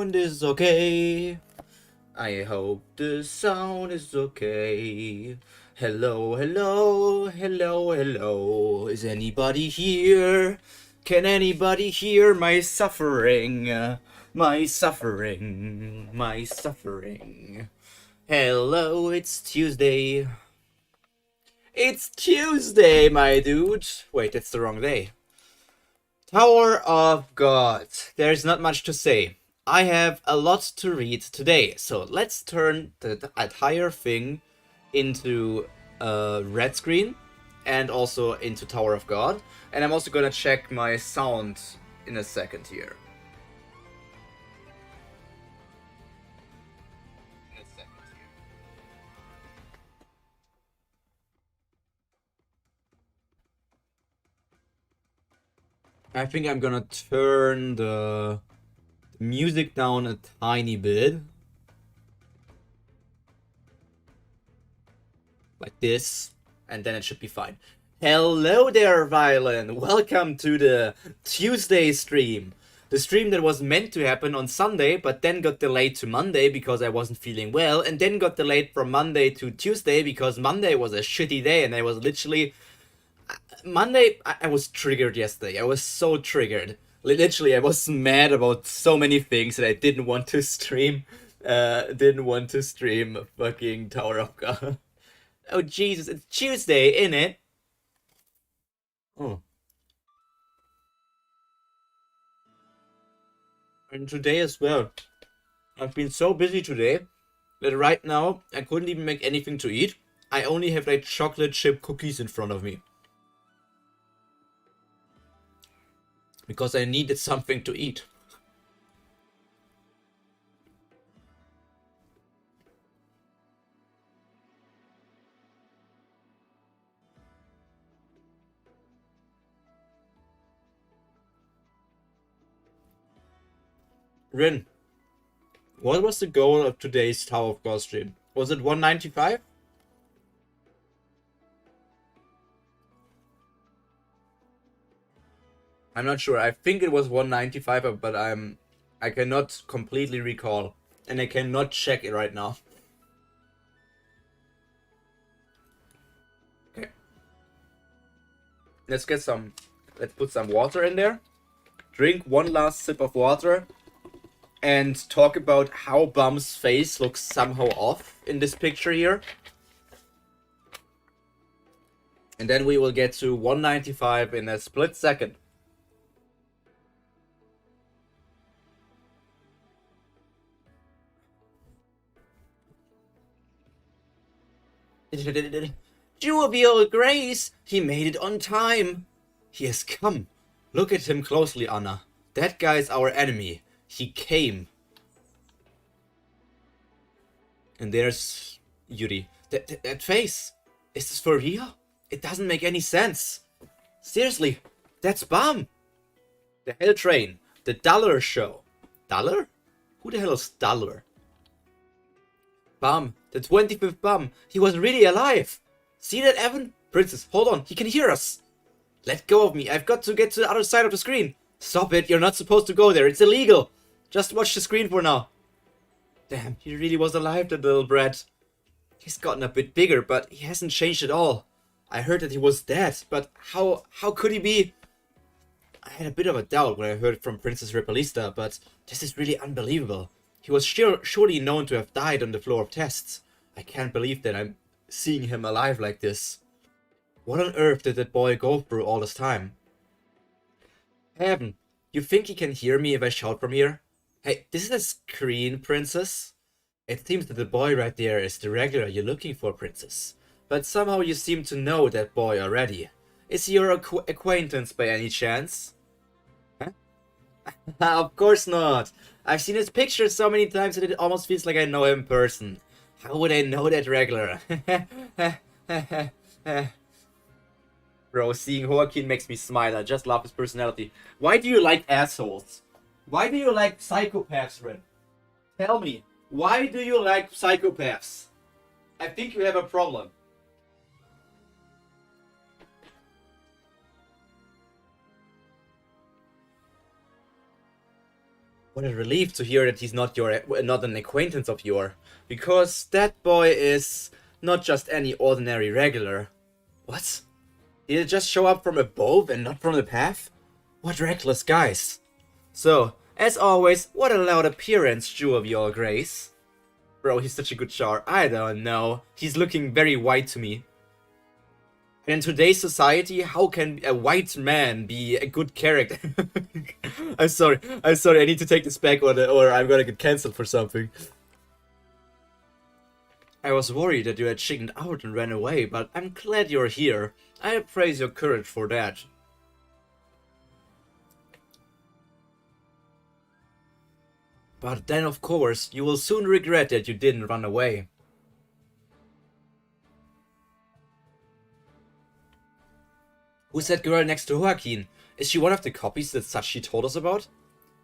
sound is okay. I hope the sound is okay. Hello, hello, hello, hello. Is anybody here? Can anybody hear my suffering? My suffering, my suffering. Hello, it's Tuesday. It's Tuesday, my dude. Wait, that's the wrong day. Tower of God. There's not much to say. I have a lot to read today, so let's turn the entire thing into red screen and also into Tower of God. And I'm also gonna check my sound in a second here. I think I'm gonna turn the music down a tiny bit. Like this. And then it should be fine. Hello there, Violin! Welcome to the Tuesday stream. The stream that was meant to happen on Sunday, but then got delayed to Monday because I wasn't feeling well, and then got delayed from Monday to Tuesday because Monday was a shitty day, and I was literally... Monday, I was triggered yesterday. I was so triggered. Literally, I was mad about so many things that I didn't want to stream. Didn't want to stream fucking Tower of God. Oh Jesus, it's Tuesday, innit? Oh. And today as well. I've been so busy today that right now I couldn't even make anything to eat. I only have like chocolate chip cookies in front of me. Because I needed something to eat. Rin, what was the goal of today's Tower of God stream? Was it 195? I'm not sure. I think it was 195, but I cannot completely recall. And I cannot check it right now. Okay. Let's put some water in there. Drink one last sip of water. And talk about how Baam's face looks somehow off in this picture here. And then we will get to 195 in a split second. Jovial Grace! He made it on time! He has come. Look at him closely, Anna. That guy's our enemy. He came. And there's Yuri. That face! Is this for real? It doesn't make any sense. Seriously, that's Baam! The Hell Train. The Dollar Show. Dollar? Who the hell is Dollar? Baam. The 25th Baam. He was really alive. See that, Evan? Princess, hold on. He can hear us. Let go of me. I've got to get to the other side of the screen. Stop it. You're not supposed to go there. It's illegal. Just watch the screen for now. Damn, he really was alive, that little brat. He's gotten a bit bigger, but he hasn't changed at all. I heard that he was dead, but how could he be? I had a bit of a doubt when I heard from Princess Repalista, but this is really unbelievable. He was surely known to have died on the floor of tests. I can't believe that I'm seeing him alive like this. What on earth did that boy go through all this time? Heaven, you think he can hear me if I shout from here? Hey, this is a screen, Princess. It seems that the boy right there is the regular you're looking for, Princess. But somehow you seem to know that boy already. Is he your acquaintance by any chance? Huh? Of course not. I've seen his picture so many times that it almost feels like I know him in person. How would I know that regular? Bro, seeing Joaquin makes me smile. I just love his personality. Why do you like assholes? Why do you like psychopaths, Ren? Tell me. Why do you like psychopaths? I think you have a problem. What a relief to hear that he's not an acquaintance of yours. Because that boy is not just any ordinary regular. What? Did it just show up from above and not from the path? What reckless guys. So, as always, what a loud appearance, Jew of your grace. Bro, he's such a good char. I don't know. He's looking very white to me. In today's society, how can a white man be a good character? I'm sorry, I need to take this back or I'm gonna get cancelled for something. I was worried that you had chickened out and ran away, but I'm glad you're here. I praise your courage for that. But then, of course, you will soon regret that you didn't run away. Who's that girl next to Joaquin? Is she one of the copies that Sachi told us about?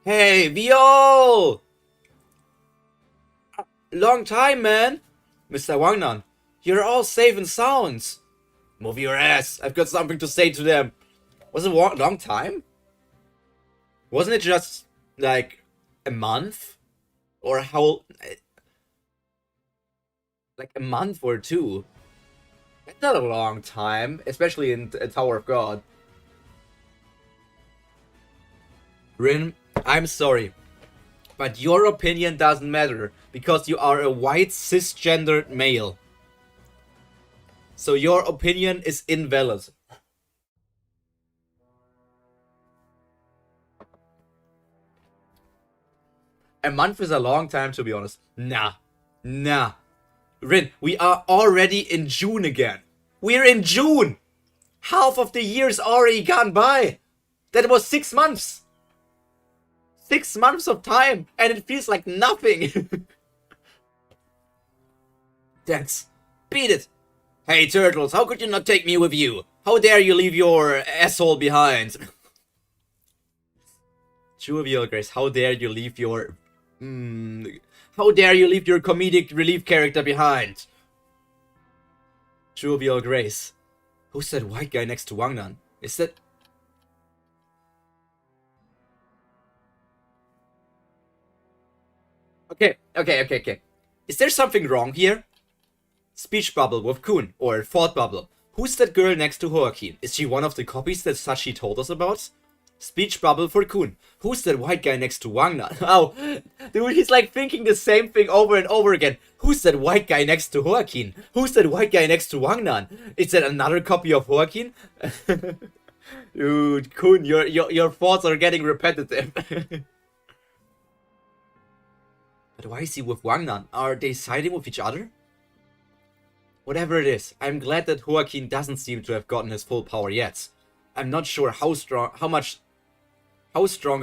Hey, Viol! Long time, man! Mr. Wangnan, you're all safe and sound. Move your ass, I've got something to say to them. Was it a long time? Wasn't it just, like, a month? Or how... like a month or two? That's not a long time, especially in Tower of God. Rin, I'm sorry, but your opinion doesn't matter, because you are a white cisgendered male. So your opinion is invalid. A month is a long time, to be honest. Nah. Rin, we are already in June again. We're in June! Half of the year's already gone by. That was 6 months. 6 months of time, and it feels like nothing. Dance. Beat it. Hey, turtles, how could you not take me with you? How dare you leave your asshole behind? True of your grace, how dare you leave your... how dare you leave your comedic relief character behind? True of your grace. Who's that white guy next to Wangnan? Is that... Okay. Is there something wrong here? Speech bubble with Kun, or thought bubble. Who's that girl next to Joaquin? Is she one of the copies that Sachi told us about? Speech bubble for Kun. Who's that white guy next to Wangnan? Oh, dude, he's like thinking the same thing over and over again. Who's that white guy next to Joaquin? Who's that white guy next to Wangnan? Is that another copy of Joaquin? Dude, Kun, your thoughts are getting repetitive. But why is he with Wangnan? Are they siding with each other? Whatever it is, I'm glad that Joaquin doesn't seem to have gotten his full power yet. I'm not sure how stronger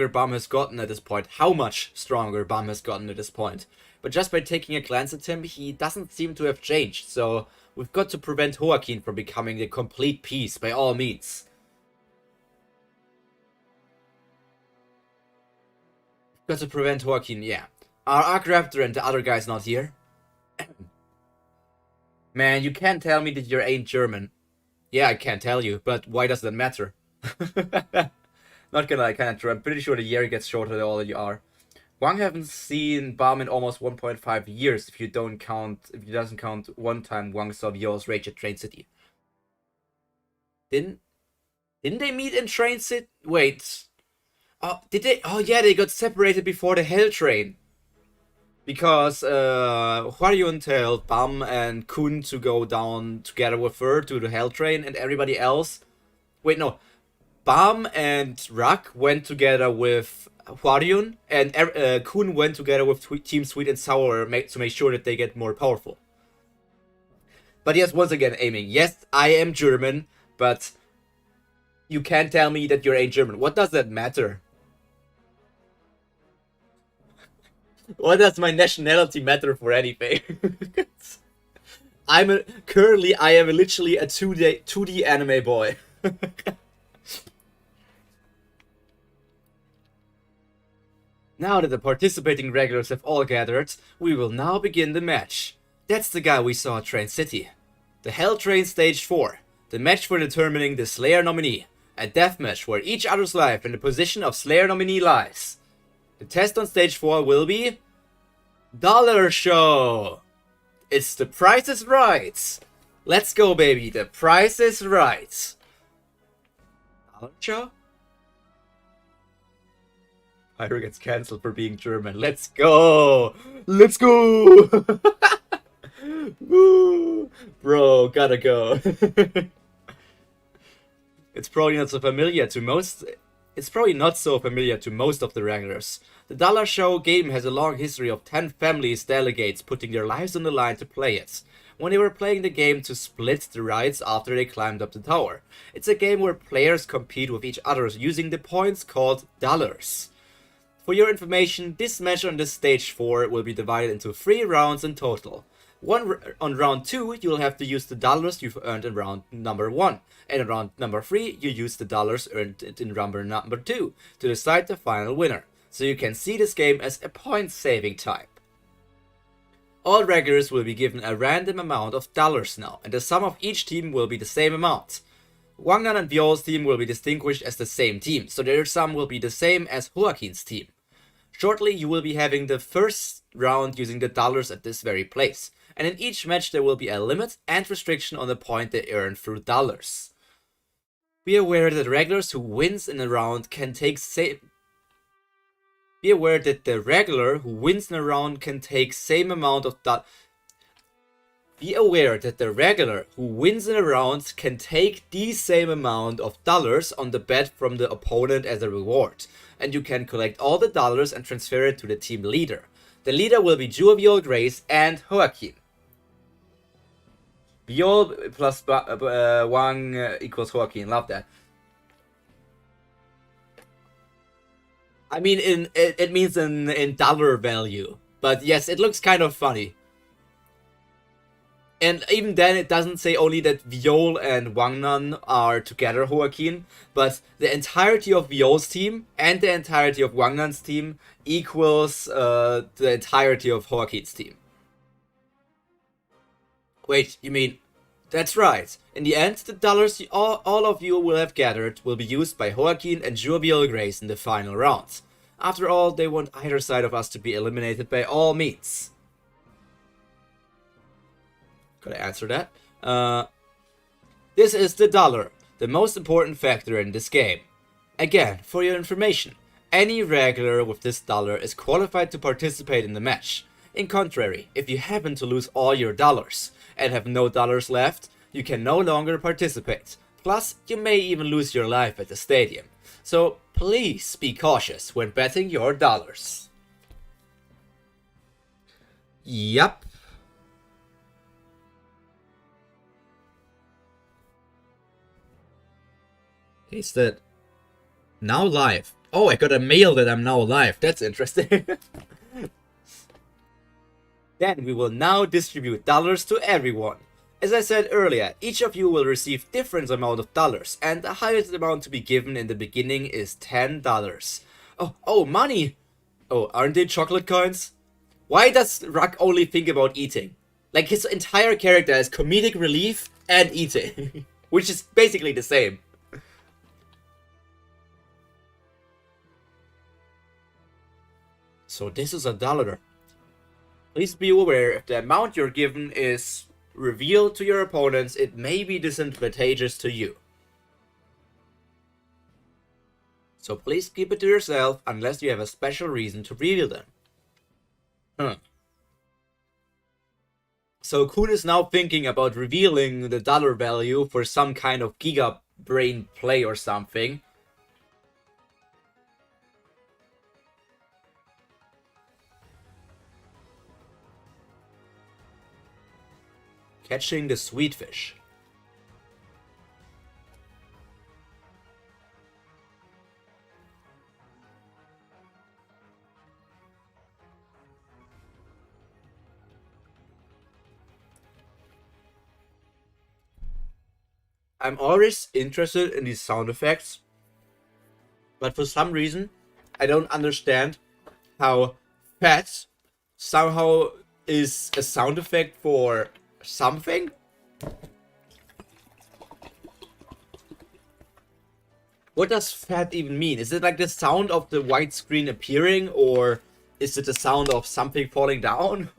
Baam has gotten at this point. How much stronger Baam has gotten at this point. But just by taking a glance at him, he doesn't seem to have changed. So we've got to prevent Joaquin from becoming a complete piece by all means. Got to prevent Joaquin, yeah. Are Arc Raptor and the other guys not here? Man, you can't tell me that you ain't German. Yeah, I can't tell you, but why does that matter? Not gonna lie, kinda true. I'm pretty sure the year gets shorter the older you are. Wang haven't seen Baam in almost 1.5 years if you doesn't count one time Wang saw Vio's rage at Train City. Didn't they meet in Train City? Wait. Oh, did they? Oh yeah, they got separated before the Hell Train. Because Hwaryun told Baam and Kun to go down together with her to the Hell Train, and everybody else... Wait, no. Baam and Rak went together with Hwaryun, and Kun went together with Team Sweet and Sour to make sure that they get more powerful. But yes, once again, aiming. Yes, I am German, but you can't tell me that you ain't German. What does that matter? What does my nationality matter for anything? Currently I am literally a 2D anime boy. Now that the participating regulars have all gathered, we will now begin the match. That's the guy we saw at Train City. The Hell Train Stage 4. The match for determining the Slayer Nominee. A deathmatch where each other's life in the position of Slayer Nominee lies. The test on stage 4 will be Dollar Show. It's The Price is Right. Let's go, baby. The Price is Right. Dollar Show? Pyro gets cancelled for being German. Let's go! Let's go! Woo! Bro, gotta go. It's probably not so familiar to most of the regulars. The Dollar Show game has a long history of 10 families delegates putting their lives on the line to play it, when they were playing the game to split the rights after they climbed up the tower. It's a game where players compete with each other using the points called dollars. For your information, this match on the stage 4 will be divided into 3 rounds in total. On round 2, you will have to use the dollars you've earned in round number 1, and in round number 3, you use the dollars earned in round number 2 to decide the final winner, so you can see this game as a point-saving type. All regulars will be given a random amount of dollars now, and the sum of each team will be the same amount. Wangnan and Viol's team will be distinguished as the same team, so their sum will be the same as Joaquin's team. Shortly, you will be having the first round using the dollars at this very place, and in each match there will be a limit and restriction on the point they earn through dollars. Be aware that the regulars who wins in a round can take same amount of dollars. Be aware that the regular who wins in a round can take the same amount of dollars on the bet from the opponent as a reward, and you can collect all the dollars and transfer it to the team leader. The leader will be Viol, Grace, and Joaquin. Viol plus Wang equals Joaquin. Love that. I mean, it means in dollar value, but yes, it looks kind of funny. And even then, it doesn't say only that Viol and Wangnan are together Joaquin, but the entirety of Viol's team and the entirety of Wangnan's team equals the entirety of Joaquin's team. Wait, you mean... That's right. In the end, the dollars all of you will have gathered will be used by Joaquin and Viol Grace in the final round. After all, they want either side of us to be eliminated by all means. Gotta answer that. This is the dollar, the most important factor in this game. Again, for your information, any regular with this dollar is qualified to participate in the match. In contrary, if you happen to lose all your dollars and have no dollars left, you can no longer participate. Plus, you may even lose your life at the stadium. So please be cautious when betting your dollars. Yup. Is that now live? Oh, I got a mail that I'm now live. That's interesting. Then we will now distribute dollars to everyone. As I said earlier, each of you will receive different amount of dollars, and the highest amount to be given in the beginning is $10. Oh, money! Oh, aren't they chocolate coins? Why does Ruck only think about eating? Like, his entire character is comedic relief and eating, which is basically the same. So this is $1. Please be aware, if the amount you're given is revealed to your opponents, it may be disadvantageous to you. So please keep it to yourself unless you have a special reason to reveal them. So Kun is now thinking about revealing the dollar value for some kind of Giga Brain play or something. Catching the sweet fish. I'm always interested in these sound effects, but for some reason I don't understand how fat somehow is a sound effect for something. What does fat even mean? Is it like the sound of the white screen appearing, or is it the sound of something falling down?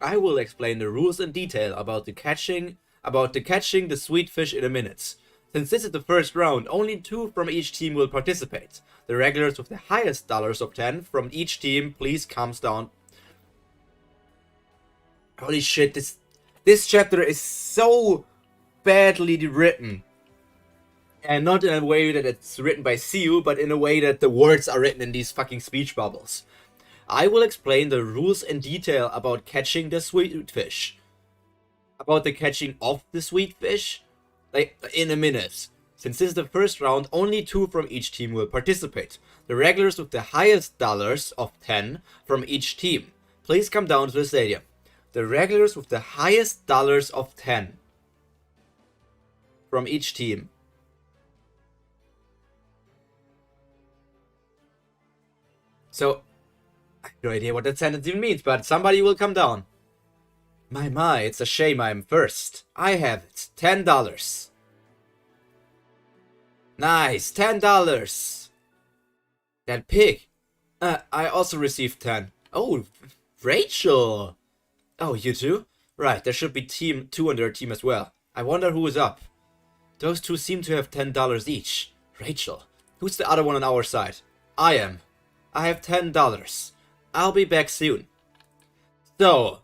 I will explain the rules in detail about the catching the sweet fish in a minute. Since this is the first round, only 2 from each team will participate. The regulars with the highest dollars of 10 from each team, please calm down. Holy shit, this chapter is so badly written. And not in a way that it's written by Siu, but in a way that the words are written in these fucking speech bubbles. I will explain the rules in detail about catching the sweet fish. About the catching of the sweet fish, like, in a minute. Since this is the first round, only 2 from each team will participate. The regulars with the highest dollars of 10 from each team, please come down to the stadium. The regulars with the highest dollars of 10 from each team. So, I have no idea what that sentence even means, but somebody will come down. My, it's a shame I'm first. I have it. $10. Nice, $10. That pig. I also received 10. Oh, Rachel. Oh, you too? Right, there should be team 2 on their team as well. I wonder who is up. Those 2 seem to have $10 each. Rachel. Who's the other one on our side? I am. I have $10. I'll be back soon. So,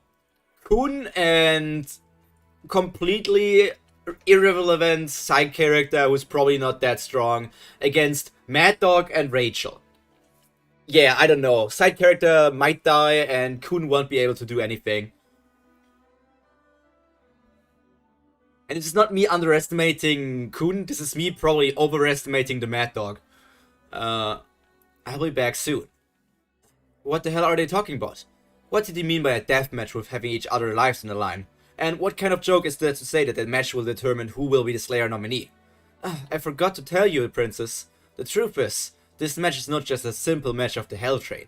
Kun and completely irrelevant side character who's probably not that strong against Mad Dog and Rachel. Yeah, I don't know. Side character might die and Kun won't be able to do anything. And it's not me underestimating Kun, this is me probably overestimating the Mad Dog. I'll be back soon. What the hell are they talking about? What did he mean by a deathmatch with having each other's lives on the line? And what kind of joke is there to say that that match will determine who will be the Slayer nominee? I forgot to tell you, Princess. The truth is, this match is not just a simple match of the Hell Train.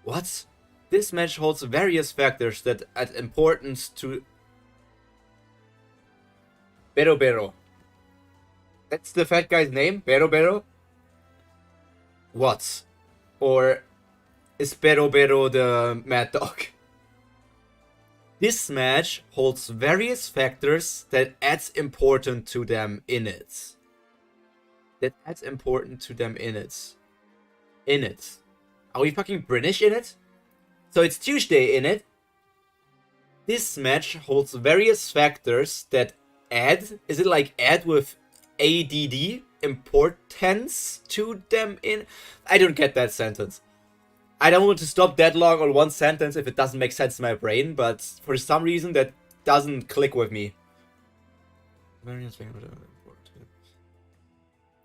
What? This match holds various factors that add importance to... Bero. That's the fat guy's name? Bero? What? Or is Bero the Mad Dog? This match holds various factors that adds important to them in it. Are we fucking British in it? So it's Tuesday in it. This match holds various factors that add... Is it like add with ADD? Importance to them in... I don't get that sentence. I don't want to stop that long on one sentence if it doesn't make sense in my brain, but for some reason that doesn't click with me.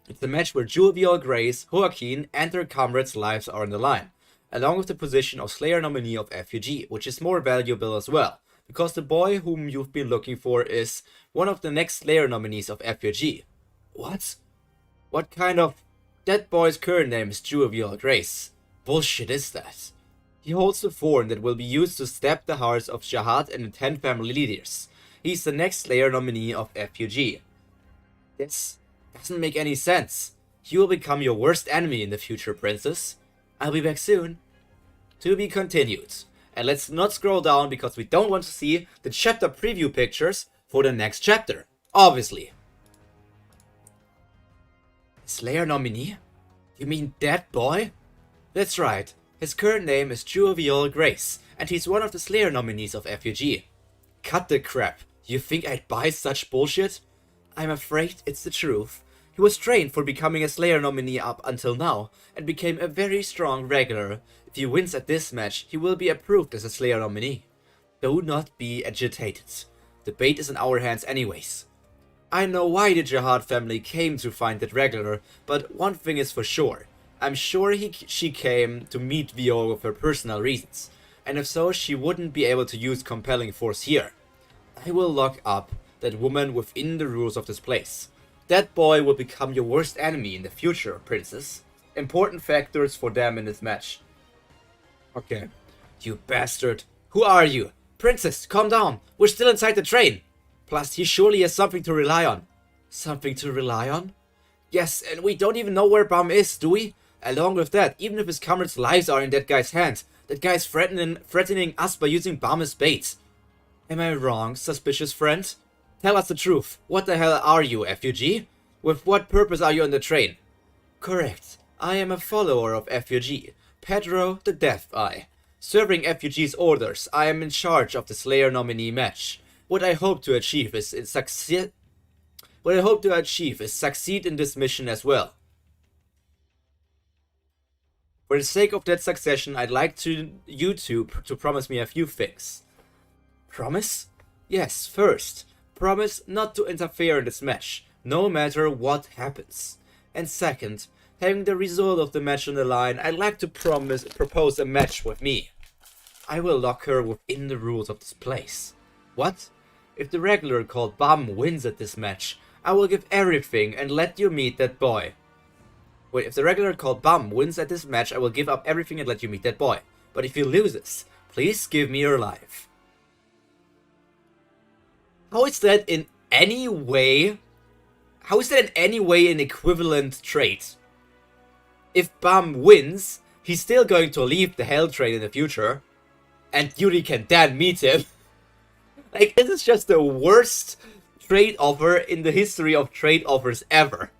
It's a match where Jovial Grace, Joaquin, and their comrades' lives are on the line, along with the position of Slayer nominee of FUG, which is more valuable as well, because the boy whom you've been looking for is one of the next Slayer nominees of FUG. What? What kind of... That boy's current name is Jovial Grace. Bullshit is that? He holds the form that will be used to stab the hearts of Shahad and the 10 family leaders. He's the next Slayer nominee of FUG. This doesn't make any sense. He will become your worst enemy in the future, Princess. I'll be back soon. To be continued. And let's not scroll down because we don't want to see the chapter preview pictures for the next chapter. Obviously. Slayer nominee? You mean that boy? That's right, his current name is Jovial Grace, and he's one of the Slayer nominees of FUG. Cut the crap, you think I'd buy such bullshit? I'm afraid it's the truth. He was trained for becoming a Slayer nominee up until now, and became a very strong regular. If he wins at this match, he will be approved as a Slayer nominee. Do not be agitated. The bait is in our hands anyways. I know why the Jihad family came to find that regular, but one thing is for sure. I'm sure she came to meet Vio for personal reasons, and if so, she wouldn't be able to use compelling force here. I will lock up that woman within the rules of this place. That boy will become your worst enemy in the future, Princess. Important factors for them in this match. Okay. You bastard. Who are you? Princess, calm down. We're still inside the train. Plus, he surely has something to rely on. Something to rely on? Yes, and we don't even know where Baam is, do we? Along with that, even if his comrades' lives are in that guy's hands, that guy's threatening us by using Baam as bait. Am I wrong, suspicious friend? Tell us the truth. What the hell are you, FUG? With what purpose are you on the train? Correct. I am a follower of FUG. Pyro the Death Eye. Serving FUG's orders, I am in charge of the Slayer Nominee match. What I hope to achieve is succeed in this mission as well. For the sake of that succession, I'd like you to promise me a few things. Promise? Yes, first, promise not to interfere in this match, no matter what happens. And second, having the result of the match on the line, I'd like to propose a match with me. I will lock her within the rules of this place. What? If the regular called Baam wins at this match, I will give everything and let you meet that boy. Wait, if the regular called Baam wins at this match, I will give up everything and let you meet that boy. But if he loses, please give me your life. How is that in any way an equivalent trait? If Baam wins, he's still going to leave the Hell Train in the future, and Yuri can then meet him. Like, this is just the worst trade offer in the history of trade offers ever.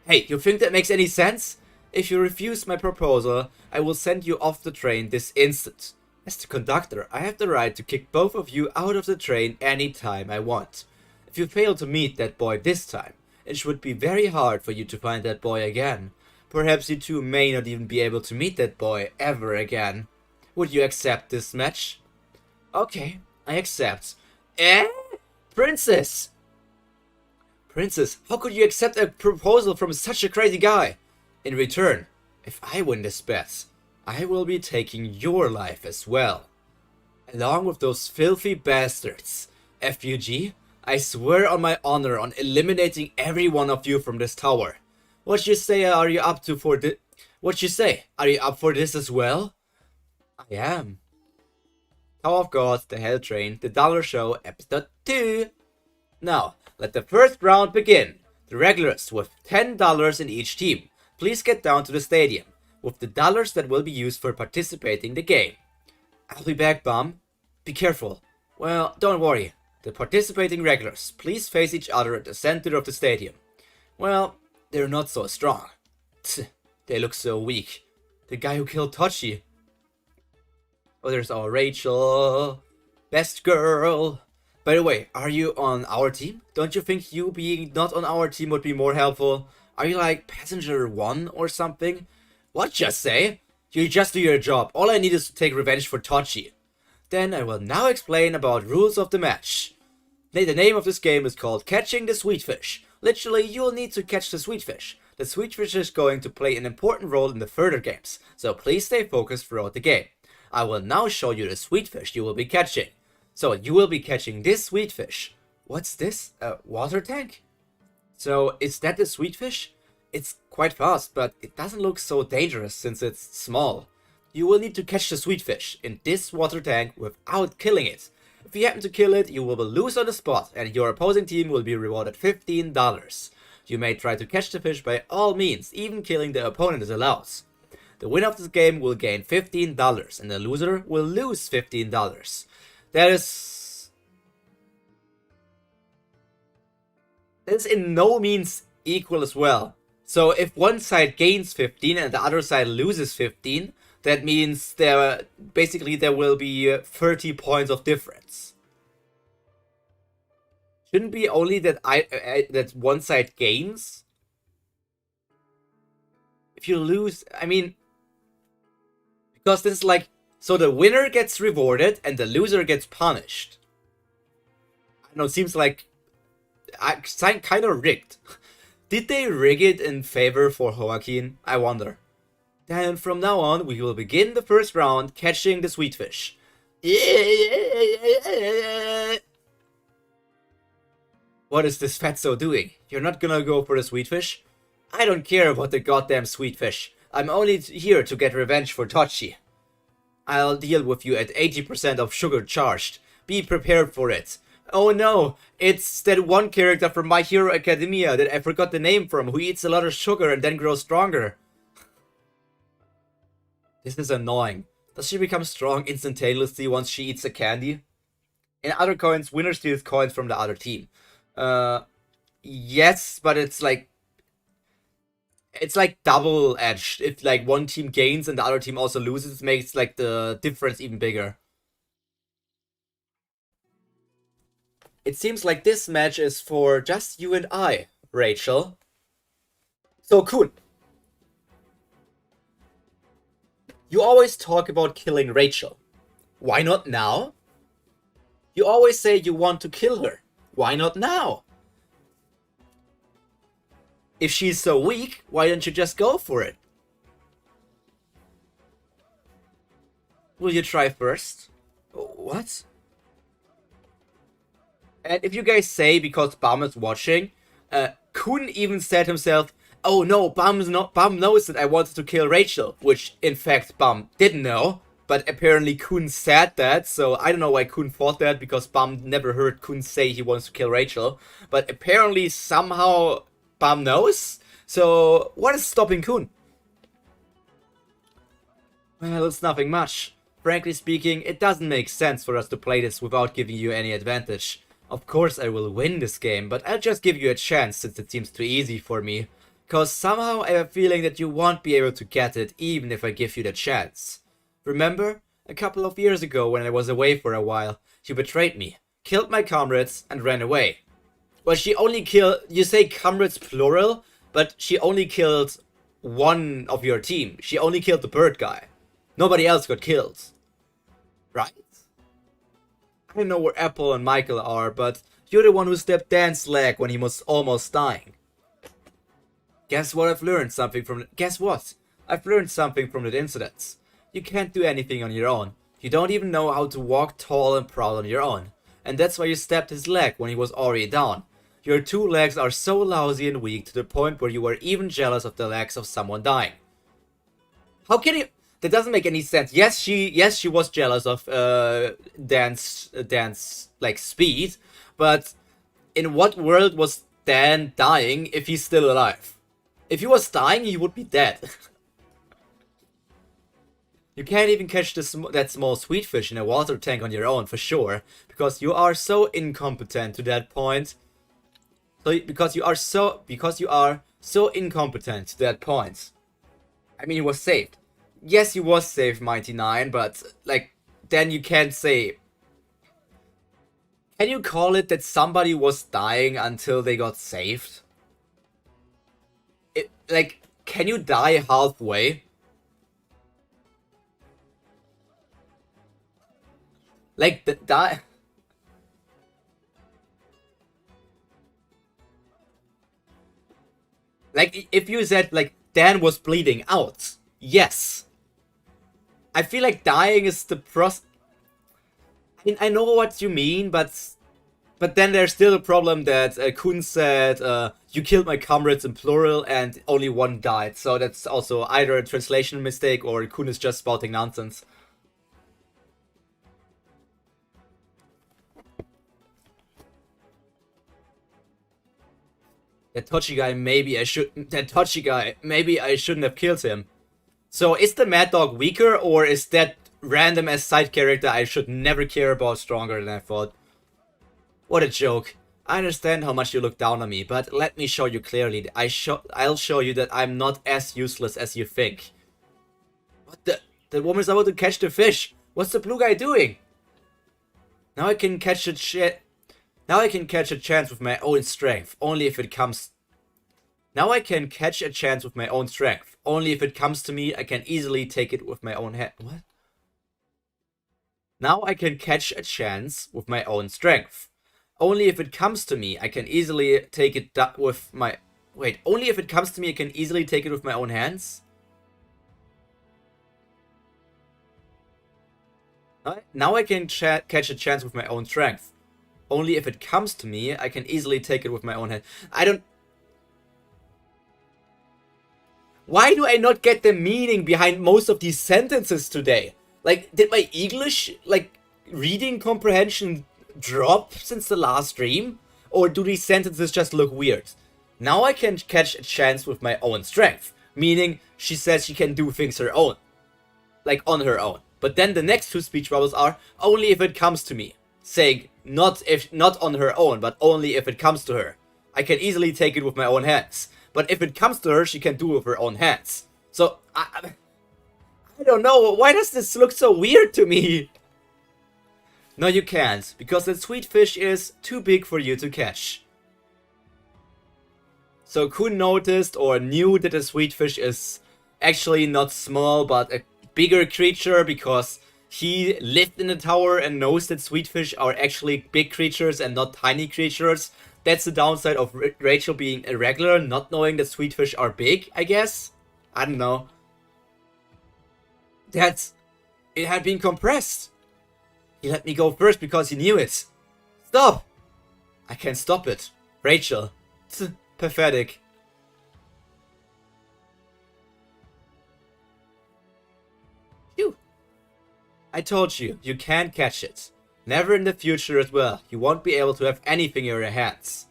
Hey, you think that makes any sense? If you refuse my proposal, I will send you off the train this instant. As the conductor, I have the right to kick both of you out of the train anytime I want. If you fail to meet that boy this time, it would be very hard for you to find that boy again. Perhaps you two may not even be able to meet that boy ever again. Would you accept this match? Okay, I accept. Princess! Princess, how could you accept a proposal from such a crazy guy? In return, if I win this bet, I will be taking your life as well. Along with those filthy bastards. FUG, I swear on my honor on eliminating every one of you from this tower. What you say are you up to for this? What you say? Are you up for this as well? I am. Tower of God, the Hell Train, the Dollar Show, episode 2. Now, let the first round begin. The regulars with $10 in each team. Please get down to the stadium, with the dollars that will be used for participating in the game. I'll be back, Baam. Be careful. Well, don't worry. The participating regulars, please face each other at the center of the stadium. Well, they're not so strong. Tch, they look so weak. The guy who killed Tochi. Oh, there's our Rachel. Best girl. By the way, are you on our team? Don't you think you being not on our team would be more helpful? Are you like passenger 1 or something? What just say? You just do your job. All I need is to take revenge for Tochi. Then I will now explain about rules of the match. The name of this game is called Catching the Sweetfish. Literally, you'll need to catch the sweetfish. The sweetfish is going to play an important role in the further games, so please stay focused throughout the game. I will now show you the sweetfish you will be catching. So you will be catching this sweetfish. What's this? A water tank? So is that the sweetfish? It's quite fast, but it doesn't look so dangerous since it's small. You will need to catch the sweetfish in this water tank without killing it. If you happen to kill it, you will lose on the spot and your opposing team will be rewarded $15. You may try to catch the fish by all means, even killing the opponent is allowed. The winner of this game will gain $15 and the loser will lose $15. That is in no means equal as well. So if one side gains 15 and the other side loses 15, that means there will be 30 points of difference. Shouldn't be only that that one side gains. If you lose, I mean, because this is like, so the winner gets rewarded and the loser gets punished. I don't know, it seems like kind of rigged. Did they rig it in favor for Joaquin? I wonder. Then from now on, we will begin the first round catching the sweetfish. What is this fatso doing? You're not gonna go for the sweetfish? I don't care about the goddamn sweetfish. I'm only here to get revenge for Tochi. I'll deal with you at 80% of sugar charged. Be prepared for it. Oh no, it's that one character from My Hero Academia that I forgot the name from, who eats a lot of sugar and then grows stronger. This is annoying. Does she become strong instantaneously once she eats a candy? In other coins, winner steals coins from the other team. Yes, but it's like double-edged. If like one team gains and the other team also loses, it makes like the difference even bigger. It seems like this match is for just you and I, Rachel. So, Kun. You always talk about killing Rachel. Why not now? You always say you want to kill her. Why not now? If she's so weak, why don't you just go for it? Will you try first? What? And if you guys say because Baam is watching, Kun even said himself, oh no, Baam knows that I wanted to kill Rachel, which in fact Baam didn't know, but apparently Kun said that, so I don't know why Kun thought that, because Baam never heard Kun say he wants to kill Rachel, but apparently somehow Baam knows, so what is stopping Kun? Well, it's nothing much. Frankly speaking, it doesn't make sense for us to play this without giving you any advantage. Of course I will win this game, but I'll just give you a chance since it seems too easy for me. Cause somehow I have a feeling that you won't be able to get it even if I give you the chance. Remember? A couple of years ago when I was away for a while, you betrayed me, killed my comrades and ran away. Well, she only killed, you say comrades plural, but she only killed one of your team. She only killed the bird guy. Nobody else got killed. Right? I don't know where Apple and Michael are, but you're the one who stabbed Dan's leg when he was almost dying. Guess what? I've learned something from that incident. You can't do anything on your own. You don't even know how to walk tall and proud on your own. And that's why you stabbed his leg when he was already down. Your two legs are so lousy and weak to the point where you were even jealous of the legs of someone dying. How can you... That doesn't make any sense. Yes, she was jealous of Dan's like speed, but in what world was Dan dying if he's still alive? If he was dying, he would be dead. You can't even catch that small sweet fish in a water tank on your own, for sure, because you are so incompetent to that point. Because you are so incompetent to that point. I mean, he was saved. Yes, he was saved, Mighty Nine, but, like, then you can't say... Can you call it that somebody was dying until they got saved? Like, can you die halfway? Like, die... Like, if you said, like, Dan was bleeding out, yes. I feel like dying is the I mean, I know what you mean, but then there's still a problem that Kun said, you killed my comrades in plural and only one died. So that's also either a translation mistake or Kun is just spouting nonsense. That Tochi guy, maybe I shouldn't have killed him. So is the Mad Dog weaker, or is that random as side character I should never care about stronger than I thought? What a joke. I understand how much you look down on me, but let me show you clearly. I'll show you that I'm not as useless as you think. What the? The woman's about to catch the fish. What's the blue guy doing? Now I can catch a chance with my own strength, only if it comes... Now I can catch a chance with my own strength. Only if it comes to me, I can easily take it with my own hand. What? Now I can catch a chance with my own strength. Only if it comes to me, I can easily take it with my... Wait, only if it comes to me, I can easily take it with my own hands? Now I can catch a chance with my own strength. Only if it comes to me, I can easily take it with my own hand. I don't... Why do I not get the meaning behind most of these sentences today? Like, did my English, like, reading comprehension drop since the last stream? Or do these sentences just look weird? Now I can catch a chance with my own strength. Meaning, she says she can do things her own. Like, on her own. But then the next two speech bubbles are, only if it comes to me. Saying, not on her own, but only if it comes to her. I can easily take it with my own hands. But if it comes to her, she can do it with her own hands. So, I don't know, why does this look so weird to me? No, you can't, because that sweet fish is too big for you to catch. So Kun noticed or knew that the sweet fish is actually not small, but a bigger creature, because he lived in the tower and knows that sweet fish are actually big creatures and not tiny creatures. That's the downside of Rachel being irregular, not knowing that sweet fish are big, I guess? I don't know. It had been compressed. He let me go first because he knew it. Stop! I can't stop it. Rachel. Pathetic. Phew. I told you, you can't catch it. Never in the future as well. You won't be able to have anything in your hands.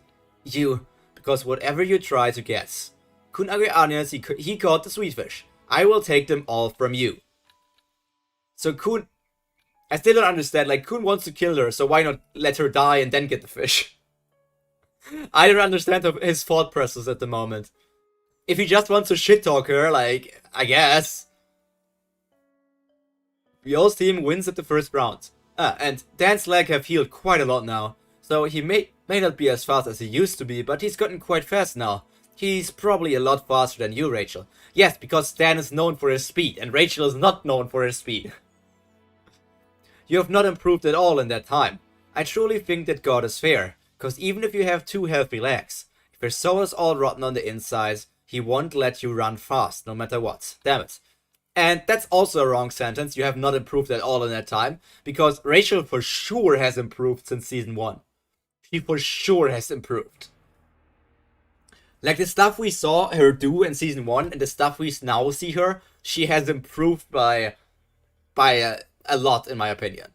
Because whatever you try to get. He caught the sweet fish. I will take them all from you. So Kun, I still don't understand, like, Kun wants to kill her, so why not let her die and then get the fish? I don't understand his thought process at the moment. If he just wants to shit-talk her, like, I guess. Viole's team wins at the first round. And Dan's leg have healed quite a lot now, so he may not be as fast as he used to be, but he's gotten quite fast now. He's probably a lot faster than you, Rachel. Yes, because Dan is known for his speed, and Rachel is not known for his speed. You have not improved at all in that time. I truly think that God is fair, because even if you have 2 healthy legs, if your soul is all rotten on the inside, he won't let you run fast, no matter what. Damn it. And that's also a wrong sentence. You have not improved at all in that time, because Rachel for sure has improved since season 1. She for sure has improved. Like, the stuff we saw her do in season 1 and the stuff we now see her, she has improved by a lot, in my opinion.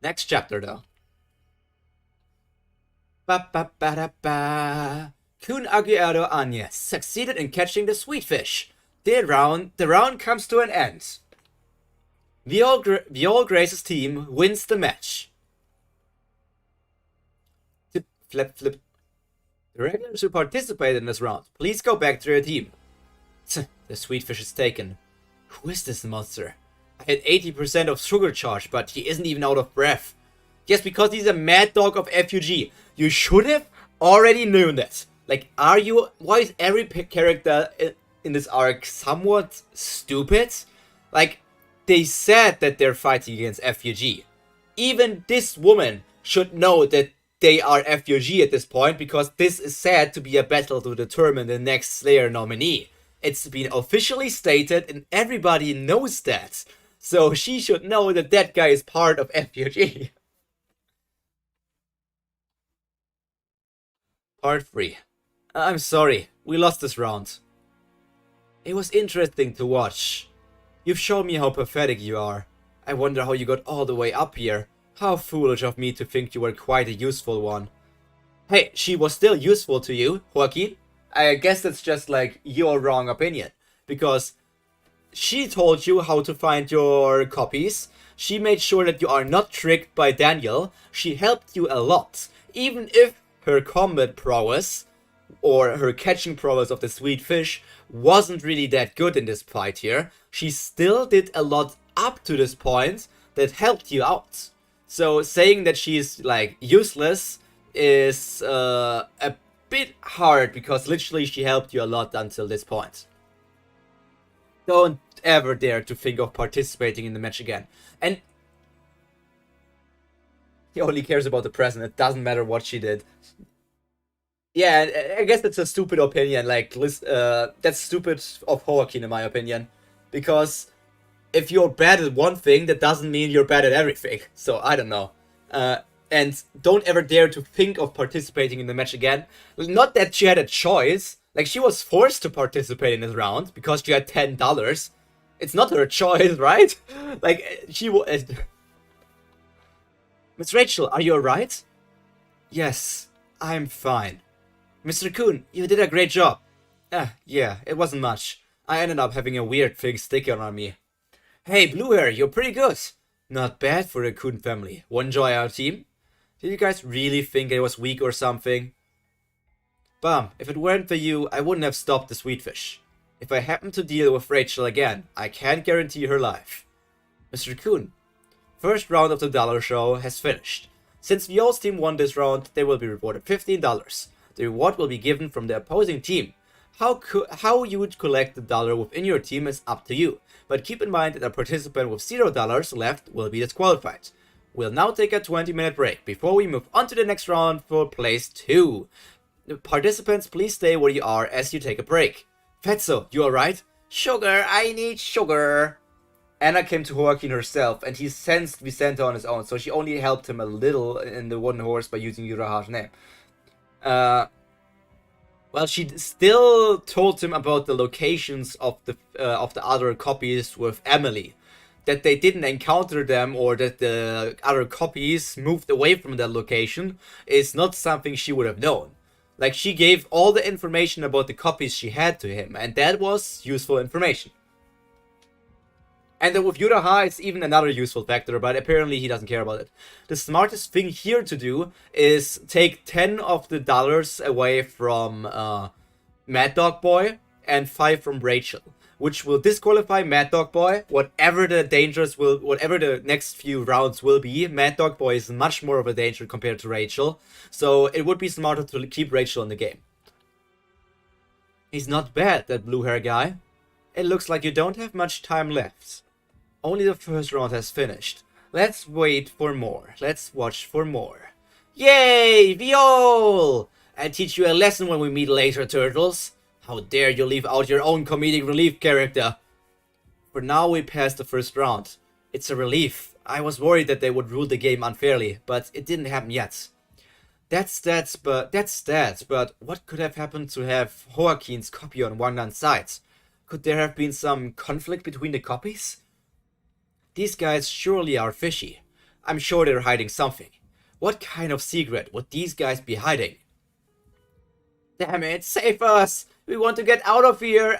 Next chapter, though. Kun Aguero Agnes succeeded in catching the sweet fish. The round comes to an end. Viol Grace's team wins the match. Flip. The regulars who participated in this round, please go back to your team. The sweet fish is taken. Who is this monster? I had 80% of sugar charge, but he isn't even out of breath. Yes, because he's a mad dog of FUG. You should have already known that. Like, why is every character in this arc somewhat stupid? Like, they said that they're fighting against FUG. Even this woman should know that they are FUG at this point, because this is said to be a battle to determine the next Slayer nominee. It's been officially stated and everybody knows that. So she should know that that guy is part of FUG. Part 3. I'm sorry, we lost this round. It was interesting to watch. You've shown me how pathetic you are. I wonder how you got all the way up here. How foolish of me to think you were quite a useful one. Hey, she was still useful to you, Joaquin. I guess that's just like your wrong opinion. Because she told you how to find your copies. She made sure that you are not tricked by Daniel. She helped you a lot. Even if her combat prowess or her catching prowess of the sweet fish wasn't really that good in this fight here, she still did a lot up to this point that helped you out. So saying that she's like useless is a bit hard, because literally she helped you a lot until this point. Don't ever dare to think of participating in the match again. And he only cares about the present. It doesn't matter what she did. Yeah, I guess that's a stupid opinion. Like, that's stupid of Joaquin, in my opinion. Because if you're bad at one thing, that doesn't mean you're bad at everything. So, I don't know. And don't ever dare to think of participating in the match again. Not that she had a choice. Like, she was forced to participate in this round because she had $10. It's not her choice, right? Like, she was... Miss Rachel, are you alright? Yes, I'm fine. Mr. Kuhn, you did a great job. Yeah, it wasn't much. I ended up having a weird thing sticking on me. Hey, Blue Hair, you're pretty good. Not bad for the Kuhn family. Want to join our team? Did you guys really think I was weak or something? Baam, if it weren't for you, I wouldn't have stopped the sweetfish. If I happen to deal with Rachel again, I can't guarantee her life. Mr. Kuhn, first round of the dollar show has finished. Since Vio's team won this round, they will be rewarded $15. The reward will be given from the opposing team. How you would collect the dollar within your team is up to you, but keep in mind that a participant with $0 left will be disqualified. We'll now take a 20-minute break before we move on to the next round for place 2. Participants, please stay where you are as you take a break. Fetzo, you alright? Sugar, I need sugar. Anna came to Joaquin herself, and he sensed Vicente on his own, so she only helped him a little in the wooden horse by using Yuraha's name. Well, she still told him about the locations of the other copies with Emily. That they didn't encounter them or that the other copies moved away from that location is not something she would have known. Like, she gave all the information about the copies she had to him, and that was useful information. And then with Yuraha, it's even another useful factor, but apparently he doesn't care about it. The smartest thing here to do is take 10 of the dollars away from Mad Dog Boy and 5 from Rachel, which will disqualify Mad Dog Boy. Whatever the next few rounds will be, Mad Dog Boy is much more of a danger compared to Rachel, so it would be smarter to keep Rachel in the game. He's not bad, that blue hair guy. It looks like you don't have much time left. Only the first round has finished. Let's wait for more. Let's watch for more. Yay! Viol! I'll teach you a lesson when we meet later, turtles. How dare you leave out your own comedic relief character? For now, we passed the first round. It's a relief. I was worried that they would rule the game unfairly, but it didn't happen yet. That's that, but what could have happened to have Joaquin's copy on one side? Could there have been some conflict between the copies? These guys surely are fishy. I'm sure they're hiding something. What kind of secret would these guys be hiding? Damn it, save us! We want to get out of here!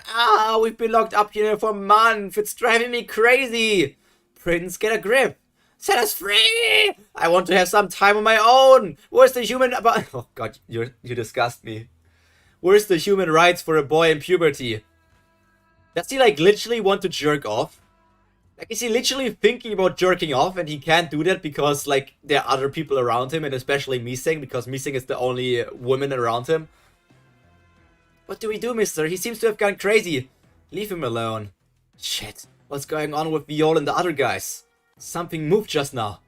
We've been locked up here for months! It's driving me crazy! Prince, get a grip! Set us free! I want to have some time on my own! Where's the human... Oh god, you disgust me. Where's the human rights for a boy in puberty? Does he like literally want to jerk off? Like, is he literally thinking about jerking off and he can't do that because, like, there are other people around him, and especially Miseng, because Miseng is the only woman around him? What do we do, mister? He seems to have gone crazy. Leave him alone. Shit, what's going on with Viol and the other guys? Something moved just now.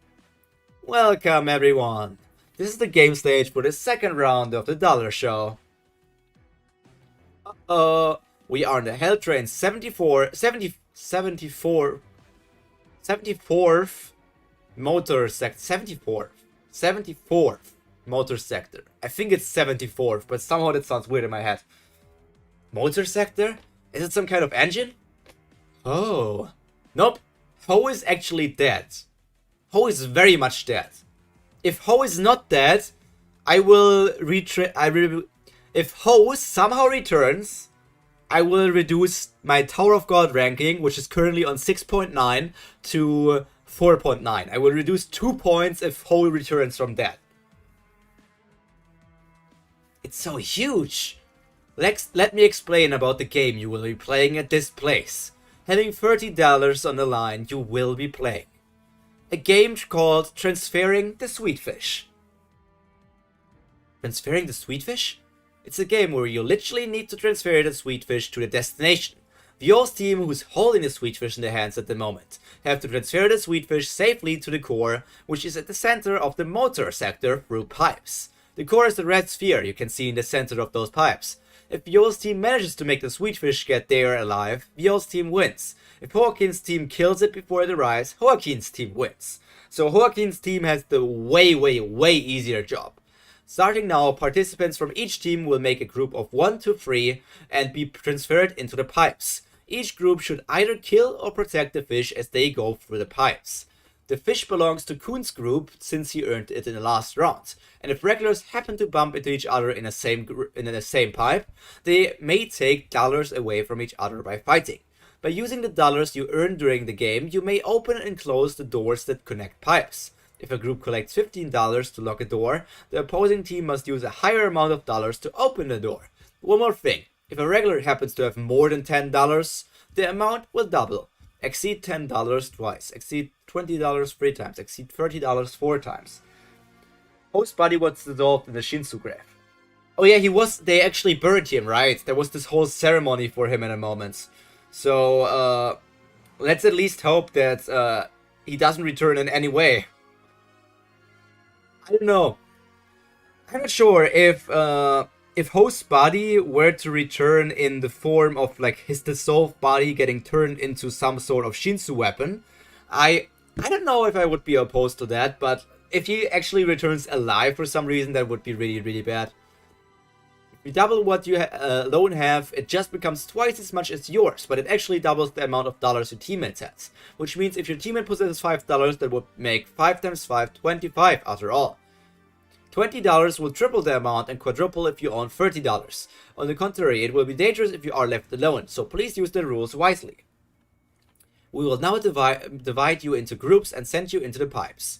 Welcome, everyone. This is the game stage for the second round of the Dollar Show. We are in the Hell Train 74th motor sector. 74th motor sector. I think it's 74th, but somehow that sounds weird in my head. Motor sector? Is it some kind of engine? Oh. Nope. Ho is actually dead. Ho is very much dead. If Ho is not dead, I will if Ho somehow returns, I will reduce my Tower of God ranking, which is currently on 6.9, to 4.9. I will reduce 2 points if Ho returns from death. It's so huge! Let me explain about the game you will be playing at this place. Having $30 on the line, you will be playing a game called Transferring the Sweetfish. Transferring the Sweetfish? It's a game where you literally need to transfer the sweetfish to the destination. Viol's team, who's holding the sweetfish in their hands at the moment, have to transfer the sweetfish safely to the core, which is at the center of the motor sector through pipes. The core is the red sphere you can see in the center of those pipes. If Viol's team manages to make the sweetfish get there alive, Viol's team wins. If Joaquin's team kills it before it arrives, Joaquin's team wins. So Joaquin's team has the way easier job. Starting now, participants from each team will make a group of 1 to 3 and be transferred into the pipes. Each group should either kill or protect the fish as they go through the pipes. The fish belongs to Kuhn's group since he earned it in the last round, and if regulars happen to bump into each other in the same pipe, they may take dollars away from each other by fighting. By using the dollars you earn during the game, you may open and close the doors that connect pipes. If a group collects $15 to lock a door, the opposing team must use a higher amount of dollars to open the door. One more thing, if a regular happens to have more than $10, the amount will double. Exceed $10 twice, exceed $20 3 times, exceed $30 4 times. Host body was dissolved in the Shinsu grave. Oh yeah, they actually buried him, right? There was this whole ceremony for him in a moment. So, let's at least hope that, he doesn't return in any way. I don't know. I'm not sure if Host's body were to return in the form of like his dissolved body getting turned into some sort of Shinsu weapon, I don't know if I would be opposed to that, but if he actually returns alive for some reason, that would be really, really bad. If you double what you alone have, it just becomes twice as much as yours, but it actually doubles the amount of dollars your teammate has. Which means if your teammate possesses $5, that would make 5 times 5, 25 after all. $20 will triple the amount and quadruple if you own $30. On the contrary, it will be dangerous if you are left alone, so please use the rules wisely. We will now divide you into groups and send you into the pipes.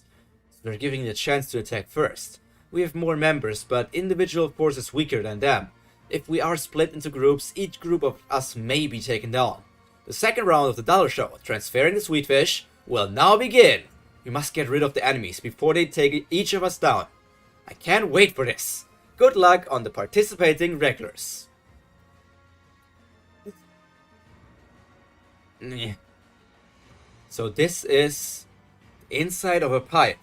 We're giving you a chance to attack first. We have more members, but individual force is weaker than them. If we are split into groups, each group of us may be taken down. The second round of the dollar show, transferring the sweet fish, will now begin. We must get rid of the enemies before they take each of us down. I can't wait for this. Good luck on the participating regulars. So this is inside of a pipe.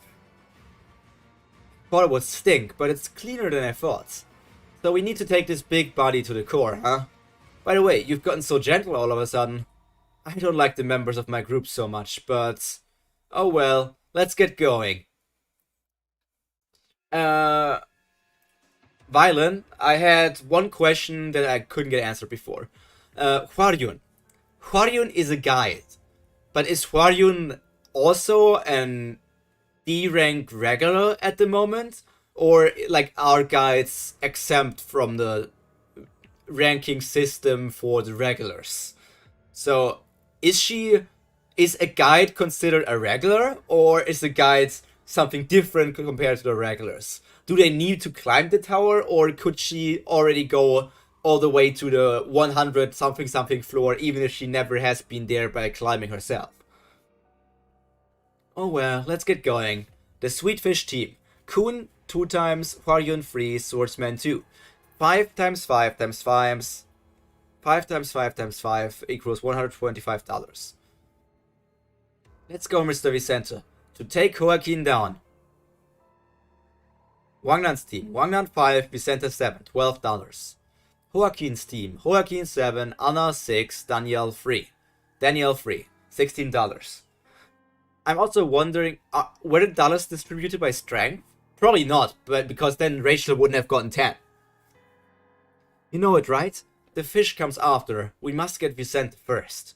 Thought it would stink, but it's cleaner than I thought. So we need to take this big body to the core, huh? By the way, you've gotten so gentle all of a sudden. I don't like the members of my group so much, but... oh well, let's get going. Violin, I had one question that I couldn't get answered before. Hwaryun. Hwaryun is a guide. But is Hwaryun also an D-ranked regular at the moment? Or, like, are guides exempt from the ranking system for the regulars? So, is a guide considered a regular? Or is a guide something different compared to the regulars? Do they need to climb the tower, or could she already go all the way to the 100 something something floor even if she never has been there by climbing herself? Oh well, let's get going. The Sweetfish team. Kuhn 2 times, Hwaryun 3, Swordsman 2. 5 times 5 times 5. 5 times 5 times 5 equals $125. Let's go, Mr. Vicente. To take Joaquin down. Wangnan's team. Wangnan 5, Vicente 7, $12. Joaquin's team. Joaquin 7, Anna 6, Danielle 3. Danielle 3, $16. I'm also wondering, were the dollars distributed by strength? Probably not, but because then Rachel wouldn't have gotten 10. You know it, right? The fish comes after. We must get Vicente first.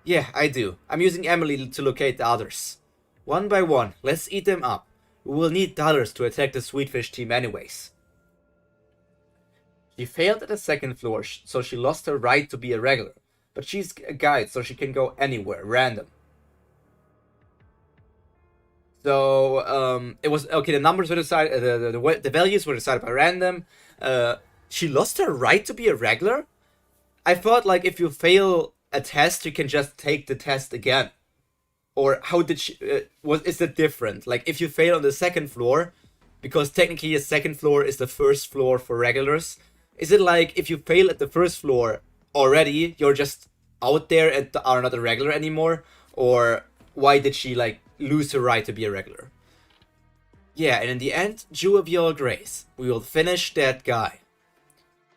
Yeah, I do. I'm using Emily to locate the others. One by one, let's eat them up. We will need dollars to attack the Sweetfish team anyways. She failed at the second floor, so she lost her right to be a regular. But she's a guide, so she can go anywhere, random. So, it was, okay, the numbers were decided, the values were decided by random. She lost her right to be a regular? I thought, like, if you fail a test, you can just take the test again. Or how did she, is that different? Like, if you fail on the second floor, because technically the second floor is the first floor for regulars, is it like, if you fail at the first floor already, you're just out there and are not a regular anymore? Or why did she, like, lose her right to be a regular? Yeah, and in the end, Jew of your grace, we will finish that guy.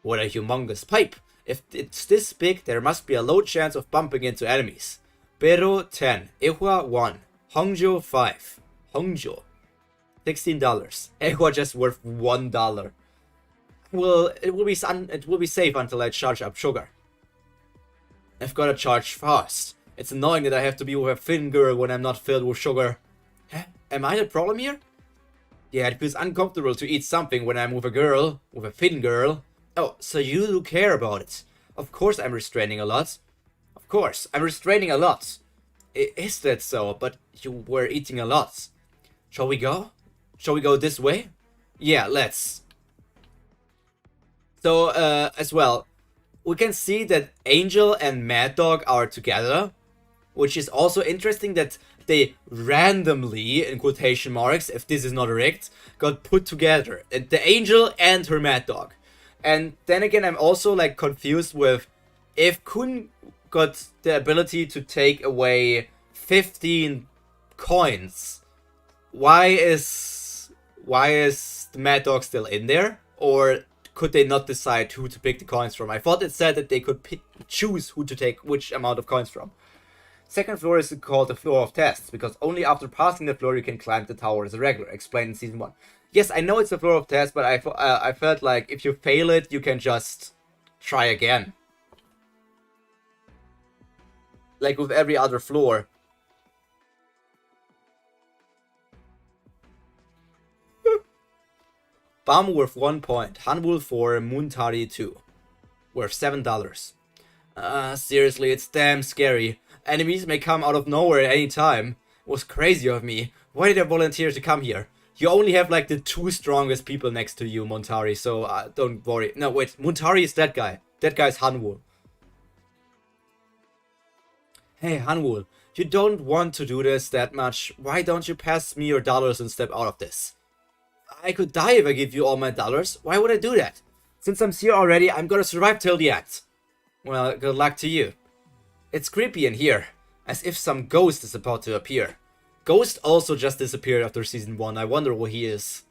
What a humongous pipe. If it's this big, there must be a low chance of bumping into enemies. Pero 10, Ihwa 1, Hongjo 5. Hongjo. $16. Aqua just worth $1. Well, it will be safe until I charge up sugar. I've gotta charge fast. It's annoying that I have to be with a thin girl when I'm not filled with sugar. Huh? Am I the problem here? Yeah, it feels uncomfortable to eat something when I'm with a girl, with a thin girl. Oh, so you do care about it. Of course I'm restraining a lot. Of course, I'm restraining a lot. Is that so? But you were eating a lot. Shall we go? Shall we go this way? Yeah, let's. So, as well, we can see that Angel and Mad Dog are together, which is also interesting that they randomly, in quotation marks, if this is not rigged, got put together. The Angel and her Mad Dog. And then again, I'm also like confused with if Kun got the ability to take away 15 coins, why is the Mad Dog still in there? Or could they not decide who to pick the coins from? I thought it said that they could choose who to take which amount of coins from. Second floor is called the floor of tests, because only after passing the floor you can climb the tower as a regular, explained in season 1. Yes, I know it's the floor of tests, but I felt like if you fail it, you can just try again. Like with every other floor. Baam worth 1 point. Hanwoo 4, Moontari 2. Worth $7. Seriously, it's damn scary. Enemies may come out of nowhere at any time. It was crazy of me. Why did I volunteer to come here? You only have like the 2 strongest people next to you, Moontari, so don't worry. No, wait, Moontari is that guy. That guy's Hanwoo. Hey, Hanwoo, you don't want to do this that much. Why don't you pass me your dollars and step out of this? I could die if I give you all my dollars. Why would I do that? Since I'm here already, I'm gonna survive till the end. Well, good luck to you. It's creepy in here, as if some ghost is about to appear. Ghost also just disappeared after season 1, I wonder who he is.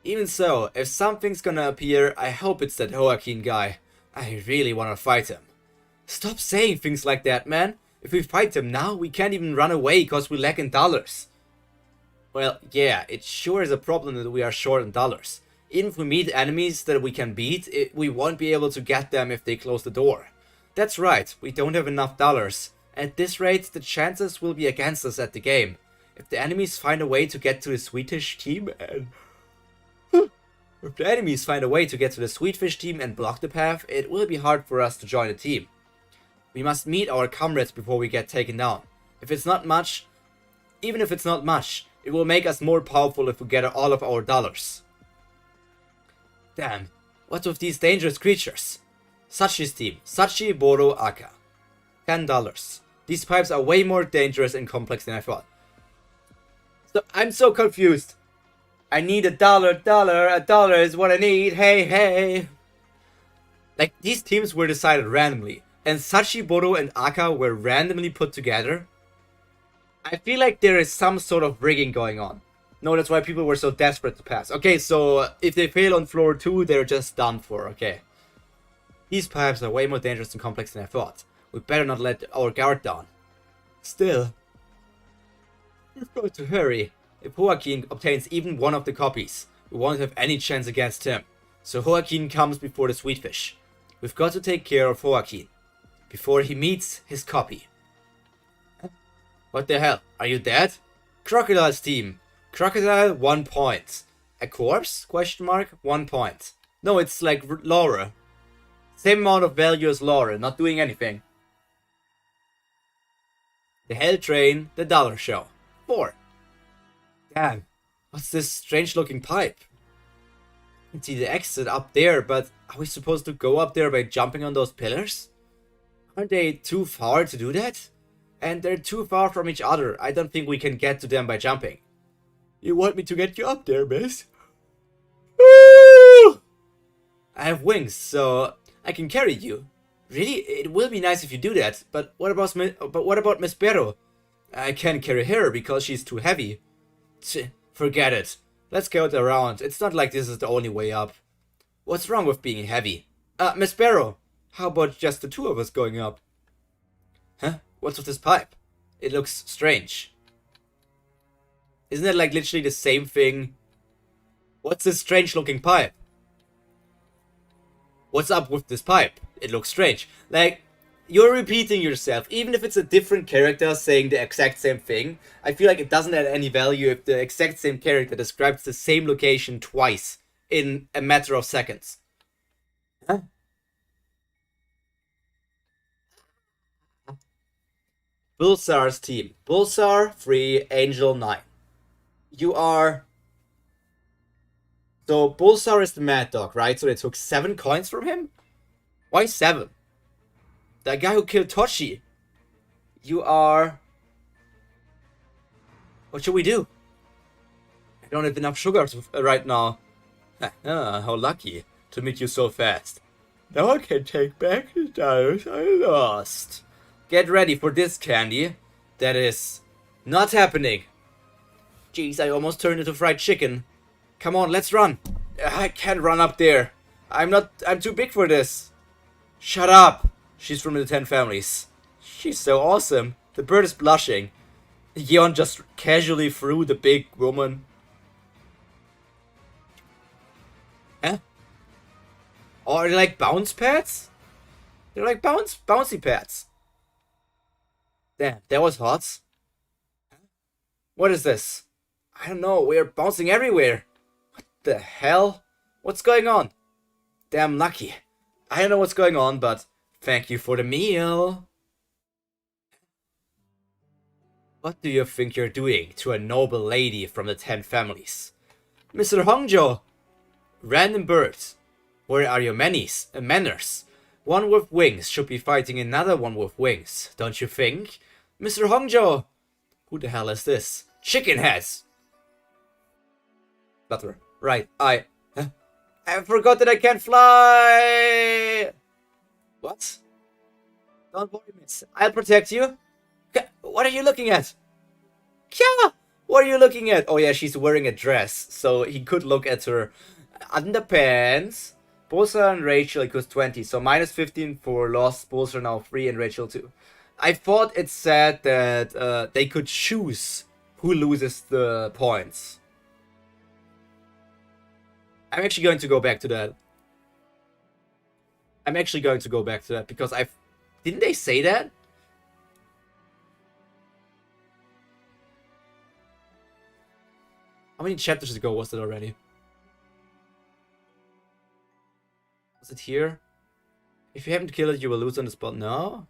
Even so, if something's gonna appear, I hope it's that Joaquin guy. I really wanna fight him. Stop saying things like that, man. If we fight him now, we can't even run away cause we lack in dollars. Well, yeah, it sure is a problem that we are short in dollars. Even if we meet enemies that we can beat, we won't be able to get them if they close the door. That's right, we don't have enough dollars. At this rate, the chances will be against us at the game. If the enemies find a way to get to the Swedish team and... If the enemies find a way to get to the Sweetfish team and block the path, it will be hard for us to join the team. We must meet our comrades before we get taken down. If it's not much, even if it's not much, it will make us more powerful if we get all of our dollars. Damn, what's with these dangerous creatures? Sachi's team, Sachi, Boro, Aka. $10. These pipes are way more dangerous and complex than I thought. So I'm so confused. I need a dollar is what I need, hey, hey. Like, these teams were decided randomly, and Sachi, Boro, and Aka were randomly put together. I feel like there is some sort of rigging going on. No, that's why people were so desperate to pass. Okay, so if they fail on floor 2, they're just done for, okay. These pipes are way more dangerous and complex than I thought. We better not let our guard down. Still, we've got to hurry. If Joaquin obtains even one of the copies, we won't have any chance against him. So Joaquin comes before the Sweetfish. We've got to take care of Joaquin before he meets his copy. What the hell? Are you dead? Crocodile's team. Crocodile, 1 point. A corpse? Question mark? 1 point. No, it's like Laura. Same amount of value as Laura, not doing anything. The Hell Train, the Dollar Show. 4. Damn, what's this strange looking pipe? I can see the exit up there, but are we supposed to go up there by jumping on those pillars? Aren't they too far to do that? And they're too far from each other. I don't think we can get to them by jumping. You want me to get you up there, miss? Woo! I have wings, so I can carry you. Really? It will be nice if you do that. But what about Miss Pyro? I can't carry her because she's too heavy. Forget it. Let's go around. It's not like this is the only way up. What's wrong with being heavy? Miss Pyro, how about just the 2 of us going up? Huh? What's with this pipe? It looks strange. Isn't it like literally the same thing? What's this strange looking pipe? What's up with this pipe? It looks strange. Like, you're repeating yourself. Even if it's a different character saying the exact same thing, I feel like it doesn't add any value if the exact same character describes the same location twice in a matter of seconds. Huh? Bulsar's team. Bulsar 3, Angel 9. You are... So, Bulsar is the mad dog, right? So they took 7 coins from him? Why 7? That guy who killed Toshi. You are... What should we do? I don't have enough sugar right now. How lucky to meet you so fast. Now I can take back the dollars I lost. Get ready for this, Candy. That is not happening. Jeez, I almost turned into fried chicken. Come on, let's run. I can't run up there. I'm too big for this. Shut up. She's from the 10 families. She's so awesome. The bird is blushing. Yeon just casually threw the big woman. Huh? Oh, are they like bounce pads? They're like bouncy pads. Damn, that was hot. What is this? I don't know, we're bouncing everywhere. What the hell? What's going on? Damn lucky. I don't know what's going on, but thank you for the meal. What do you think you're doing to a noble lady from the 10 families? Mr. Hongjo! Random birds. Where are your manners? One with wings should be fighting another one with wings, don't you think? Mr. Hongjo! Who the hell is this? Chicken heads! Butter. Right, I forgot that I can't fly! What? Don't worry, miss. I'll protect you. What are you looking at? Kya! What are you looking at? Oh yeah, she's wearing a dress, so he could look at her underpants. Bolsa and Rachel equals 20, so minus 15 for lost. Bolsa now 3 and Rachel 2. I thought it said that they could choose who loses the points. I'm actually going to go back to that. Because didn't they say that? How many chapters ago was it already? Was it here? If you haven't killed it, you will lose on the spot. No?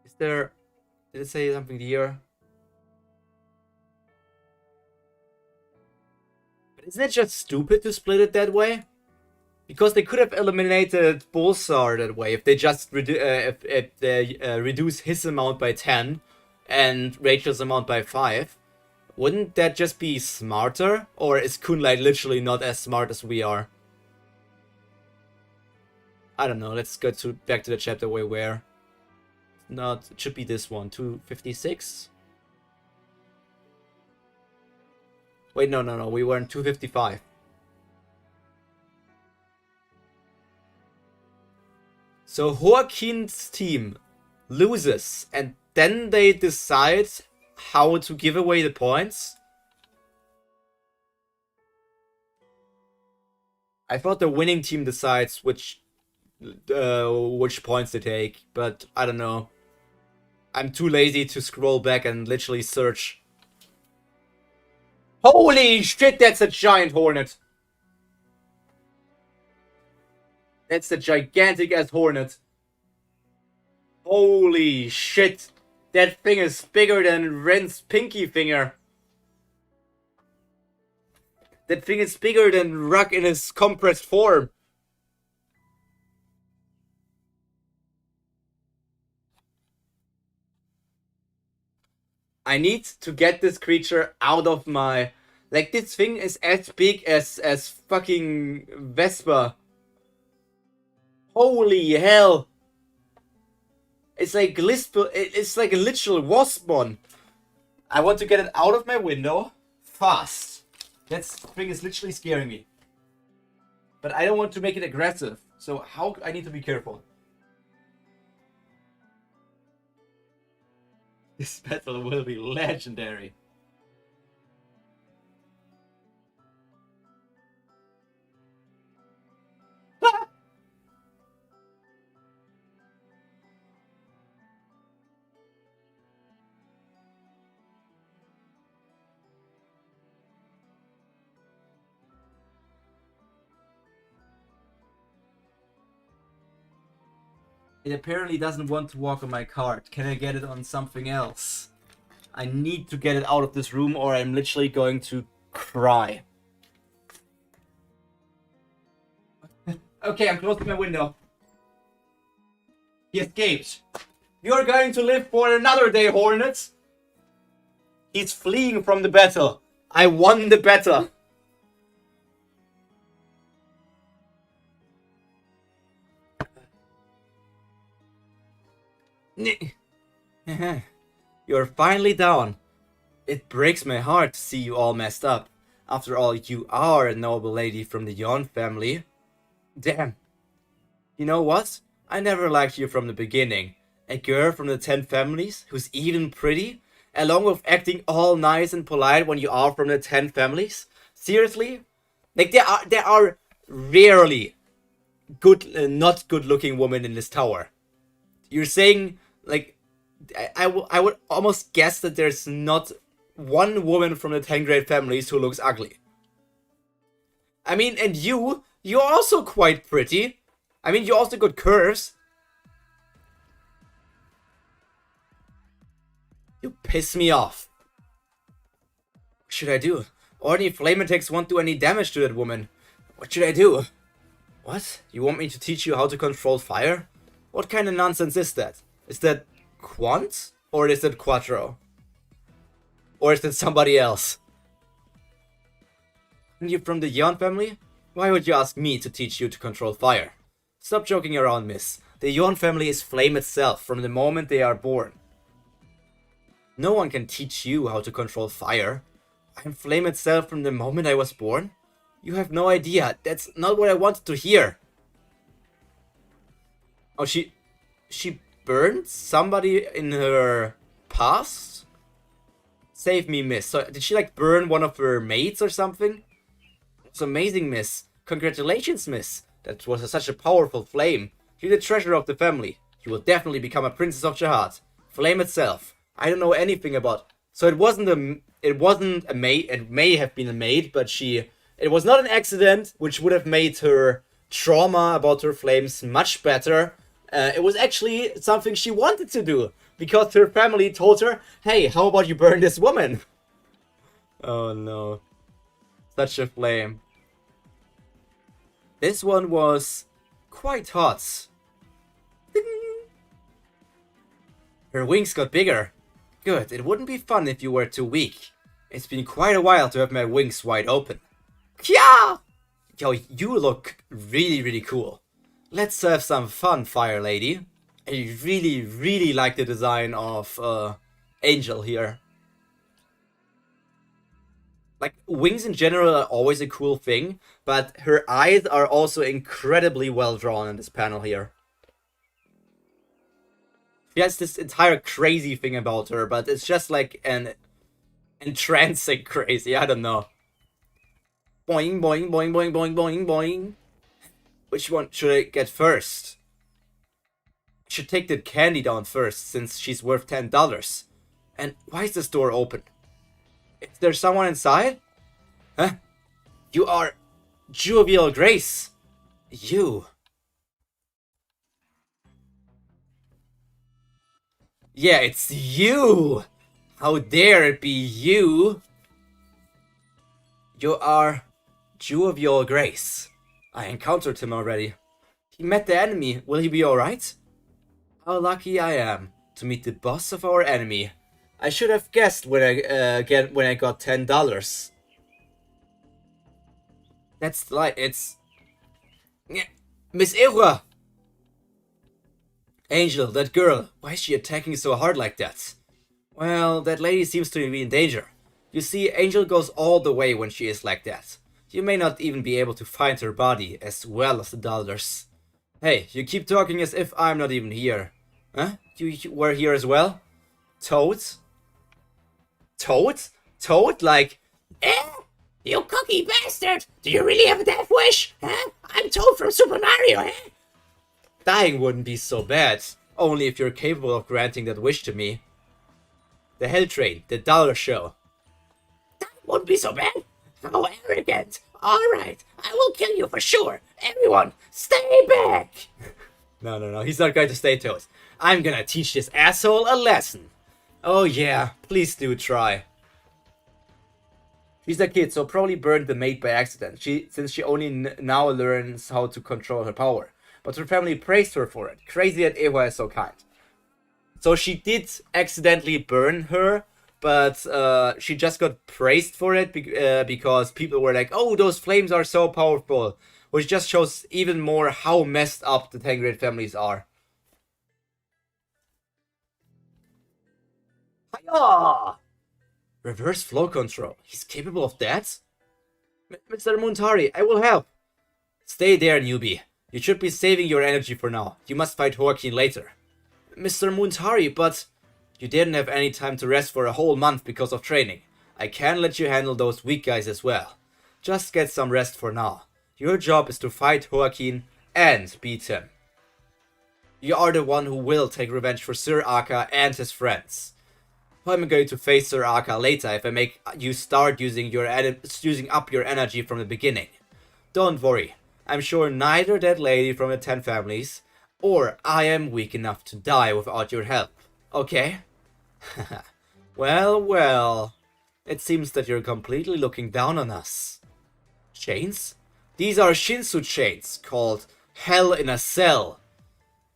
Is there... Did it say something here? But isn't it just stupid to split it that way? Because they could have eliminated Bolsar that way if they just reduce his amount by 10 and Rachel's amount by 5. Wouldn't that just be smarter? Or is Kunlai literally not as smart as we are? I don't know, let's go back to the chapter where it should be this one, 256? Wait, no, we were in 255. So Joaquin's team loses, and then they decide how to give away the points? I thought the winning team decides which points they take, but I don't know. I'm too lazy to scroll back and literally search. Holy shit, that's a giant hornet! That's a gigantic ass hornet. Holy shit! That thing is bigger than Ren's pinky finger. That thing is bigger than Ruck in his compressed form. I need to get this creature out of my... Like, this thing is as big as fucking Vespa. Holy hell. It's like it's like a literal waspmon. I want to get it out of my window. Fast. That thing is literally scaring me. But I don't want to make it aggressive. So how I need to be careful. This battle will be legendary. It apparently doesn't want to walk on my card. Can I get it on something else? I need to get it out of this room or I'm literally going to cry. Okay, I'm closing my window. He escaped. You're going to live for another day, Hornet. He's fleeing from the battle. I won the battle. You're finally down. It breaks my heart to see you all messed up. After all, you are a noble lady from the Yon family. Damn. You know what? I never liked you from the beginning. A girl from the 10 families who's even pretty, along with acting all nice and polite when you are from the 10 families? Seriously? Like there are rarely good, not good looking women in this tower. You're saying, like, I would almost guess that there's not one woman from the 10 great families who looks ugly. I mean, and you're also quite pretty. I mean, you also got curves. You piss me off. What should I do? Ordinary flame attacks won't do any damage to that woman. What should I do? What? You want me to teach you how to control fire? What kind of nonsense is that? Is that Quant? Or is it Quattro? Or is it somebody else? Are you from the Yon family? Why would you ask me to teach you to control fire? Stop joking around, miss. The Yon family is flame itself from the moment they are born. No one can teach you how to control fire. I'm flame itself from the moment I was born? You have no idea. That's not what I wanted to hear. Oh, she burned somebody in her past? Save me, miss. So, did she, like, burn one of her mates or something? It's amazing, miss. Congratulations, miss. That was such a powerful flame. You're the treasure of the family. You will definitely become a princess of Jihad. Flame itself. I don't know anything about... So it wasn't a maid. It may have been a maid, but it was not an accident, which would have made her trauma about her flames much better. It was actually something she wanted to do, because her family told her, hey, how about you burn this woman? Oh no. Such a flame. This one was quite hot. Ding. Her wings got bigger. Good, it wouldn't be fun if you were too weak. It's been quite a while to have my wings wide open. Kya! Yo, you look really, really cool. Let's have some fun, Fire Lady. I really, really like the design of Angel here. Like, wings in general are always a cool thing, but her eyes are also incredibly well drawn in this panel here. She has this entire crazy thing about her, but it's just like an entrancing crazy, I don't know. Boing, boing, boing, boing, boing, boing, boing. Which one should I get first? I should take the candy down first, since she's worth $10. And why is this door open? Is there someone inside? Huh? You are Jovial Grace. You. Yeah, it's you. How dare it be you? You are Jovial Grace. I encountered him already. He met the enemy. Will he be alright? How lucky I am to meet the boss of our enemy. I should have guessed when I got $10. That's like it's Miss Ewa. Angel, that girl. Why is she attacking so hard like that? Well, that lady seems to be in danger. You see, Angel goes all the way when she is like that. You may not even be able to find her body as well as the dollars. Hey, you keep talking as if I'm not even here. Huh? You were here as well? Toad? Toad? Toad? Like... Eh? You cocky bastard! Do you really have a death wish? Huh? I'm Toad from Super Mario, eh? Dying wouldn't be so bad. Only if you're capable of granting that wish to me. The Hell Train, the dollar show. That wouldn't be so bad. How arrogant. Alright, I will kill you for sure. Everyone, stay back! No, he's not going to stay, Toad. I'm gonna teach this asshole a lesson. Oh yeah, please do try. She's a kid, so probably burned the maid by accident, since she only now learns how to control her power. But her family praised her for it. Crazy that Ewa is so kind. So she did accidentally burn her, but she just got praised for it because people were like, oh, those flames are so powerful. Which just shows even more how messed up the 10 great families are. Hiya! Reverse flow control. He's capable of that? Mr. Muntari, I will help. Stay there, newbie. You should be saving your energy for now. You must fight Joaquin later. Mr. Muntari, but... You didn't have any time to rest for a whole month because of training. I can't let you handle those weak guys as well. Just get some rest for now. Your job is to fight Joaquin and beat him. You are the one who will take revenge for Sir Aka and his friends. I'm going to face Sir Aka later if I make you start using up your energy from the beginning. Don't worry, I'm sure neither that lady from the 10 families or I am weak enough to die without your help. Okay? Well. It seems that you're completely looking down on us. Chains? These are Shinsu chains, called Hell in a Cell.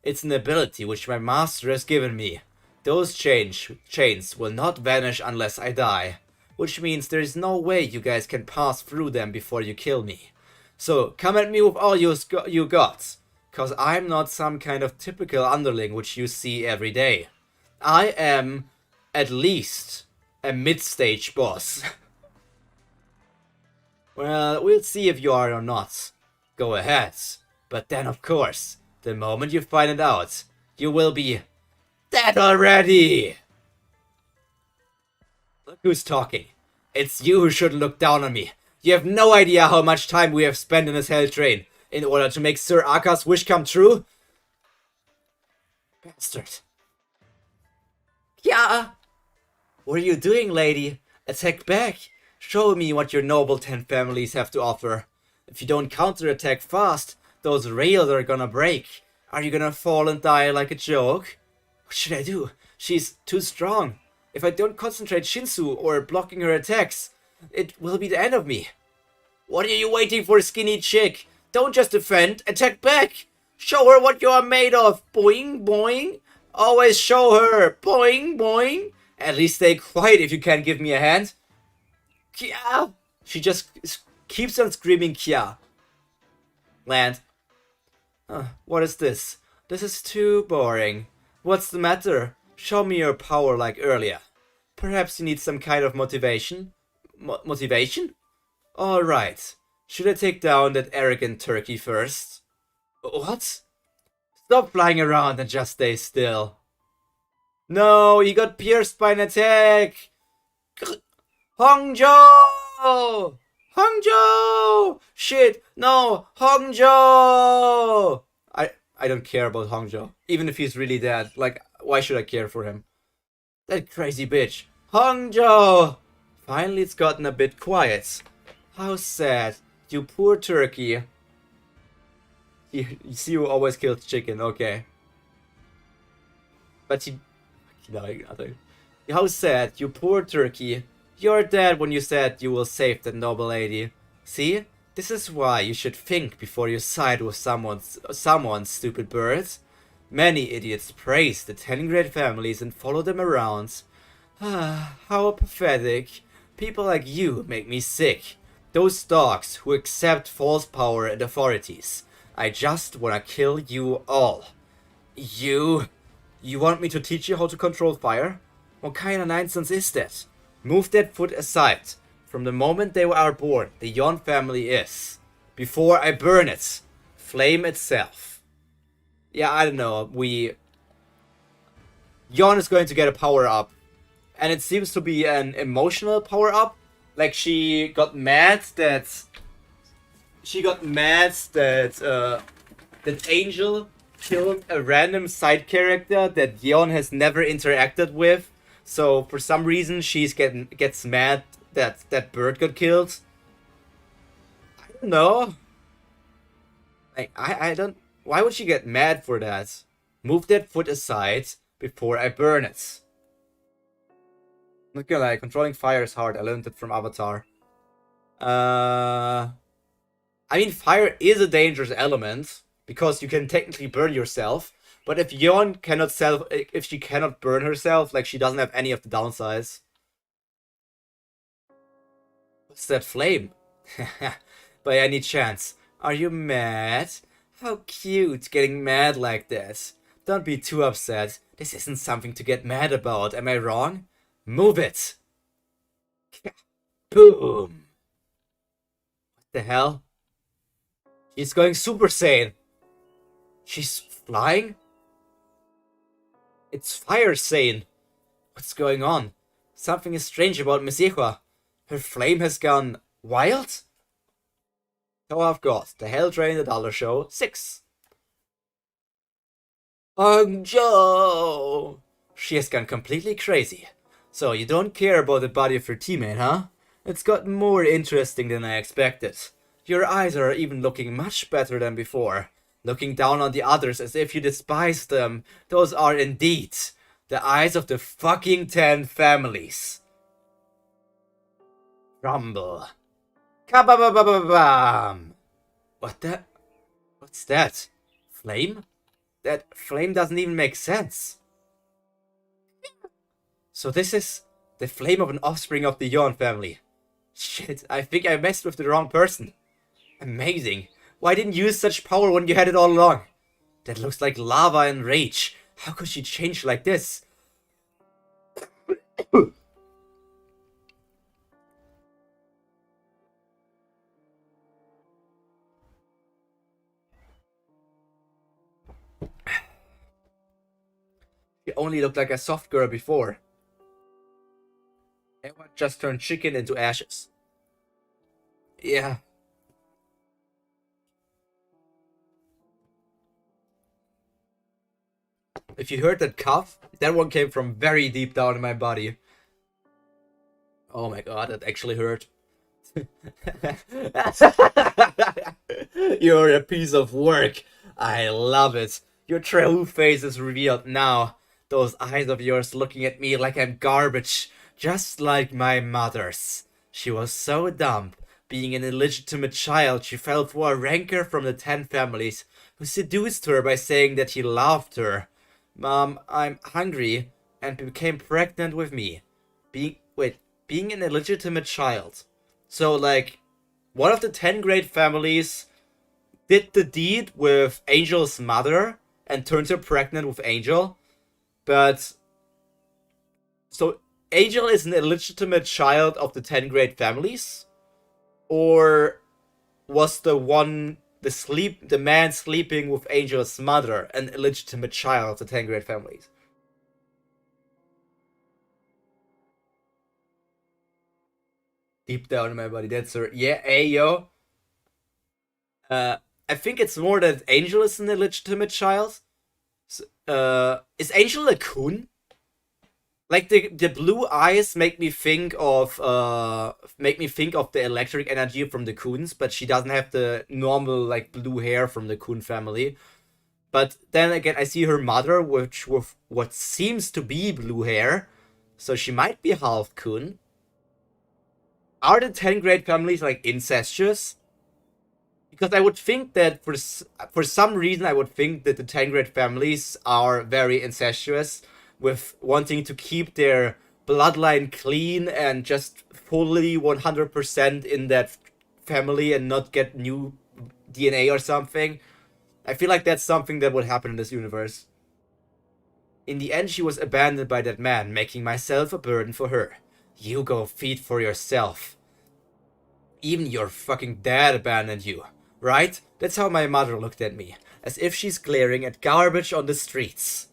It's an ability which my master has given me. Those chains will not vanish unless I die. Which means there is no way you guys can pass through them before you kill me. So, come at me with all you got. Cause I'm not some kind of typical underling which you see every day. I am, at least, a mid-stage boss. Well, we'll see if you are or not. Go ahead. But then, of course, the moment you find it out, you will be dead already! Look who's talking. It's you who should look down on me. You have no idea how much time we have spent in this hell train in order to make Sir Aka's wish come true. Bastard. Yeah. What are you doing, lady? Attack back. Show me what your noble 10 families have to offer. If you don't counterattack fast, those rails are gonna break. Are you gonna fall and die like a joke? What should I do? She's too strong. If I don't concentrate Shinsu or blocking her attacks, it will be the end of me. What are you waiting for, skinny chick? Don't just defend, attack back. Show her what you are made of. Boing, boing. Always show her. Boing, boing. At least stay quiet if you can't give me a hand. Kia! She just keeps on screaming Kia. Land. What is this? This is too boring. What's the matter? Show me your power like earlier. Perhaps you need some kind of motivation? Motivation? Alright. Should I take down that arrogant turkey first? What? Stop flying around and just stay still. No, he got pierced by an attack! Hongjo! Hongjo! Shit, no! Hongjo! I don't care about Hongjo. Even if he's really dead. Like, why should I care for him? That crazy bitch. Hongjo! Finally it's gotten a bit quiet. How sad. You poor turkey. You see who always kills chicken, okay. But he... No, nothing. How sad, you poor turkey. You're dead when you said you will save that noble lady. See? This is why you should think before you side with someone, stupid birds. Many idiots praise the 10 great families and follow them around. How pathetic. People like you make me sick. Those dogs who accept false power and authorities. I just wanna kill you all. You want me to teach you how to control fire? What kind of nonsense is that? Move that foot aside. From the moment they are born, the Yon family is. Before I burn it. Flame itself. Yeah, I don't know. Yon is going to get a power up. And it seems to be an emotional power up. Like she got mad that that Angel killed a random side character that Yeon has never interacted with. So for some reason gets mad that bird got killed. I don't know. I don't. Why would she get mad for that? Move that foot aside before I burn it. Not gonna lie, controlling fire is hard. I learned it from Avatar. I mean, fire is a dangerous element because you can technically burn yourself. But if if she cannot burn herself, like she doesn't have any of the downsides. What's that flame? By any chance, are you mad? How cute, getting mad like this. Don't be too upset. This isn't something to get mad about, am I wrong? Move it! Boom! What the hell? She's going Super Saiyan. She's flying? It's Fire Saiyan. What's going on? Something is strange about Miss Yehua. Her flame has gone wild? Oh, of course. The Hell Train, the Dollar Show, 6. Joe! She has gone completely crazy. So you don't care about the body of your teammate, huh? It's gotten more interesting than I expected. Your eyes are even looking much better than before. Looking down on the others as if you despise them. Those are indeed the eyes of the fucking 10 families. Rumble. Kababababam! What's that? Flame? That flame doesn't even make sense. So this is the flame of an offspring of the Yon family. Shit, I think I messed with the wrong person. Amazing. Why didn't you use such power when you had it all along? That looks like lava and rage. How could she change like this? She only looked like a soft girl before. Everyone just turned chicken into ashes. Yeah. If you heard that cough, that one came from very deep down in my body. Oh my god, that actually hurt. You're a piece of work. I love it. Your true face is revealed now. Those eyes of yours looking at me like I'm garbage. Just like my mother's. She was so dumb. Being an illegitimate child, she fell for a rancor from the 10 families who seduced her by saying that he loved her. Mom, I'm hungry, and became pregnant with me. Being an illegitimate child. So, like, one of the 10 great families did the deed with Angel's mother and turned her pregnant with Angel. But, so, Angel is an illegitimate child of the 10 great families? Or was the man sleeping with Angel's mother an illegitimate child of the 10 great families? Deep down in my body, that's her. Yeah, hey, yo. I think it's more that Angel is an illegitimate child. Is Angel a coon? Like the blue eyes make me think of the electric energy from the coons, but she doesn't have the normal like blue hair from the coon family. But then again, I see her mother, which with what seems to be blue hair, so she might be half coon. Are the 10 great families like incestuous? Because I would think that for some reason I would think that the 10 great families are very incestuous, with wanting to keep their bloodline clean and just fully 100% in that family and not get new DNA or something. I feel like that's something that would happen in this universe. In the end, she was abandoned by that man, making myself a burden for her. You go feed for yourself. Even your fucking dad abandoned you, right? That's how my mother looked at me, as if she's glaring at garbage on the streets.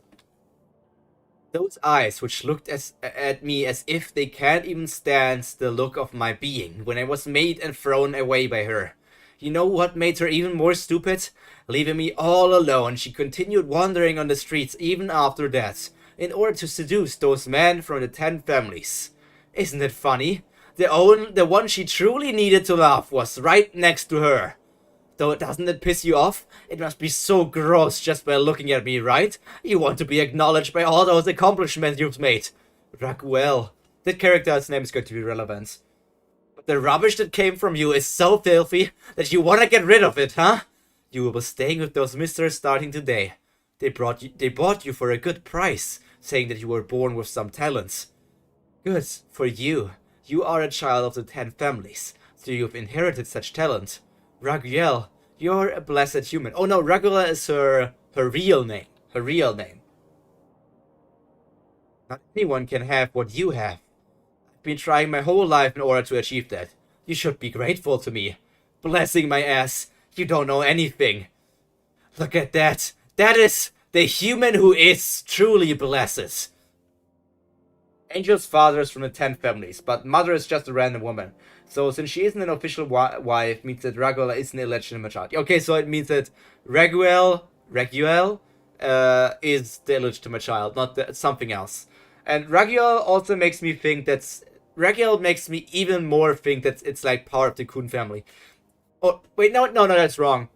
Those eyes which looked at me as if they can't even stand the look of my being when I was made and thrown away by her. You know what made her even more stupid? Leaving me all alone, she continued wandering on the streets even after that, in order to seduce those men from the 10 families. Isn't it funny? The one she truly needed to love was right next to her. Though doesn't it piss you off? It must be so gross just by looking at me, right? You want to be acknowledged by all those accomplishments you've made. Raguel. That character's name is going to be relevant. But the rubbish that came from you is so filthy that you want to get rid of it, huh? You will be staying with those misters starting today. They bought you for a good price, saying that you were born with some talents. Good for you. You are a child of the 10 families, so you've inherited such talent. Raguel, you're a blessed human. Oh no, Raguel is her real name. Her real name. Not anyone can have what you have. I've been trying my whole life in order to achieve that. You should be grateful to me. Blessing my ass. You don't know anything. Look at that. That is the human who is truly blessed. Angel's father is from the 10 families, but mother is just a random woman. So since she isn't an official wife, means that Raguel is an illegitimate child. Okay, so it means that Raguel is the illegitimate child, not something else. And Raguel also makes me think Raguel makes me even more think that it's like part of the Kun family. Oh, wait, no, that's wrong.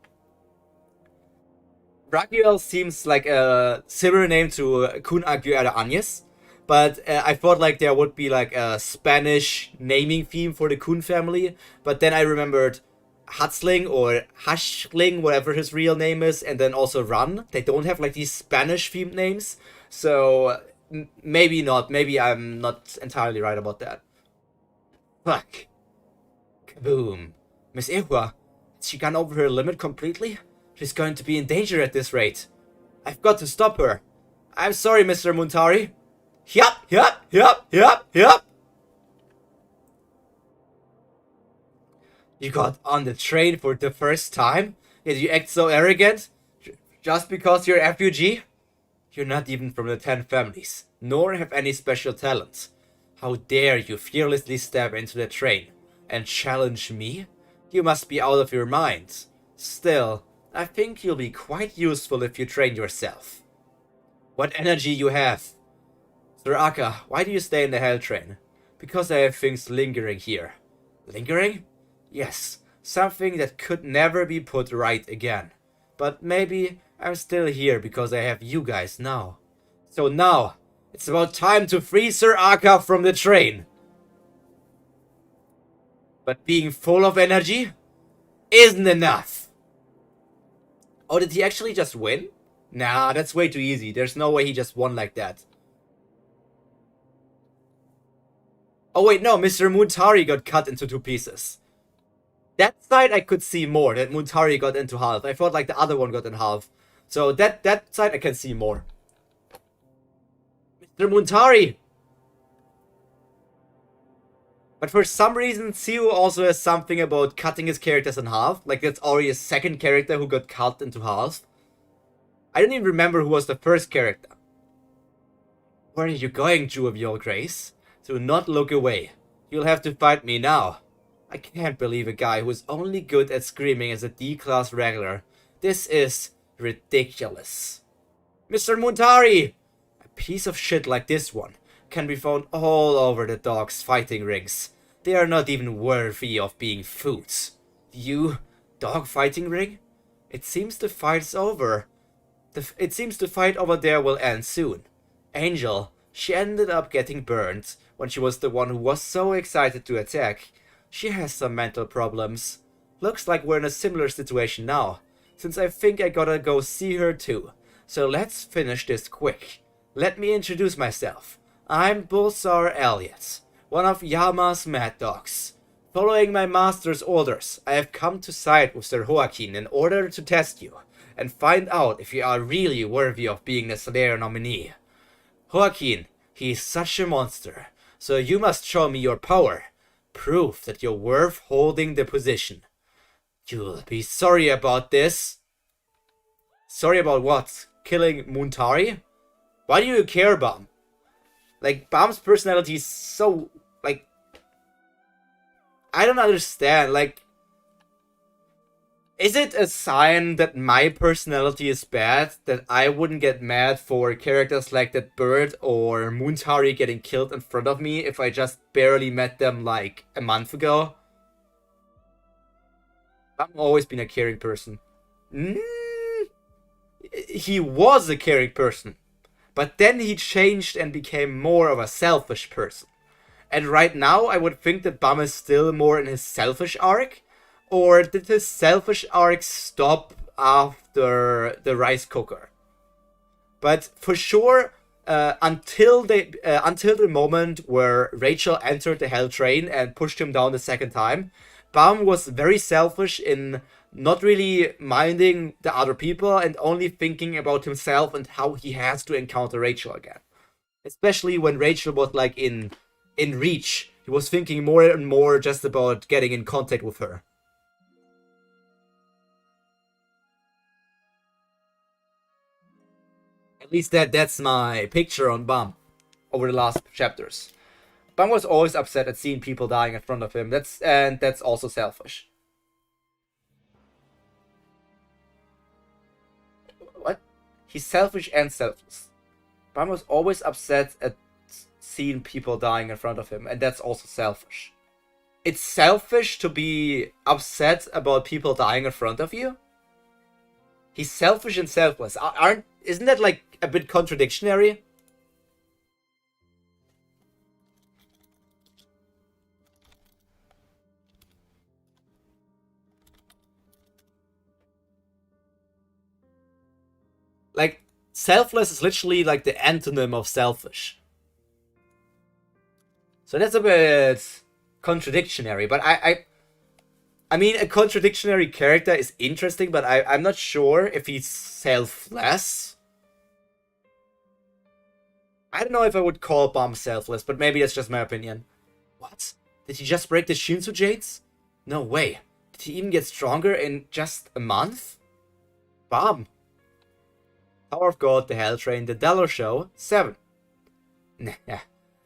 Raguel seems like a similar name to Kun Aguirre Agnes. But I thought like there would be like a Spanish naming theme for the Kun family. But then I remembered Hatzling or Hashling, whatever his real name is. And then also Run. They don't have like these Spanish themed names. So maybe not. Maybe I'm not entirely right about that. Fuck. Kaboom. Miss Ihwa, has she gone over her limit completely? She's going to be in danger at this rate. I've got to stop her. I'm sorry, Mr. Muntari. Yup. You got on the train for the first time? Yet you act so arrogant? Just because you're a refugee? You're not even from the 10 families, nor have any special talents. How dare you fearlessly step into the train and challenge me? You must be out of your mind. Still, I think you'll be quite useful if you train yourself. What energy you have! Sir Aka, why do you stay in the Hell Train? Because I have things lingering here. Lingering? Yes, something that could never be put right again. But maybe I'm still here because I have you guys now. So now, it's about time to free Sir Aka from the train. But being full of energy isn't enough. Oh, did he actually just win? Nah, that's way too easy. There's no way he just won like that. Oh wait, no, Mr. Muntari got cut into 2 pieces. That side I could see more, that Muntari got into half. I thought like the other one got in half. So that side I can see more. Mr. Muntari! But for some reason, Siu also has something about cutting his characters in half. Like that's already a second character who got cut into half. I don't even remember who was the first character. Where are you going, Jew of your grace? Do not look away. You'll have to fight me now. I can't believe a guy who is only good at screaming as a D-class regular. This is ridiculous. Mr. Muntari! A piece of shit like this one can be found all over the dogs' fighting rings. They are not even worthy of being foods. You, dog fighting ring? It seems the fight's over. It seems the fight over there will end soon. Angel, she ended up getting burned when she was the one who was so excited to attack. She has some mental problems. Looks like we're in a similar situation now, since I think I gotta go see her too. So let's finish this quick. Let me introduce myself. I'm Bulsar Elliot, one of Yama's mad dogs. Following my master's orders, I have come to side with Sir Joaquin in order to test you, and find out if you are really worthy of being the Slayer nominee. Joaquin, he is such a monster. So you must show me your power. Prove that you're worth holding the position. You'll be sorry about this. Sorry about what? Killing Muntari? Why do you care, Baam? Like, Baam's personality is so, like, I don't understand. Like, is it a sign that my personality is bad that I wouldn't get mad for characters like that bird or Muntari getting killed in front of me if I just barely met them like a month ago? I've always been a caring person. He was a caring person, but then he changed and became more of a selfish person. And right now I would think that Baam is still more in his selfish arc. Or did his selfish arc stop after the rice cooker? But for sure, until the moment where Rachel entered the Hell Train and pushed him down the second time, Baam was very selfish in not really minding the other people and only thinking about himself and how he has to encounter Rachel again. Especially when Rachel was like in reach, he was thinking more and more just about getting in contact with her. At least that's my picture on Baam over the last chapters. Baam was always upset at seeing people dying in front of him. That's also selfish. What? He's selfish and selfless. Baam was always upset at seeing people dying in front of him, and that's also selfish. It's selfish to be upset about people dying in front of you? He's selfish and selfless. Isn't that like a bit contradictory? Like, selfless is literally like the antonym of selfish. So that's a bit contradictory, but I mean, a contradictory character is interesting, but I'm not sure if he's selfless. I don't know if I would call Baam selfless, but maybe that's just my opinion. What? Did he just break the Shinsu Jades? No way. Did he even get stronger in just a month? Baam. Tower of God, the Hell Train, the Dollar Show, 7. Nah,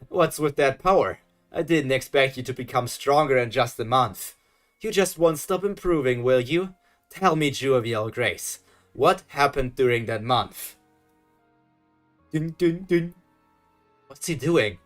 what's with that power? I didn't expect you to become stronger in just a month. You just won't stop improving, will you? Tell me, Jovial Grace, what happened during that month? Dun dun dun. What's he doing?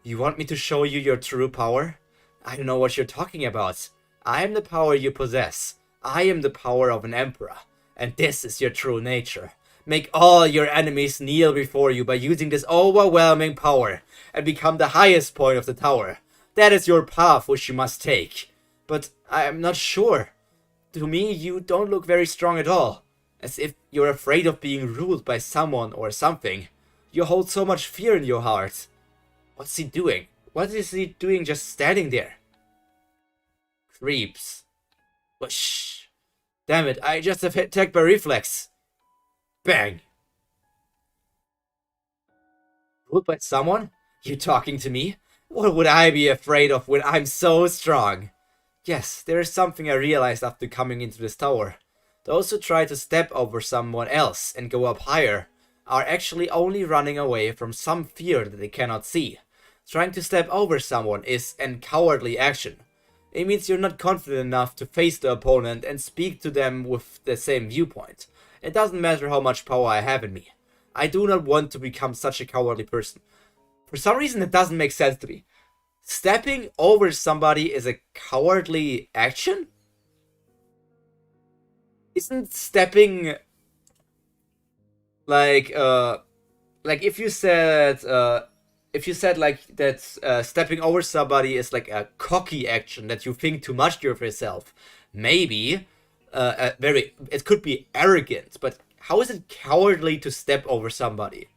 You want me to show you your true power? I don't know what you're talking about. I am the power you possess. I am the power of an emperor. And this is your true nature. Make all your enemies kneel before you by using this overwhelming power and become the highest point of the tower. That is your path which you must take. But I am not sure. To me, you don't look very strong at all. As if you're afraid of being ruled by someone or something. You hold so much fear in your heart. What's he doing? What is he doing just standing there? Creeps. Whoosh. Damn it, I just have attacked by reflex. Bang. Ruled by someone? You talking to me? What would I be afraid of when I'm so strong? Yes, there is something I realized after coming into this tower. Those who try to step over someone else and go up higher are actually only running away from some fear that they cannot see. Trying to step over someone is an cowardly action. It means you're not confident enough to face the opponent and speak to them with the same viewpoint. It doesn't matter how much power I have in me. I do not want to become such a cowardly person. For some reason it doesn't make sense to me. Stepping over somebody is a cowardly action? Isn't stepping like if you said like that stepping over somebody is like a cocky action that you think too much of yourself, maybe it could be arrogant, but how is it cowardly to step over somebody?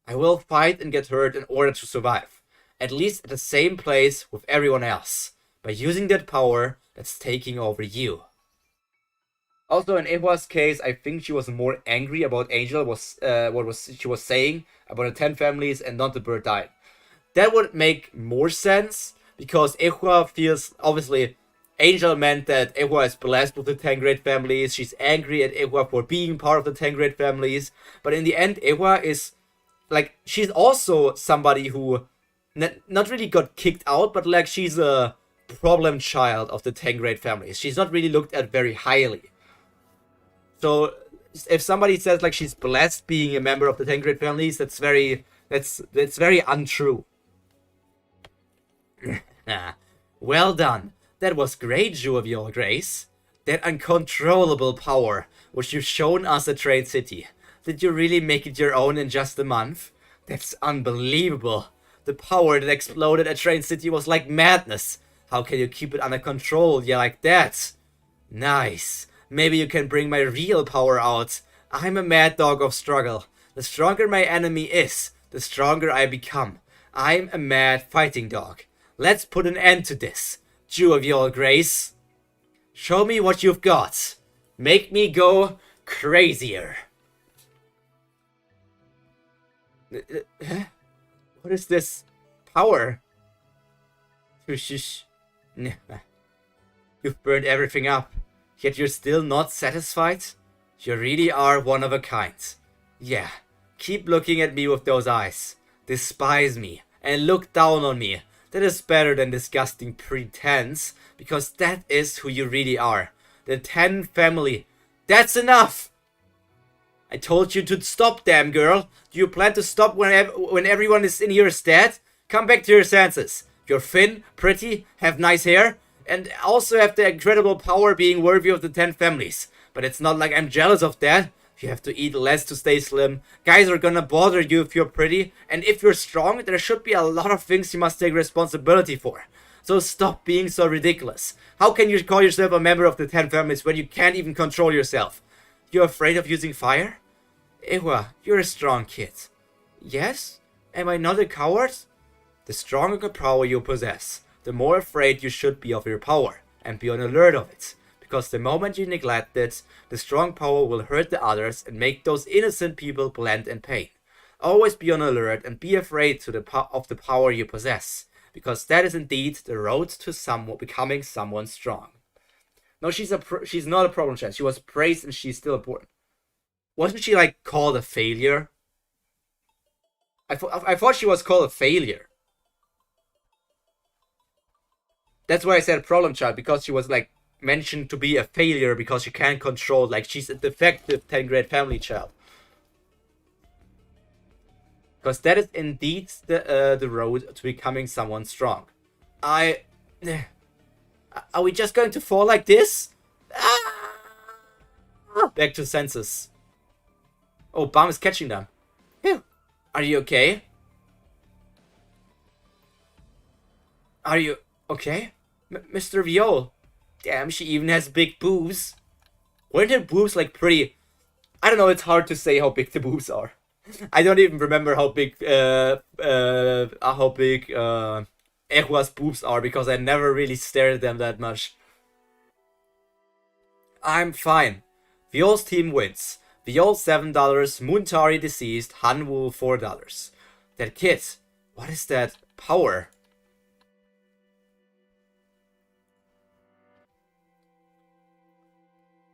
I will fight and get hurt in order to survive, at least at the same place with everyone else, by using that power that's taking over you. Also, in Ewa's case, I think she was more angry about Angel was she was saying about the 10 families and not the bird dying. That would make more sense because Ewa feels obviously Angel meant that Ewa is blessed with the 10 great families. She's angry at Ewa for being part of the 10 great families. But in the end, Ewa is like she's also somebody who not really got kicked out, but like she's a problem child of the 10 great families. She's not really looked at very highly. So if somebody says like she's blessed being a member of the 10 great families, that's very untrue. Well done. That was great, Your Grace. That uncontrollable power which you've shown us at Trade City. Did you really make it your own in just a month? That's unbelievable. The power that exploded at Trade City was like madness. How can you keep it under control, like that? Nice. Maybe you can bring my real power out. I'm a mad dog of struggle. The stronger my enemy is, the stronger I become. I'm a mad fighting dog. Let's put an end to this. Jew of your grace. Show me what you've got. Make me go crazier. What is this power? You've burned everything up, yet you're still not satisfied? You really are one of a kind. Yeah, keep looking at me with those eyes. Despise me and look down on me. That is better than disgusting pretense, because that is who you really are. The 10 family. That's enough! I told you to stop, damn girl. Do you plan to stop when everyone is in here is dead? Come back to your senses. You're thin, pretty, have nice hair, and also have the incredible power being worthy of the 10 families. But it's not like I'm jealous of that. You have to eat less to stay slim. Guys are gonna bother you if you're pretty, and if you're strong, there should be a lot of things you must take responsibility for. So stop being so ridiculous. How can you call yourself a member of the 10 families when you can't even control yourself? You're afraid of using fire? Ewa, you're a strong kid. Yes? Am I not a coward? The stronger the power you possess, the more afraid you should be of your power, and be on alert of it. Because the moment you neglect it, the strong power will hurt the others and make those innocent people blend in pain. Always be on alert and be afraid of the power you possess, because that is indeed the road to becoming someone strong. No, she's not a problem child. She was praised and she's still important. Wasn't she like called a failure? I thought she was called a failure. That's why I said problem child, because she was like mentioned to be a failure because she can't control, like she's a defective 10 grade family child. Because that is indeed the road to becoming someone strong. Are we just going to fall like this? Back to senses. Oh, Baam is catching them. Phew. Are you okay? Are you okay? Mr. Viol. Damn, she even has big boobs. Weren't her boobs like pretty... I don't know, it's hard to say how big the boobs are. I don't even remember how big Ehua's boobs are, because I never really stared at them that much. I'm fine. Viol's team wins. Viol $7, Muntari deceased, Hanwoo $4. That kid, what is that power?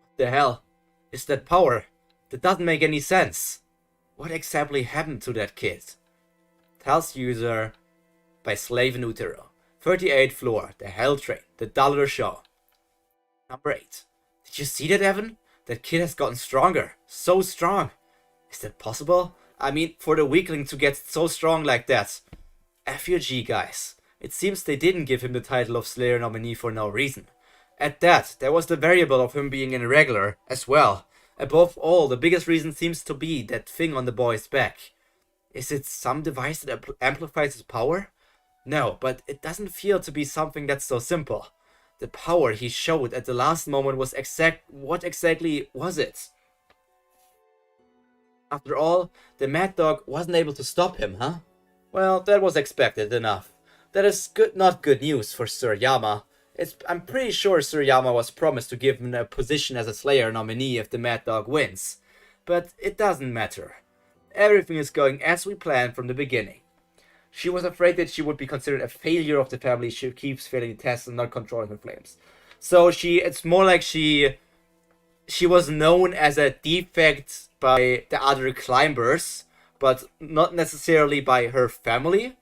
What the hell is that power? That doesn't make any sense. What exactly happened to that kid? Tells user by Slave Nutero. 38th floor, the Hell Train, the Dollar Show. Number 8. Did you see that, Evan? That kid has gotten stronger. So strong. Is that possible? I mean, for the weakling to get so strong like that. FUG, guys. It seems they didn't give him the title of Slayer Nominee for no reason. At that, there was the variable of him being an irregular as well. Above all, the biggest reason seems to be that thing on the boy's back. Is it some device that amplifies his power? No, but it doesn't feel to be something that's so simple. The power he showed at the last moment was what exactly was it? After all, the Mad Dog wasn't able to stop him, huh? Well, that was expected enough. That is not good news for Sir Yama. I'm pretty sure Suriyama was promised to give him a position as a Slayer nominee if the Mad Dog wins. But it doesn't matter. Everything is going as we planned from the beginning. She was afraid that she would be considered a failure of the family. She keeps failing the tests and not controlling her flames. So it's more like she was known as a defect by the other climbers, but not necessarily by her family,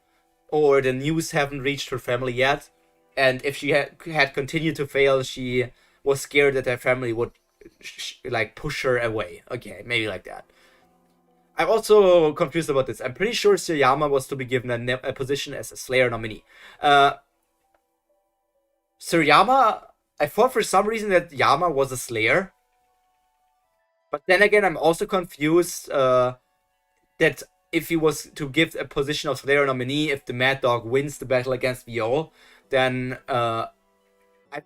or the news haven't reached her family yet. And if she had continued to fail, she was scared that her family would like push her away. Okay, maybe like that. I'm also confused about this. I'm pretty sure Suriyama was to be given a position as a Slayer nominee. Suriyama, I thought for some reason that Yama was a Slayer. But then again, I'm also confused that if he was to give a position of Slayer nominee, if the Mad Dog wins the battle against Viol, then I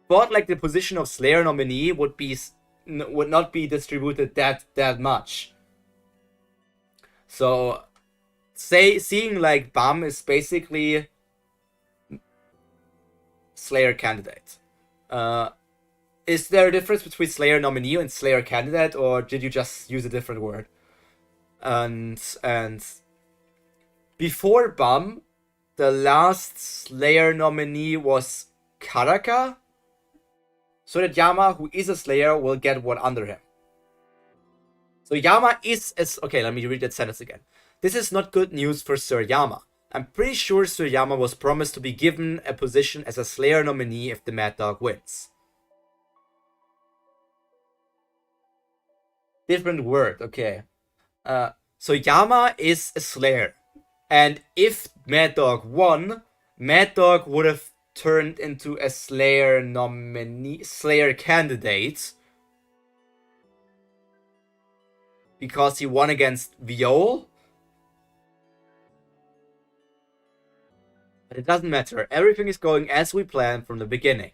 thought like the position of Slayer nominee would not be distributed that much. So, seeing like Baam is basically Slayer candidate. Is there a difference between Slayer nominee and Slayer candidate, or did you just use a different word? And before Baam, the last Slayer nominee was Karaka, so that Yama, who is a Slayer, will get one under him. So Yama is okay, let me read that sentence again. This is not good news for Sir Yama. I'm pretty sure Sir Yama was promised to be given a position as a Slayer nominee if the Mad Dog wins. Different word, okay. So Yama is a Slayer. And if Mad Dog won, Mad Dog would have turned into a Slayer nominee, Slayer candidate. Because he won against Viol. But it doesn't matter. Everything is going as we planned from the beginning.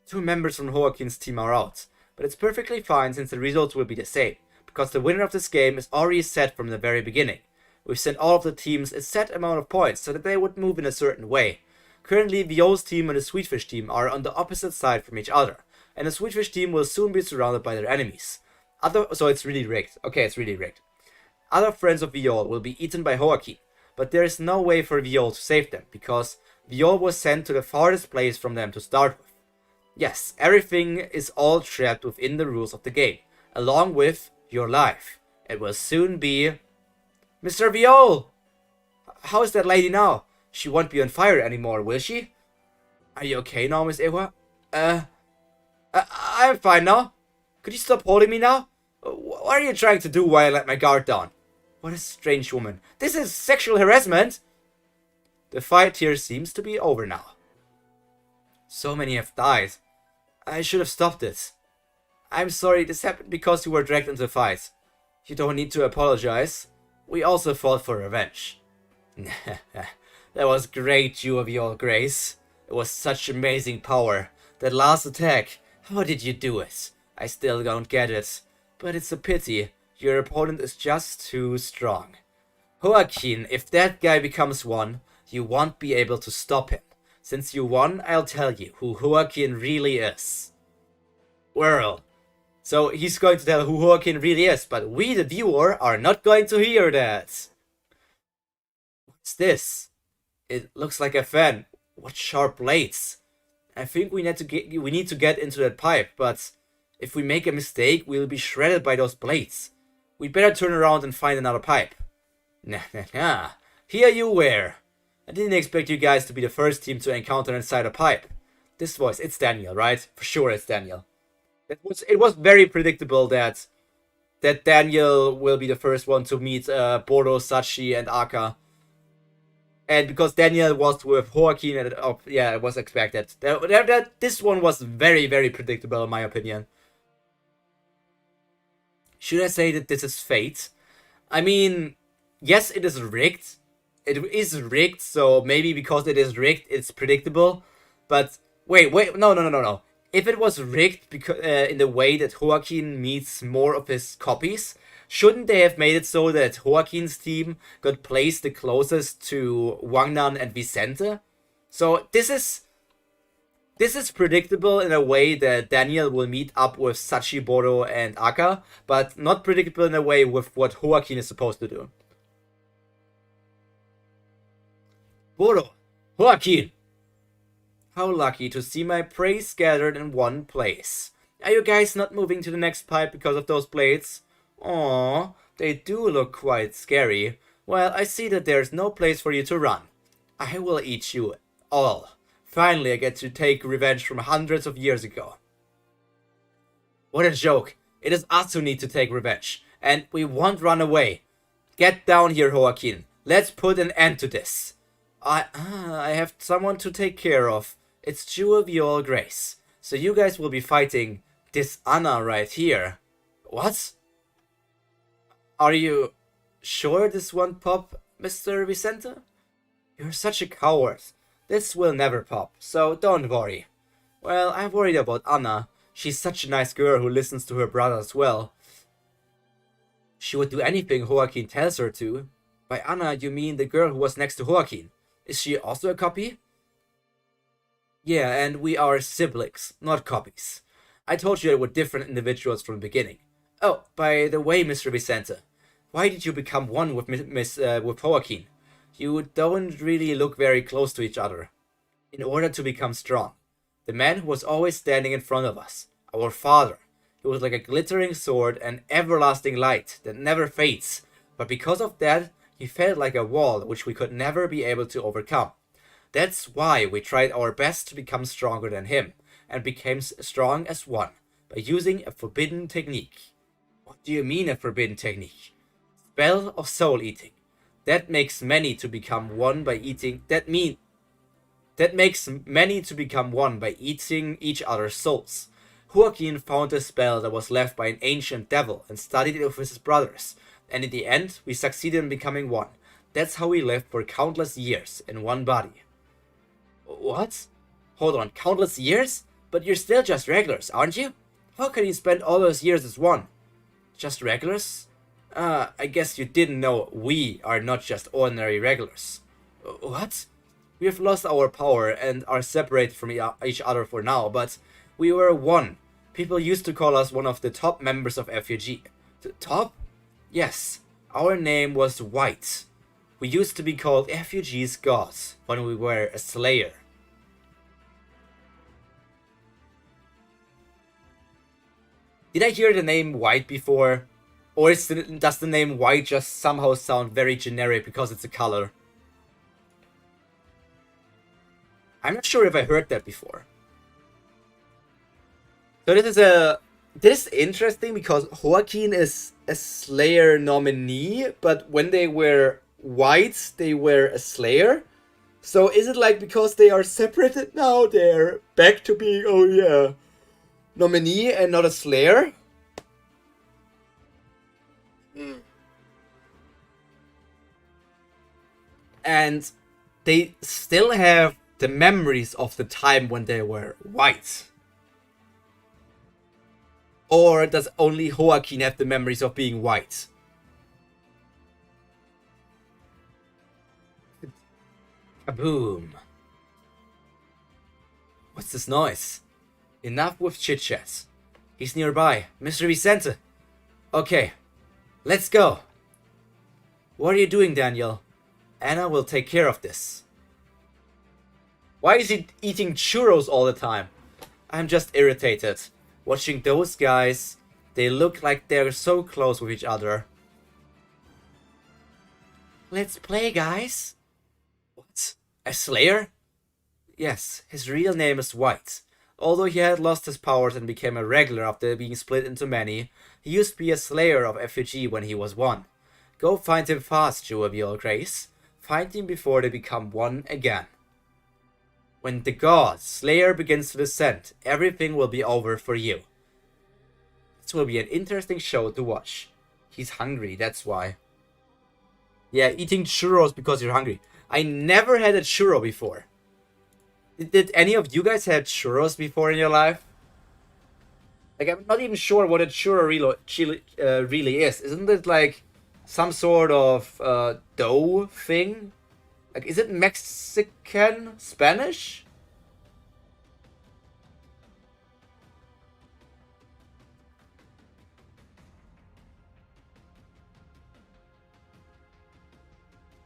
2 members from Hoakin's team are out. But it's perfectly fine since the results will be the same. Because the winner of this game is already set from the very beginning. We've sent all of the teams a set amount of points so that they would move in a certain way. Currently, Viol's team and the Sweetfish team are on the opposite side from each other. And the Sweetfish team will soon be surrounded by their enemies. So it's really rigged. Okay, it's really rigged. Other friends of Viol will be eaten by Hoakin, but there is no way for Viol to save them, because Viol was sent to the farthest place from them to start with. Yes, everything is all trapped within the rules of the game, along with your life. It will soon be... Mr. Viol! How is that lady now? She won't be on fire anymore, will she? Are you okay now, Miss Ewa? I'm fine now. Could you stop holding me now? What are you trying to do while I let my guard down? What a strange woman. This is sexual harassment! The fight here seems to be over now. So many have died. I should have stopped it. I'm sorry, this happened because you were dragged into the fight. You don't need to apologize. We also fought for revenge. That was great, you of your grace. It was such amazing power. That last attack, how did you do it? I still don't get it. But it's a pity. Your opponent is just too strong. Hoakin, if that guy becomes one, you won't be able to stop him. Since you won, I'll tell you who Hoakin really is. Well, so he's going to tell who Hoakin really is, but we, the viewer, are not going to hear that. What's this? It looks like a fan. What sharp blades. I think we need to get into that pipe, but if we make a mistake, we'll be shredded by those blades. We'd better turn around and find another pipe. Nah. Here you were. I didn't expect you guys to be the first team to encounter inside a pipe. This voice, it's Daniel, right? For sure it's Daniel. It was very predictable that Daniel will be the first one to meet Boro, Sachi, and Aka. And because Daniel was with Hoakin, and yeah, it was expected. This one was very, very predictable in my opinion. Should I say that this is fate? I mean, yes, it is rigged. It is rigged, so maybe because it is rigged, it's predictable. But wait, no. If it was rigged because in the way that Hoakin meets more of his copies, shouldn't they have made it so that Hoakin's team got placed the closest to Wangnan and Vicente? So this is... This is predictable in a way that Daniel will meet up with Sachi, Boro, and Aka, but not predictable in a way with what Joaquin is supposed to do. Boro! Joaquin! How lucky to see my prey scattered in one place. Are you guys not moving to the next pipe because of those blades? Aww, they do look quite scary. Well, I see that there's no place for you to run. I will eat you all. Finally, I get to take revenge from hundreds of years ago. What a joke. It is us who need to take revenge. And we won't run away. Get down here, Joaquin. Let's put an end to this. I have someone to take care of. It's Jew of your grace. So you guys will be fighting this Anna right here. What? Are you sure this won't pop, Mr. Vicente? You're such a coward. This will never pop, so don't worry. Well, I'm worried about Anna. She's such a nice girl who listens to her brother as well. She would do anything Joaquin tells her to. By Anna, you mean the girl who was next to Joaquin. Is she also a copy? Yeah, and we are siblings, not copies. I told you they were different individuals from the beginning. Oh, by the way, Mr. Vicente, why did you become one with with Joaquin? You don't really look very close to each other. In order to become strong. The man who was always standing in front of us. Our father. He was like a glittering sword, an everlasting light that never fades. But because of that, he felt like a wall which we could never be able to overcome. That's why we tried our best to become stronger than him, and became strong as one, by using a forbidden technique. What do you mean a forbidden technique? Spell of soul eating. That makes many to become one by eating. That makes many to become one by eating each other's souls. Joaquin found a spell that was left by an ancient devil and studied it with his brothers. And in the end, we succeeded in becoming one. That's how we lived for countless years in one body. What? Hold on, countless years? But you're still just regulars, aren't you? How can you spend all those years as one? Just regulars? I guess you didn't know we are not just ordinary regulars. What? We have lost our power and are separated from each other for now, but we were one. People used to call us one of the top members of FUG. The top? Yes. Our name was White. We used to be called FUG's gods when we were a Slayer. Did I hear the name White before? Or does the name White just somehow sound very generic because it's a color? I'm not sure if I heard that before. So this is interesting because Joaquin is a Slayer nominee, but when they were White, they were a Slayer. So is it like because they are separated now, they're back to being, oh yeah, nominee and not a Slayer? And they still have the memories of the time when they were White. Or does only Joaquin have the memories of being White? Kaboom. What's this noise? Enough with chit-chats. He's nearby. Mr. Vicente. Okay. Let's go. What are you doing, Daniel? Anna will take care of this. Why is he eating churros all the time? I'm just irritated. Watching those guys, they look like they're so close with each other. Let's play, guys. What? A Slayer? Yes, his real name is White. Although he had lost his powers and became a regular after being split into many, he used to be a Slayer of FUG when he was one. Go find him fast, Jew of your grace. Find him before they become one again. When the god Slayer begins to descend, everything will be over for you. This will be an interesting show to watch. He's hungry, that's why. Yeah, eating churros because you're hungry. I never had a churro before. Did any of you guys have churros before in your life? Like, I'm not even sure what a churro really is. Isn't it like some sort of dough thing? Like, is it Mexican? Spanish?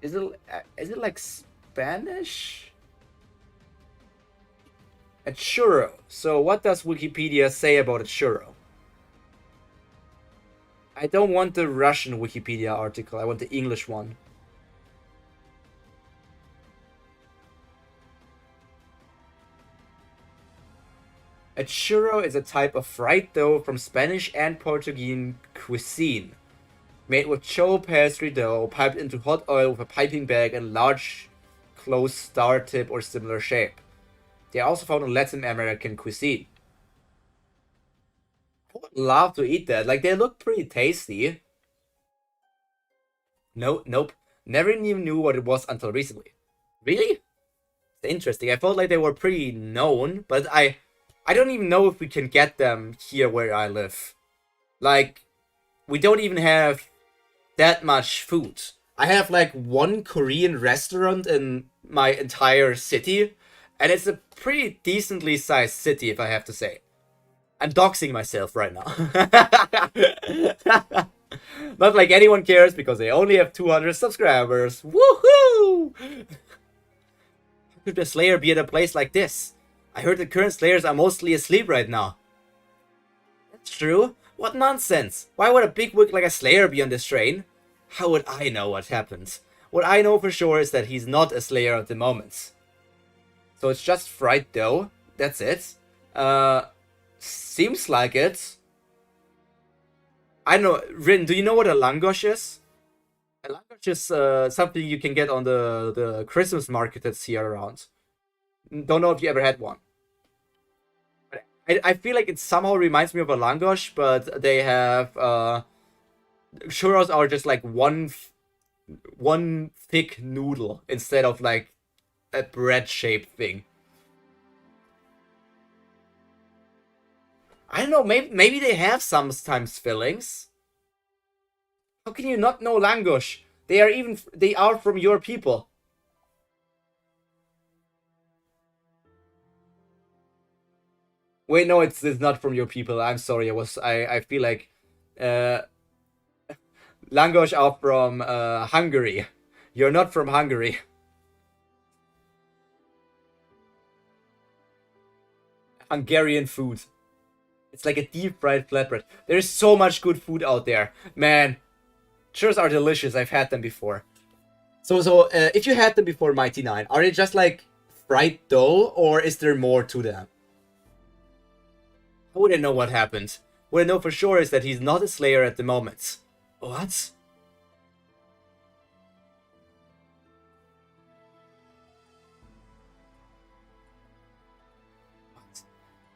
Is it like Spanish? A churro. So what does Wikipedia say about a churro? I don't want the Russian Wikipedia article. I want the English one. A churro is a type of fried dough from Spanish and Portuguese cuisine. Made with chow pastry dough piped into hot oil with a piping bag and large closed star tip or similar shape. They are also found in Latin American cuisine. I would love to eat that. Like, they look pretty tasty. Nope. Never even knew what it was until recently. Really? It's interesting. I felt like they were pretty known, but I don't even know if we can get them here where I live. Like, we don't even have that much food. I have like one Korean restaurant in my entire city, and it's a pretty decently sized city, if I have to say. I'm doxing myself right now. Not like anyone cares, because they only have 200 subscribers. Woohoo! How could a Slayer be at a place like this? I heard the current Slayers are mostly asleep right now. That's true. What nonsense! Why would a bigwig like a Slayer be on this train? How would I know what happened? What I know for sure is that he's not a Slayer at the moment. So it's just fried dough. That's it. Seems like it. I don't know. Rin, do you know what a langosh is? A langosh is something you can get on the Christmas market that's here around. Don't know if you ever had one. I feel like it somehow reminds me of a langosh, but they have churros are just like one thick noodle instead of like a bread shaped thing. I don't know. Maybe they have sometimes fillings. How can you not know langosh? They are from your people. Wait, no, it's not from your people. I'm sorry. I feel like langosh are from Hungary. You're not from Hungary. Hungarian food. It's like a deep fried flatbread. There's so much good food out there, man. Churros are delicious. I've had them before. So if you had them before Mighty Nine, are they just like fried dough, or is there more to them? I wouldn't know what happened. What I know for sure is that he's not a Slayer at the moment. What?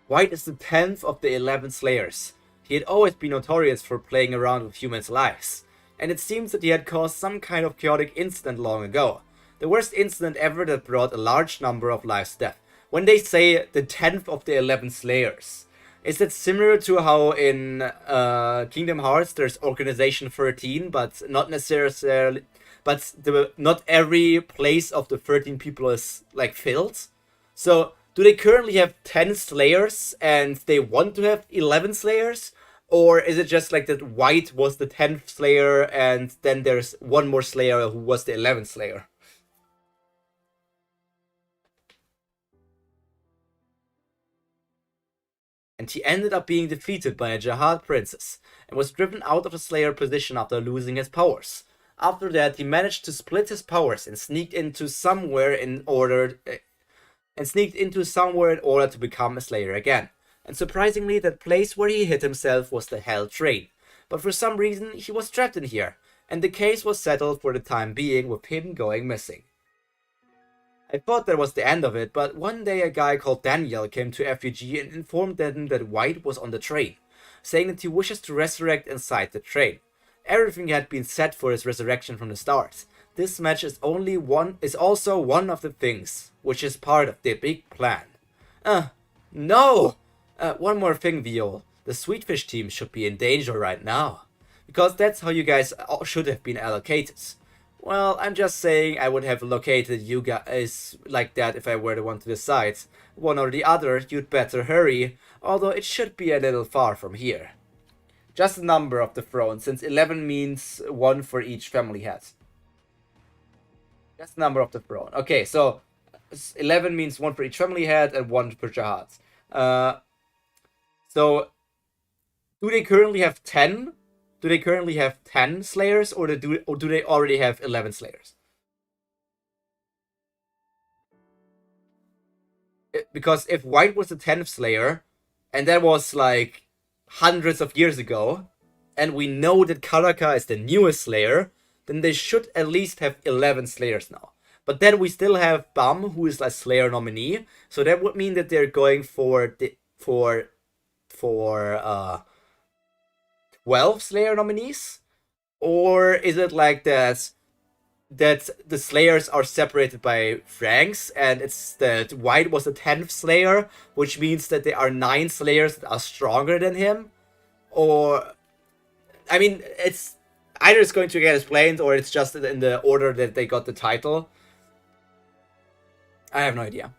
White is the 10th of the 11 Slayers. He had always been notorious for playing around with humans' lives, and it seems that he had caused some kind of chaotic incident long ago. The worst incident ever that brought a large number of lives to death. When they say the 10th of the 11 Slayers, is that similar to how in Kingdom Hearts there's Organization 13, but not necessarily, but not every place of the 13 people is like filled? So do they currently have 10 Slayers and they want to have 11 Slayers? Or is it just like that White was the 10th Slayer and then there's one more Slayer who was the 11th Slayer? And he ended up being defeated by a Jihad princess and was driven out of the Slayer position after losing his powers. After that, he managed to split his powers and sneaked into somewhere in order to become a Slayer again. And surprisingly, that place where he hid himself was the Hell Train. But for some reason, he was trapped in here, and the case was settled for the time being with him going missing. I thought that was the end of it, but one day a guy called Daniel came to FUG and informed them that White was on the train, saying that he wishes to resurrect inside the train. Everything had been set for his resurrection from the start. This match is also one of the things, which is part of the big plan. No! One more thing, Viol. The Sweetfish team should be in danger right now. Because that's how you guys should have been allocated. Well, I'm just saying I would have located you guys like that if I were the one to decide. One or the other, you'd better hurry, although it should be a little far from here. Just the number of the throne, since 11 means one for each family head. That's the number of the throne. Okay, so 11 means one for each family head and one per jihad. So do they currently have 10? Do they currently have 10 slayers, or do they already have 11 slayers? Because if White was the 10th slayer, and that was like hundreds of years ago, and we know that Karaka is the newest slayer, then they should at least have 11 slayers now. But then we still have Baam, who is a Slayer nominee, so that would mean that they're going for 12 Slayer nominees? Or is it like that the Slayers are separated by ranks, and it's that White was the 10th Slayer, which means that there are 9 Slayers that are stronger than him? Or, I mean, it's either it's going to get explained, or it's just in the order that they got the title. I have no idea.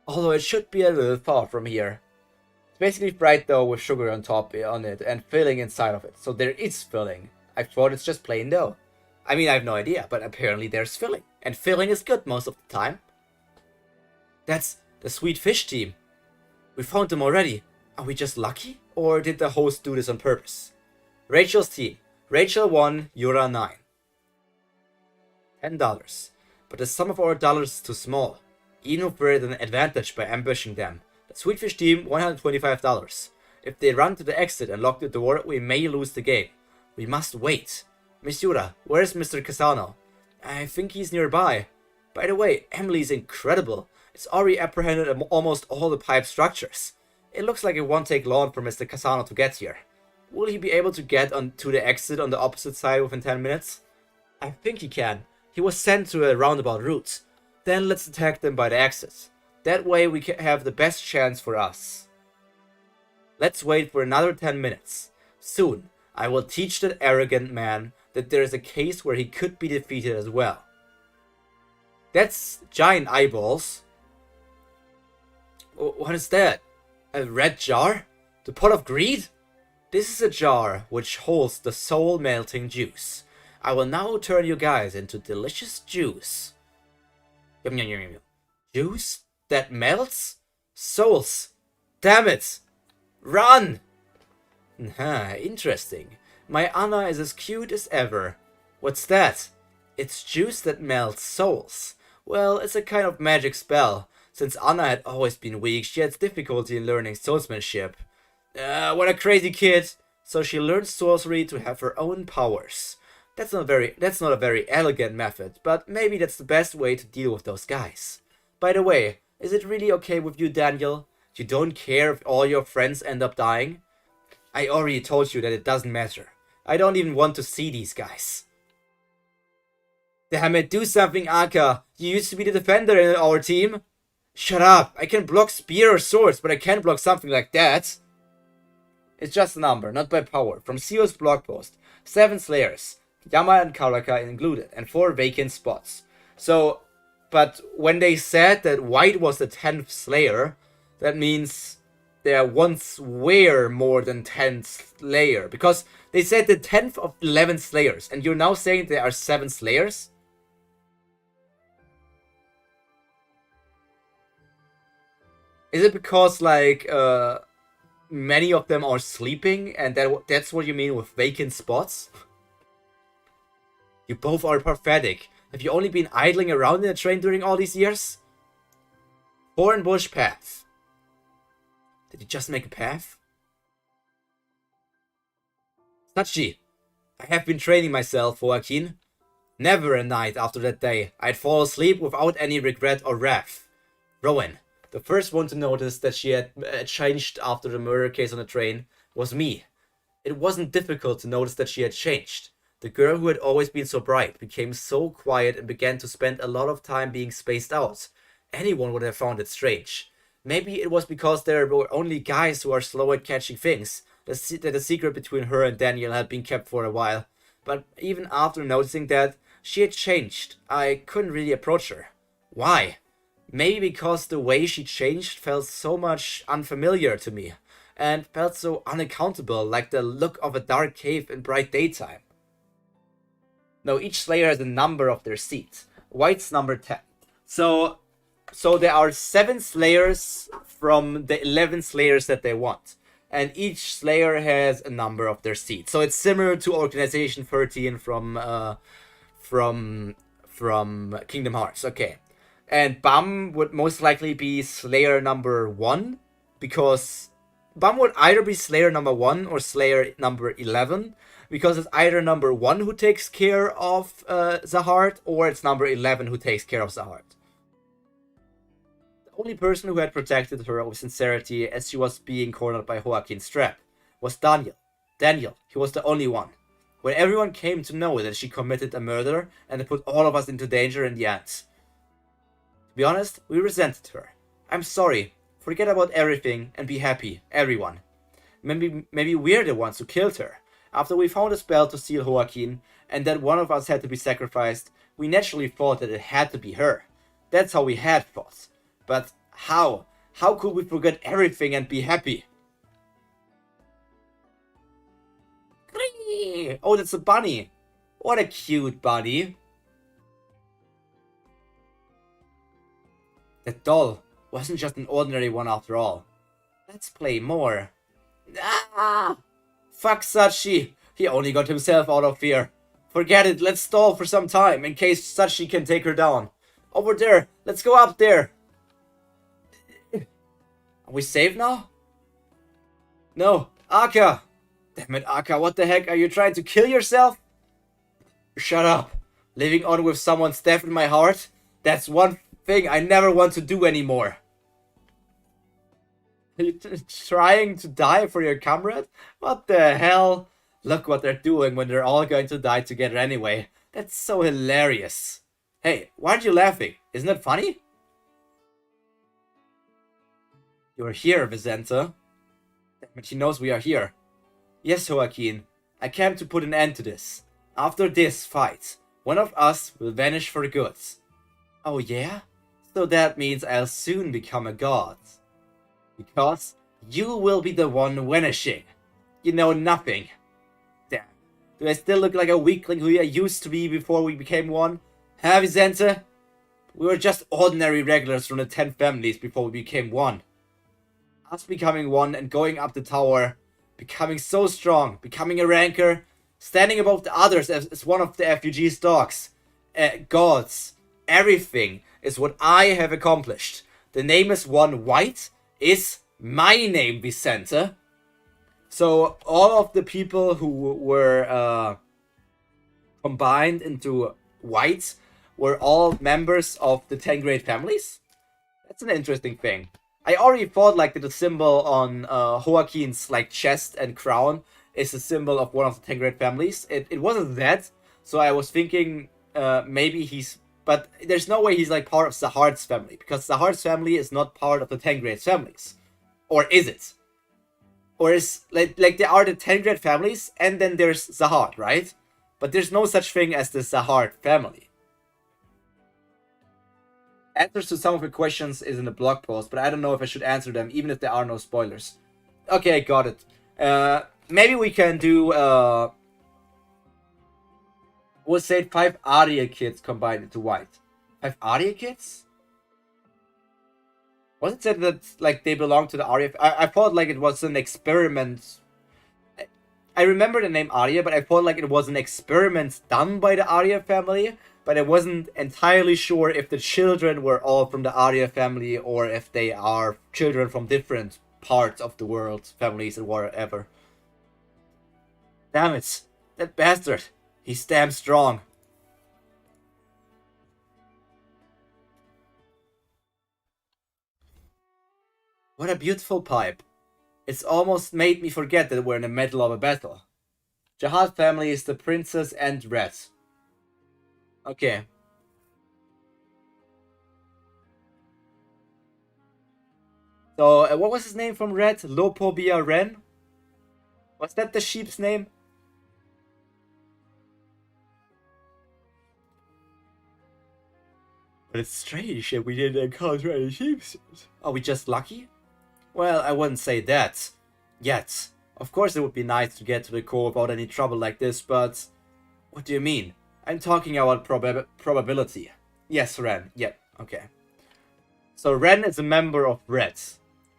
Although it should be a little far from here. It's basically fried dough with sugar on top on it and filling inside of it. So there is filling. I thought it's just plain dough. I mean, I have no idea, but apparently there's filling. And filling is good most of the time. That's the Sweet Fish team. We found them already. Are we just lucky? Or did the host do this on purpose? Rachel's team. Rachel 1, Yura 9. $10. But the sum of our dollars is too small. Even if we're at an advantage by ambushing them. The Sweet Fish team, $125. If they run to the exit and lock the door, we may lose the game. We must wait. Miss Yura, where's Mr. Casano? I think he's nearby. By the way, Emily's incredible. It's already apprehended almost all the pipe structures. It looks like it won't take long for Mr. Casano to get here. Will he be able to get to the exit on the opposite side within 10 minutes? I think he can. He was sent to a roundabout route. Then let's attack them by the exit. That way we can have the best chance for us. Let's wait for another 10 minutes. Soon, I will teach that arrogant man that there is a case where he could be defeated as well. That's giant eyeballs. What is that? A red jar? The pot of greed? This is a jar which holds the soul-melting juice. I will now turn you guys into delicious juice. Yum yum yum yum. Juice that melts? Souls. Damn it! Run! Interesting. My Anna is as cute as ever. What's that? It's juice that melts souls. Well, it's a kind of magic spell. Since Anna had always been weak, she had difficulty in learning swordsmanship. What a crazy kid! So she learned sorcery to have her own powers. That's not a very elegant method, but maybe that's the best way to deal with those guys. By the way, is it really okay with you, Daniel? You don't care if all your friends end up dying? I already told you that it doesn't matter. I don't even want to see these guys. Damn it, do something, Aka. You used to be the defender in our team. Shut up. I can block spear or swords, but I can't block something like that. It's just a number, not by power. From Sio's blog post. 7 Slayers. Yama and Karaka included, and 4 vacant spots. So, but when they said that White was the 10th Slayer, that means there once were more than 10 Slayer. Because they said the 10th of 11 Slayers, and you're now saying there are 7 Slayers? Is it because, like, many of them are sleeping, and that's what you mean with vacant spots? You both are pathetic. Have you only been idling around in a train during all these years? Thorn Bush Path. Did you just make a path? Sachi, I have been training myself, Joaquin. Never a night after that day I'd fall asleep without any regret or wrath. Rowan, the first one to notice that she had changed after the murder case on the train, was me. It wasn't difficult to notice that she had changed. The girl who had always been so bright became so quiet and began to spend a lot of time being spaced out. Anyone would have found it strange. Maybe it was because there were only guys who are slow at catching things, that the secret between her and Daniel had been kept for a while. But even after noticing that, she had changed. I couldn't really approach her. Why? Maybe because the way she changed felt so much unfamiliar to me, and felt so unaccountable, like the look of a dark cave in bright daytime. Now each Slayer has a number of their seat. White's number 10. So there are 7 Slayers from the 11 Slayers that they want. And each Slayer has a number of their seats. So it's similar to Organization 13 from Kingdom Hearts. Okay. And Baam would most likely be Slayer number 1. Because Baam would either be Slayer number 1 or Slayer number 11. Because it's either number 1 who takes care of the heart, or it's number 11 who takes care of the heart. The only person who had protected her with sincerity as she was being cornered by Joaquin's trap was Daniel. Daniel, he was the only one. When everyone came to know that she committed a murder and it put all of us into danger in the end. To be honest, we resented her. I'm sorry. Forget about everything and be happy, everyone. Maybe we're the ones who killed her. After we found a spell to steal Joaquin, and that one of us had to be sacrificed, we naturally thought that it had to be her. That's how we had thought. But how? How could we forget everything and be happy? Oh, that's a bunny. What a cute bunny. That doll wasn't just an ordinary one after all. Let's play more. Ah! Fuck Sachi. He only got himself out of fear. Forget it, let's stall for some time in case Sachi can take her down. Over there, let's go up there. Are we safe now? No, Aka. Damn it, Aka, what the heck? Are you trying to kill yourself? Shut up. Living on with someone's death in my heart? That's one thing I never want to do anymore. Are you trying to die for your comrade? What the hell? Look what they're doing when they're all going to die together anyway. That's so hilarious. Hey, why aren't you laughing? Isn't it funny? You're here, Vicenta. But he knows we are here. Yes, Joaquin. I came to put an end to this. After this fight, one of us will vanish for good. Oh yeah? So that means I'll soon become a god. Because you will be the one vanishing. You know nothing. Damn. Do I still look like a weakling who I used to be before we became one? Huh, Vicente? We were just ordinary regulars from the 10 families before we became one. Us becoming one and going up the tower, becoming so strong, becoming a ranker, standing above the others as one of the FUG's dogs. Gods. Everything is what I have accomplished. The name is one white is my name, Vicente. So all of the people who were combined into white were all members of the 10 great families. That's an interesting thing. I already thought like that the symbol on Joaquin's like chest and crown is a symbol of one of the 10 great families. It wasn't that, so I was thinking maybe he's... But there's no way he's like part of Zahar's family, because Zahar's family is not part of the 10 great families. Or is it? Or is like there are the 10 great families and then there's Zahar, right? But there's no such thing as the Zahar family. Answers to some of the questions is in the blog post, but I don't know if I should answer them, even if there are no spoilers. Okay, got it. Maybe we can do, we'll say 5 Arya kids combined into white. 5 Arya kids? Was it said that, like, they belong to the Arya? I thought, like, it was an experiment. I remember the name Arya, but I thought, like, it was an experiment done by the Arya family. But I wasn't entirely sure if the children were all from the Arya family or if they are children from different parts of the world, families and whatever. Damn it, that bastard. He's damn strong. What a beautiful pipe. It's almost made me forget that we're in the middle of a battle. Jihad family is the princess and Red. Okay. So, what was his name from Red? Lopobia Ren? Was that the sheep's name? But it's strange that we didn't encounter any sheep. Are we just lucky? Well, I wouldn't say that. Yet. Of course it would be nice to get to the core without any trouble like this, but... What do you mean? I'm talking about probability. Yes, Ren. Yep. Okay. So Ren is a member of Red.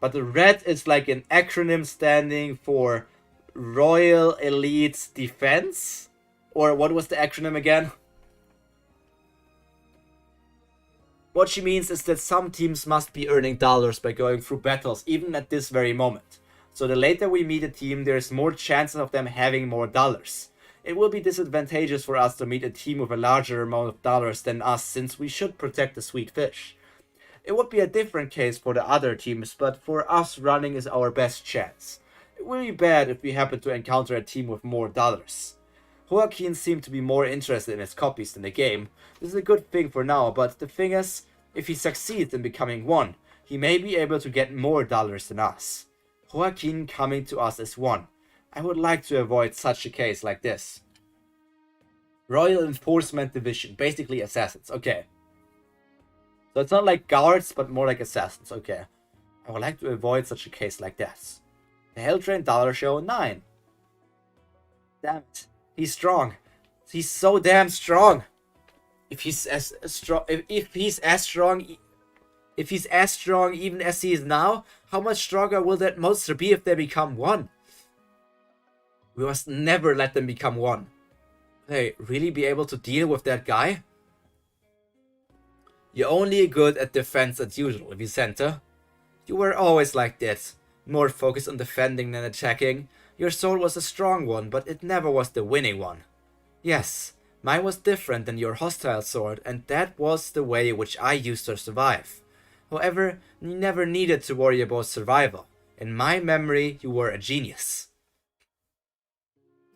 But the Red is like an acronym standing for Royal Elite Defense? Or what was the acronym again? What she means is that some teams must be earning dollars by going through battles, even at this very moment. So the later we meet a team, there's more chances of them having more dollars. It will be disadvantageous for us to meet a team with a larger amount of dollars than us, since we should protect the sweet fish. It would be a different case for the other teams, but for us, running is our best chance. It will be bad if we happen to encounter a team with more dollars. Joaquin seemed to be more interested in his copies than the game. This is a good thing for now, but the thing is, if he succeeds in becoming one, he may be able to get more dollars than us. Joaquin coming to us as one. I would like to avoid such a case like this. Royal Enforcement Division, basically assassins, okay. So it's not like guards, but more like assassins, okay. I would like to avoid such a case like this. The Helltrain Dollar Show 9. Damn it. He's strong. He's so damn strong. If he's as strong, if he's as strong even as he is now, how much stronger will that monster be if they become one? We must never let them become one. Will they really be able to deal with that guy? You're only good at defense as usual, Vicente. You were always like that. More focused on defending than attacking. Your sword was a strong one, but it never was the winning one. Yes, mine was different than your hostile sword, and that was the way which I used to survive. However, you never needed to worry about survival. In my memory, you were a genius.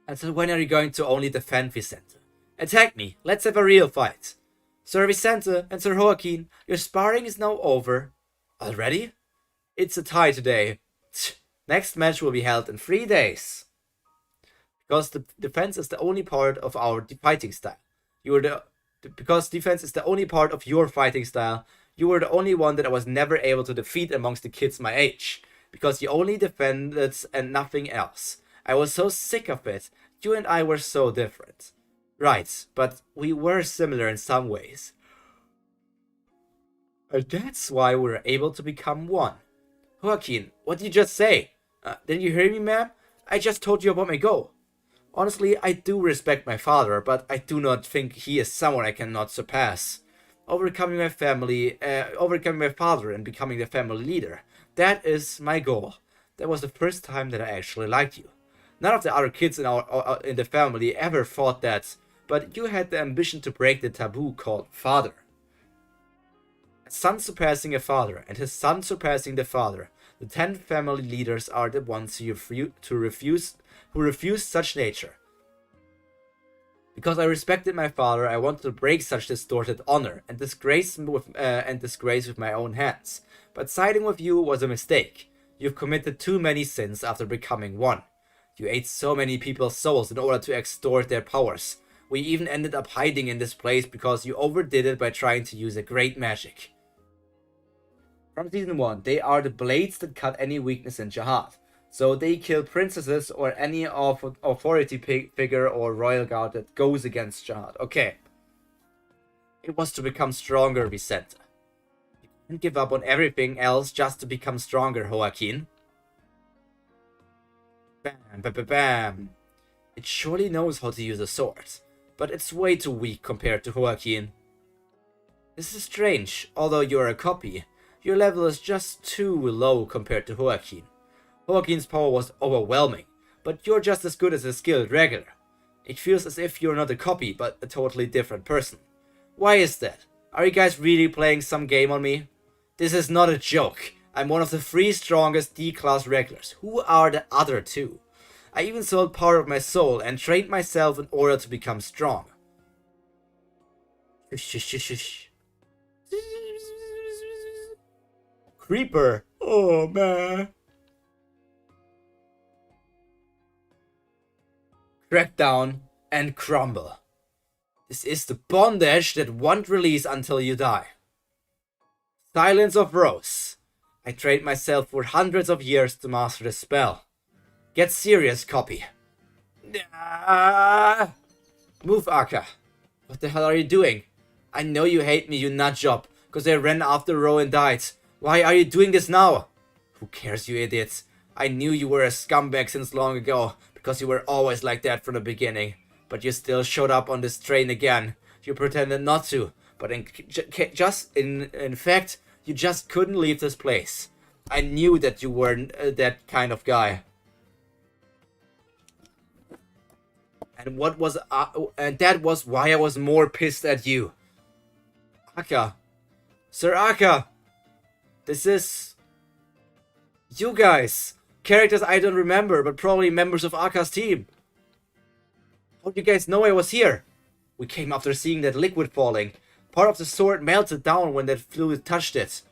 Until when are you going to only defend, Vicente? Attack me, let's have a real fight. Sir Vicente and Sir Joaquin, your sparring is now over. Already? It's a tie today. Next match will be held in 3 days. Because the defense is the only part of our fighting style. Because defense is the only part of your fighting style, you were the only one that I was never able to defeat amongst the kids my age. Because you only defended and nothing else. I was so sick of it. You and I were so different. Right, but we were similar in some ways. And that's why we were able to become one. Joaquin, what did you just say? Didn't you hear me, ma'am? I just told you about my goal. Honestly, I do respect my father, but I do not think he is someone I cannot surpass. Overcoming my father and becoming the family leader. That is my goal. That was the first time that I actually liked you. None of the other kids in the family ever thought that, but you had the ambition to break the taboo called father. A son surpassing a father, and his son surpassing the father. The 10 family leaders are the ones who refuse such nature. Because I respected my father, I wanted to break such distorted honor and disgrace with my own hands. But siding with you was a mistake. You've committed too many sins after becoming one. You ate so many people's souls in order to extort their powers. We even ended up hiding in this place because you overdid it by trying to use a great magic. From season 1, they are the blades that cut any weakness in jihad. So they kill princesses or any authority figure or royal guard that goes against jihad. Okay. It was to become stronger, Vicente. You can't give up on everything else just to become stronger, Joaquin. Bam, bam, bam, bam. It surely knows how to use a sword, but it's way too weak compared to Joaquin. This is strange. Although you're a copy, your level is just too low compared to Joaquin. Joaquin's power was overwhelming, but you're just as good as a skilled regular. It feels as if you're not a copy, but a totally different person. Why is that? Are you guys really playing some game on me? This is not a joke. I'm one of the 3 strongest D-class regulars. Who are the other 2? I even sold part of my soul and trained myself in order to become strong. Shush. Creeper. Oh man. Crack down and crumble. This is the bondage that won't release until you die. Silence of Rose. I trained myself for hundreds of years to master the spell. Get serious, copy. Move, Aka. What the hell are you doing? I know you hate me, you nutjob, because I ran after Ro and died. Why are you doing this now? Who cares, you idiot? I knew you were a scumbag since long ago, because you were always like that from the beginning. But you still showed up on this train again. You pretended not to, but in fact, you just couldn't leave this place. I knew that you were that kind of guy. And that was why I was more pissed at you. Akka. Sir Akka. This is... you guys. Characters I don't remember, but probably members of Akka's team. How do you guys know I was here? We came after seeing that liquid falling. Part of the sword melted down when that fluid touched it.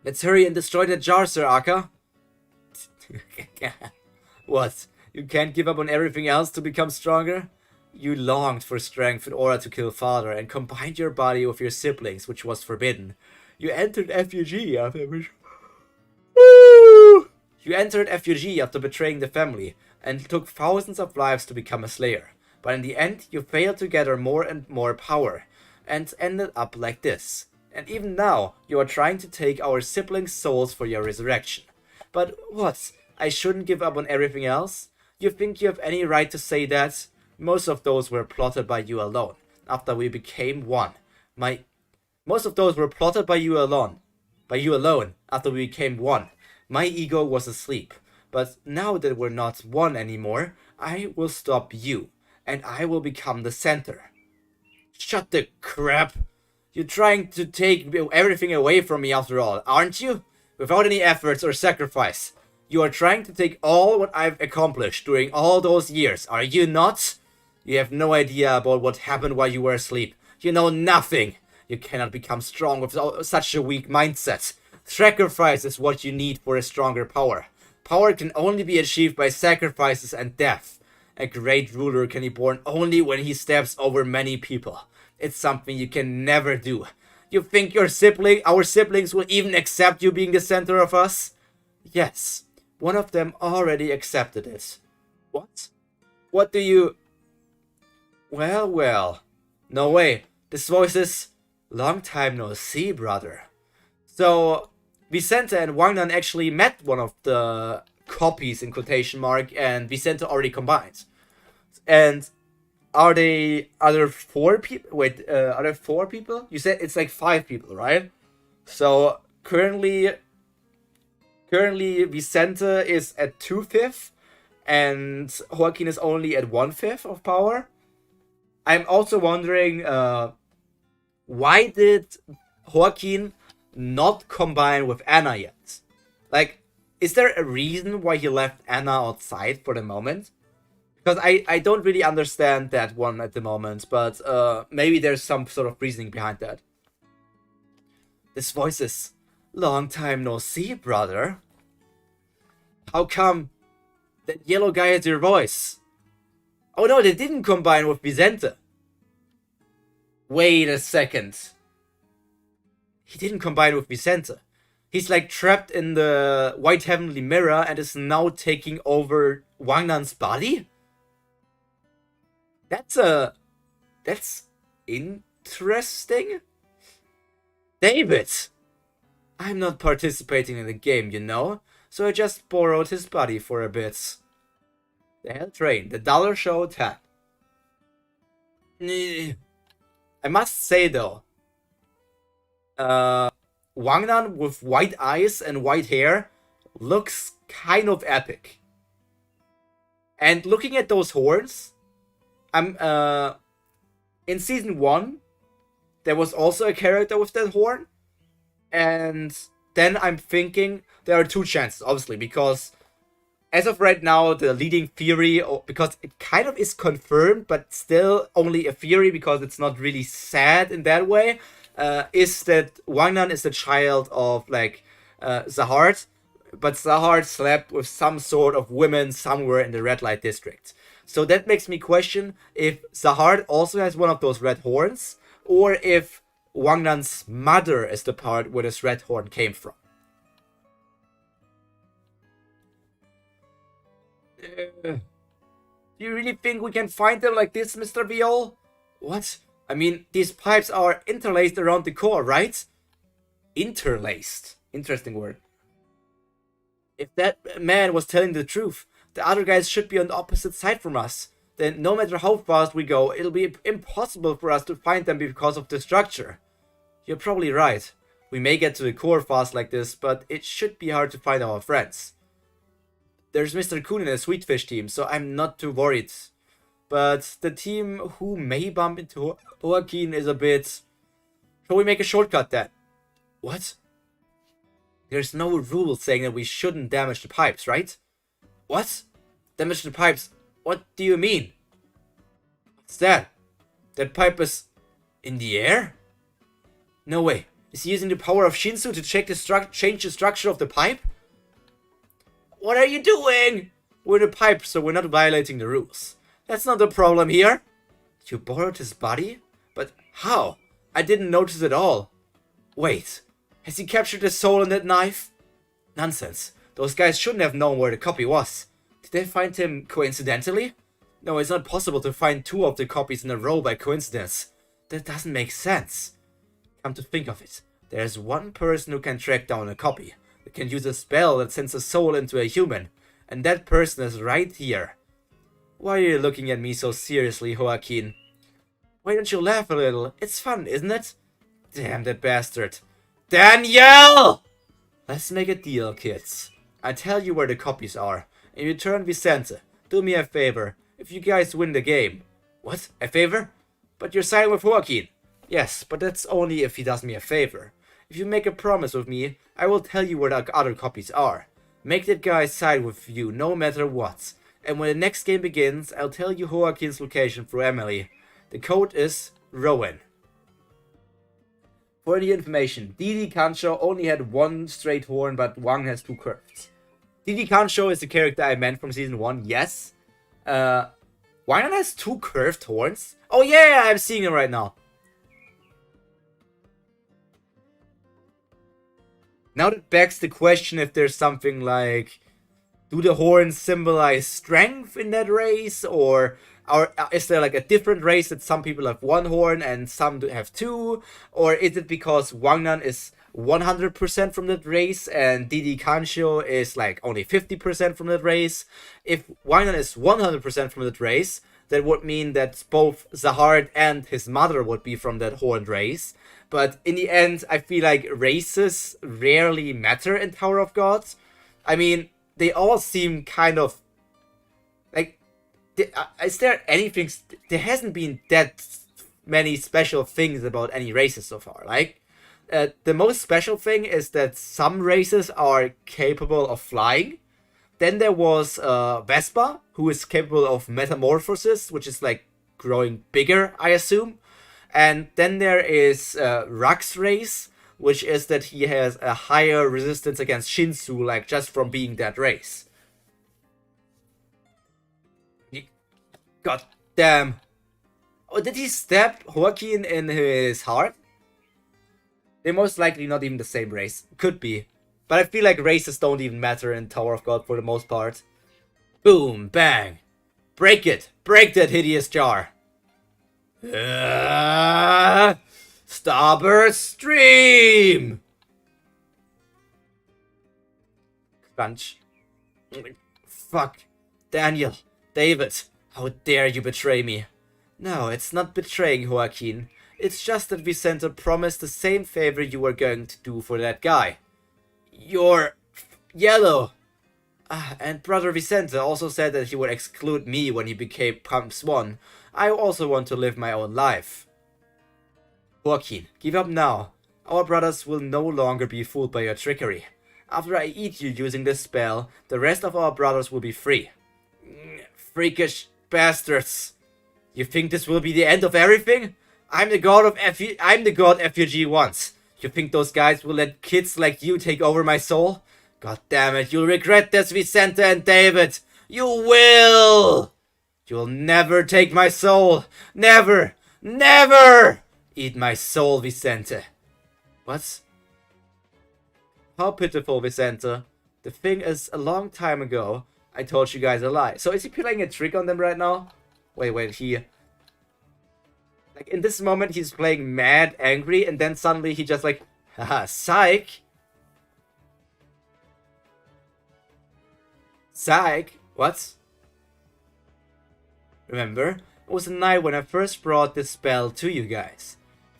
Let's hurry and destroy that jar, Sir Akka. What? You can't give up on everything else to become stronger? You longed for strength in order to kill father and combined your body with your siblings, which was forbidden. You entered FUG after betraying the family and took thousands of lives to become a Slayer. But in the end, you failed to gather more and more power and ended up like this. And even now, you are trying to take our siblings' souls for your resurrection. But what? I shouldn't give up on everything else? You think you have any right to say that? Most of those were plotted by you alone, after we became one. Most of those were plotted by you alone, after we became one. My ego was asleep, but now that we're not one anymore, I will stop you, and I will become the center. Shut the crap! You're trying to take everything away from me after all, aren't you? Without any efforts or sacrifice. You are trying to take all what I've accomplished during all those years, are you not? You have no idea about what happened while you were asleep. You know nothing. You cannot become strong with such a weak mindset. Sacrifice is what you need for a stronger power. Power can only be achieved by sacrifices and death. A great ruler can be born only when he steps over many people. It's something you can never do. You think our siblings will even accept you being the center of us? Yes, one of them already accepted it. What? What do you... Well. No way. This voice is... long time no see, brother. So, Vicente and Wangnan actually met one of the copies in quotation mark, and Vicente already combined. And are there 4 people? Wait, are there 4 people? You said it's like 5 people, right? So currently Vicente is at 2/5, and Joaquin is only at 1/5 of power. I'm also wondering, why did Joaquin not combine with Anna yet? Like, is there a reason why he left Anna outside for the moment? Because I don't really understand that one at the moment, but maybe there's some sort of reasoning behind that. This voice is, long time no see, brother. How come that yellow guy has your voice? Oh no, they didn't combine with Vicente. Wait a second. He didn't combine with Vicente. He's like trapped in the white heavenly mirror and is now taking over Wangnan's body? That's interesting. David! I'm not participating in the game, you know, so I just borrowed his body for a bit. The Hell Train, the Dollar Show 10. I must say though, Wangnan with white eyes and white hair looks kind of epic. And looking at those horns, in season 1, there was also a character with that horn. And then I'm thinking there are 2 chances, obviously, because as of right now, the leading theory, because it kind of is confirmed, but still only a theory because it's not really sad in that way, is that Wangnan is the child of, like, Zahard, but Zahard slept with some sort of women somewhere in the red light district. So that makes me question if Zahard also has one of those red horns, or if Wangnan's mother is the part where this red horn came from. Do you really think we can find them like this, Mr. Viol? What? I mean, these pipes are interlaced around the core, right? Interlaced. Interesting word. If that man was telling the truth, the other guys should be on the opposite side from us. Then no matter how fast we go, it'll be impossible for us to find them because of the structure. You're probably right. We may get to the core fast like this, but it should be hard to find our friends. There's Mr. Kuhn in the Sweetfish team, so I'm not too worried. But the team who may bump into Joaquin is a bit... Shall we make a shortcut then? What? There's no rule saying that we shouldn't damage the pipes, right? What? Damage the pipes? What do you mean? What's that? That pipe is... in the air? No way. Is he using the power of Shinsu to change the structure of the pipe? What are you doing? We're the pipe, so we're not violating the rules. That's not the problem here. You borrowed his body? But how? I didn't notice at all. Wait. Has he captured the soul in that knife? Nonsense. Those guys shouldn't have known where the copy was. Did they find him coincidentally? No, it's not possible to find two of the copies in a row by coincidence. That doesn't make sense. Come to think of it, there's one person who can track down a copy. That can use a spell that sends a soul into a human. And that person is right here. Why are you looking at me so seriously, Joaquin? Why don't you laugh a little? It's fun, isn't it? Damn that bastard. Daniel! Let's make a deal, kids. I tell you where the copies are. In return, Vicente, do me a favor. If you guys win the game. What? A favor? But you're siding with Joaquin. Yes, but that's only if he does me a favor. If you make a promise with me, I will tell you where the other copies are. Make that guy side with you no matter what. And when the next game begins, I'll tell you Joaquin's location through Emily. The code is Rowan. For the information, Didi Kancho only had one straight horn, but Wang has two curved. Didi Kancho is the character I meant from season 1, yes. Wang has two curved horns? Oh yeah, I'm seeing him right now. Now that begs the question if there's something like... Do the horns symbolize strength in that race? Or is there like a different race that some people have one horn and some have two? Or is it because Wangnan is 100% from that race and Didi Kancho is like only 50% from that race? If Wangnan is 100% from that race, that would mean that both Zahard and his mother would be from that horned race. But in the end, I feel like races rarely matter in Tower of Gods. I mean, they all seem kind of... Like, is there anything... There hasn't been that many special things about any races so far. Like, the most special thing is that some races are capable of flying. Then there was Vespa, who is capable of metamorphosis, which is like growing bigger, I assume. And then there is Rux race, which is that he has a higher resistance against Shinsu, like just from being that race. God damn. Oh, did he stab Joaquin in his heart? They're most likely not even the same race. Could be. But I feel like races don't even matter in Tower of God for the most part. Boom, bang. Break it. Break that hideous jar. Starburst stream! Crunch. Fuck. Daniel. David. How dare you betray me? No, it's not betraying Joaquin. It's just that Vicente promised the same favor you were going to do for that guy. You're yellow. And Brother Vicente also said that he would exclude me when he became Pump Swan. I also want to live my own life. Joaquin, give up now. Our brothers will no longer be fooled by your trickery. After I eat you using this spell, the rest of our brothers will be free. Freakish bastards. You think this will be the end of everything? I'm the god FUG once. You think those guys will let kids like you take over my soul? God damn it, you'll regret this, Vicente and David. You will! You'll never take my soul. Never! Never! Eat my soul, Vicente. What? How pitiful, Vicente. The thing is, a long time ago, I told you guys a lie. So is he playing a trick on them right now? Wait, Like, in this moment, he's playing mad, angry, and then suddenly he just like, haha, psych. Psych? What? Remember? It was the night when I first brought this spell to you guys.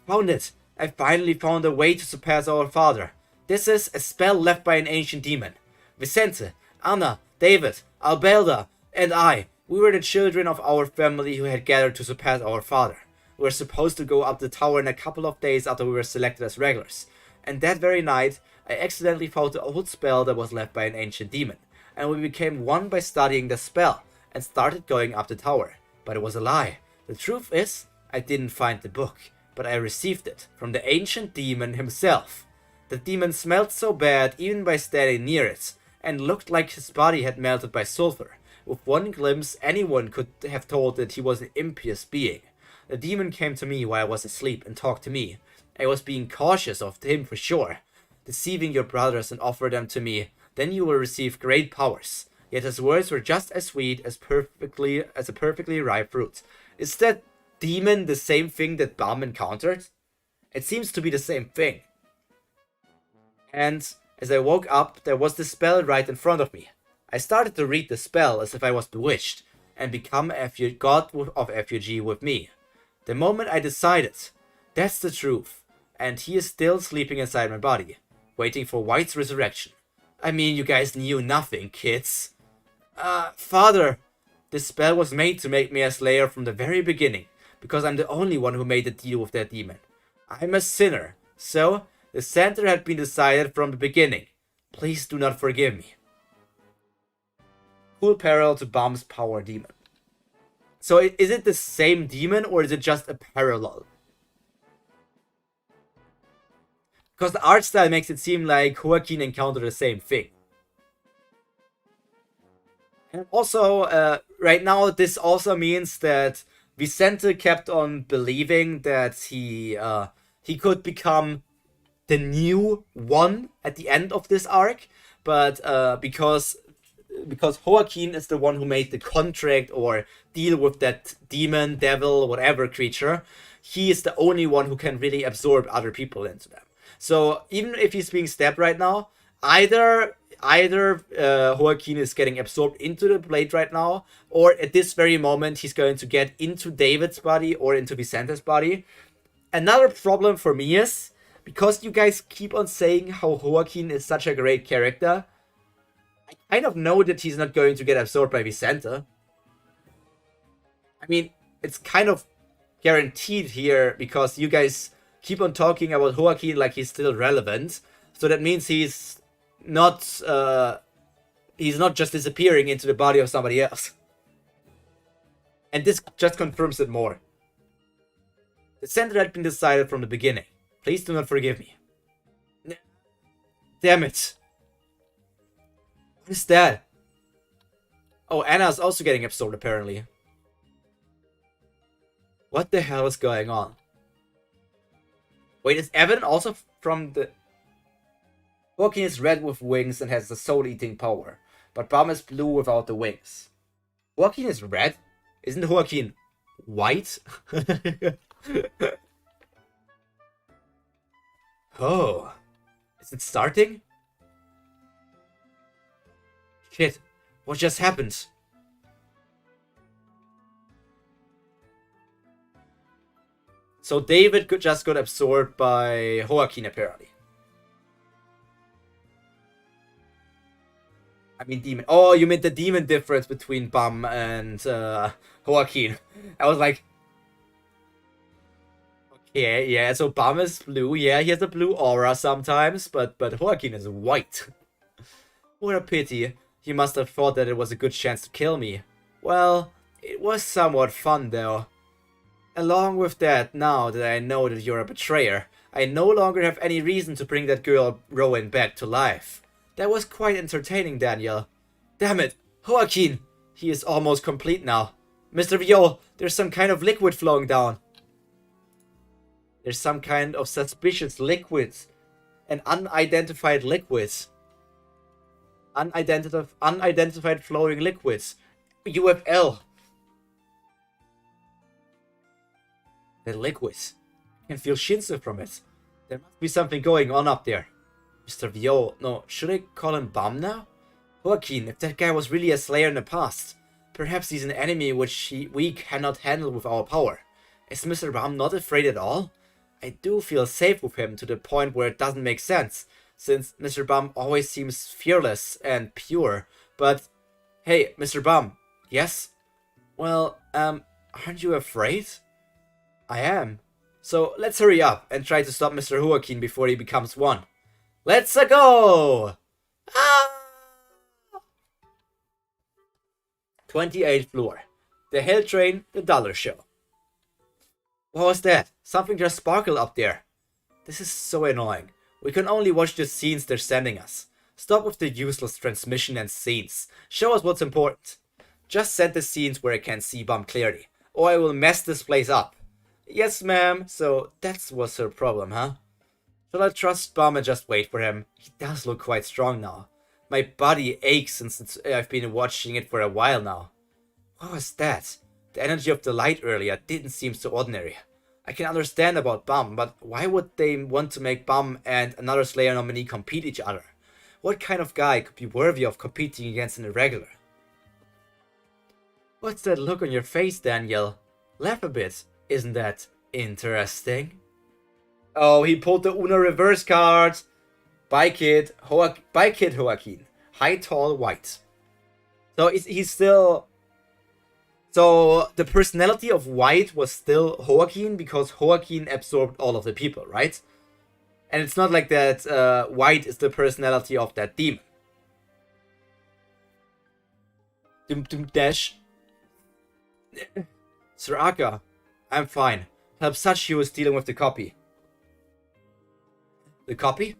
Found it! I finally found a way to surpass our father. This is a spell left by an ancient demon. Vicente, Anna, David, Albelda, and I, we were the children of our family who had gathered to surpass our father. We were supposed to go up the tower in a couple of days after we were selected as regulars. And that very night, I accidentally found the old spell that was left by an ancient demon. And we became one by studying the spell, and started going up the tower. But it was a lie. The truth is, I didn't find the book, but I received it from the ancient demon himself. The demon smelled so bad even by standing near it, and looked like his body had melted by sulfur. With one glimpse, anyone could have told that he was an impious being. The demon came to me while I was asleep and talked to me. I was being cautious of him for sure. Deceiving your brothers and offer them to me, then you will receive great powers. Yet his words were just as sweet as a perfectly ripe fruit. Is that demon the same thing that Baam encountered? It seems to be the same thing. And as I woke up, there was the spell right in front of me. I started to read the spell as if I was bewitched, and become a god of effigy with me. The moment I decided, that's the truth, and he is still sleeping inside my body, waiting for White's resurrection. I mean, you guys knew nothing, kids. Father, this spell was made to make me a Slayer from the very beginning, because I'm the only one who made the deal with that demon. I'm a sinner, so the center had been decided from the beginning. Please do not forgive me. Full parallel to Baam's power demon. So is it the same demon, or is it just a parallel? Because the art style makes it seem like Joaquin encountered the same thing. And also, right now, this also means that Vicente kept on believing that he could become the new one at the end of this arc, but because Joaquin is the one who made the contract or deal with that demon, devil, whatever creature, he is the only one who can really absorb other people into them. So even if he's being stabbed right now, either Joaquin is getting absorbed into the blade right now, or at this very moment he's going to get into David's body or into Vicente's body. Another problem for me is, because you guys keep on saying how Joaquin is such a great character, I kind of know that he's not going to get absorbed by Vicente. I mean, it's kind of guaranteed here because you guys keep on talking about Joaquin like he's still relevant. So that means he's not just disappearing into the body of somebody else. And this just confirms it more. The center had been decided from the beginning. Please do not forgive me. Damn it. What is that? Oh, Anna's also getting absorbed apparently. What the hell is going on? Wait, is Evan also from the... Joaquin is red with wings and has the soul-eating power, but Baam is blue without the wings. Joaquin is red? Isn't Joaquin white? Oh. Is it starting? Shit. What just happened? So David just got absorbed by Joaquin apparently. I mean demon. Oh, you meant the demon difference between Baam and Joaquin. I was like... Okay, yeah, so Baam is blue. Yeah, he has a blue aura sometimes, but Joaquin is white. What a pity. He must have thought that it was a good chance to kill me. Well, it was somewhat fun though. Along with that, now that I know that you're a betrayer, I no longer have any reason to bring that girl Rowan back to life. That was quite entertaining, Daniel. Damn it, Joaquin! He is almost complete now. Mr. Viol, there's some kind of liquid flowing down. There's some kind of suspicious liquid. An unidentified liquid. Unidentified flowing liquids. UFL. That liquid. I can feel Shinsu from it. There must be something going on up there. Mr. Vio, no, should I call him Baam now? Joaquin, if that guy was really a Slayer in the past, perhaps he's an enemy which we cannot handle with our power. Is Mr. Baam not afraid at all? I do feel safe with him to the point where it doesn't make sense, since Mr. Baam always seems fearless and pure, but... Hey, Mr. Baam, yes? Well, aren't you afraid? I am. So let's hurry up and try to stop Mr. Joaquin before he becomes one. Let's go! Ah! 28th floor. The Hell Train, the Dollar Show. What was that? Something just sparkled up there. This is so annoying. We can only watch the scenes they're sending us. Stop with the useless transmission and scenes. Show us what's important. Just send the scenes where I can see Baam clearly, or I will mess this place up. Yes, ma'am. So that was her problem, huh? Shall I trust Baam and just wait for him? He does look quite strong now. My body aches since I've been watching it for a while now. What was that? The energy of the light earlier didn't seem so ordinary. I can understand about Baam, but why would they want to make Baam and another Slayer nominee compete each other? What kind of guy could be worthy of competing against an irregular? What's that look on your face, Daniel? Laugh a bit. Isn't that interesting? Oh, he pulled the Uno reverse card. Bye, kid. Bye, kid Joaquin. High, tall, white. So he's still... So the personality of White was still Joaquin because Joaquin absorbed all of the people, right? And it's not like that White is the personality of that demon. Dash. Sir Aka, I'm fine. Help Sachi is dealing with the copy. The copy?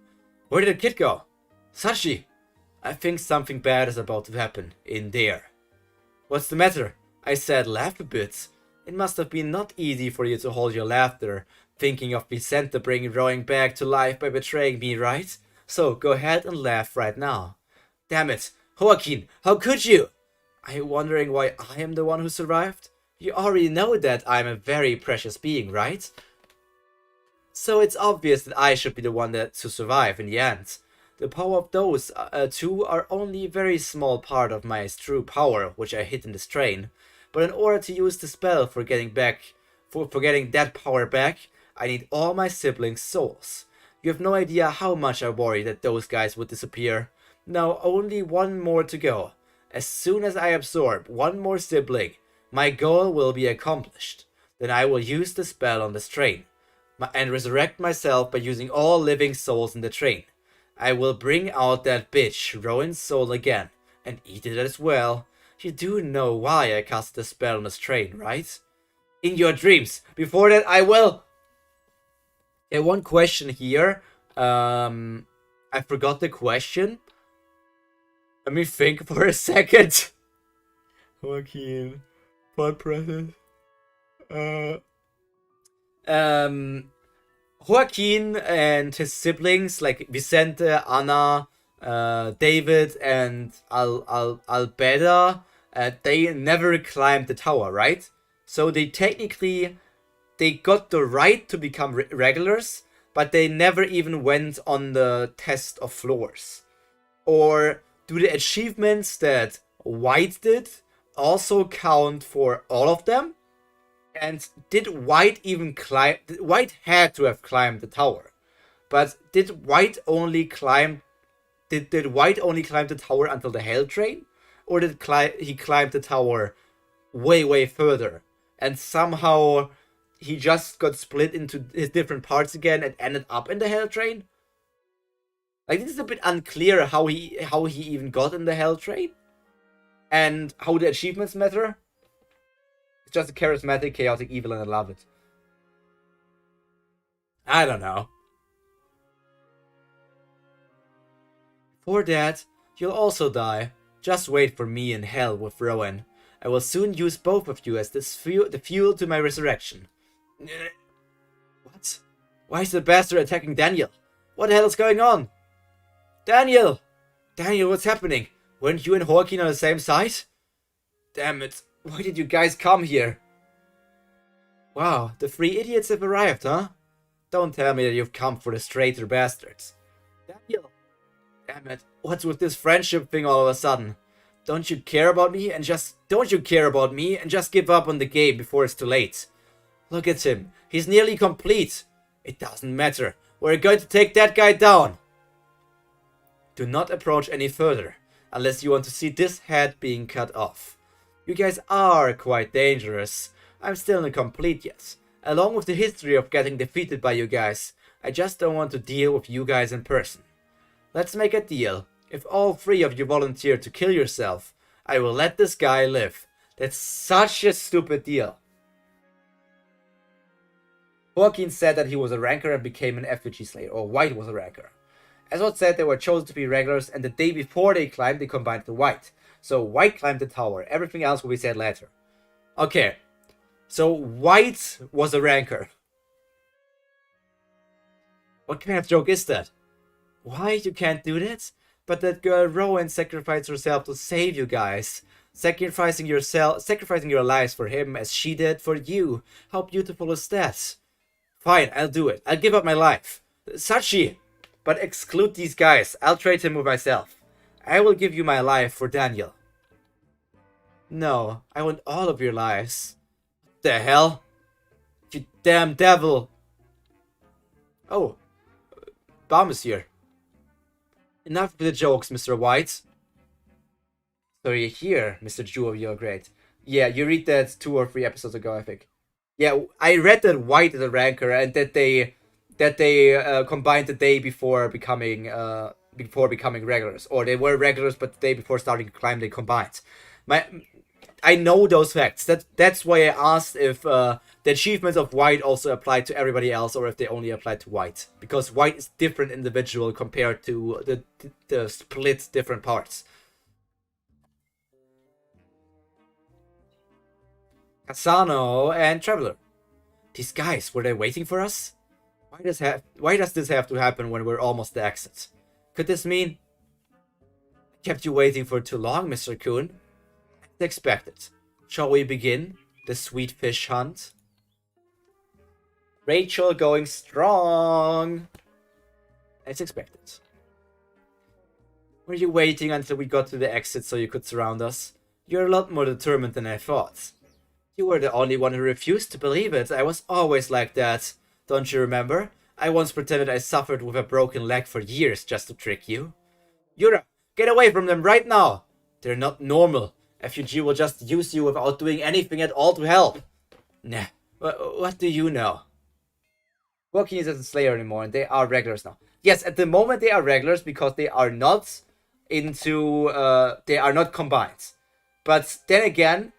Where did the kid go? Sachi! I think something bad is about to happen in there. What's the matter? I said laugh a bit. It must have been not easy for you to hold your laughter, thinking of Vicente bringing Rowing back to life by betraying me, right? So go ahead and laugh right now. Damn it, Joaquin, how could you? Are you wondering why I am the one who survived? You already know that I'm a very precious being, right? So it's obvious that I should be the one to survive in the end. The power of those two are only a very small part of my true power, which I hid in this train. But in order to use the spell for getting that power back, I need all my siblings' souls. You have no idea how much I worry that those guys would disappear. Now only one more to go. As soon as I absorb one more sibling, my goal will be accomplished. Then I will use the spell on this train and resurrect myself by using all living souls in the train. I will bring out that bitch, Rowan's soul again, and eat it as well. You do know why I cast the spell on this train, right? In your dreams. Before that, I will... one question here. I forgot the question. Let me think for a second. Joaquin. What present? Joaquin and his siblings, like Vicente, Ana, David, and Albeda, they never climbed the tower, right? So they technically, they got the right to become regulars, but they never even went on the test of floors. Or do the achievements that White did also count for all of them? And did White even climb? White had to have climbed the tower, but did White only climb? Did White only climb the tower until the Hell Train, or did he climb the tower way further? And somehow he just got split into his different parts again and ended up in the Hell Train. Like, this is a bit unclear how he even got in the Hell Train, and how the achievements matter. It's just a charismatic, chaotic evil, and I love it. I don't know. For that, you'll also die. Just wait for me in hell with Rowan. I will soon use both of you as the fuel to my resurrection. What? Why is the bastard attacking Daniel? What the hell is going on? Daniel! Daniel, what's happening? Weren't you and Joaquin on the same side? Damn it. Why did you guys come here? Wow, the 3 idiots have arrived, huh? Don't tell me that you've come for the traitor bastards. Daniel! Damn it, what's with this friendship thing all of a sudden? Don't you care about me and just give up on the game before it's too late? Look at him, he's nearly complete. It doesn't matter, we're going to take that guy down. Do not approach any further, unless you want to see this head being cut off. You guys are quite dangerous. I'm still incomplete yet. Along with the history of getting defeated by you guys, I just don't want to deal with you guys in person. Let's make a deal. If all 3 of you volunteer to kill yourself, I will let this guy live. That's such a stupid deal. Joaquin said that he was a ranker and became an effigy slayer, or White was a ranker. Azot said they were chosen to be regulars, and the day before they climbed, they combined to White. So White climbed the tower. Everything else will be said later. Okay. So White was a ranker. What kind of joke is that? Why you can't do that? But that girl Rowan sacrificed herself to save you guys. Sacrificing your lives for him as she did for you. How beautiful is that? Fine, I'll do it. I'll give up my life. Sachi! But exclude these guys. I'll trade him with myself. I will give you my life for Daniel. No, I want all of your lives. What the hell? You damn devil. Oh, Baam is here. Enough with the jokes, Mr. White. So you're here, Mr. Jew of Your Great. Yeah, you read that 2 or 3 episodes ago, I think. Yeah, I read that White is a ranker and that they combined the day before becoming regulars, or they were regulars, but the day before starting to climb they combined. I know those facts. That's why I asked if the achievements of White also apply to everybody else, or if they only apply to White, because White is different individual compared to the split different parts. Asano and Traveler. These guys, were they waiting for us? Why does this have to happen when we're almost the exit? Could this mean I kept you waiting for too long, Mr. Coon? As expected. Shall we begin the sweet fish hunt? Rachel going strong. As expected. Were you waiting until we got to the exit so you could surround us? You're a lot more determined than I thought. You were the only one who refused to believe it. I was always like that. Don't you remember? I once pretended I suffered with a broken leg for years just to trick you. Yura, get away from them right now! They're not normal. FUG will just use you without doing anything at all to help. Nah, what do you know? Joaquin isn't a Slayer anymore and they are regulars now. Yes, at the moment they are regulars because they are not combined. But then again,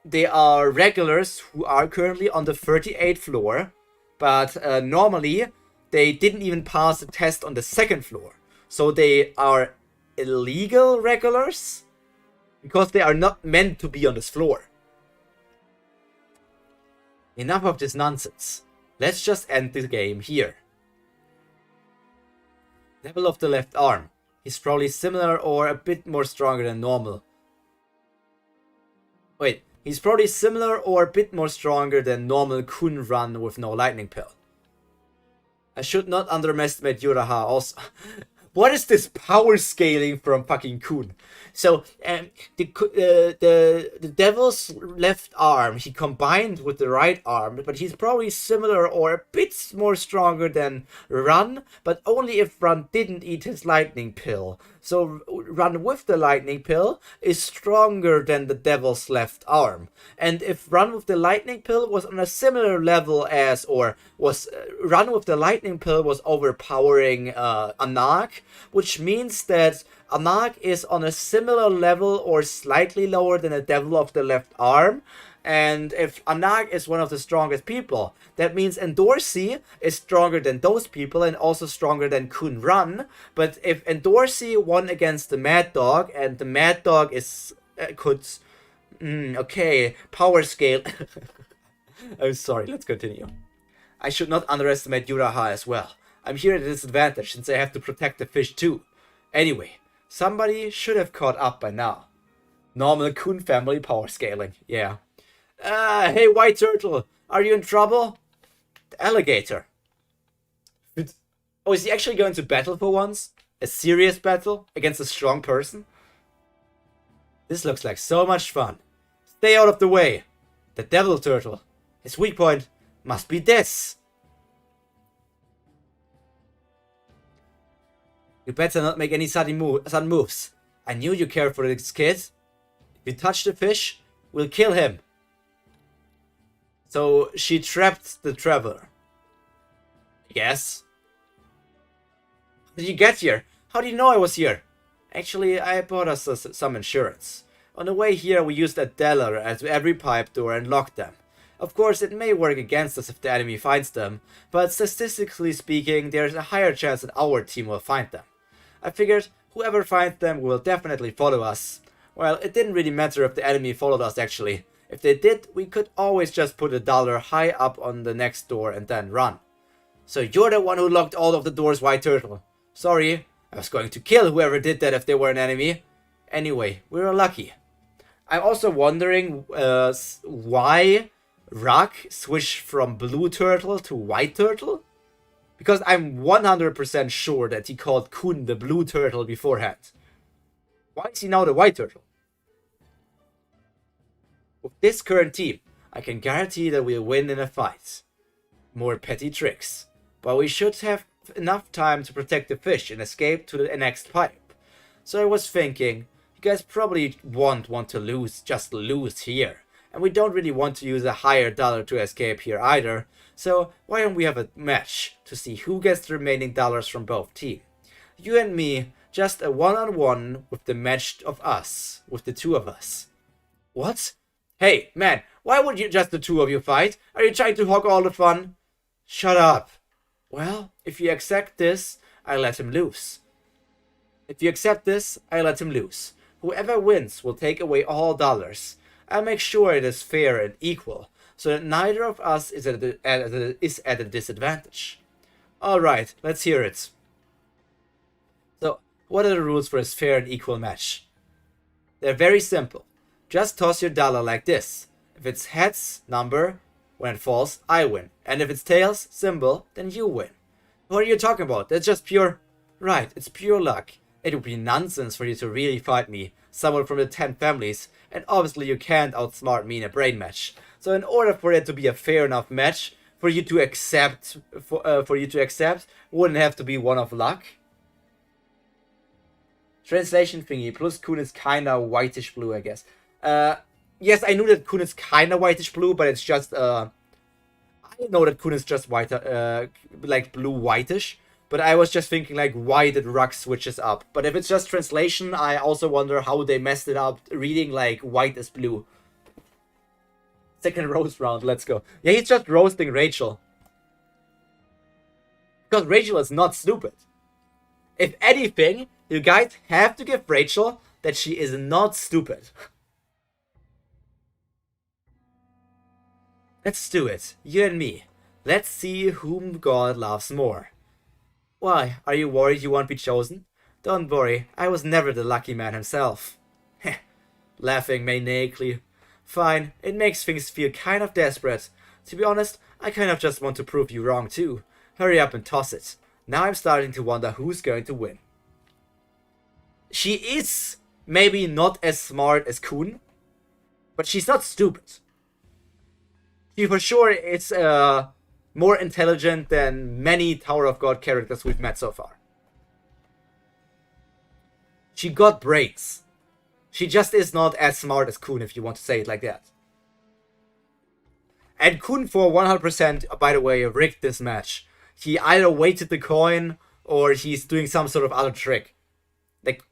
they are regulars who are currently on the 38th floor, but normally they didn't even pass the test on the 2nd floor. So they are illegal regulars because they are not meant to be on this floor. Enough of this nonsense. Let's just end the game here. Level of the left arm. He's probably similar or a bit more stronger than normal. Wait. He's probably similar or a bit more stronger than normal Kun run with no lightning pill. I should not underestimate Yuraha also. What is this power scaling from fucking Kun? So, the devil's left arm, he combined with the right arm, but he's probably similar or a bit more stronger than Run, but only if Run didn't eat his lightning pill. So, Run with the lightning pill is stronger than the devil's left arm. And if Run with the lightning pill was on a similar level as, or was, Run with the lightning pill was overpowering Anak, which means that Anak is on a similar level or slightly lower than the devil of the left arm. And if Anak is one of the strongest people, that means Endorsi is stronger than those people and also stronger than Kun Run. But if Endorsi won against the Mad Dog and the Mad Dog is okay, power scale. I'm sorry, let's continue. I should not underestimate Yuraha as well. I'm here at a disadvantage since I have to protect the fish too. Anyway, somebody should have caught up by now. Normal Kun family power scaling, yeah. Hey, White Turtle, are you in trouble? The alligator. Oh, is he actually going to battle for once? A serious battle against a strong person? This looks like so much fun. Stay out of the way. The devil turtle. His weak point must be this. You better not make any sudden moves. I knew you cared for this kid. If you touch the fish, we'll kill him. So she trapped the traveler. Yes. How did you get here? How do you know I was here? Actually, I bought us some insurance. On the way here, we used a dealer at every pipe door and locked them. Of course, it may work against us if the enemy finds them, but statistically speaking, there's a higher chance that our team will find them. I figured whoever finds them will definitely follow us. Well, it didn't really matter if the enemy followed us actually. If they did, we could always just put a dollar high up on the next door and then run. So you're the one who locked all of the doors, White Turtle. Sorry, I was going to kill whoever did that if they were an enemy. Anyway, we were lucky. I'm also wondering why Rock switched from Blue Turtle to White Turtle? Because I'm 100% sure that he called Kun the Blue Turtle beforehand. Why is he now the White Turtle? With this current team, I can guarantee that we'll win in a fight. More petty tricks. But we should have enough time to protect the fish and escape to the next pipe. So I was thinking, you guys probably won't want to lose here. And we don't really want to use a higher dollar to escape here either. So why don't we have a match to see who gets the remaining dollars from both teams? You and me, just a one-on-one with the match of us, with the two of us. What? Hey, man, why would you just the two of you fight? Are you trying to hog all the fun? Shut up. Well, if you accept this, I let him loose. If you accept this, I let him loose. Whoever wins will take away all dollars. I'll make sure it is fair and equal, so that neither of us is at a disadvantage. Alright, let's hear it. So, what are the rules for this fair and equal match? They're very simple. Just toss your dollar like this. If it's heads, number. When it falls, I win. And if it's tails, symbol, then you win. What are you talking about? That's just pure... Right, it's pure luck. It would be nonsense for you to really fight me, someone from the 10 families, and obviously you can't outsmart me in a brain match. So in order for it to be a fair enough match, for you to accept, wouldn't have to be one of luck. Translation thingy, plus Kun is kinda whitish blue, I guess. Yes, I knew that Kun is kinda whitish blue, but it's just, I know that Kun is just white, like blue whitish, but I was just thinking like, why did Ruck switches up? But if it's just translation, I also wonder how they messed it up, reading like white is blue. Second roast round, let's go. Yeah, he's just roasting Rachel. Because Rachel is not stupid. If anything, you guys have to give Rachel that she is not stupid. Let's do it, you and me. Let's see whom God loves more. Why, are you worried you won't be chosen? Don't worry, I was never the lucky man himself. Heh, laughing maniacally. Fine, it makes things feel kind of desperate. To be honest, I kind of just want to prove you wrong too. Hurry up and toss it. Now I'm starting to wonder who's going to win. She is maybe not as smart as Kun, but she's not stupid. She for sure is more intelligent than many Tower of God characters we've met so far. She got brains. She just is not as smart as Kun, if you want to say it like that. And Kun for 100%, by the way, rigged this match. He either weighted the coin or he's doing some sort of other trick. Like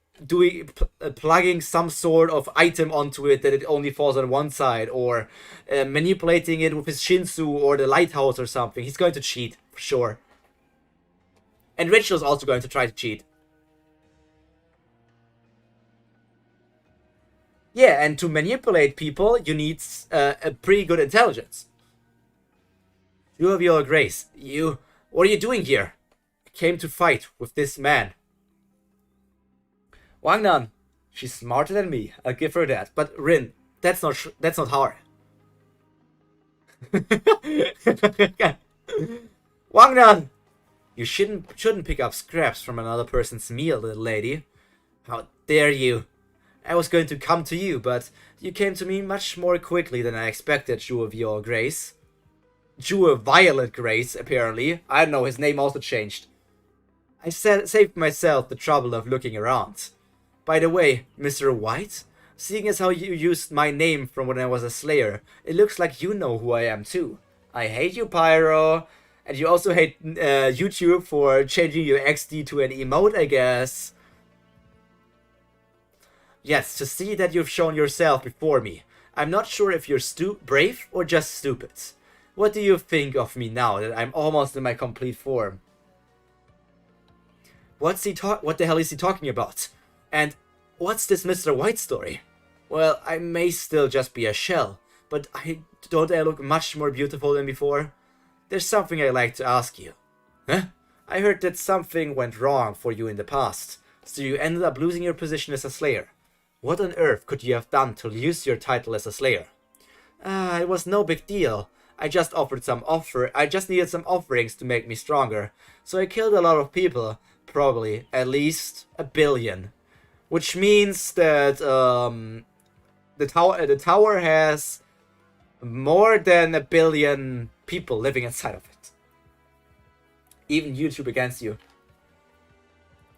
plugging some sort of item onto it that it only falls on one side, or manipulating it with his Shinsu or the lighthouse or something. He's going to cheat, for sure. And Rachel's also going to try to cheat. Yeah, and to manipulate people, you need a pretty good intelligence. You have your grace. What are you doing here? I came to fight with this man. Wangnan, she's smarter than me. I'll give her that. But Rin, that's not hard. Wangnan! You shouldn't pick up scraps from another person's meal, little lady. How dare you? I was going to come to you, but you came to me much more quickly than I expected, Jew of your grace. Jew of Violet Grace, apparently. I don't know, his name also changed. I saved myself the trouble of looking around. By the way, Mr. White, seeing as how you used my name from when I was a Slayer, it looks like you know who I am too. I hate you, Pyro. And you also hate YouTube for changing your XD to an emote, I guess. Yes, to see that you've shown yourself before me. I'm not sure if you're brave or just stupid. What do you think of me now that I'm almost in my complete form? What the hell is he talking about? And what's this Mr. White story? Well, I may still just be a shell, but don't I look much more beautiful than before? There's something I'd like to ask you. Huh? I heard that something went wrong for you in the past, so you ended up losing your position as a Slayer. What on earth could you have done to lose your title as a Slayer? It was no big deal. I just needed some offerings to make me stronger, so I killed a lot of people, probably at least 1 billion. Which means that the tower has more than 1 billion people living inside of it. Even YouTube against you.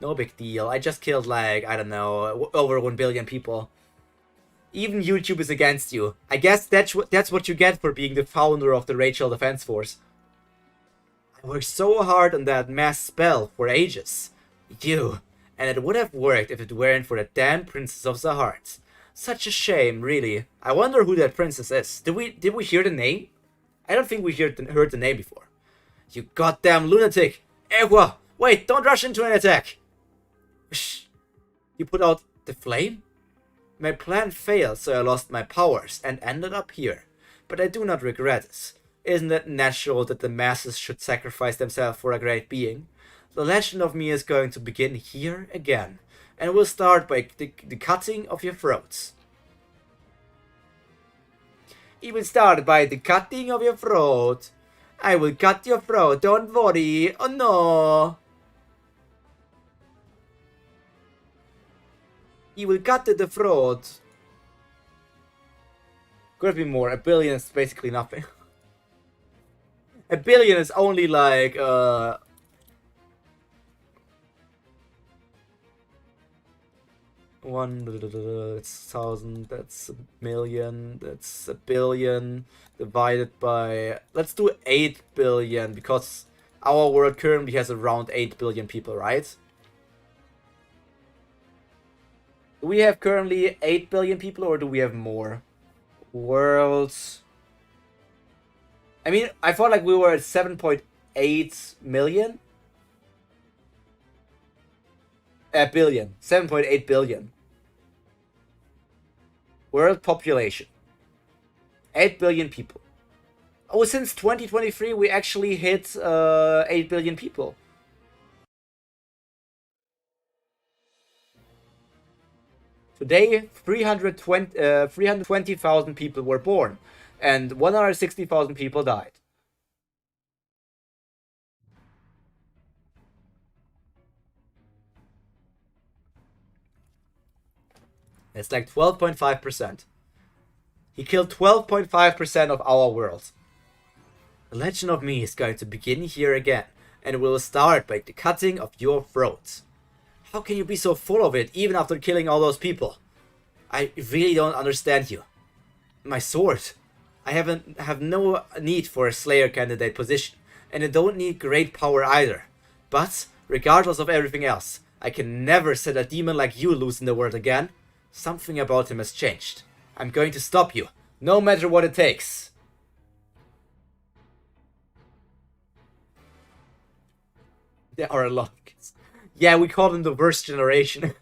No big deal. I just killed, like, I don't know, over 1 billion people. Even YouTube is against you. I guess that's what you get for being the founder of the Rachel Defense Force. I worked so hard on that mass spell for ages. And it would have worked if it weren't for the damn Princess of the Heart. Such a shame, really. I wonder who that princess is. Did we hear the name? I don't think we heard the name before. You goddamn lunatic! Ewa! Wait, don't rush into an attack! Shh! You put out the flame? My plan failed, so I lost my powers and ended up here. But I do not regret it. Isn't it natural that the masses should sacrifice themselves for a great being? The legend of me is going to begin here again, and will start by the cutting of your throats. It will start by the cutting of your throat. I will cut your throat, don't worry. Oh no! He will cut the throat. Could be more. 1 billion is basically nothing. 1 billion is only like 1,000, that's 1 million, that's 1 billion divided by, let's do 8 billion, because our world currently has around 8 billion people, right? Do we have currently 8 billion people, or do we have more? Worlds. I mean, I felt like we were at 7.8 million. Billion. 7.8 billion. World population. 8 billion people. Oh, since 2023 we actually hit 8 billion people. Today, 320,000 people were born, and 160,000 people died. It's like 12.5%. He killed 12.5% of our world. The legend of me is going to begin here again, and will start by the cutting of your throats. How can you be so full of it, even after killing all those people? I really don't understand you. My sword. I have no need for a Slayer candidate position, and I don't need great power either. But, regardless of everything else, I can never set a demon like you loose in the world again. Something about him has changed. I'm going to stop you, no matter what it takes. There are a lot of kids. Yeah, we call them the worst generation.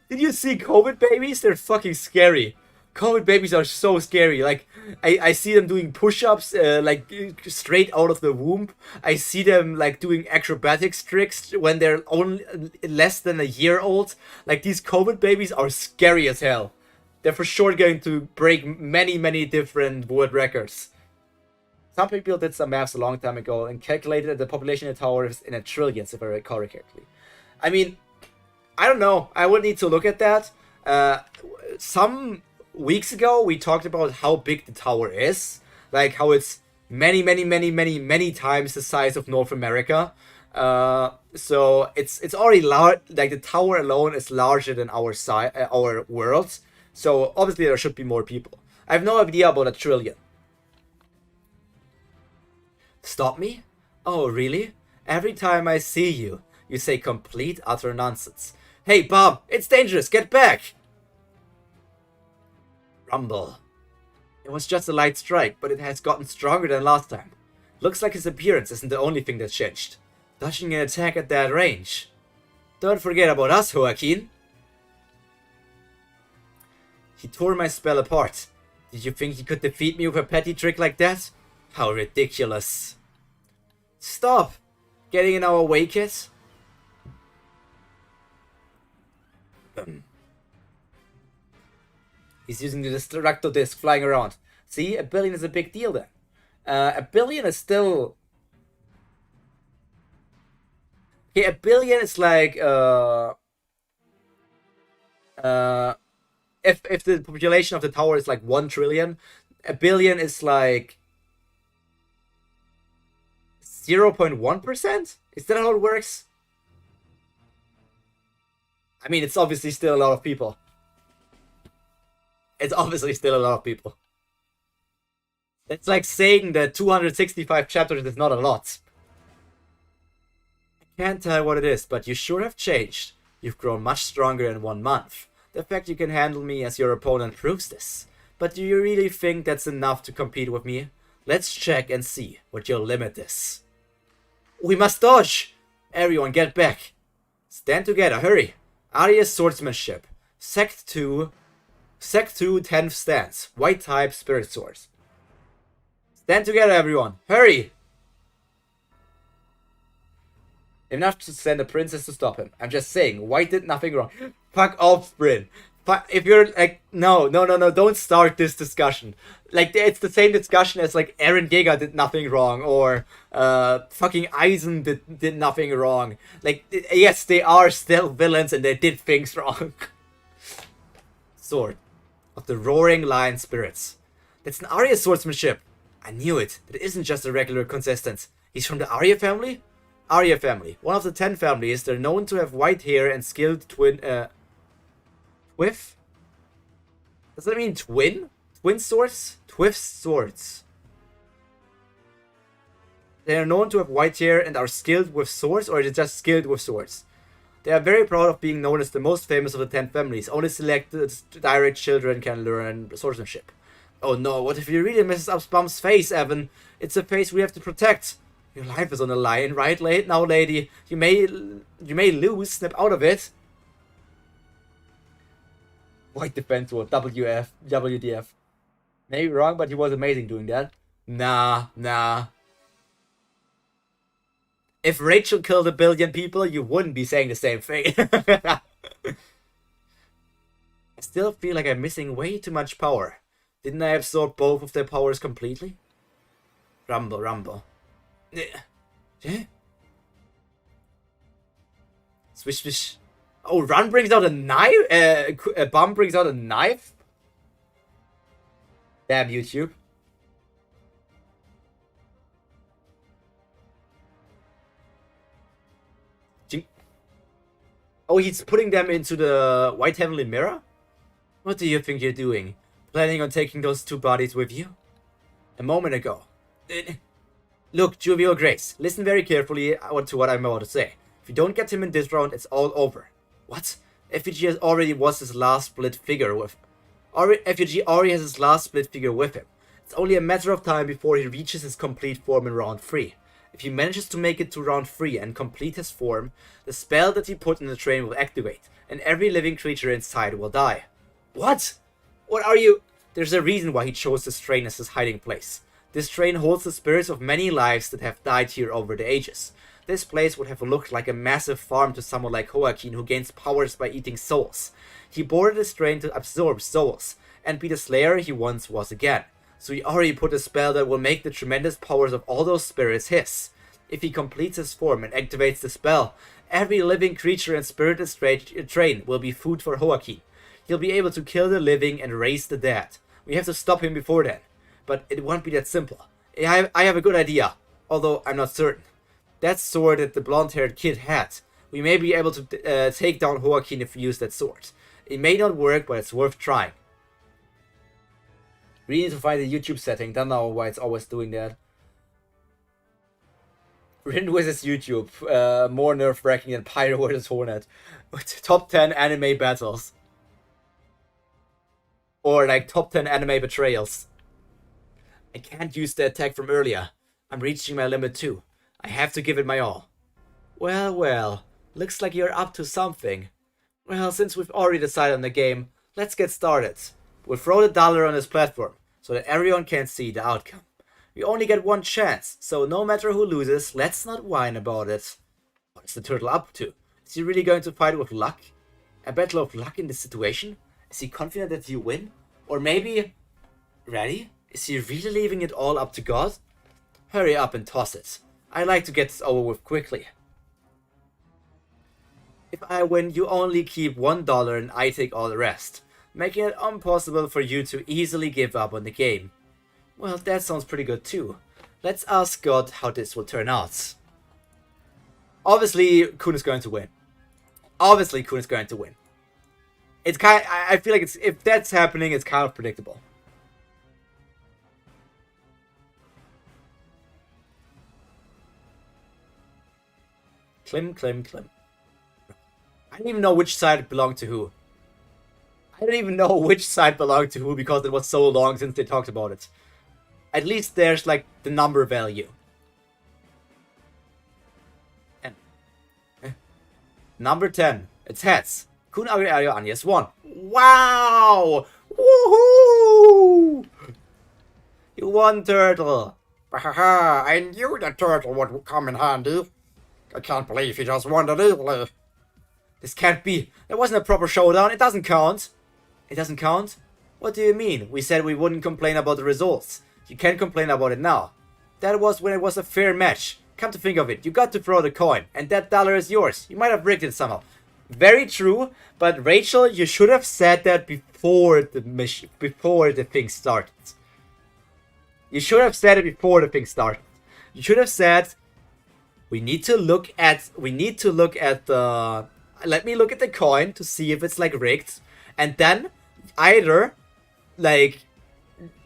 Did you see COVID babies? They're fucking scary. COVID babies are so scary. Like, I see them doing push-ups, like, straight out of the womb. I see them, like, doing acrobatics tricks when they're only less than a year old. Like, these COVID babies are scary as hell. They're for sure going to break many, many different world records. Some people did some maths a long time ago and calculated that the population of the tower is in a trillions, if I recall correctly. I mean, I don't know. I would need to look at that. Some weeks ago, we talked about how big the tower is. Like, how it's many times the size of North America. So it's already large. Like, the tower alone is larger than our world. So obviously there should be more people. I have no idea about a trillion. Stop me? Oh, really? Every time I see you, you say complete utter nonsense. Hey, Baam, it's dangerous. Get back. Rumble. It was just a light strike, but it has gotten stronger than last time. Looks like his appearance isn't the only thing that's changed. Dodging an attack at that range. Don't forget about us, Joaquin. He tore my spell apart. Did you think he could defeat me with a petty trick like that? How ridiculous. Stop! Getting in our way, kid? He's using the destructo disc flying around. See, 1 billion is a big deal then. 1 billion is still... Okay, 1 billion is like... If the population of the tower is like 1 trillion, 1 billion is like 0.1%? Is that how it works? I mean, it's obviously still a lot of people. It's obviously still a lot of people. It's like saying that 265 chapters is not a lot. I can't tell what it is, but you sure have changed. You've grown much stronger in 1 month. The fact you can handle me as your opponent proves this. But do you really think that's enough to compete with me? Let's check and see what your limit is. We must dodge! Everyone get back. Stand together, hurry. Arya's swordsmanship. Sect 2, 10th stance. White type spirit swords. Stand together, everyone. Hurry! Enough to send a princess to stop him. I'm just saying, White did nothing wrong. Fuck off, Bryn. If you're like, no, don't start this discussion. Like, it's the same discussion as like Eren Yeager did nothing wrong, or fucking Aizen did nothing wrong. Like, yes, they are still villains and they did things wrong. Sword of the Roaring Lion Spirits. That's an Arya swordsmanship. I knew it. That isn't just a regular contestant. He's from the Arya family? Arya family. One of the 10 families. They're known to have white hair and skilled Twiff? Does that mean twin? Twin swords? Twiff swords. They are known to have white hair and are skilled with swords, or is it just skilled with swords? They are very proud of being known as the most famous of the 10 families. Only selected direct children can learn swordsmanship. Oh no, what if you really messes up Baam's face, Evan? It's a face we have to protect. Your life is on the line, right now, lady? You may lose. Snap out of it. White defense war, WDF. Maybe wrong, but he was amazing doing that. Nah. If Rachel killed 1 billion people, you wouldn't be saying the same thing. I still feel like I'm missing way too much power. Didn't I absorb both of their powers completely? Rumble. Swish. Oh, Run brings out a knife? Baam brings out a knife? Damn, YouTube. Oh, he's putting them into the White Heavenly Mirror? What do you think you're doing? Planning on taking those 2 bodies with you? A moment ago. Look, Jovial Grace, listen very carefully to what I'm about to say. If you don't get him in this round, it's all over. What? FUG already was his last split figure with... FUG already has his last split figure with him. It's only a matter of time before he reaches his complete form in round 3. If he manages to make it to round 3 and complete his form, the spell that he put in the train will activate, and every living creature inside will die. What? What are you... There's a reason why he chose this train as his hiding place. This train holds the spirits of many lives that have died here over the ages. This place would have looked like a massive farm to someone like Joaquin, who gains powers by eating souls. He boarded this train to absorb souls, and be the slayer he once was again. So he already put a spell that will make the tremendous powers of all those spirits his. If he completes his form and activates the spell, every living creature and spirited train will be food for Joaquin. He'll be able to kill the living and raise the dead. We have to stop him before then. But it won't be that simple. I have a good idea, although I'm not certain. That sword that the blonde-haired kid had, we may be able to take down Joaquin if we use that sword. It may not work, but it's worth trying. We need to find a YouTube setting. Don't know why it's always doing that. Rin vs YouTube, more nerve-wracking than Pyro vs Hornet. Top 10 anime battles. Or like top 10 anime betrayals. I can't use the attack from earlier. I'm reaching my limit too. I have to give it my all. Well, well. Looks like you're up to something. Well, since we've already decided on the game, let's get started. We'll throw the dollar on this platform, so that everyone can see the outcome. We only get one chance, so no matter who loses, let's not whine about it. What is the turtle up to? Is he really going to fight with luck? A battle of luck in this situation? Is he confident that you win? Or maybe... Ready? Is he really leaving it all up to God? Hurry up and toss it. I like to get this over with quickly. If I win, you only keep $1 and I take all the rest, making it impossible for you to easily give up on the game. Well, that sounds pretty good too. Let's ask God how this will turn out. Obviously, Kun is going to win. Obviously, Kun is going to win. It's I feel like if that's happening, it's kind of predictable. Clim. I don't even know which side it belonged to who. I don't even know which side belonged to who because it was so long since they talked about it. At least there's like the number value. And number 10. It's heads. Kun Arianias won. Wow! Woohoo! You won, Turtle. I knew the turtle would come in handy. I can't believe he just won it easily. This can't be. That wasn't a proper showdown. It doesn't count. It doesn't count? What do you mean? We said we wouldn't complain about the results. You can't complain about it now. That was when it was a fair match. Come to think of it, you got to throw the coin, and that dollar is yours. You might have rigged it somehow. Very true, but Rachel, you should have said that before the mission, before the thing started. You should have said it before the thing started. You should have said, we need to look at the... Let me look at the coin to see if it's like rigged, and then either like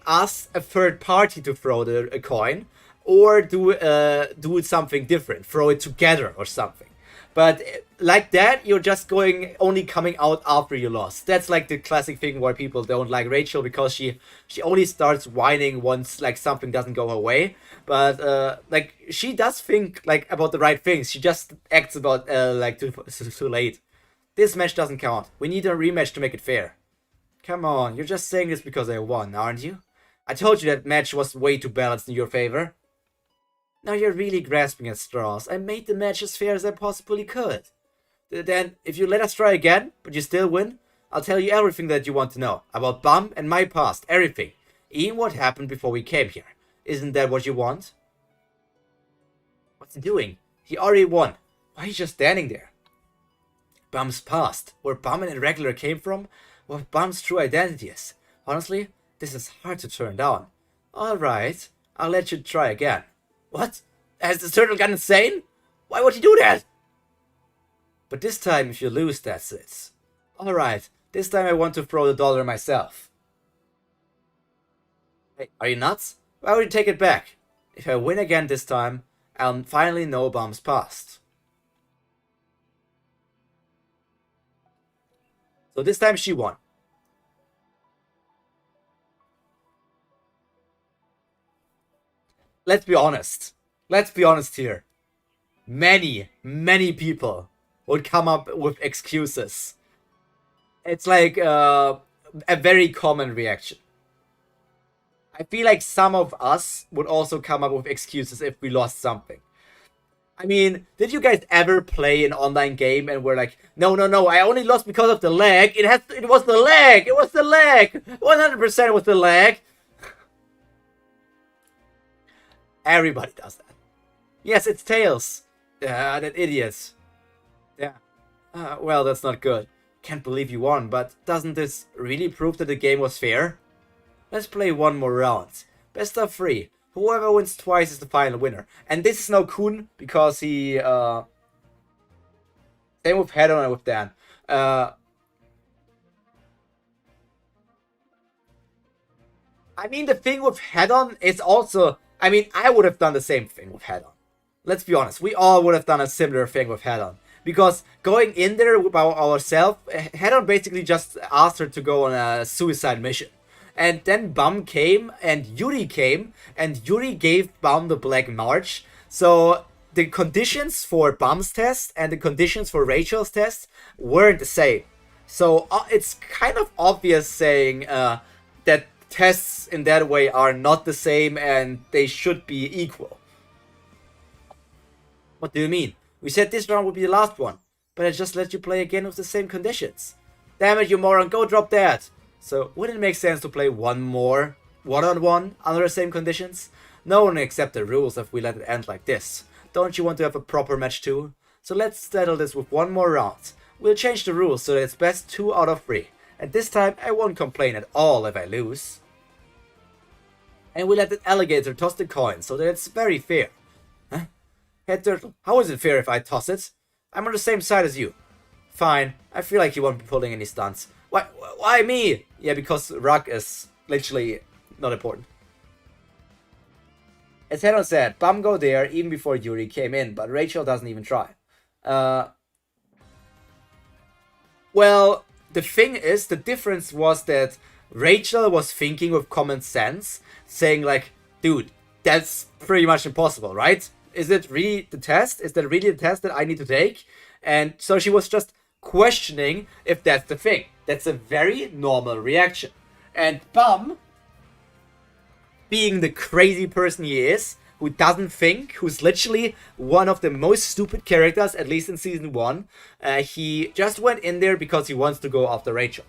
ask a third party to throw a coin, or do something different, throw it together or something. But like that, you're just only coming out after you lost. That's like the classic thing where people don't like Rachel because she only starts whining once like something doesn't go her way. But like she does think like about the right things. She just acts about like too late. This match doesn't count. We need a rematch to make it fair. Come on, you're just saying this because I won, aren't you? I told you that match was way too balanced in your favor. Now you're really grasping at straws. I made the match as fair as I possibly could. Then, if you let us try again, but you still win, I'll tell you everything that you want to know. About Baam and my past, everything. Even what happened before we came here. Isn't that what you want? What's he doing? He already won. Why are you just standing there? Baam's past. Where Baam and Irregular came from? What Baam's true identity is. Honestly, this is hard to turn down. Alright, I'll let you try again. What? Has the turtle gone insane? Why would he do that? But this time, if you lose, that's it. Alright, this time I want to throw the dollar myself. Hey, are you nuts? Why would you take it back? If I win again this time, I'll finally know Baam's past. So this time she won. Let's be honest. Let's be honest here. Many people would come up with excuses. It's like a very common reaction. I feel like some of us would also come up with excuses if we lost something. I mean, did you guys ever play an online game and were like, no, I only lost because of the lag. It was the lag. It was the lag. 100% was the lag. Everybody does that. Yes, it's Tails. That idiot. Yeah. Well, that's not good. Can't believe you won, but doesn't this really prove that the game was fair? Let's play one more round. Best of 3. Whoever wins twice is the final winner. And this is now Kun, because he, same with Hedon and with Dan. I mean, the thing with Hedon is also... I mean, I would have done the same thing with Hedon. Let's be honest, we all would have done a similar thing with Hedon. Because going in there by ourselves, Hedon basically just asked her to go on a suicide mission. And then Baam came, and Yuri came, and Yuri gave Baam the Black March. So the conditions for Baam's test and the conditions for Rachel's test weren't the same. So it's kind of obvious saying that tests in that way are not the same and they should be equal. What do you mean? We said this round would be the last one, but I just let you play again with the same conditions. Damn it, you moron, go drop that! So, wouldn't it make sense to play one more one-on-one under the same conditions? No one will accept the rules if we let it end like this. Don't you want to have a proper match too? So let's settle this with one more round. We'll change the rules so that it's best 2 out of 3. And this time I won't complain at all if I lose. And we'll let the alligator toss the coin so that it's very fair. Huh? Head turtle, how is it fair if I toss it? I'm on the same side as you. Fine, I feel like you won't be pulling any stunts. Why me? Yeah, because Rock is literally not important. As Hedon said, Baam go there even before Yuri came in, but Rachel doesn't even try. Well, the thing is, the difference was that Rachel was thinking with common sense, saying like, dude, that's pretty much impossible, right? Is it really the test? Is that really the test that I need to take? And so she was just questioning if that's the thing. That's a very normal reaction. And Baam, being the crazy person he is, who doesn't think, who's literally one of the most stupid characters, at least in season 1, he just went in there because he wants to go after Rachel.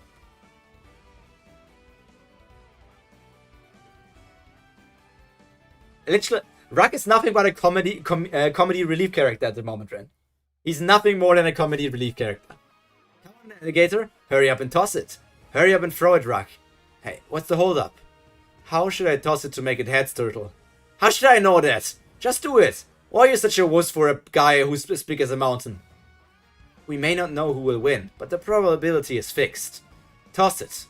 Literally, Ruck is nothing but a comedy relief character at the moment, Ren. He's nothing more than a comedy relief character. Come on, alligator, hurry up and toss it. Hurry up and throw it, Ruck. Hey, what's the hold up? How should I toss it to make it heads, turtle? How should I know that? Just do it. Why are you such a wuss for a guy who's as big as a mountain? We may not know who will win, but the probability is fixed. Toss it.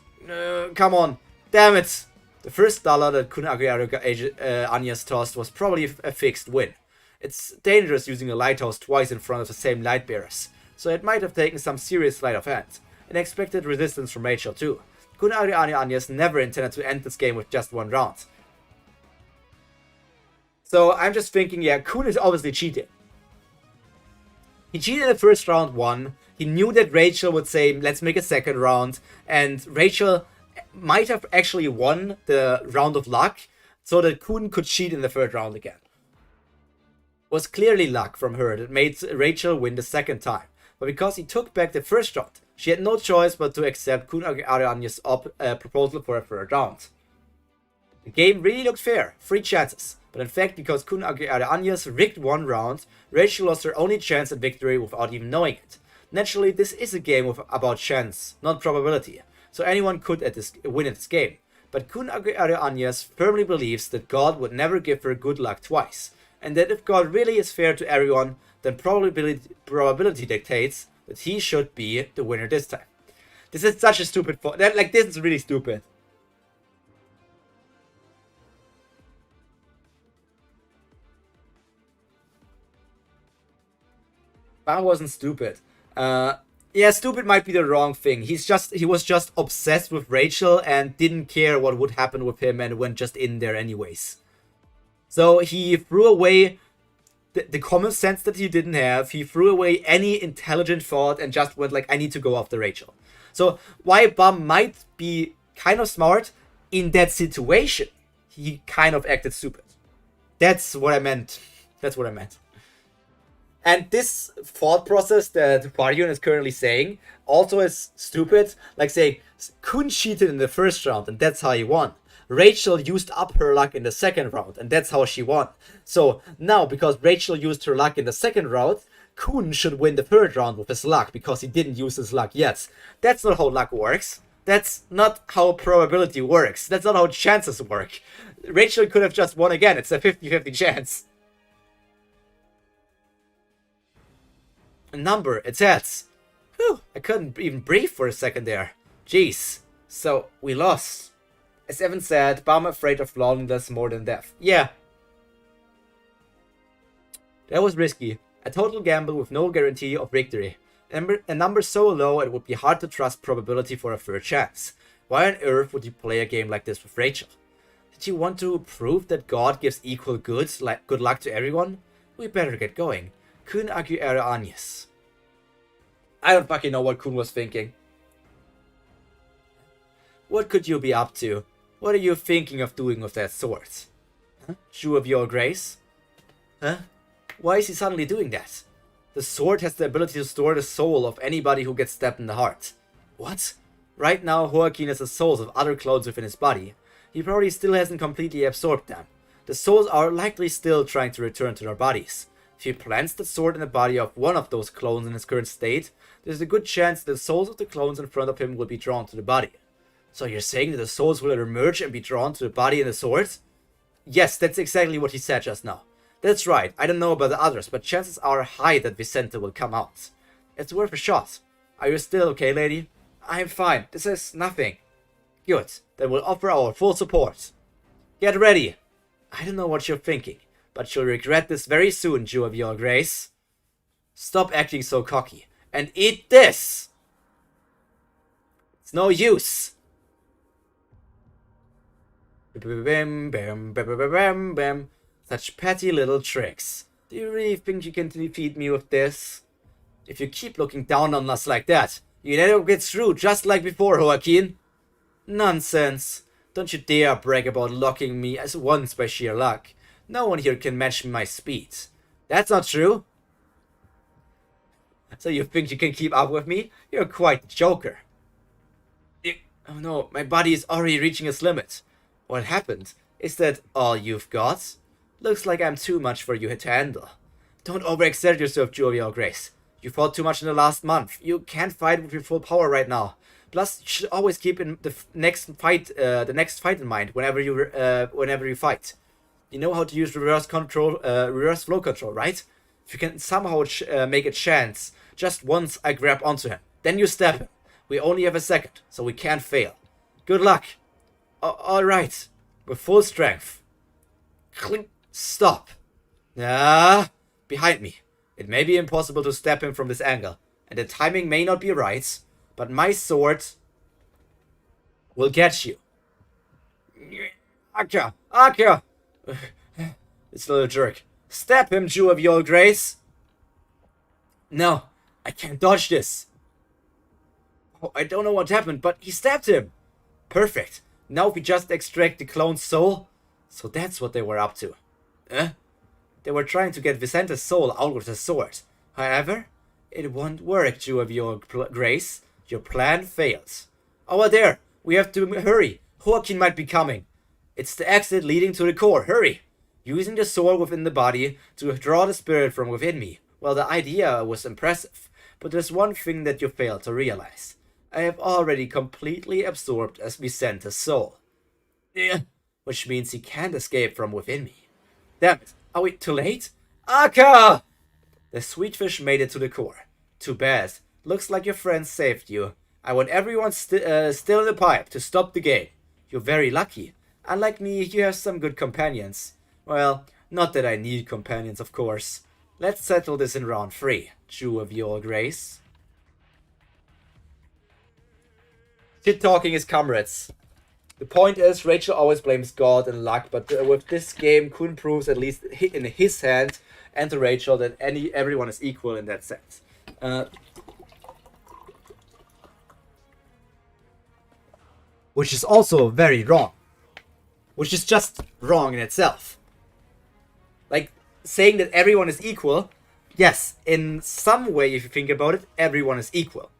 Come on. Damn it. The first dollar that Anyas tossed was probably a fixed win. It's dangerous using a lighthouse twice in front of the same light bearers, so it might have taken some serious sleight of hand. And expected resistance from Rachel too. Anyas never intended to end this game with just one round. So I'm just thinking, yeah, Kun is obviously cheating. He cheated in the first round 1. He knew that Rachel would say, let's make a second round. And Rachel might have actually won the round of luck, so that Kun could cheat in the third round again. It was clearly luck from her that made Rachel win the second time. But because he took back the first round, she had no choice but to accept Kun Arianya's proposal for a third round. The game really looked fair, 3 chances. But in fact, because Kun Anyas rigged one round, Rachel lost her only chance at victory without even knowing it. Naturally, this is a game about chance, not probability, so anyone could win at this game. But Kun Anyas firmly believes that God would never give her good luck twice, and that if God really is fair to everyone, then probability dictates that he should be the winner this time. This is such a stupid this is really stupid. Baam wasn't stupid. Yeah, stupid might be the wrong thing. He was just obsessed with Rachel and didn't care what would happen with him and went just in there anyways. So he threw away the common sense that he didn't have. He threw away any intelligent thought and just went like, I need to go after Rachel. So why Baam might be kind of smart, in that situation, he kind of acted stupid. That's what I meant. That's what I meant. And this thought process that Pyro is currently saying also is stupid. Like saying, Kun cheated in the first round and that's how he won. Rachel used up her luck in the second round, and that's how she won. So now, because Rachel used her luck in the second round, Kun should win the third round with his luck, because he didn't use his luck yet. That's not how luck works. That's not how probability works. That's not how chances work. Rachel could have just won again. It's a 50-50 chance. A number, it's heads. Whew, I couldn't even breathe for a second there. Jeez. So, we lost. As Evan said, Baam afraid of loneliness more than death. Yeah. That was risky. A total gamble with no guarantee of victory. A number so low it would be hard to trust probability for a third chance. Why on earth would you play a game like this with Rachel? Did you want to prove that God gives equal good luck to everyone? We better get going. Kun aguere años. I don't fucking know what Kun was thinking. What could you be up to? What are you thinking of doing with that sword? Huh? Jew of your grace? Huh? Why is he suddenly doing that? The sword has the ability to store the soul of anybody who gets stabbed in the heart. What? Right now, Joaquin has the souls of other clones within his body. He probably still hasn't completely absorbed them. The souls are likely still trying to return to their bodies. If he plants the sword in the body of one of those clones in his current state, there's a good chance that the souls of the clones in front of him will be drawn to the body. So you're saying that the souls will emerge and be drawn to the body and the sword? Yes, that's exactly what he said just now. That's right, I don't know about the others, but chances are high that Vicente will come out. It's worth a shot. Are you still okay, lady? I'm fine, this is nothing. Good, then we'll offer our full support. Get ready. I don't know what you're thinking, but you'll regret this very soon, Jew of your grace. Stop acting so cocky, and eat this! It's no use. Bam, bam, bam, bam, bam, bam. Such petty little tricks. Do you really think you can defeat me with this? If you keep looking down on us like that, you never get through just like before, Joaquin. Nonsense. Don't you dare brag about locking me as once by sheer luck. No one here can match my speed. That's not true. So you think you can keep up with me? You're quite the joker. Oh no, my body is already reaching its limit. What happened? Is that all you've got? Looks like I'm too much for you to handle. Don't overexert yourself, Jew of your grace. You fought too much in the last month. You can't fight with your full power right now. Plus, you should always keep in the next fight in mind whenever you fight. You know how to use reverse flow control, right? If you can somehow make a chance, just once I grab onto him, then you stab him. We only have a second, so we can't fail. Good luck. All right, with full strength. Clink. Stop. Behind me. It may be impossible to stab him from this angle, and the timing may not be right, but my sword will get you. Aka! This little jerk. Stab him, Jew of your grace! No, I can't dodge this. Oh, I don't know what happened, but he stabbed him. Perfect. Now if we just extract the clone's soul. So that's what they were up to. They were trying to get Vicente's soul out with the sword. However, it won't work, Jew of your grace. Your plan fails. Over there! We have to hurry! Joaquin might be coming. It's the exit leading to the core. Hurry! Using the soul within the body to draw the spirit from within me. Well, the idea was impressive, but there's one thing that you failed to realize. I have already completely absorbed as Vicente's soul. Which means he can't escape from within me. Damn it, are we too late? Aka! The sweet fish made it to the core. Too bad. Looks like your friends saved you. I want everyone still in the pipe to stop the game. You're very lucky. Unlike me, you have some good companions. Well, not that I need companions, of course. Let's settle this in round 3, Jew of your grace. Shit-talking his comrades. The point is, Rachel always blames God and luck, but with this game, Kun proves, at least in his hand, and to Rachel, that everyone is equal in that sense. Which is also very wrong. Which is just wrong in itself. Like, saying that everyone is equal, yes, in some way, if you think about it, everyone is equal.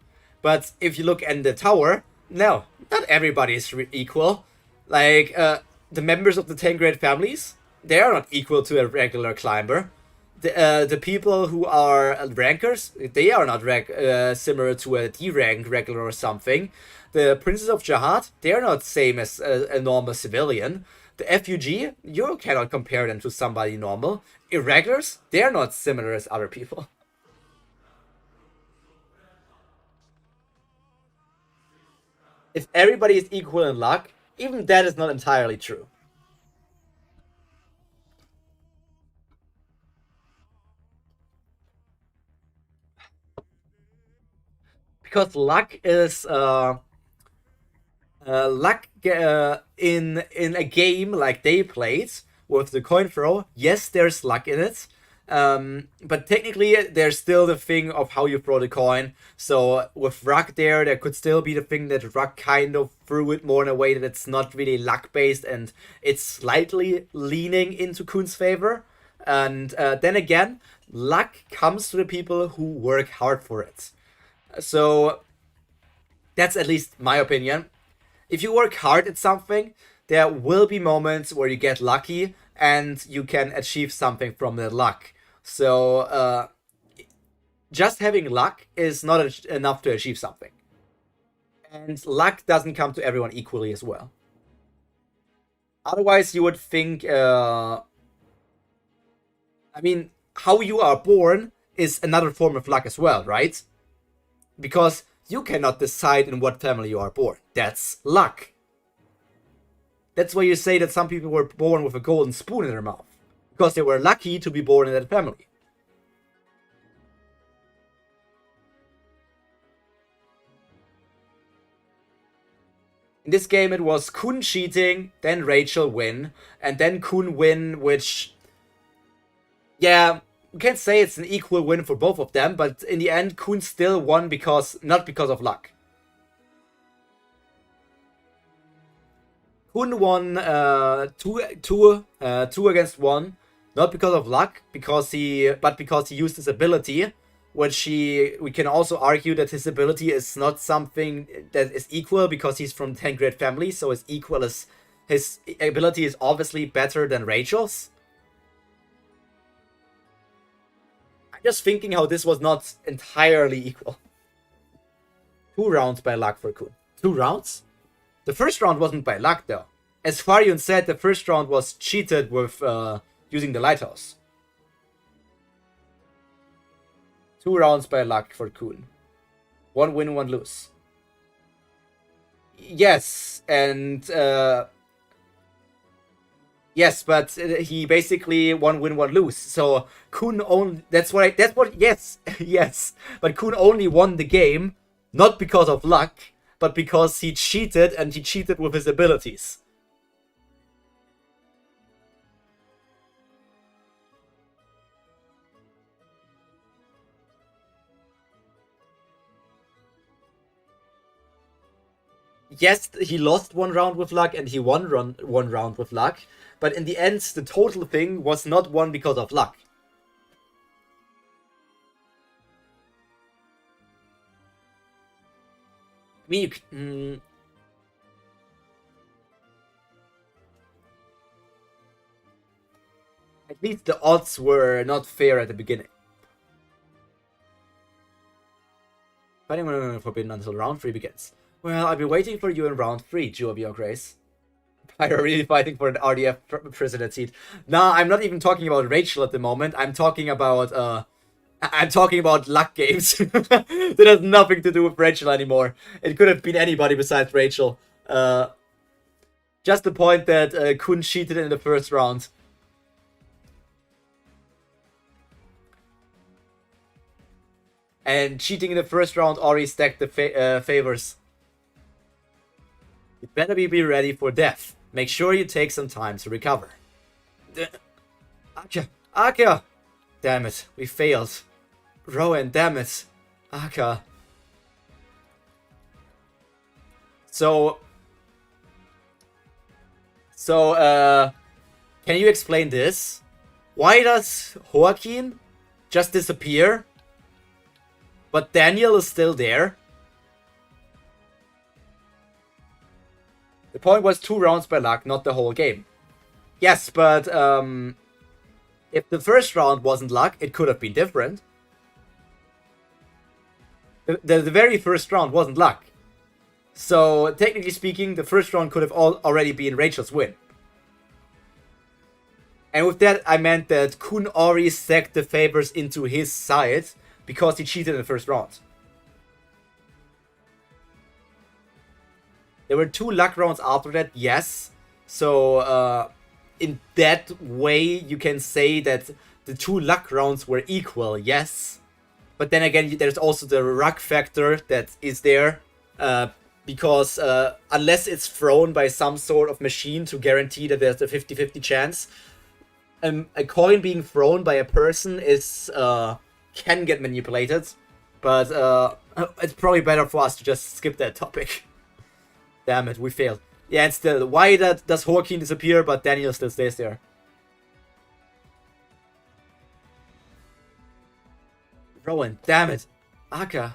But if you look at the tower, no, not everybody is equal. Like, the members of the 10 great families, they are not equal to a regular climber. The people who are rankers, they are not similar to a D-rank regular or something. The Princes of Jihad, they are not same as a normal civilian. The FUG, you cannot compare them to somebody normal. Irregulars, they are not similar as other people. If everybody is equal in luck, even that is not entirely true. Because luck is in a game like they played with the coin throw. Yes, there's luck in it, but technically there's still the thing of how you throw the coin. So with Ruck there could still be the thing that Ruck kind of threw it more in a way that it's not really luck based and it's slightly leaning into Kuhn's favor. And then again, luck comes to the people who work hard for it. So that's at least my opinion. If you work hard at something, there will be moments where you get lucky and you can achieve something from that luck. So just having luck is not enough to achieve something. And luck doesn't come to everyone equally as well. Otherwise, you would think... I mean, how you are born is another form of luck as well, right? Because you cannot decide in what family you are born. That's luck. That's why you say that some people were born with a golden spoon in their mouth. Because they were lucky to be born in that family. In this game it was Kun cheating, then Rachel win, and then Kun win, which... Yeah, you can't say it's an equal win for both of them, but in the end, Kun still won not because of luck. Kun won two against one, not because of luck, but because he used his ability, which we can also argue that his ability is not something that is equal because he's from 10 great family, so his ability is obviously better than Rachel's. Just thinking how this was not entirely equal. 2 rounds by luck for Kun. 2 rounds? The first round wasn't by luck though. As Farion said, the first round was cheated with using the lighthouse. 2 rounds by luck for Kun. 1 win, 1 lose. Yes, and yes, but he basically 1 win, 1 lose. So Kun only... Yes, yes. But Kun only won the game, not because of luck, but because he cheated, and he cheated with his abilities. Yes, he lost 1 round with luck, and he won 1 round with luck. But in the end, the total thing was not won because of luck. I mean, at least the odds were not fair at the beginning. Fighting forbidden until round 3 begins. Well, I'll be waiting for you in round 3, Jew of your grace. Pyro really fighting for an RDF president seat. Nah, I'm not even talking about Rachel at the moment. I'm talking about luck games. That has nothing to do with Rachel anymore. It could have been anybody besides Rachel. Just the point that Kun cheated in the first round. And cheating in the first round already stacked the favors. You better be ready for death. Make sure you take some time to recover. Aka! Damn it, we failed. Rowan, damn it. Aka. So, can you explain this? Why does Joaquin just disappear? But Daniel is still there? The point was 2 rounds by luck, not the whole game. Yes, but if the first round wasn't luck, it could have been different. The very first round wasn't luck. So, technically speaking, the first round could have already been Rachel's win. And with that, I meant that Kun Ori stacked the favors into his side because he cheated in the first round. There were 2 luck rounds after that, yes. So, in that way, you can say that the 2 luck rounds were equal, yes. But then again, there's also the luck factor that is there. Because unless it's thrown by some sort of machine to guarantee that there's a 50-50 chance, a coin being thrown by a person is can get manipulated. But it's probably better for us to just skip that topic. Damn it, we failed. Yeah, and still, why does Joaquin disappear, but Daniel still stays there? Rowan, damn it. Aka.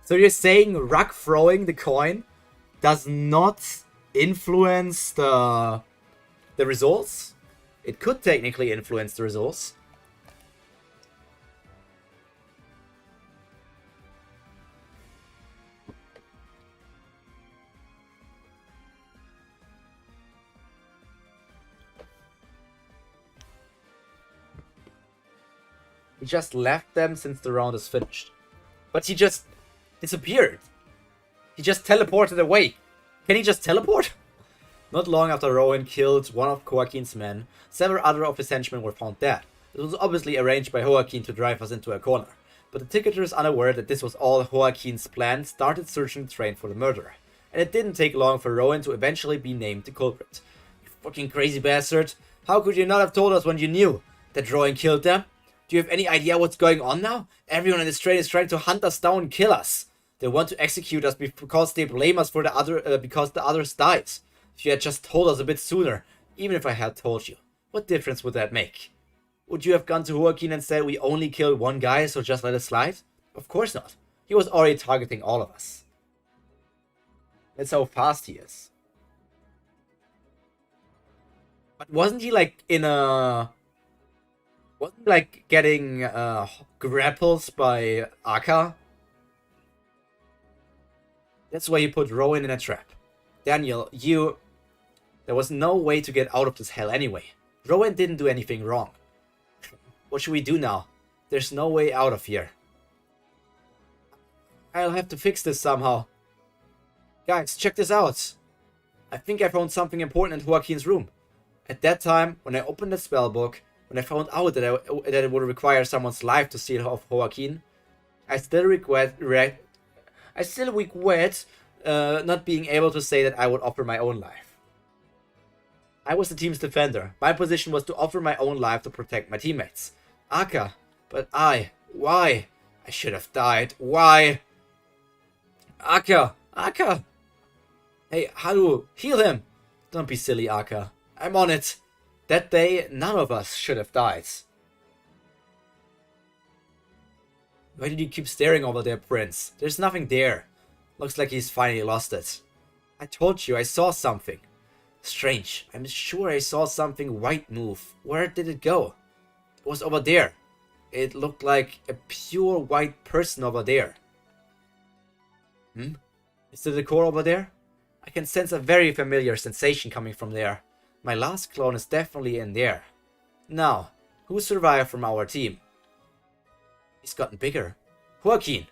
So you're saying Ruck throwing the coin does not influence the results? It could technically influence the results. He just left them since the round is finished. But he just disappeared. He just teleported away. Can he just teleport? Not long after Rowan killed one of Joaquin's men, several other of his henchmen were found dead. It was obviously arranged by Joaquin to drive us into a corner. But the ticketers, unaware that this was all Joaquin's plan, started searching the train for the murderer. And it didn't take long for Rowan to eventually be named the culprit. You fucking crazy bastard. How could you not have told us when you knew that Rowan killed them? Do you have any idea what's going on now? Everyone on this train is trying to hunt us down and kill us. They want to execute us because they blame us for the other because the others died. If you had just told us a bit sooner, even if I had told you, what difference would that make? Would you have gone to Joaquin and said we only killed one guy, so just let it slide? Of course not. He was already targeting all of us. That's how fast he is. But wasn't he like in a... Wasn't he like getting grapples by Aka? That's why you put Rowan in a trap. Daniel, you... There was no way to get out of this hell anyway. Rowan didn't do anything wrong. What should we do now? There's no way out of here. I'll have to fix this somehow. Guys, check this out. I think I found something important in Joaquin's room. At that time, when I opened the spellbook, when I found out that it would require someone's life to seal off Joaquin, I still regret not being able to say that I would offer my own life. I was the team's defender. My position was to offer my own life to protect my teammates. Aka, but why? I should have died. Why? Aka! Hey, Haru, heal him! Don't be silly, Aka. I'm on it. That day, none of us should have died. Why did you keep staring over there, Prince? There's nothing there. Looks like he's finally lost it. I told you, I saw something. Strange. I'm sure I saw something white move. Where did it go? It was over there. It looked like a pure white person over there. Is there the core over there? I can sense a very familiar sensation coming from there. My last clone is definitely in there. Now, who survived from our team? He's gotten bigger. Joaquin!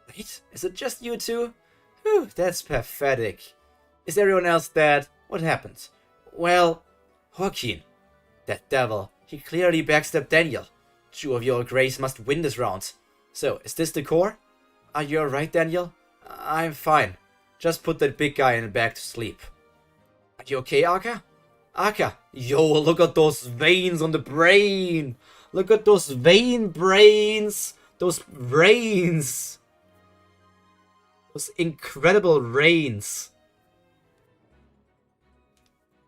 Wait, is it just you two? Whew, that's pathetic. Is everyone else dead? What happened? Well, Joaquin. That devil. He clearly backstabbed Daniel. 2 of your Grays must win this round. So, is this the core? Are you alright, Daniel? I'm fine. Just put that big guy in the bag to sleep. Are you okay, Aka? Aka! Yo, look at those veins on the brain! Look at those vein brains! Those brains! Those incredible brains!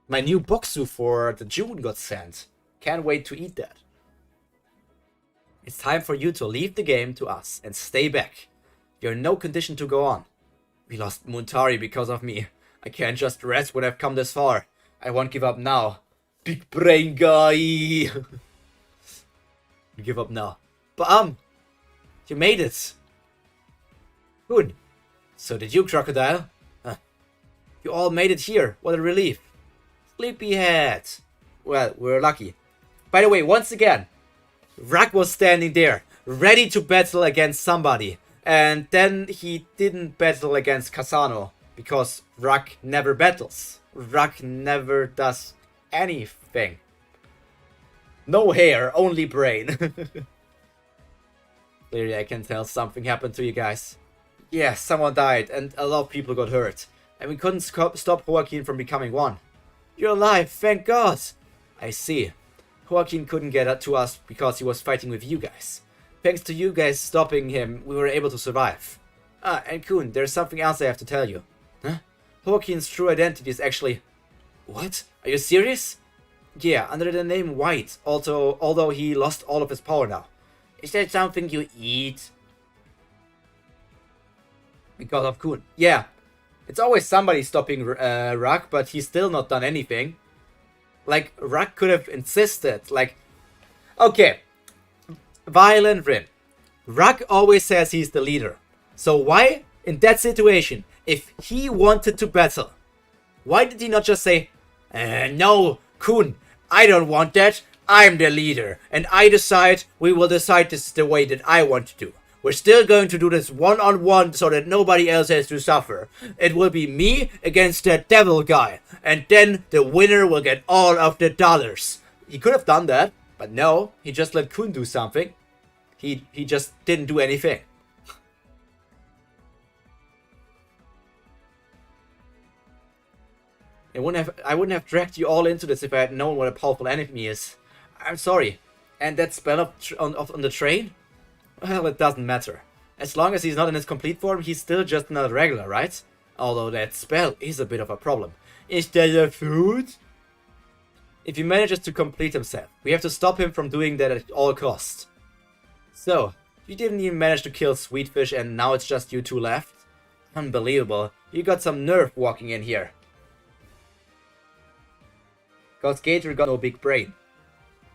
My new boxu for the June got sent. Can't wait to eat that. It's time for you to leave the game to us and stay back. You're in no condition to go on. We lost Muntari because of me. I can't just rest when I've come this far. I won't give up now. Big brain guy! Give up now. Baam! You made it! Good. So did you, Crocodile. Huh. You all made it here. What a relief. Sleepyhead. Well, we're lucky. By the way, once again, Rak was standing there, ready to battle against somebody. And then he didn't battle against Kasano, because Rak never battles. Rak never does anything. No hair, only brain. Clearly I can tell something happened to you guys. Yeah, someone died and a lot of people got hurt. And we couldn't stop Joaquin from becoming one. You're alive, thank God! I see. Joaquin couldn't get to us because he was fighting with you guys. Thanks to you guys stopping him, we were able to survive. Ah, and Kun, there's something else I have to tell you. Huh? Joaquin's true identity is actually... What? Are you serious? Yeah, under the name White, although he lost all of his power now. Is that something you eat? Because of Kun. Yeah. It's always somebody stopping Rak, but he's still not done anything. Like, Rak could have insisted, like... Okay. Violent Rin. Rak always says he's the leader. So why, in that situation, if he wanted to battle, why did he not just say, no, Kun, I don't want that. I'm the leader, and we will decide this is the way that I want to do. We're still going to do this one-on-one so that nobody else has to suffer. It will be me against that devil guy, and then the winner will get all of the dollars. He could have done that, but no, he just let Kun do something. He just didn't do anything. I wouldn't have dragged you all into this if I had known what a powerful enemy is. I'm sorry. And that spell on the train? Well, it doesn't matter. As long as he's not in his complete form, he's still just another regular, right? Although that spell is a bit of a problem. Is that a food? If he manages to complete himself, we have to stop him from doing that at all costs. So, you didn't even manage to kill Sweetfish and now it's just you two left? Unbelievable. You got some nerve walking in here. Cause Gator got no big brain.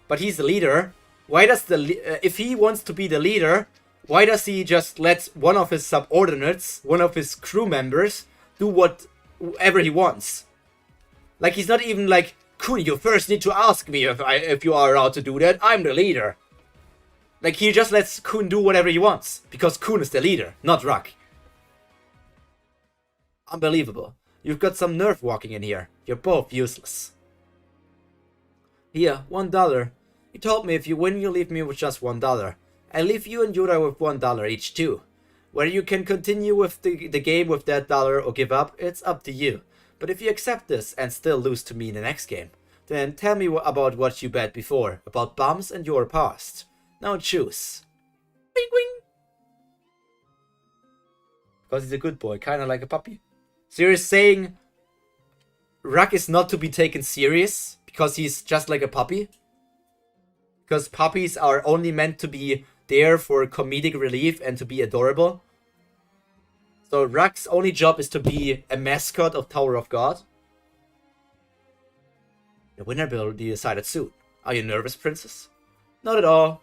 But he's the leader. Why does if he wants to be the leader, why does he just let one of his subordinates, one of his crew members, do whatever he wants? Like, he's not even like, Kun, you first need to ask me if you are allowed to do that. I'm the leader. Like, he just lets Kun do whatever he wants. Because Kun is the leader, not Rak. Unbelievable. You've got some nerve walking in here. You're both useless. Here, $1. You told me if you win, you leave me with just $1. I leave you and Yura with $1 each too. Whether you can continue with the game with that dollar or give up, it's up to you. But if you accept this and still lose to me in the next game, then tell me about what you bet before, about Baam's and your past. Now choose. Wing wing. Because he's a good boy, kinda like a puppy. So you're saying Rak is not to be taken serious because he's just like a puppy? Because puppies are only meant to be there for comedic relief and to be adorable. So Rak's only job is to be a mascot of Tower of God. The winner will be decided soon. Are you nervous, princess? Not at all.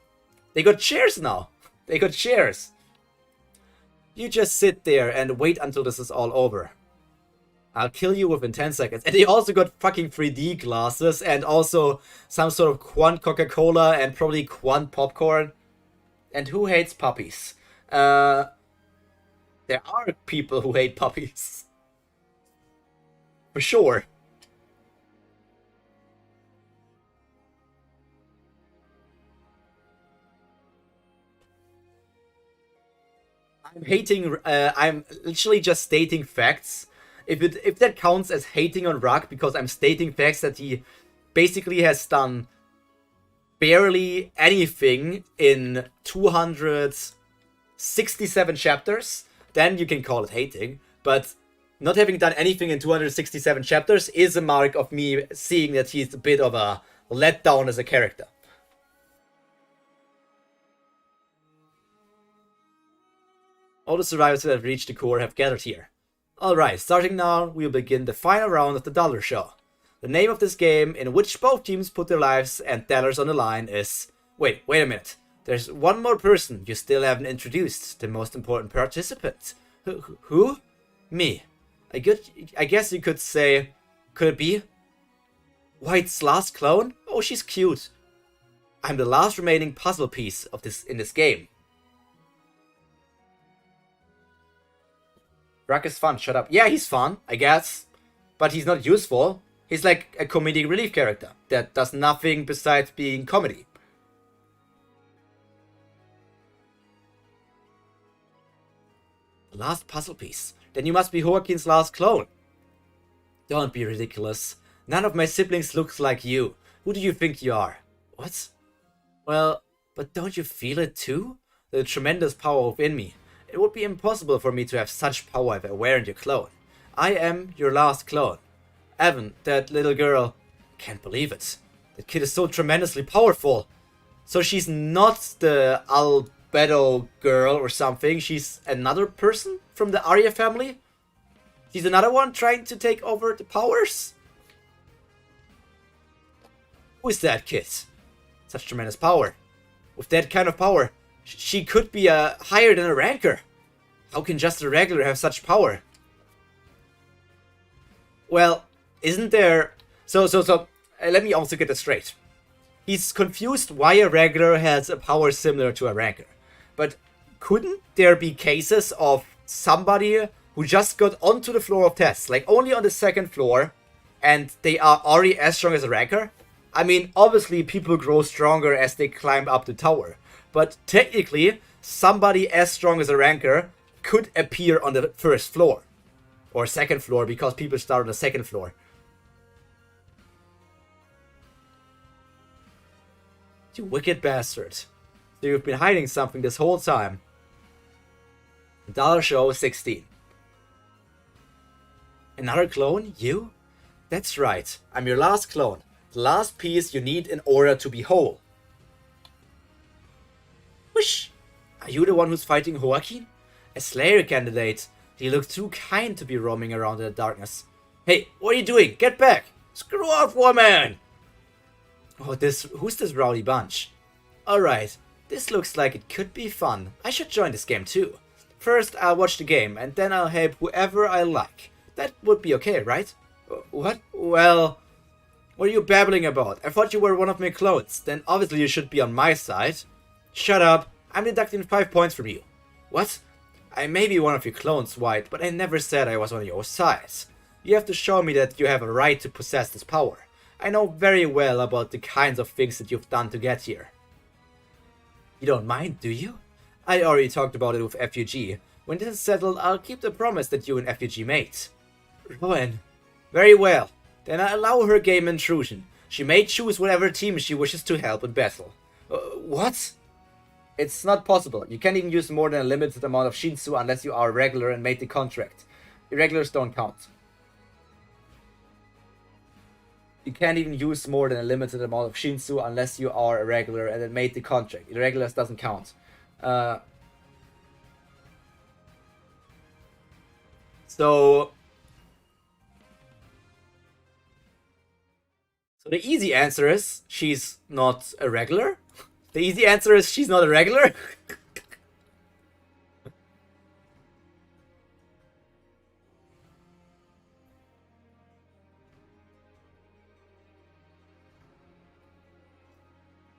They got chairs now. They got chairs. You just sit there and wait until this is all over. I'll kill you within 10 seconds. And they also got fucking 3D glasses and also some sort of Quant Coca-Cola and probably Quant popcorn. And who hates puppies? There are people who hate puppies. For sure. I'm literally just stating facts. If that counts as hating on Rak, because I'm stating facts that he basically has done barely anything in 267 chapters, then you can call it hating. But not having done anything in 267 chapters is a mark of me seeing that he's a bit of a letdown as a character. All the survivors that have reached the core have gathered here. Alright, starting now, we'll begin the final round of the dollar show. The name of this game, in which both teams put their lives and dollars on the line, is... Wait a minute. There's one more person you still haven't introduced, the most important participant. Who? Me. I guess you could say... Could it be? White's last clone? Oh, she's cute. I'm the last remaining puzzle piece of in this game. Ruck is fun, shut up. Yeah, he's fun, I guess. But he's not useful. He's like a comedic relief character that does nothing besides being comedy. The last puzzle piece. Then you must be Joaquin's last clone. Don't be ridiculous. None of my siblings looks like you. Who do you think you are? What? Well, but don't you feel it too? The tremendous power within me. It would be impossible for me to have such power if I weren't your clone. I am your last clone. Evan, that little girl. Can't believe it. That kid is so tremendously powerful. So she's not the Albedo girl or something. She's another person from the Arya family. She's another one trying to take over the powers. Who is that kid? Such tremendous power. With that kind of power, she could be higher than a ranker. How can just a regular have such power? Well, isn't there... So, let me also get this straight. He's confused why a regular has a power similar to a ranker. But couldn't there be cases of somebody who just got onto the floor of tests, like only on the second floor, and they are already as strong as a ranker? I mean, obviously people grow stronger as they climb up the tower. But technically, somebody as strong as a ranker could appear on the first floor. Or second floor, because people start on the second floor. You wicked bastard. So you've been hiding something this whole time. Dollar show 16. Another clone? You? That's right. I'm your last clone. The last piece you need in order to be whole. Whoosh! Are you the one who's fighting Joaquin? A Slayer candidate. He looks too kind to be roaming around in the darkness. Hey, what are you doing? Get back! Screw off, woman! Oh, who's this rowdy bunch? Alright, this looks like it could be fun. I should join this game too. First, I'll watch the game, and then I'll help whoever I like. That would be okay, right? What? Well... What are you babbling about? I thought you were one of my clones. Then obviously you should be on my side. Shut up. I'm deducting 5 points from you. What? I may be one of your clones, White, but I never said I was on your side. You have to show me that you have a right to possess this power. I know very well about the kinds of things that you've done to get here. You don't mind, do you? I already talked about it with FUG. When this is settled, I'll keep the promise that you and FUG made. Rowan. Very well. Then I allow her game intrusion. She may choose whatever team she wishes to help in battle. What? It's not possible. You can't even use more than a limited amount of Shinsu unless you are a regular and made the contract. Irregulars don't count. You can't even use more than a limited amount of Shinsu unless you are a regular and then made the contract. Irregulars doesn't count. So the easy answer is she's not a regular. The easy answer is she's not a regular.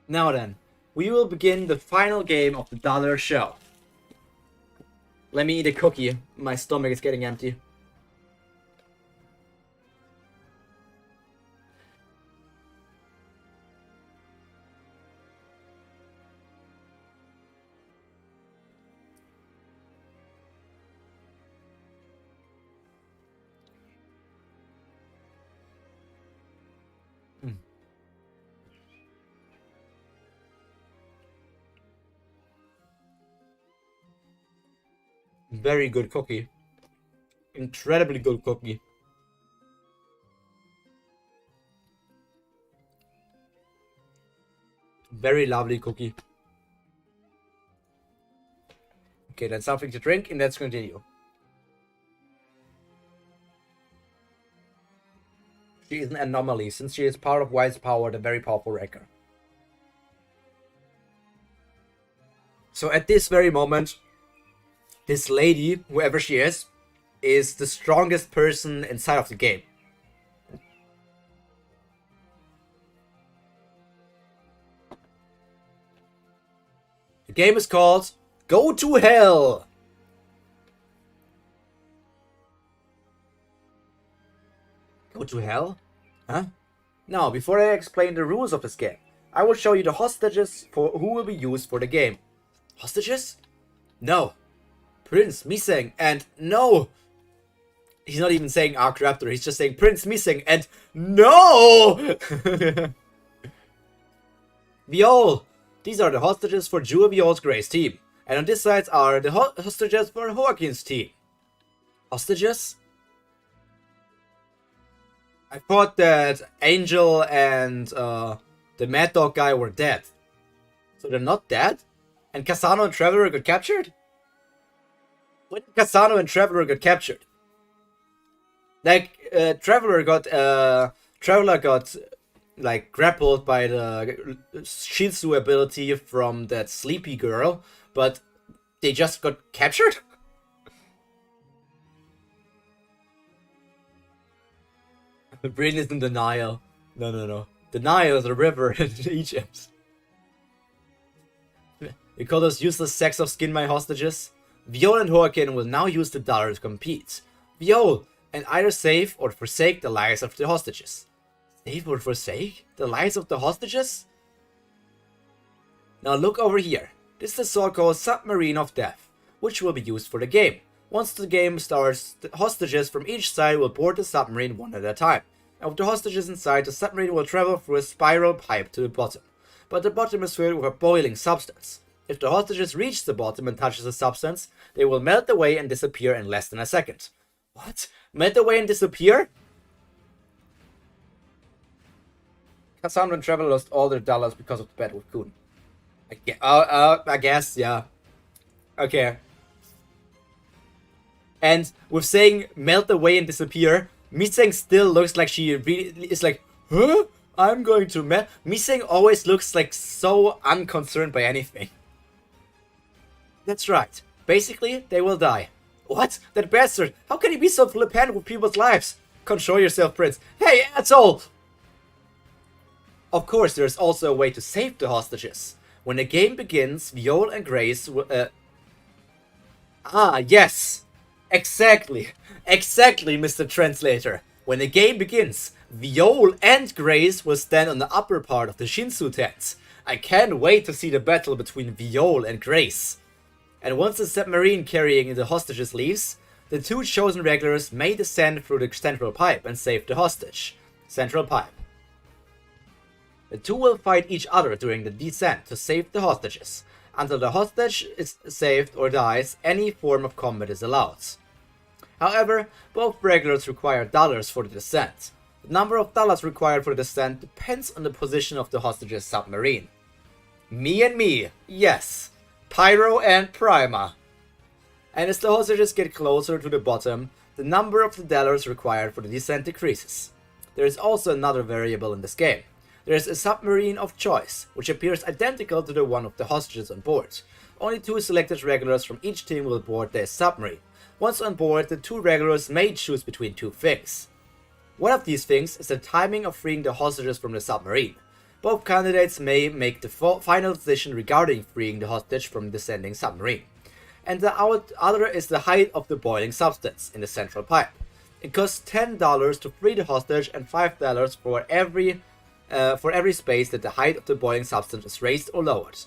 Now then, we will begin the final game of the dollar show. Let me eat a cookie. My stomach is getting empty. Very good cookie. Incredibly good cookie. Very lovely cookie. Okay, that's something to drink, and let's continue. She is an anomaly, since she is part of Wild's power, the very powerful wrecker. So at this very moment, this lady, whoever she is the strongest person inside of the game. The game is called Go to Hell! Go to hell? Huh? Now, before I explain the rules of this game, I will show you the hostages who will be used for the game. Hostages? No. Prince missing and no! He's not even saying Arc Raptor, he's just saying Prince missing and no! Viol! These are the hostages for Jewel Viol's Grace team. And on this side are the hostages for Joaquin's team. Hostages? I thought that Angel and the Mad Dog guy were dead. So they're not dead? And Cassano and Traveler got captured? When did Cassano and Traveler got captured? Like, Traveler got like grappled by the Shinsu ability from that sleepy girl, but they just got captured? The brain is in denial. No. The Nile is a river in Egypt. You call those useless sacks of skin my hostages? Viol and Joaquin will now use the dollar to compete. Viol, and either save or forsake the lives of the hostages. Save or forsake? The lives of the hostages? Now look over here. This is the so-called Submarine of Death, which will be used for the game. Once the game starts, the hostages from each side will board the submarine one at a time. And with the hostages inside, the submarine will travel through a spiral pipe to the bottom. But the bottom is filled with a boiling substance. If the hostages reach the bottom and touch the substance, they will melt away and disappear in less than a second. What? Melt away and disappear? Cassandra and Trevor lost all their dollars because of the battle with Kun. I guess, yeah. Okay. And with saying melt away and disappear, Miseng still looks like she really is like, huh? I'm going to melt. Miseng always looks like so unconcerned by anything. That's right. Basically, they will die. What? That bastard! How can he be so flippant with people's lives? Control yourself, Prince. Hey, asshole! Of course, there is also a way to save the hostages. When the game begins, Viol and Grace will... yes! Exactly! Exactly, Mr. Translator! When the game begins, Viol and Grace will stand on the upper part of the Shinsu tent. I can't wait to see the battle between Viol and Grace. And once the submarine carrying the hostages leaves, the two chosen regulars may descend through the central pipe and save the hostage. Central pipe. The two will fight each other during the descent to save the hostages. Until the hostage is saved or dies, any form of combat is allowed. However, both regulars require dollars for the descent. The number of dollars required for the descent depends on the position of the hostage's submarine. Me and me, yes. Pyro and Prima. And as the hostages get closer to the bottom, the number of the dollars required for the descent decreases. There is also another variable in this game. There is a submarine of choice, which appears identical to the one of the hostages on board. Only two selected regulars from each team will board their submarine. Once on board, the two regulars may choose between two things. One of these things is the timing of freeing the hostages from the submarine. Both candidates may make the final decision regarding freeing the hostage from the descending submarine. And the other is the height of the boiling substance in the central pipe. It costs $10 to free the hostage and $5 for every space that the height of the boiling substance is raised or lowered.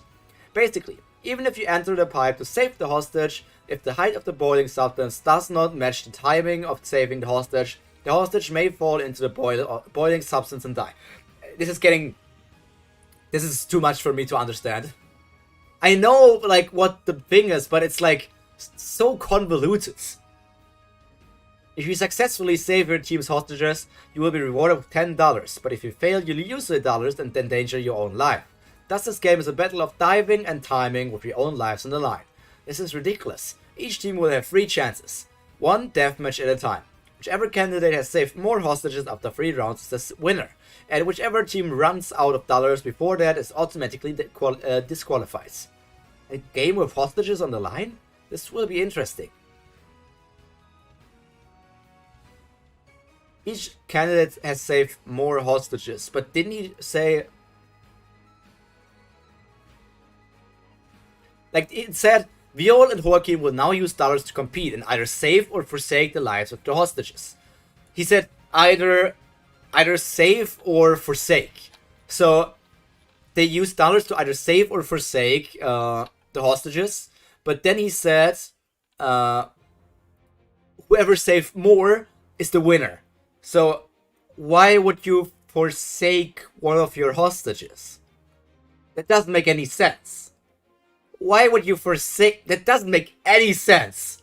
Basically, even if you enter the pipe to save the hostage, if the height of the boiling substance does not match the timing of saving the hostage may fall into the boiling substance and die. This is too much for me to understand. I know, like, what the thing is, but it's, like, so convoluted. If you successfully save your team's hostages, you will be rewarded with $10, but if you fail, you lose the dollars and endanger your own life. Thus, this game is a battle of diving and timing with your own lives on the line. This is ridiculous. Each team will have 3 chances. 1 deathmatch at a time. Whichever candidate has saved more hostages after 3 rounds is the winner, and whichever team runs out of dollars before that is automatically disqualified. A game with hostages on the line? This will be interesting. Each candidate has saved more hostages, but didn't he say... Like it said, Viol and Joaquin will now use dollars to compete and either save or forsake the lives of the hostages. He said either save or forsake. So they use dollars to either save or forsake the hostages. But then he said whoever saved more is the winner. So why would you forsake one of your hostages? That doesn't make any sense. Why would you forsake? That doesn't make any sense.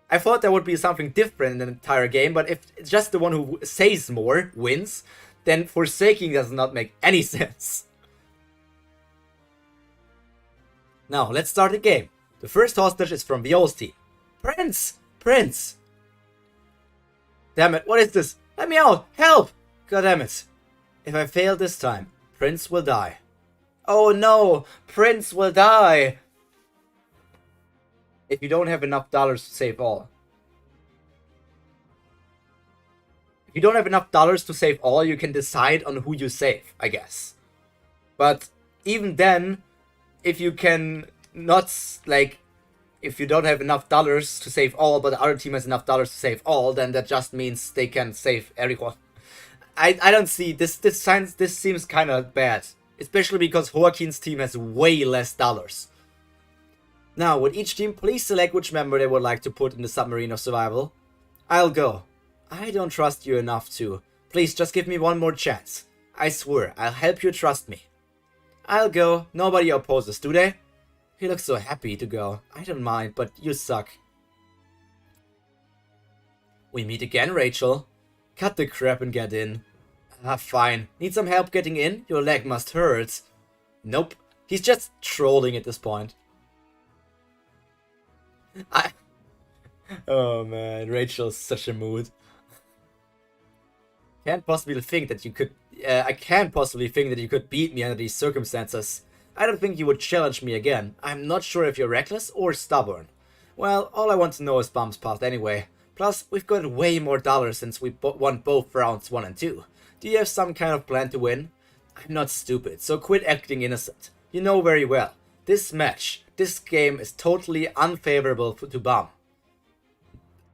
I thought there would be something different in the entire game, but if it's just the one who says more wins, then forsaking does not make any sense. Now, let's start the game. The first hostage is from Viol's team. Prince! Prince! Damn it, what is this? Let me out! Help! God damn it. If I fail this time, Prince will die. Oh no! Prince will die! If you don't have enough dollars to save all. If you don't have enough dollars to save all, you can decide on who you save, I guess. But even then, if you can not, like, if you don't have enough dollars to save all, but the other team has enough dollars to save all, then that just means they can save everyone. I don't see, this seems kind of bad. Especially because Joaquin's team has way less dollars. Now, would each team please select which member they would like to put in the submarine of survival? I'll go. I don't trust you enough to. Please, just give me one more chance. I swear, I'll help you trust me. I'll go. Nobody opposes, do they? He looks so happy to go. I don't mind, but you suck. We meet again, Rachel. Cut the crap and get in. Ah, fine. Need some help getting in? Your leg must hurt. Nope. He's just trolling at this point. Oh man, Rachel's such a mood. Can't possibly think that you could... I can't possibly think that you could beat me under these circumstances. I don't think you would challenge me again. I'm not sure if you're reckless or stubborn. Well, all I want to know is Baam's path anyway. Plus, we've got way more dollars since we won both rounds 1 and 2. Do you have some kind of plan to win? I'm not stupid, so quit acting innocent. You know very well. This game is totally unfavorable to Baam.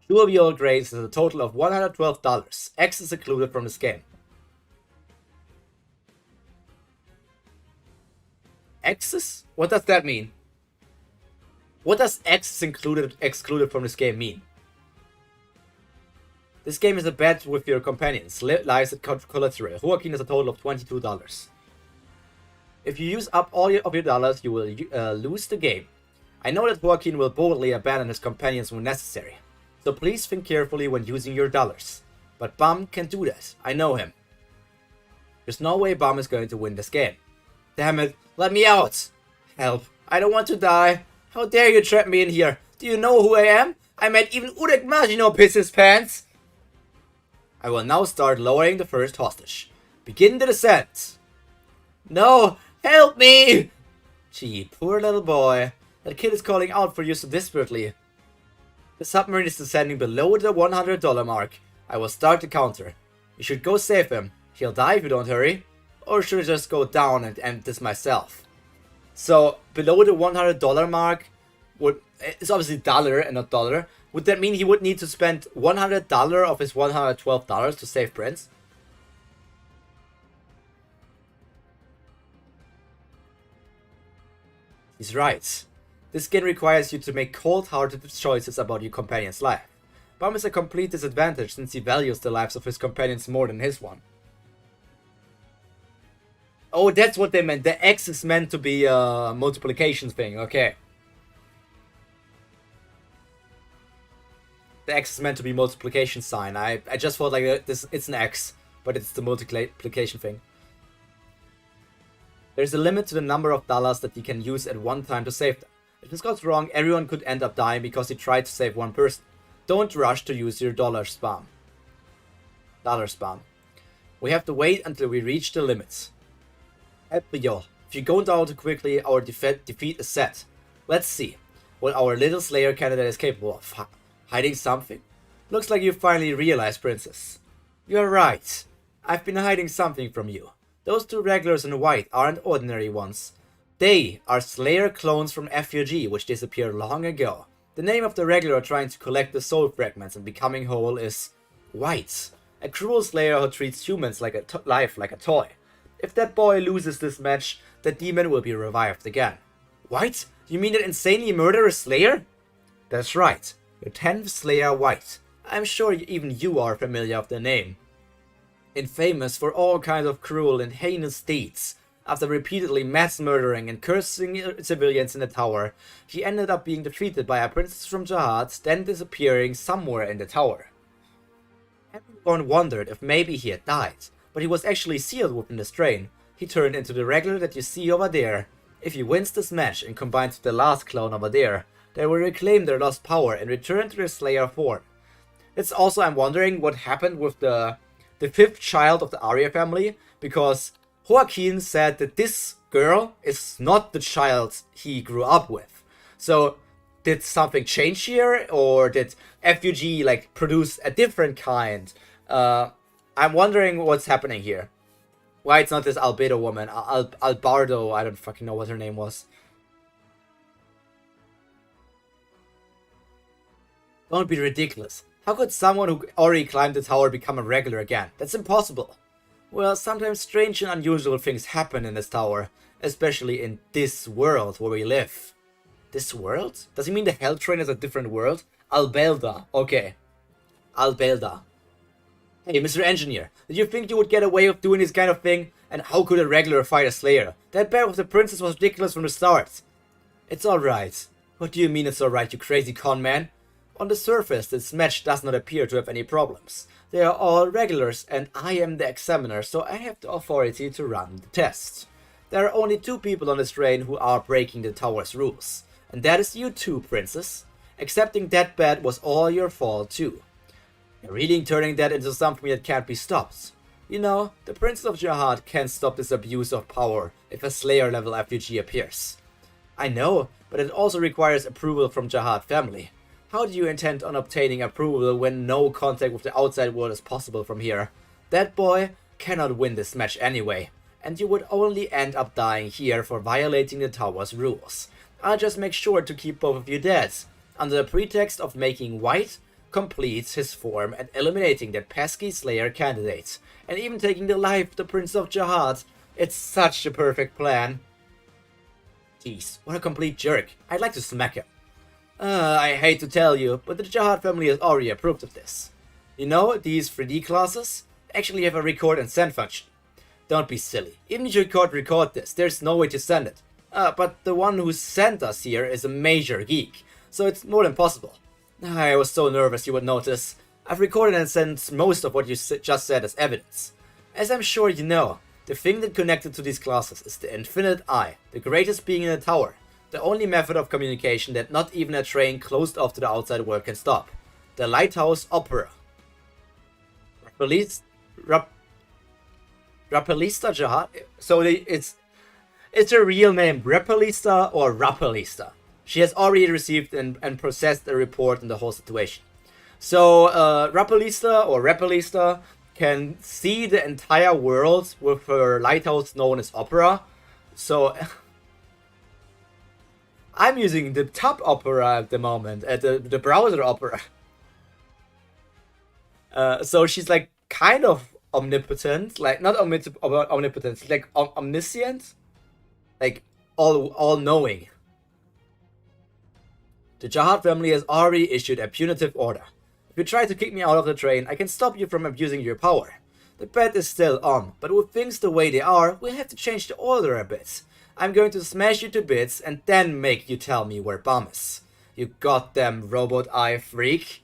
Two of your grades is a total of $112. X is included from this game. X's? What does that mean? What does X is excluded from this game mean? This game is a bet with your companions. Lives at collateral. Joaquin has a total of $22. If you use up all of your dollars, you will lose the game. I know that Joaquin will boldly abandon his companions when necessary. So please think carefully when using your dollars. But Baam can do that. I know him. There's no way Baam is going to win this game. Damn it. Let me out. Help. I don't want to die. How dare you trap me in here? Do you know who I am? I made even Urek Magino piss his pants. I will now start lowering the first hostage. Begin the descent. No, help me! Gee, poor little boy. That kid is calling out for you so desperately. The submarine is descending below the $100 mark. I will start the counter. You should go save him. He'll die if you don't hurry. Or should I just go down and end this myself? So, below the $100 mark, it's obviously dollar and not dollar. Would that mean he would need to spend $100 of his $112 to save Prince? He's right. This game requires you to make cold-hearted choices about your companion's life. Baam is a complete disadvantage since he values the lives of his companions more than his one. Oh, that's what they meant. The X is meant to be a multiplication thing. Okay. The X is meant to be multiplication sign. I just thought like this. It's an X, but it's the multiplication thing. There's a limit to the number of dollars that you can use at one time to save them. If this goes wrong, everyone could end up dying because he tried to save one person. don't rush to use your dollar spam. Dollar spam. We have to wait until we reach the limits. Yo, if you go down too quickly, our defeat is set. Let's see what our little Slayer candidate is capable of. Hiding something? Looks like you finally realized, Princess. You're right. I've been hiding something from you. Those two regulars in white aren't ordinary ones. They are Slayer clones from FUG, which disappeared long ago. The name of the regular trying to collect the soul fragments and becoming whole is White, a cruel Slayer who treats humans like life like a toy. If that boy loses this match, the demon will be revived again. White? You mean that insanely murderous Slayer? That's right, the 10th Slayer White. I'm sure even you are familiar with the name. Infamous for all kinds of cruel and heinous deeds, after repeatedly mass murdering and cursing civilians in the tower, he ended up being defeated by a princess from Jihad, then disappearing somewhere in the tower. Everyone wondered if maybe he had died, but he was actually sealed within the strain. He turned into the regular that you see over there. If he wins this match and combines with the last clone over there, they will reclaim their lost power and return to their Slayer form. It's also, I'm wondering what happened with the 5th child of the Arya family, because Joaquin said that this girl is not the child he grew up with. So, did something change here, or did FUG like produce a different kind? I'm wondering what's happening here. Why it's not this albedo woman, Albardo, I don't fucking know what her name was. Don't be ridiculous. How could someone who already climbed the tower become a regular again? That's impossible. Well, sometimes strange and unusual things happen in this tower, especially in this world where we live. This world? Does he mean the Hell Train is a different world? Albelda. Okay. Albelda. Hey, Mr. Engineer, did you think you would get away with doing this kind of thing? And how could a regular fight a Slayer? That bet with the princess was ridiculous from the start. It's alright. What do you mean it's alright, you crazy con man? On the surface, this match does not appear to have any problems. They are all regulars and I am the examiner, so I have the authority to run the test. There are only 2 people on this train who are breaking the tower's rules. And that is you too, Princess. Accepting that bet was all your fault too. You're really turning that into something that can't be stopped. You know, the Princess of Jihad can't stop this abuse of power if a Slayer level FUG appears. I know, but it also requires approval from Jihad family. How do you intend on obtaining approval when no contact with the outside world is possible from here? That boy cannot win this match anyway, and you would only end up dying here for violating the tower's rules. I'll just make sure to keep both of you dead, under the pretext of making White complete his form and eliminating that pesky Slayer candidate, and even taking the life of the Prince of Jihad. It's such a perfect plan. Jeez, what a complete jerk. I'd like to smack him. I hate to tell you, but the Jihad family has already approved of this. You know, these 3D classes actually have a record and send function. Don't be silly. Even if you could record this, there's no way to send it. But the one who sent us here is a major geek, so it's more than possible. I was so nervous you would notice. I've recorded and sent most of what you just said as evidence. As I'm sure you know, the thing that connected to these classes is the Infinite Eye, the greatest being in the tower. The only method of communication that not even a train closed off to the outside world can stop. The Lighthouse Opera. Rapalista Jihad? So it's her real name, Rapalista or Rapalista. She has already received and processed a report on the whole situation. So Rapalista or Rapalista can see the entire world with her lighthouse known as Opera. So I'm using the top Opera at the moment, the browser Opera. So she's like kind of omnipotent, like not omnipotent, she's like omniscient, like all knowing. The Jihad family has already issued a punitive order. If you try to kick me out of the train, I can stop you from abusing your power. The bet is still on, but with things the way they are, we'll have to change the order a bit. I'm going to smash you to bits and then make you tell me where Baam is. You goddamn robot eye freak.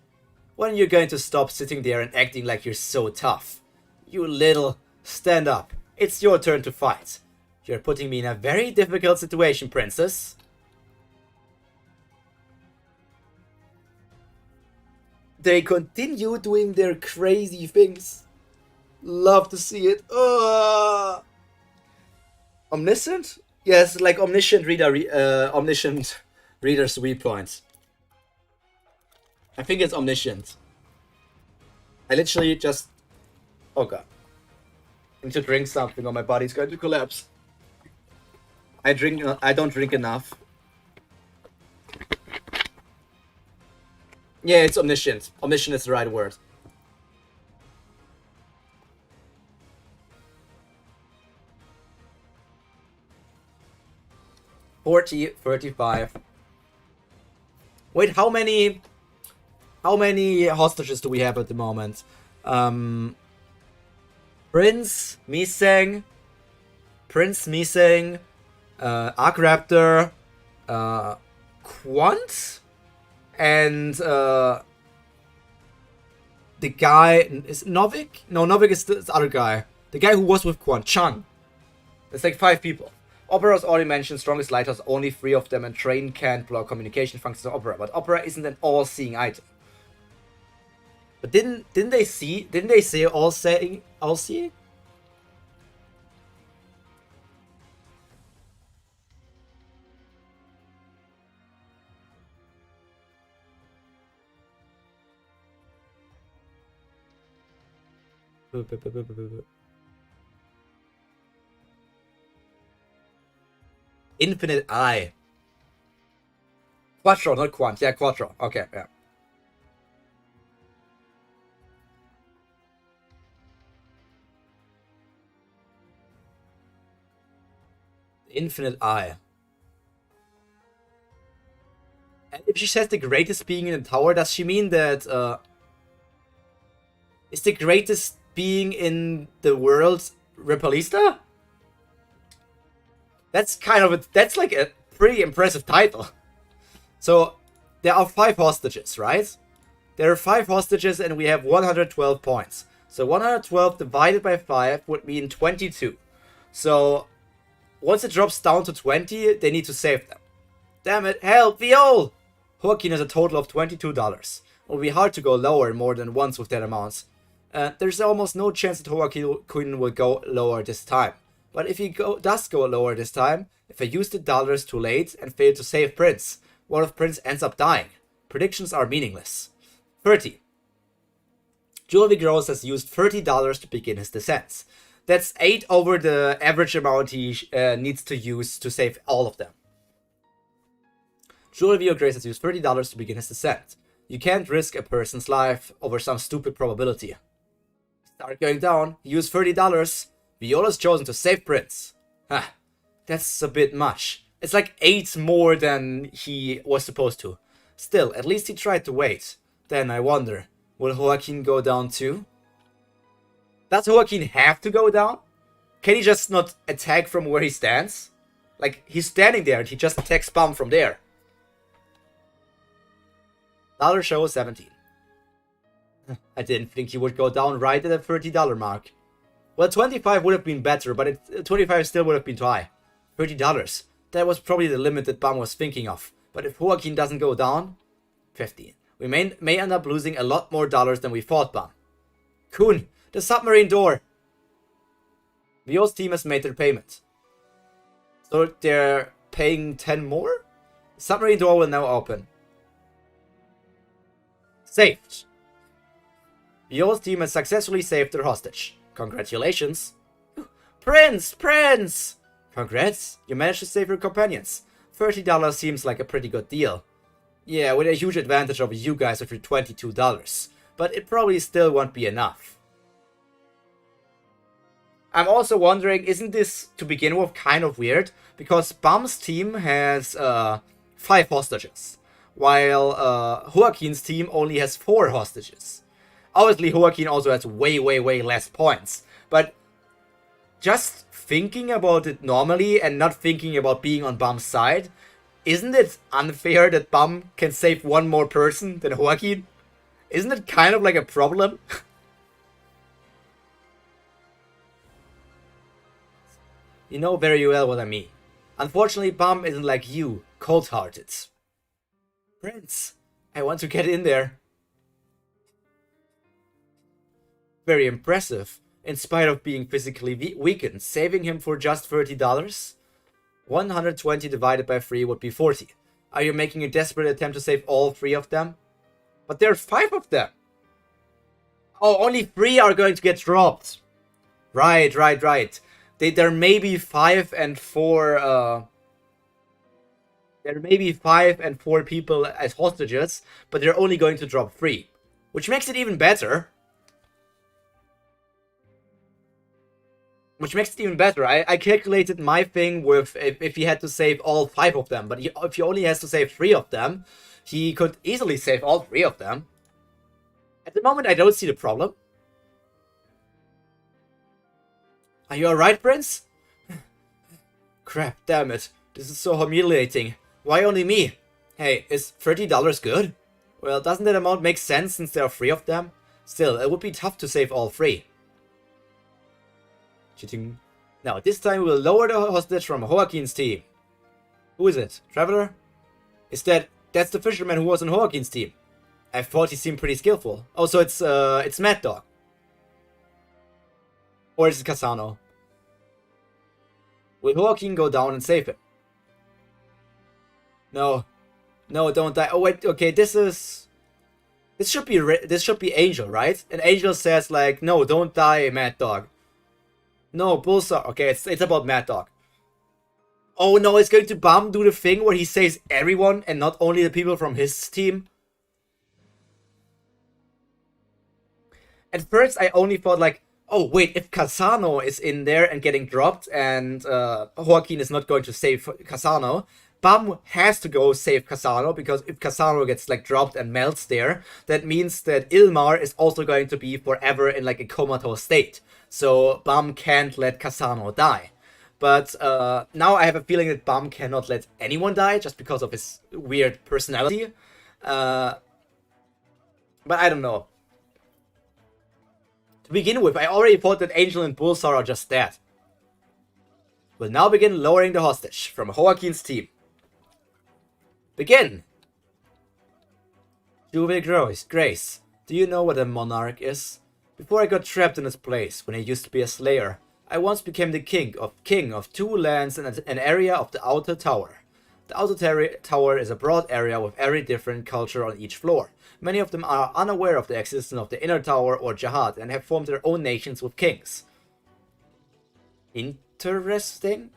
When are you going to stop sitting there and acting like you're so tough? You little... Stand up. It's your turn to fight. You're putting me in a very difficult situation, Princess. they continue doing their crazy things. Love to see it. Omniscient? Yes, like omniscient reader's viewpoints. I think it's omniscient. I literally just... Oh god. I need to drink something or my body's going to collapse. I don't drink enough. Yeah, it's omniscient. Omniscient is the right word. $40, $35. Wait, how many hostages do we have at the moment? Prince, Miseng, Arc Raptor, Quant, and the guy is Novik? No, Novik is the other guy. The guy who was with Quant, Chang. It's like 5 people. Opera's already mentioned strongest lighthouse, only 3 of them, and train can't block communication functions of Opera. But Opera isn't an all-seeing item. But didn't they say all-seeing? Infinite Eye. Quattro, not Quant. Yeah, Quattro. Okay, yeah. Infinite Eye. And if she says the greatest being in the tower, does she mean that is the greatest being in the world Repalista? That's kind of that's like a pretty impressive title. So there are 5 hostages, right? There are 5 hostages and we have 112 points. So 112 divided by 5 would mean 22. So once it drops down to 20, they need to save them. Damn it, help, Viol! Joaquin has a total of $22. It will be hard to go lower more than once with that amount. There's almost no chance that Joaquin will go lower this time. But if he does go lower this time, if I use the dollars too late and fail to save Prince, what if Prince ends up dying? Predictions are meaningless. 30. Jewelry Gross has used $30 to begin his descent. That's 8 over the average amount he needs to use to save all of them. Jewelry Grace has used $30 to begin his descent. You can't risk a person's life over some stupid probability. Start going down. He used $30. Viola's chosen to save Prince. Ha, that's a bit much. It's like 8 more than he was supposed to. Still, at least he tried to wait. Then I wonder, will Joaquin go down too? Does Joaquin have to go down? Can he just not attack from where he stands? Like, he's standing there and he just attacks Baam from there. Dollar show 17. I didn't think he would go down right at the $30 mark. Well, 25 would have been better, but 25 still would have been too high. $30. That was probably the limit that Baam was thinking of. But if Joaquin doesn't go down, 15. We may end up losing a lot more dollars than we thought, Baam. Kun, the submarine door. Viol's team has made their payment. So they're paying 10 more? The submarine door will now open. Saved. Viol's team has successfully saved their hostage. Congratulations. Prince! Prince! Congrats, you managed to save your companions. $30 seems like a pretty good deal. Yeah, with a huge advantage over you guys with your $22. But it probably still won't be enough. I'm also wondering, isn't this, to begin with, kind of weird? Because Baam's team has 5 hostages, while Joaquin's team only has 4 hostages. Obviously, Joaquin also has way less points. But just thinking about it normally and not thinking about being on Baam's side, isn't it unfair that Baam can save one more person than Joaquin? Isn't it kind of like a problem? You know very well what I mean. Unfortunately, Baam isn't like you, cold-hearted. Prince, I want to get in there. very impressive, in spite of being physically weakened. Saving him for just $30? 120 divided by 3 would be 40. Are you making a desperate attempt to save all 3 of them? But there's 5 of them! Oh, only 3 are going to get dropped. Right. There may be 5 and 4, there may be 5 and 4 people as hostages, but they're only going to drop 3. Which makes it even better. I calculated my thing with if he had to save all 5 of them, but if he only has to save 3 of them, he could easily save all 3 of them. At the moment, I don't see the problem. Are you alright, Prince? Crap, damn it. This is so humiliating. Why only me? Hey, is $30 good? Well, doesn't that amount make sense since there are 3 of them? Still, it would be tough to save all 3. Now, this time we will lower the hostage from Joaquin's team. Who is it? Traveler? That's the fisherman who was on Joaquin's team. I thought he seemed pretty skillful. Oh, so it's Mad Dog. Or is it Casano? Will Joaquin go down and save him? No, don't die. Oh wait, okay, this should be Angel, right? And Angel says like, no, don't die, Mad Dog. No, Bullseye. Okay, it's about Mad Dog. Oh no, it's going to Baam do the thing where he saves everyone and not only the people from his team. At first, I only thought like, oh wait, if Casano is in there and getting dropped and Joaquin is not going to save Casano, Baam has to go save Casano, because if Casano gets like dropped and melts there, that means that Ilmar is also going to be forever in like a comatose state. So Baam can't let Casano die. But now I have a feeling that Baam cannot let anyone die just because of his weird personality. But I don't know. To begin with, I already thought that Angel and Bullseye are just dead. We'll now begin lowering the hostage from Joaquin's team. Begin! Juve Grace, do you know what a monarch is? Before I got trapped in this place, when I used to be a slayer, I once became the king of 2 lands and an area of the Outer Tower. The Outer Tower is a broad area with very different culture on each floor. Many of them are unaware of the existence of the Inner Tower or Jihad and have formed their own nations with kings. Interesting?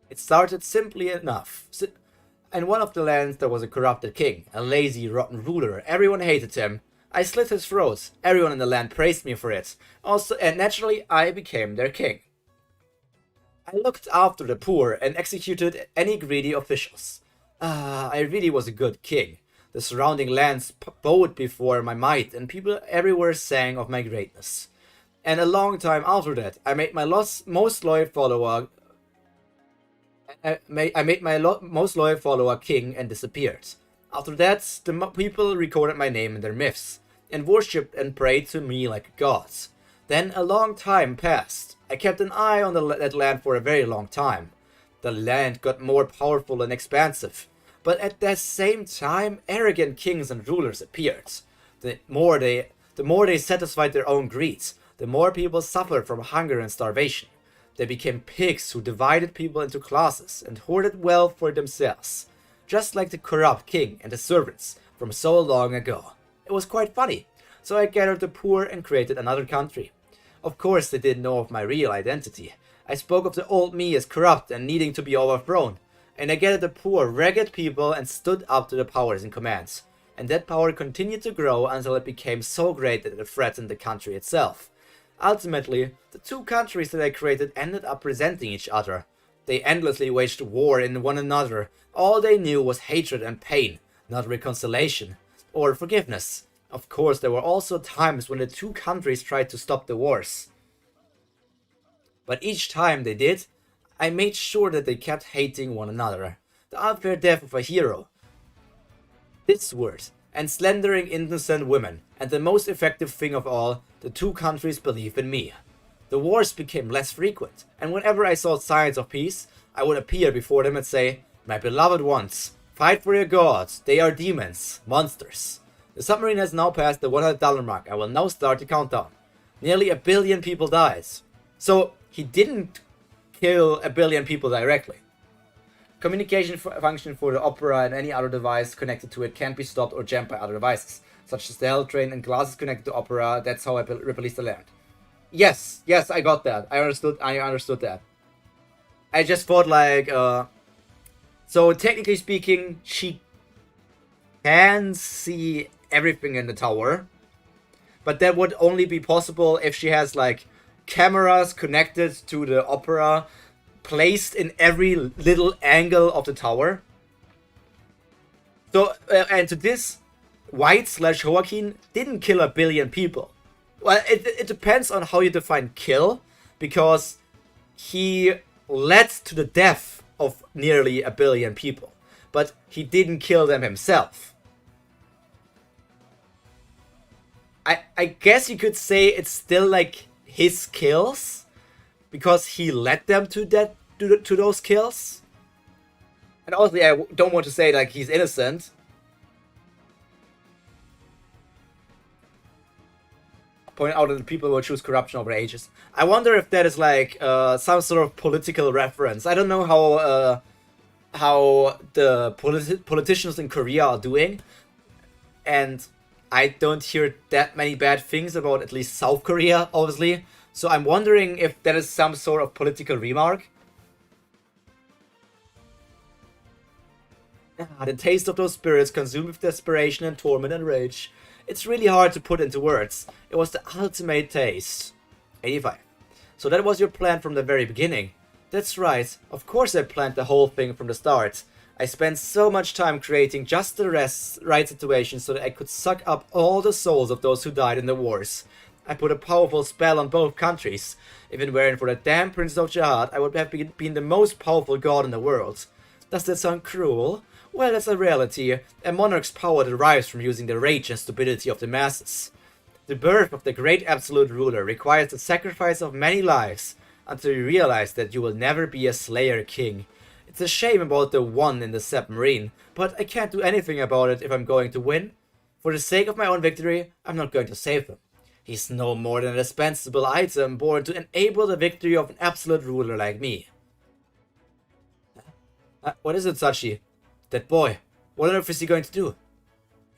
It started simply enough. In one of the lands there was a corrupted king, a lazy, rotten ruler. Everyone hated him. I slit his throat. Everyone in the land praised me for it. Also, and naturally, I became their king. I looked after the poor and executed any greedy officials. I really was a good king. The surrounding lands bowed before my might, and people everywhere sang of my greatness. And a long time after that, I made my most loyal follower king and disappeared. After that, the people recorded my name in their myths, and worshipped and prayed to me like a god. Then a long time passed. I kept an eye on that land for a very long time. The land got more powerful and expansive, but at that same time, arrogant kings and rulers appeared. The more they satisfied their own greed, the more people suffered from hunger and starvation. They became pigs who divided people into classes and hoarded wealth for themselves, just like the corrupt king and the servants from so long ago. It was quite funny, so I gathered the poor and created another country. Of course, they didn't know of my real identity. I spoke of the old me as corrupt and needing to be overthrown, and I gathered the poor, ragged people and stood up to the powers in command. And that power continued to grow until it became so great that it threatened the country itself. Ultimately, the 2 countries that I created ended up resenting each other. They endlessly waged war in one another. All they knew was hatred and pain, not reconciliation or forgiveness. Of course, there were also times when the 2 countries tried to stop the wars. But each time they did, I made sure that they kept hating one another. The unfair death of a hero, this word, and slandering innocent women, and the most effective thing of all, the 2 countries believe in me. The wars became less frequent, and whenever I saw signs of peace, I would appear before them and say, "My beloved ones, fight for your gods, they are demons, monsters." The submarine has now passed the $100 mark. I will now start the countdown. Nearly 1 billion people died. So he didn't kill 1 billion people directly. Communication function for the Opera and any other device connected to it can't be stopped or jammed by other devices, such as the Hell Train and glasses connected to Opera. That's how I released the land. Yes, I got that. I understood that. I just thought like, so technically speaking, she can see everything in the tower, but that would only be possible if she has like cameras connected to the Opera, placed in every little angle of the tower. So, and to this, White/Joaquin didn't kill 1 billion people. Well, it depends on how you define kill, because he led to the death of nearly 1 billion people, but he didn't kill them himself. I guess you could say it's still like his kills, because he led them to those kills. And honestly, I don't want to say like he's innocent. Point out that the people will choose corruption over ages. I wonder if that is like some sort of political reference. I don't know how the politicians in Korea are doing, and I don't hear that many bad things about at least South Korea, obviously. So I'm wondering if that is some sort of political remark. The taste of those spirits consumed with desperation and torment and rage. It's really hard to put into words. It was the ultimate taste. 85. So that was your plan from the very beginning. That's right. Of course I planned the whole thing from the start. I spent so much time creating just the right situation so that I could suck up all the souls of those who died in the wars. I put a powerful spell on both countries. If it weren't for the damn Prince of Jihad, I would have been the most powerful god in the world. Does that sound cruel? Well, that's a reality. A monarch's power derives from using the rage and stupidity of the masses. The birth of the great absolute ruler requires the sacrifice of many lives until you realize that you will never be a Slayer king. It's a shame about the one in the submarine, but I can't do anything about it if I'm going to win. For the sake of my own victory, I'm not going to save him. He's no more than a dispensable item born to enable the victory of an absolute ruler like me. What is it, Sachi? That boy. What on earth is he going to do?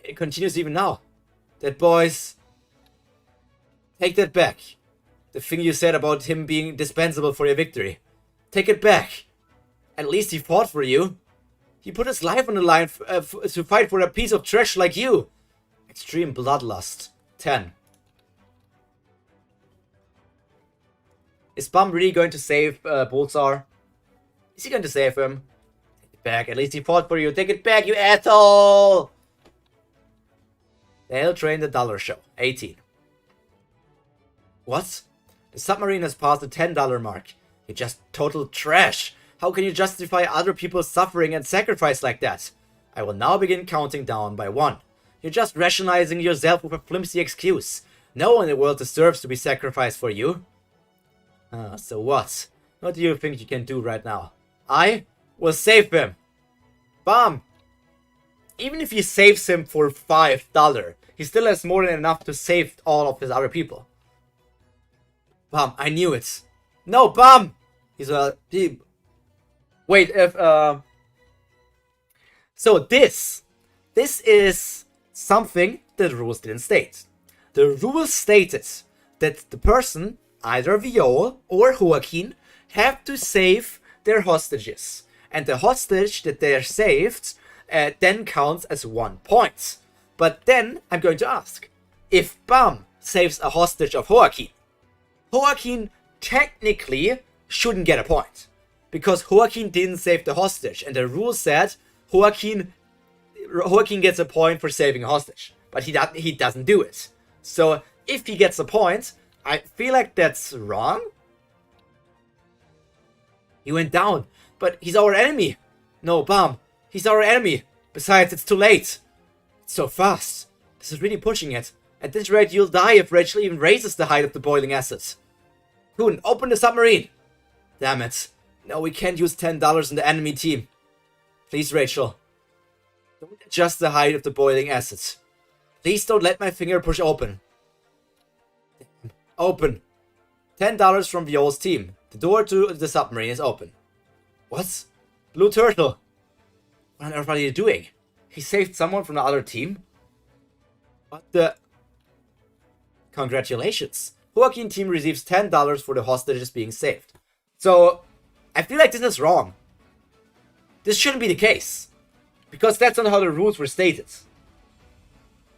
It continues even now. That boy's... Take that back. The thing you said about him being dispensable for your victory. Take it back. At least he fought for you. He put his life on the line to fight for a piece of trash like you. Extreme bloodlust. 10. Is Baam really going to save Bolzar? Is he going to save him? Take it back. At least he fought for you. Take it back, you asshole! The Hell Train, the Dollar Show. 18. What? The submarine has passed the $10 mark. You're just total trash. How can you justify other people's suffering and sacrifice like that? I will now begin counting down by 1. You're just rationalizing yourself with a flimsy excuse. No one in the world deserves to be sacrificed for you. So what? What do you think you can do right now? I will save him. Baam! Even if he saves him for $5, he still has more than enough to save all of his other people. Baam, I knew it. No, Baam! Wait, if, So this is something that the rules didn't state. The rules stated that the person, either Viol or Joaquin, have to save their hostages. And the hostage that they are saved then counts as 1 point. But then I'm going to ask, if Baam saves a hostage of Joaquin, Joaquin technically shouldn't get a point. Because Joaquin didn't save the hostage. And the rule said Joaquin gets a point for saving a hostage. But he doesn't do it. So if he gets a point, I feel like that's wrong. He went down. But he's our enemy. No, Baam. He's our enemy. Besides, it's too late. It's so fast. This is really pushing it. At this rate, you'll die if Rachel even raises the height of the boiling acid. Kun, open the submarine. Damn it. No, we can't use $10 in the enemy team. Please, Rachel. Don't adjust the height of the boiling acid. Please don't let my finger push open. Open. $10 from Viol's team. The door to the submarine is open. What? Blue Turtle. What on earth are you doing? He saved someone from the other team? What the... Congratulations. Joaquin team receives $10 for the hostages being saved. So, I feel like this is wrong. This shouldn't be the case. Because that's not how the rules were stated.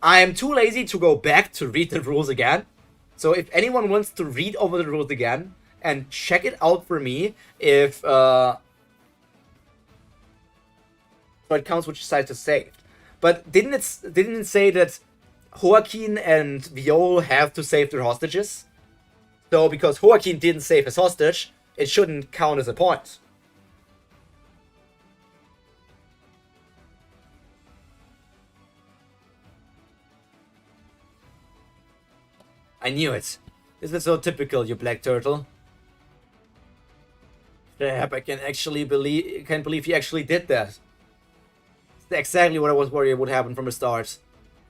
I am too lazy to go back to read the rules again. So if anyone wants to read over the rules again and check it out for me, if so it counts which side is saved. But didn't it say that Joaquin and Viol have to save their hostages? So because Joaquin didn't save his hostage, it shouldn't count as a point. I knew it. This is so typical, you black turtle. Crap, I can't believe he actually did that. It's exactly what I was worried would happen from the start.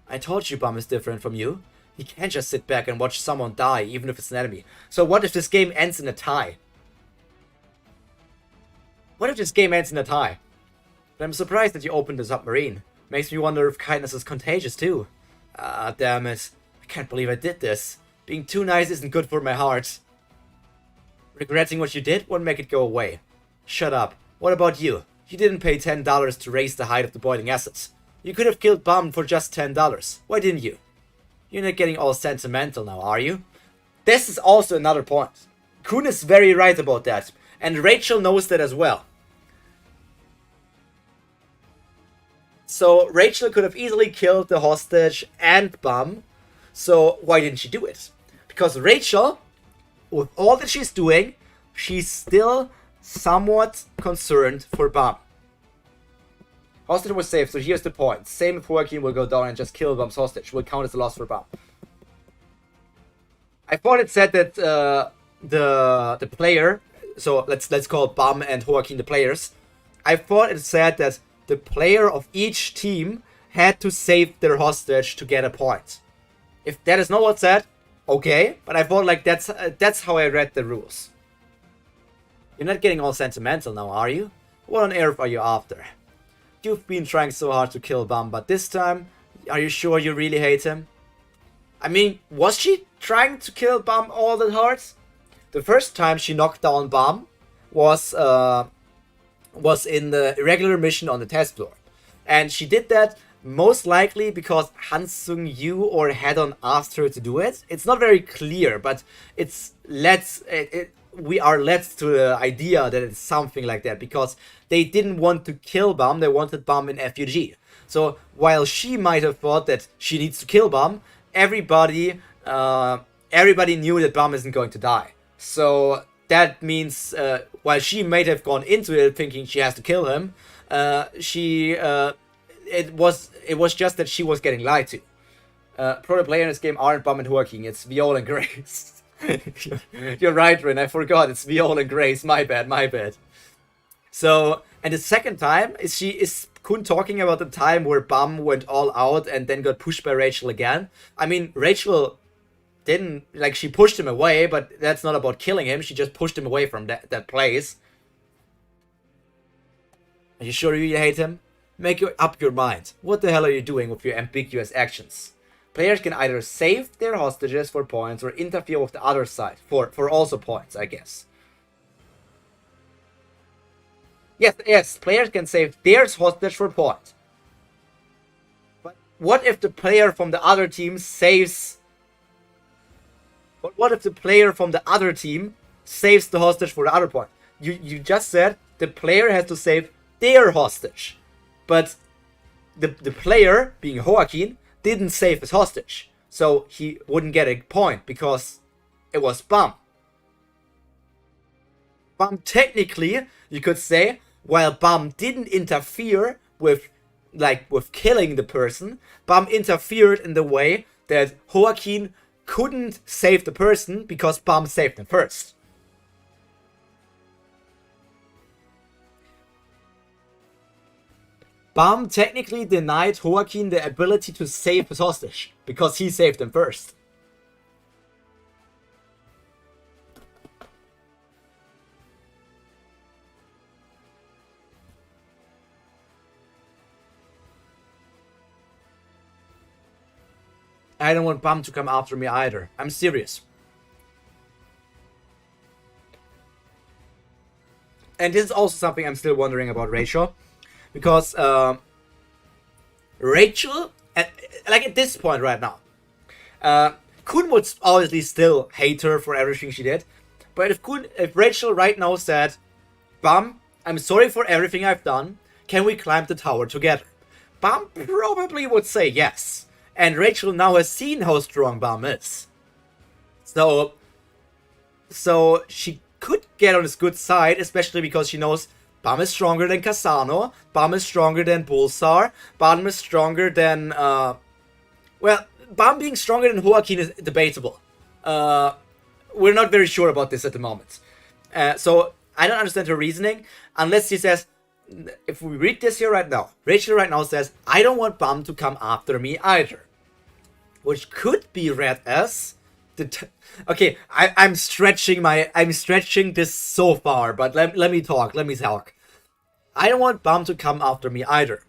I told you Baam is different from you. He can't just sit back and watch someone die, even if it's an enemy. So what if this game ends in a tie? What if this game ends in a tie? But I'm surprised that you opened the submarine. Makes me wonder if kindness is contagious too. Ah, damn it. I can't believe I did this. Being too nice isn't good for my heart. Regretting what you did won't make it go away. Shut up. What about you? You didn't pay $10 to raise the height of the boiling assets. You could have killed Baam for just $10. Why didn't you? You're not getting all sentimental now, are you? This is also another point. Kun is very right about that. And Rachel knows that as well. So Rachel could have easily killed the hostage and Baam. So why didn't she do it? Because Rachel, with all that she's doing, she's still somewhat concerned for Baam. Hostage was saved, so here's the point. Same if Joaquin will go down and just kill Baam's hostage. Will count as a loss for Baam. I thought it said that the player, so let's call Baam and Joaquin the players. I thought it said that the player of each team had to save their hostage to get a point. If that is not what's said, okay, but I thought like that's how I read the rules. You're not getting all sentimental now, are you? What on earth are you after? You've been trying so hard to kill Baam, but this time, are you sure you really hate him? I mean, was she trying to kill Baam all that hard? The first time she knocked down Baam was in the irregular mission on the test floor. And she did that most likely because Han Sung-yu or Hedon asked her to do it. It's not very clear, but we are led to the idea that it's something like that, because they didn't want to kill Baam, they wanted Baam in FUG. So while she might have thought that she needs to kill Baam, everybody knew that Baam isn't going to die. So that means while she might have gone into it thinking she has to kill him, it was just that she was getting lied to. Pro player in this game aren't Baam and Joaquin, it's Viol and Grace. You're right, Rin, I forgot, it's Viol and Grace, my bad. So, and the second time, is Kun talking about the time where Baam went all out and then got pushed by Rachel again? I mean, Rachel didn't, like, she pushed him away, but that's not about killing him, she just pushed him away from that place. Are you sure you hate him? Make up your mind. What the hell are you doing with your ambiguous actions? Players can either save their hostages for points or interfere with the other side for also points, I guess. Yes, players can save their hostage for points. But what if the player from the other team saves... But what if the player from the other team saves the hostage for the other point? You just said the player has to save their hostage. But the player, being Joaquin, didn't save his hostage. So he wouldn't get a point because it was Baam. Baam technically, you could say, while Baam didn't interfere with killing the person, Baam interfered in the way that Joaquin couldn't save the person because Baam saved him first. Baam technically denied Joaquin the ability to save his hostage because he saved him first. I don't want Baam to come after me either. I'm serious. And this is also something I'm still wondering about Rachel. Because Rachel, at this point right now, Kun would obviously still hate her for everything she did. But if Rachel right now said, Baam, I'm sorry for everything I've done, can we climb the tower together? Baam probably would say yes. And Rachel now has seen how strong Baam is. So she could get on his good side, especially because she knows Baam is stronger than Kasano, Baam is stronger than Bulsar, Baam is stronger than, well, Baam being stronger than Joaquin is debatable. We're not very sure about this at the moment. So I don't understand her reasoning, unless she says, if we read this here right now, Rachel right now says, I don't want Baam to come after me either. Which could be read as, okay, I'm stretching this so far, but let me talk. I don't want Baam to come after me either.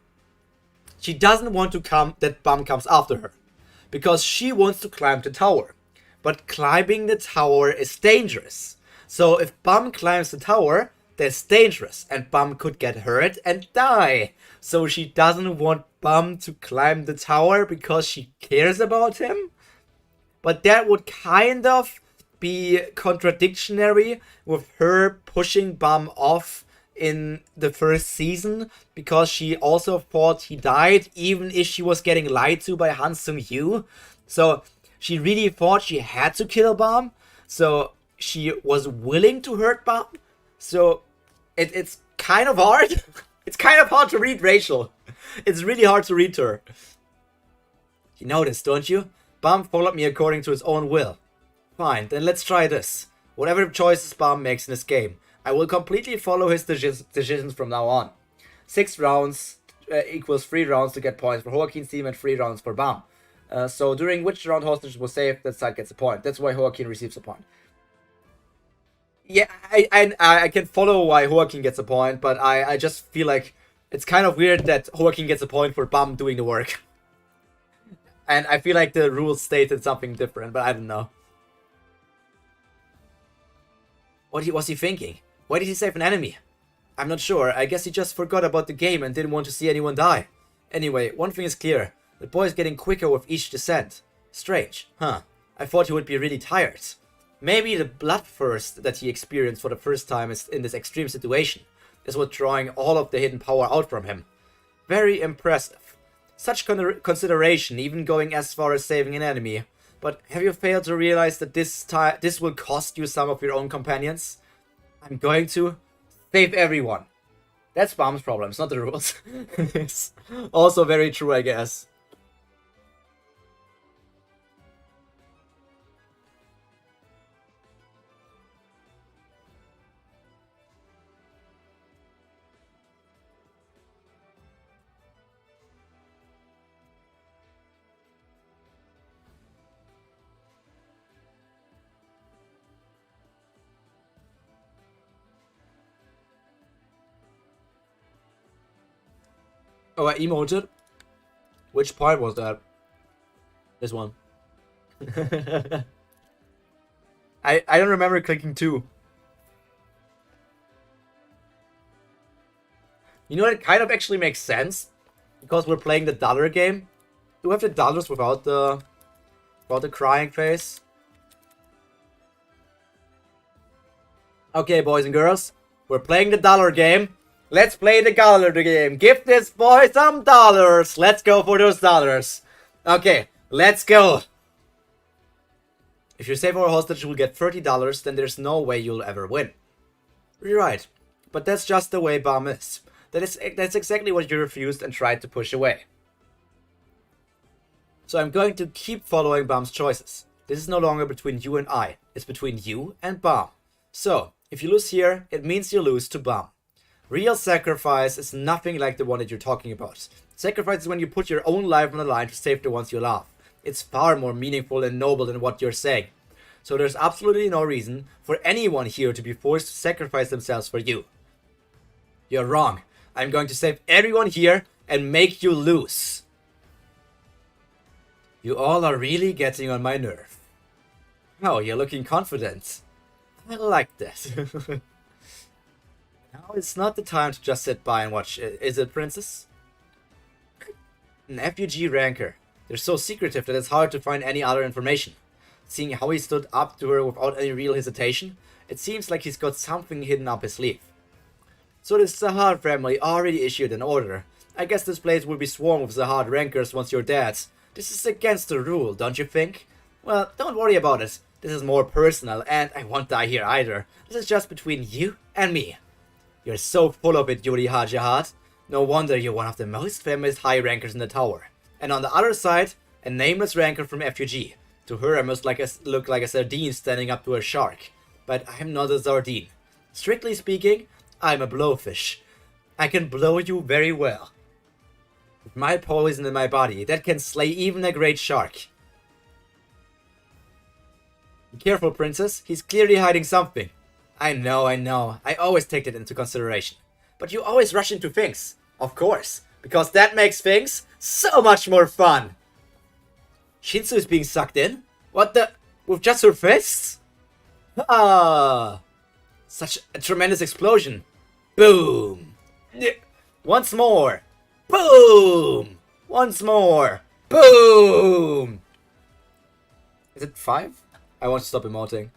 She doesn't want that Baam comes after her. Because she wants to climb the tower. But climbing the tower is dangerous. So if Baam climbs the tower, that's dangerous. And Baam could get hurt and die. So she doesn't want Baam to climb the tower because she cares about him. But that would kind of be contradictory with her pushing Baam off in the first season, because she also thought he died even if she was getting lied to by Han Sung-yu. So she really thought she had to kill Baam. So she was willing to hurt Baam. So it's kind of hard. It's kind of hard to read Rachel. It's really hard to read her. You know this, don't you? Baam followed me according to his own will. Fine, then let's try this. Whatever choices Baam makes in this game, I will completely follow his decisions from now on. 6 rounds equals 3 rounds to get points for Joaquin's team and 3 rounds for Baam. So during which round hostage was saved, that side gets a point. That's why Joaquin receives a point. Yeah, I can follow why Joaquin gets a point, but I just feel like it's kind of weird that Joaquin gets a point for Baam doing the work. And I feel like the rules stated something different, but I don't know. What was he thinking? Why did he save an enemy? I'm not sure. I guess he just forgot about the game and didn't want to see anyone die. Anyway, one thing is clear. The boy is getting quicker with each descent. Strange, huh? I thought he would be really tired. Maybe the bloodthirst that he experienced for the first time is in this extreme situation is what drawing all of the hidden power out from him. Very impressive. Such consideration, even going as far as saving an enemy. But have you failed to realize that this will cost you some of your own companions? I'm going to save everyone. That's Baam's problem, it's not the rules. It's also very true, I guess. Oh, I emoted? Which part was that? This one. I don't remember clicking 2. You know, it kind of actually makes sense. Because we're playing the dollar game. Do we have the dollars without the crying face? Okay, boys and girls. We're playing the dollar game. Let's play the dollar game. Give this boy some dollars. Let's go for those dollars. Okay, let's go. If you save our hostage, you will get $30, then there's no way you'll ever win. You're right, but that's just the way Baam is. That's exactly what you refused and tried to push away. So I'm going to keep following Baam's choices. This is no longer between you and I. It's between you and Baam. So, if you lose here, it means you lose to Baam. Real sacrifice is nothing like the one that you're talking about. Sacrifice is when you put your own life on the line to save the ones you love. It's far more meaningful and noble than what you're saying. So there's absolutely no reason for anyone here to be forced to sacrifice themselves for you. You're wrong. I'm going to save everyone here and make you lose. You all are really getting on my nerve. Oh, you're looking confident. I like that. Now it's not the time to just sit by and watch, is it, princess? An FUG ranker. They're so secretive that it's hard to find any other information. Seeing how he stood up to her without any real hesitation, it seems like he's got something hidden up his sleeve. So the Zahar family already issued an order. I guess this place will be swarmed with Zahar rankers once you're dead. This is against the rule, don't you think? Well, don't worry about it. This is more personal, and I won't die here either. This is just between you and me. You're so full of it, Yuri Hajahat. No wonder you're one of the most famous high rankers in the tower. And on the other side, a nameless ranker from FUG. To her I must look like a sardine standing up to a shark. But I'm not a sardine. Strictly speaking, I'm a blowfish. I can blow you very well. With my poison in my body, that can slay even a great shark. Be careful, princess. He's clearly hiding something. I know. I always take that into consideration. But you always rush into things. Of course. Because that makes things so much more fun. Shinsu is being sucked in? What the? With just her fists? Ah! Such a tremendous explosion. Boom! Once more. Boom! Once more. Boom! Is it 5? I want to stop emoting.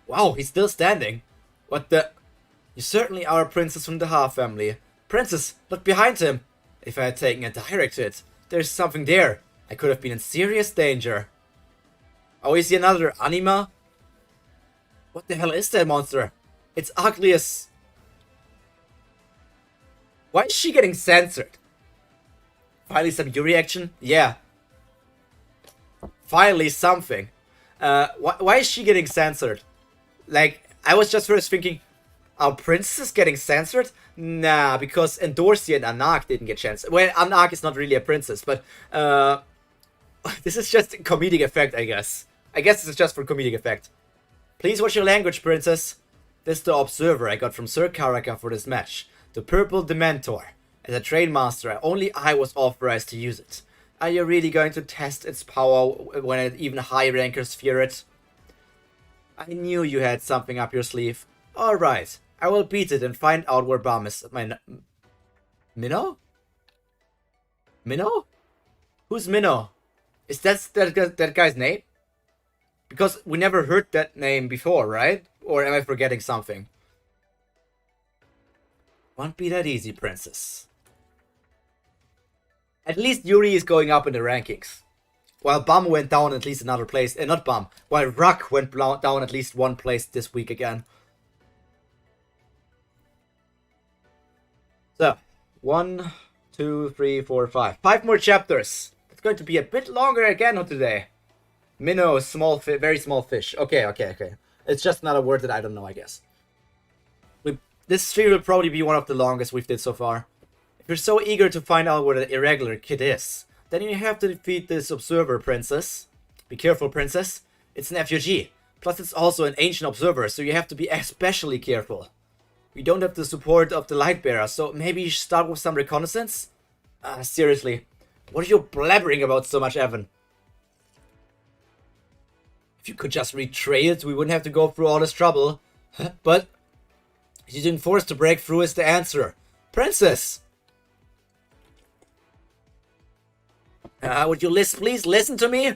Wow, he's still standing. What the? You certainly are a princess from the Ha family. Princess, look behind him. If I had taken a direct hit, there's something there. I could have been in serious danger. Oh, is he another anima? What the hell is that monster? It's ugly as... Why is she getting censored? Finally some Yuri action? Yeah. Finally something. Why is she getting censored? Like, I was just first thinking, are princesses getting censored? Nah, because Endorsia and Anak didn't get censored. Well, Anak is not really a princess, but this is just a comedic effect, I guess. I guess this is just for comedic effect. Please watch your language, princess. This is the observer I got from Sir Karaka for this match. The Purple Dementor. As a train master, only I was authorized to use it. Are you really going to test its power when even high rankers fear it? I knew you had something up your sleeve. Alright, I will beat it and find out where Baam is. Minnow? Minnow? Who's Minnow? Is that guy's name? Because we never heard that name before, right? Or am I forgetting something? Won't be that easy, princess. At least Yuri is going up in the rankings. While Baam went down at least another place. Not Baam. While Ruck went down at least one place this week again. So, 1, 2, 3, 4, 5. 5 more chapters. It's going to be a bit longer again today. Minnow, small fish, very small fish. Okay. It's just another word that I don't know, I guess. This stream will probably be one of the longest we've did so far. If you're so eager to find out where the irregular kid is, then you have to defeat this observer, princess. Be careful, princess. It's an FUG. Plus, it's also an ancient observer, so you have to be especially careful. We don't have the support of the Lightbearer, so maybe you should start with some reconnaissance? Seriously. What are you blabbering about so much, Evan? If you could just retray it, we wouldn't have to go through all this trouble. But using force to break through is the answer. Princess! Would you please listen to me?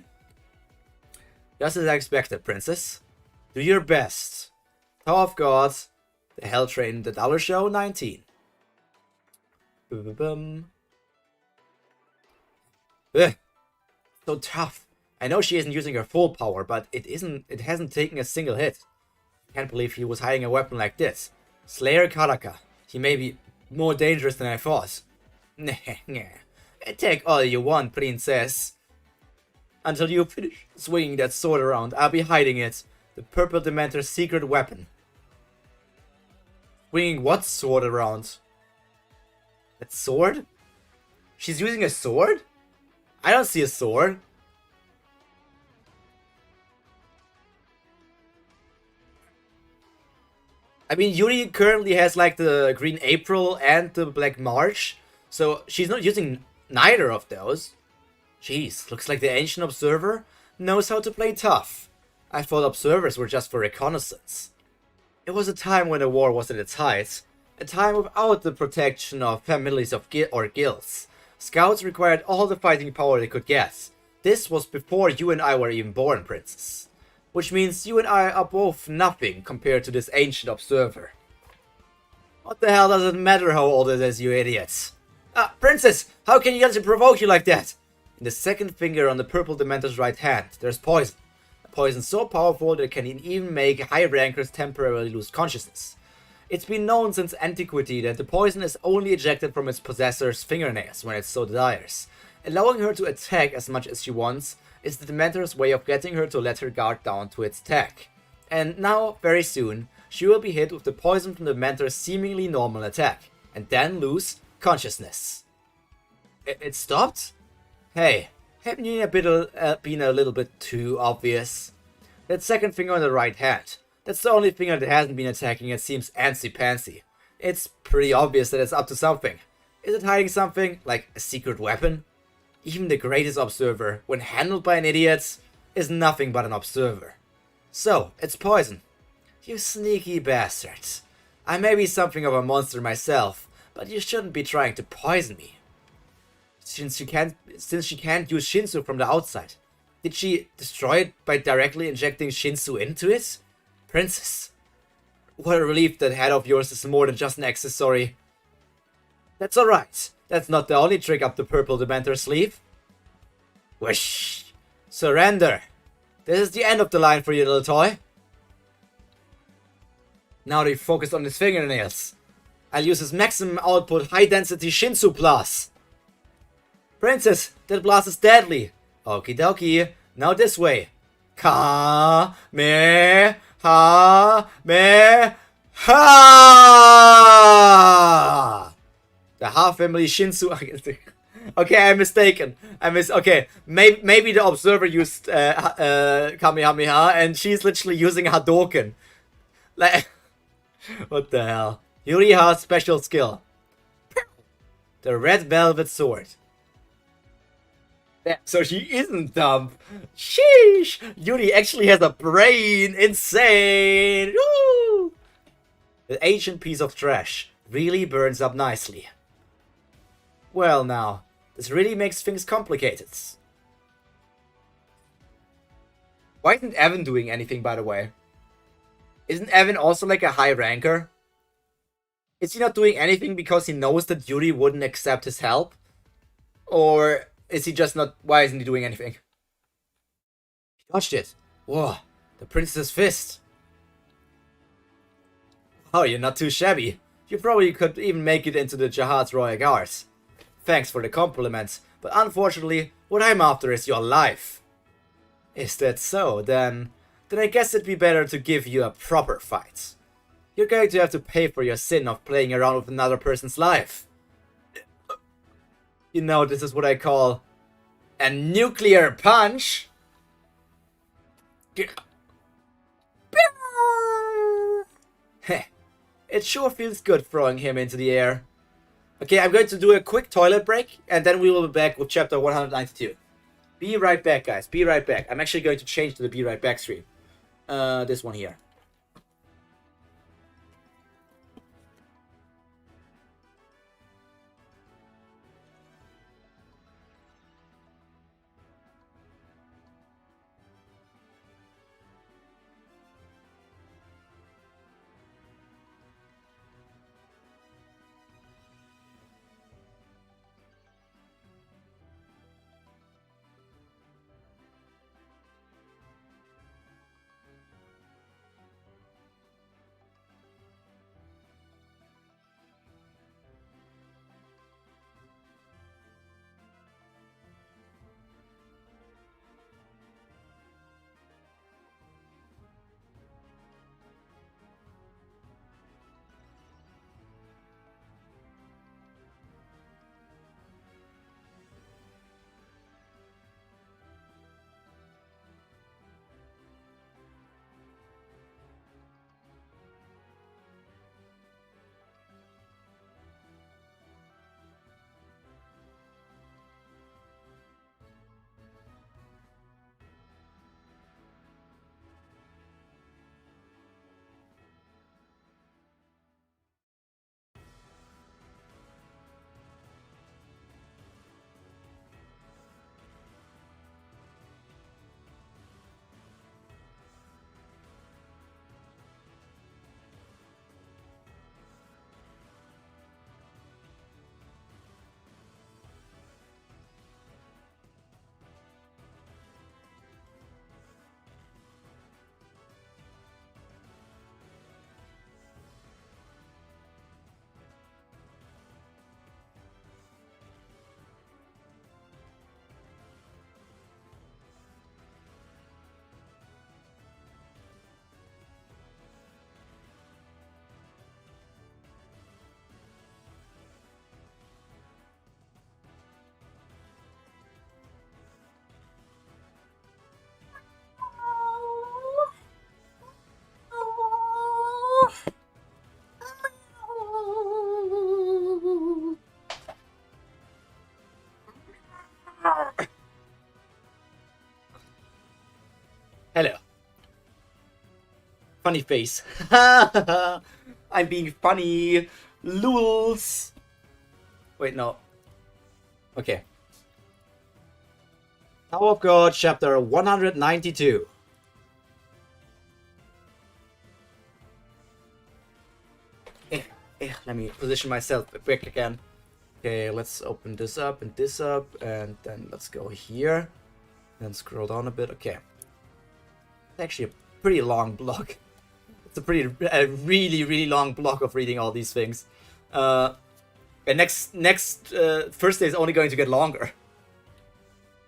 Just as I expected, princess. Do your best. Tower of Gods, the Hell Train, the Dollar Show, 19. Ugh. So tough. I know she isn't using her full power, but it hasn't taken a single hit. Can't believe he was hiding a weapon like this. Slayer Karaka. He may be more dangerous than I thought. Take all you want, princess. Until you finish swinging that sword around, I'll be hiding it. The Purple Dementor's secret weapon. Swinging what sword around? That sword? She's using a sword? I don't see a sword. I mean, Yuri currently has like the Green April and the Black March, so she's not using neither of those. Jeez, looks like the Ancient Observer knows how to play tough. I thought observers were just for reconnaissance. It was a time when the war was at its height, a time without the protection of families of or guilds. Scouts required all the fighting power they could get. This was before you and I were even born, Princess. Which means you and I are both nothing compared to this Ancient Observer. What the hell does it matter how old it is, you idiots? Ah, Princess, how can you let it provoke you like that? In the second finger on the purple Dementor's right hand, there's poison. A poison so powerful that it can even make high rankers temporarily lose consciousness. It's been known since antiquity that the poison is only ejected from its possessor's fingernails when it so desires. Allowing her to attack as much as she wants is the Dementor's way of getting her to let her guard down to its attack. And now, very soon, she will be hit with the poison from the Dementor's seemingly normal attack, and then lose consciousness. It stopped? Hey, haven't you been a little bit too obvious? That second finger on the right hand. That's the only finger that hasn't been attacking, it seems antsy-pantsy. It's pretty obvious that it's up to something. Is it hiding something, like a secret weapon? Even the greatest observer, when handled by an idiot, is nothing but an observer. So, it's poison. You sneaky bastard. I may be something of a monster myself, but you shouldn't be trying to poison me. Since she can't use Shinsu from the outside, did she destroy it by directly injecting Shinsu into it? Princess, what a relief that head of yours is more than just an accessory. That's alright. That's not the only trick up the purple Dementor's sleeve. Whoosh! Surrender! This is the end of the line for you, little toy. Now they focus on his fingernails. I'll use his maximum output high density Shinsu Plus. Princess, that blast is deadly. Okie dokie. Now this way. Ka me ha me ha. The half family Shinsu. Okay, I'm mistaken. Okay, maybe the observer used Kamehameha and she's literally using Hadouken. Like, what the hell? Yuri has special skill. The red velvet sword. Yeah, so she isn't dumb. Sheesh! Yuri actually has a brain. Insane! Woo! The ancient piece of trash really burns up nicely. Well now, this really makes things complicated. Why isn't Evan doing anything, by the way? Isn't Evan also like a high ranker? Is he not doing anything because he knows that Yuri wouldn't accept his help? Or is he just not... Why isn't he doing anything? He touched it. Whoa, the princess's fist. Oh, you're not too shabby. You probably could even make it into the Jihad's Royal Guards. Thanks for the compliments, but unfortunately, what I'm after is your life. Is that so? Then I guess it'd be better to give you a proper fight. You're going to have to pay for your sin of playing around with another person's life. You know, this is what I call a nuclear punch. Heh, it sure feels good throwing him into the air. Okay, I'm going to do a quick toilet break, and then we will be back with chapter 192. Be right back, guys. Be right back. I'm actually going to change to the Be Right Back stream. This one here. Hello. Funny face. I'm being funny. Lulz. Wait, no. Okay. Tower of God, chapter 192. Let me position myself back again. Okay, let's open this up, and then let's go here. Then scroll down a bit. Okay. It's actually a pretty long block. It's a really long block of reading all these things. And first day is only going to get longer.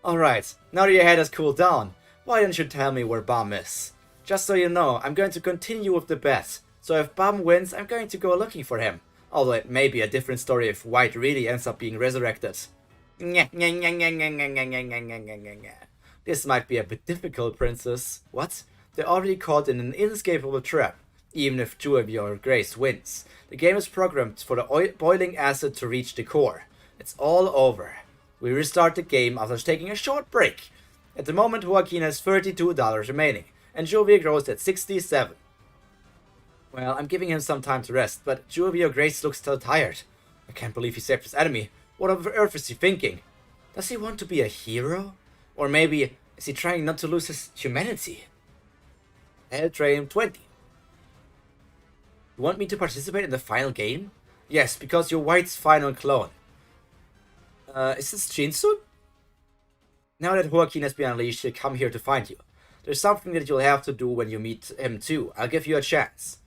Alright, now that your head has cooled down, why don't you tell me where Baam is? Just so you know, I'm going to continue with the bet. So if Baam wins, I'm going to go looking for him. Although it may be a different story if White really ends up being resurrected. This might be a bit difficult, Princess. What? They're already caught in an inescapable trap. Even if Two of Your Grace wins, the game is programmed for the boiling acid to reach the core. It's all over. We restart the game after taking a short break. At the moment, Joaquin has $32 remaining, and Juvia grows at 67. Well, I'm giving him some time to rest, but Juvia Grace looks so tired. I can't believe he saved his enemy. What on earth is he thinking? Does he want to be a hero? Or maybe, is he trying not to lose his humanity? Train 20. You want me to participate in the final game? Yes, because you're White's final clone. Is this Shinsun? Now that Joaquin has been unleashed, he'll come here to find you. There's something that you'll have to do when you meet him too. I'll give you a chance.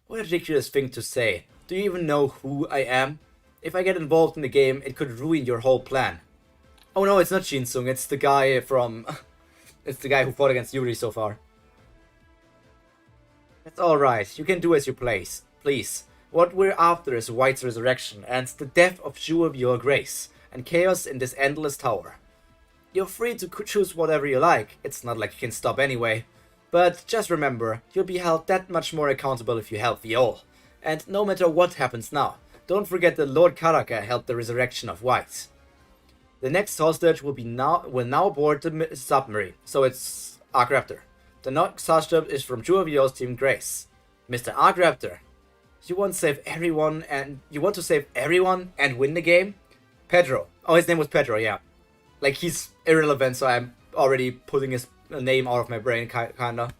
What a ridiculous thing to say. Do you even know who I am? If I get involved in the game, it could ruin your whole plan. Oh no, it's not Shinsung, it's the guy from... it's the guy who fought against Yuri so far. That's alright, you can do as you please. Please. What we're after is White's resurrection and the death of Two of Your Grace, and chaos in this endless tower. You're free to choose whatever you like, it's not like you can stop anyway. But just remember, you'll be held that much more accountable if you help Viol. And no matter what happens now, don't forget that Lord Karaka helped the resurrection of White. The next hostage will now board the submarine, so it's Arc Raptor. The next hostage is from Two of Yours Team Grace. Mr. Arc Raptor, you want to save everyone and win the game? Pedro. Oh, his name was Pedro, yeah. Like, he's irrelevant, so I'm already putting his name out of my brain, kinda.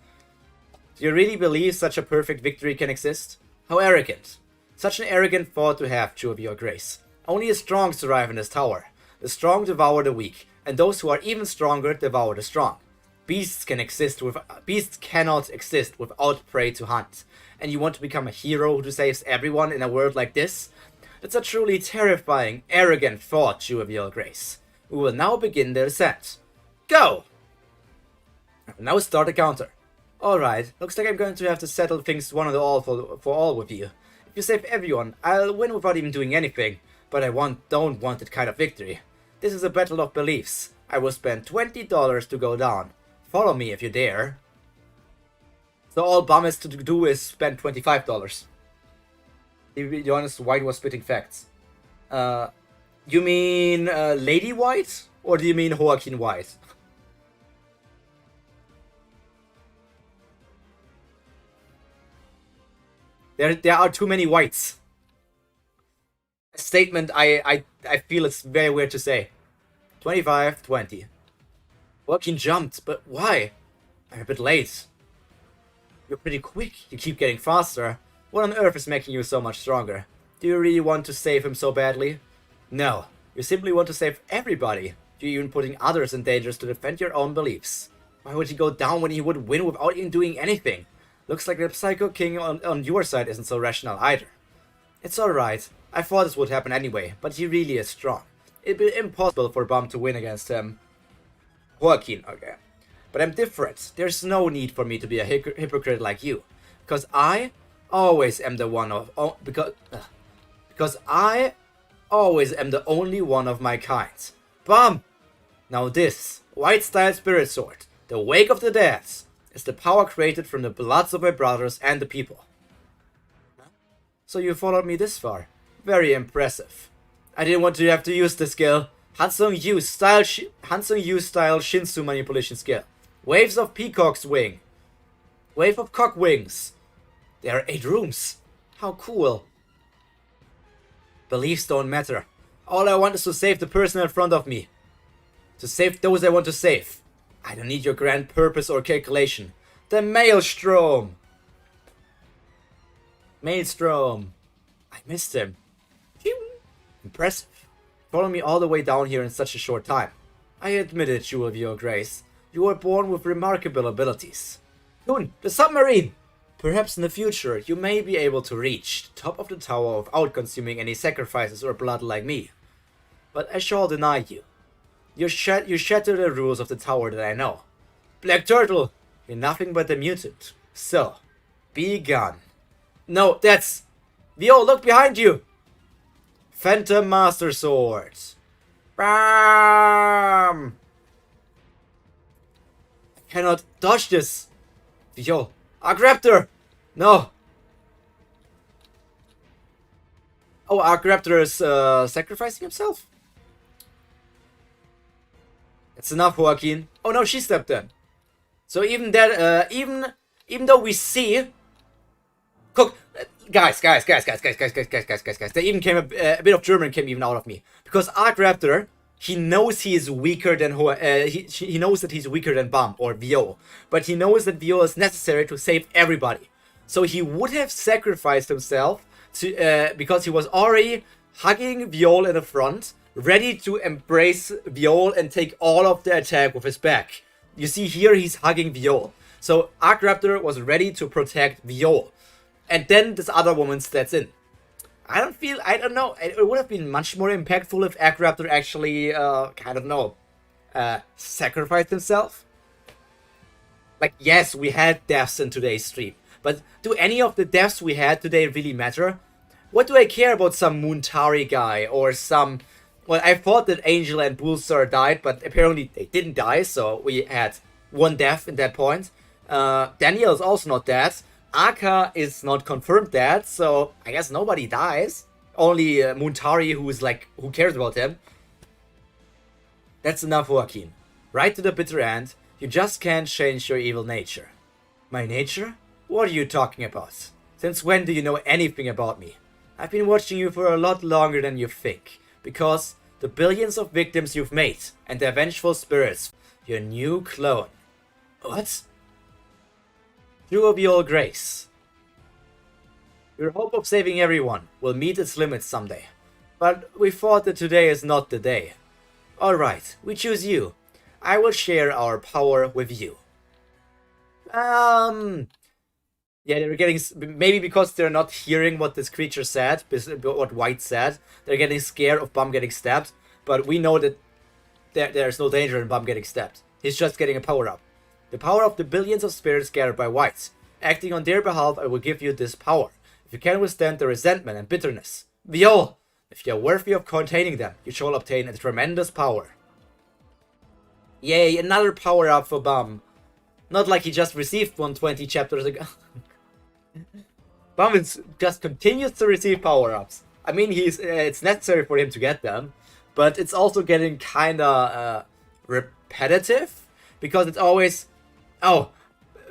Do you really believe such a perfect victory can exist? How arrogant. Such an arrogant thought to have, Two of Your Grace. Only the strong survive in this tower. The strong devour the weak, and those who are even stronger devour the strong. Beasts cannot exist without prey to hunt. And you want to become a hero who saves everyone in a world like this? That's a truly terrifying, arrogant thought, Two of Your Grace. We will now begin the descent. Go! Now start the counter. Alright, looks like I'm going to have to settle things one and all for all with you. If you save everyone, I'll win without even doing anything, but I don't want that kind of victory. This is a battle of beliefs. I will spend $20 to go down. Follow me if you dare. So all Baam has to do is spend $25. To be honest, White was spitting facts. You mean Lady White? Or do you mean Joaquin White? There are too many whites. A statement I feel it's very weird to say. 25, 20. Joaquin jumped, but why? I'm a bit late. You're pretty quick. You keep getting faster. What on earth is making you so much stronger? Do you really want to save him so badly? No. You simply want to save everybody. You're even putting others in danger to defend your own beliefs. Why would he go down when he would win without even doing anything? Looks like the Psycho King on your side isn't so rational either. It's alright. I thought this would happen anyway, but he really is strong. It'd be impossible for Baam to win against him. Joaquin, okay. But I'm different. There's no need for me to be a hypocrite like you. Because I always am the only one of my kind. Baam! Now this, White-style Spirit Sword, the Wake of the Dead, is the power created from the bloods of my brothers and the people. So you followed me this far. Very impressive. I didn't want to have to use the skill. Hansung Yu style Shinsu manipulation skill. Waves of peacock's wing. Wave of cock wings. There are 8 rooms. How cool. Beliefs don't matter. All I want is to save the person in front of me. To save those I want to save. I don't need your grand purpose or calculation. The Maelstrom. Maelstrom. I missed him. Impressive. Follow me all the way down here in such a short time. I admit it, Jewel of your grace. You were born with remarkable abilities. Toon, the submarine! Perhaps in the future you may be able to reach the top of the tower without consuming any sacrifices or blood like me. But I shall deny you. You shatter the rules of the tower that I know. Black Turtle, you're nothing but a mutant. So, be gone. No, that's... Vio, look behind you! Phantom Master Sword. Baam! I cannot dodge this. Vio, Arcraptor! No! Oh, Arcraptor is sacrificing himself? That's enough, Joaquin. Oh no, she stepped in. So even that, even though we see... Cook, guys. There even came a bit of German came even out of me, because Arcraptor, he knows he is weaker than he knows that he's weaker than Baam or Vio, but he knows that Vio is necessary to save everybody. So he would have sacrificed himself to because he was already hugging Viol in the front, ready to embrace Viol and take all of the attack with his back. You see here he's hugging Viol. So Arcraptor was ready to protect Viol. And then this other woman steps in. I don't know. It would have been much more impactful if Arcraptor actually, sacrificed himself. Like, yes, we had deaths in today's stream. But do any of the deaths we had today really matter? What do I care about some Moontari guy or some... Well, I thought that Angel and Bullstar died, but apparently they didn't die, so we had one death in that point. Daniel is also not dead. Aka is not confirmed dead, so I guess nobody dies. Only Moontari, who cares about him. That's enough, Joaquin. Right to the bitter end, you just can't change your evil nature. My nature? What are you talking about? Since when do you know anything about me? I've been watching you for a lot longer than you think, because the billions of victims you've made, and their vengeful spirits, your new clone. What? True of your grace. Your hope of saving everyone will meet its limits someday. But we thought that today is not the day. Alright, we choose you. I will share our power with you. Yeah, they're getting... Maybe because they're not hearing what this creature said, what White said, they're getting scared of Baam getting stabbed. But we know that there's no danger in Baam getting stabbed. He's just getting a power-up. The power of the billions of spirits gathered by Whites. Acting on their behalf, I will give you this power. If you can withstand the resentment and bitterness. Viol! If you are worthy of containing them, you shall obtain a tremendous power. Yay, another power-up for Baam. Not like he just received 120 chapters ago. Baam just continues to receive power-ups. I mean, it's necessary for him to get them. But it's also getting kinda repetitive. Because it's always... Oh,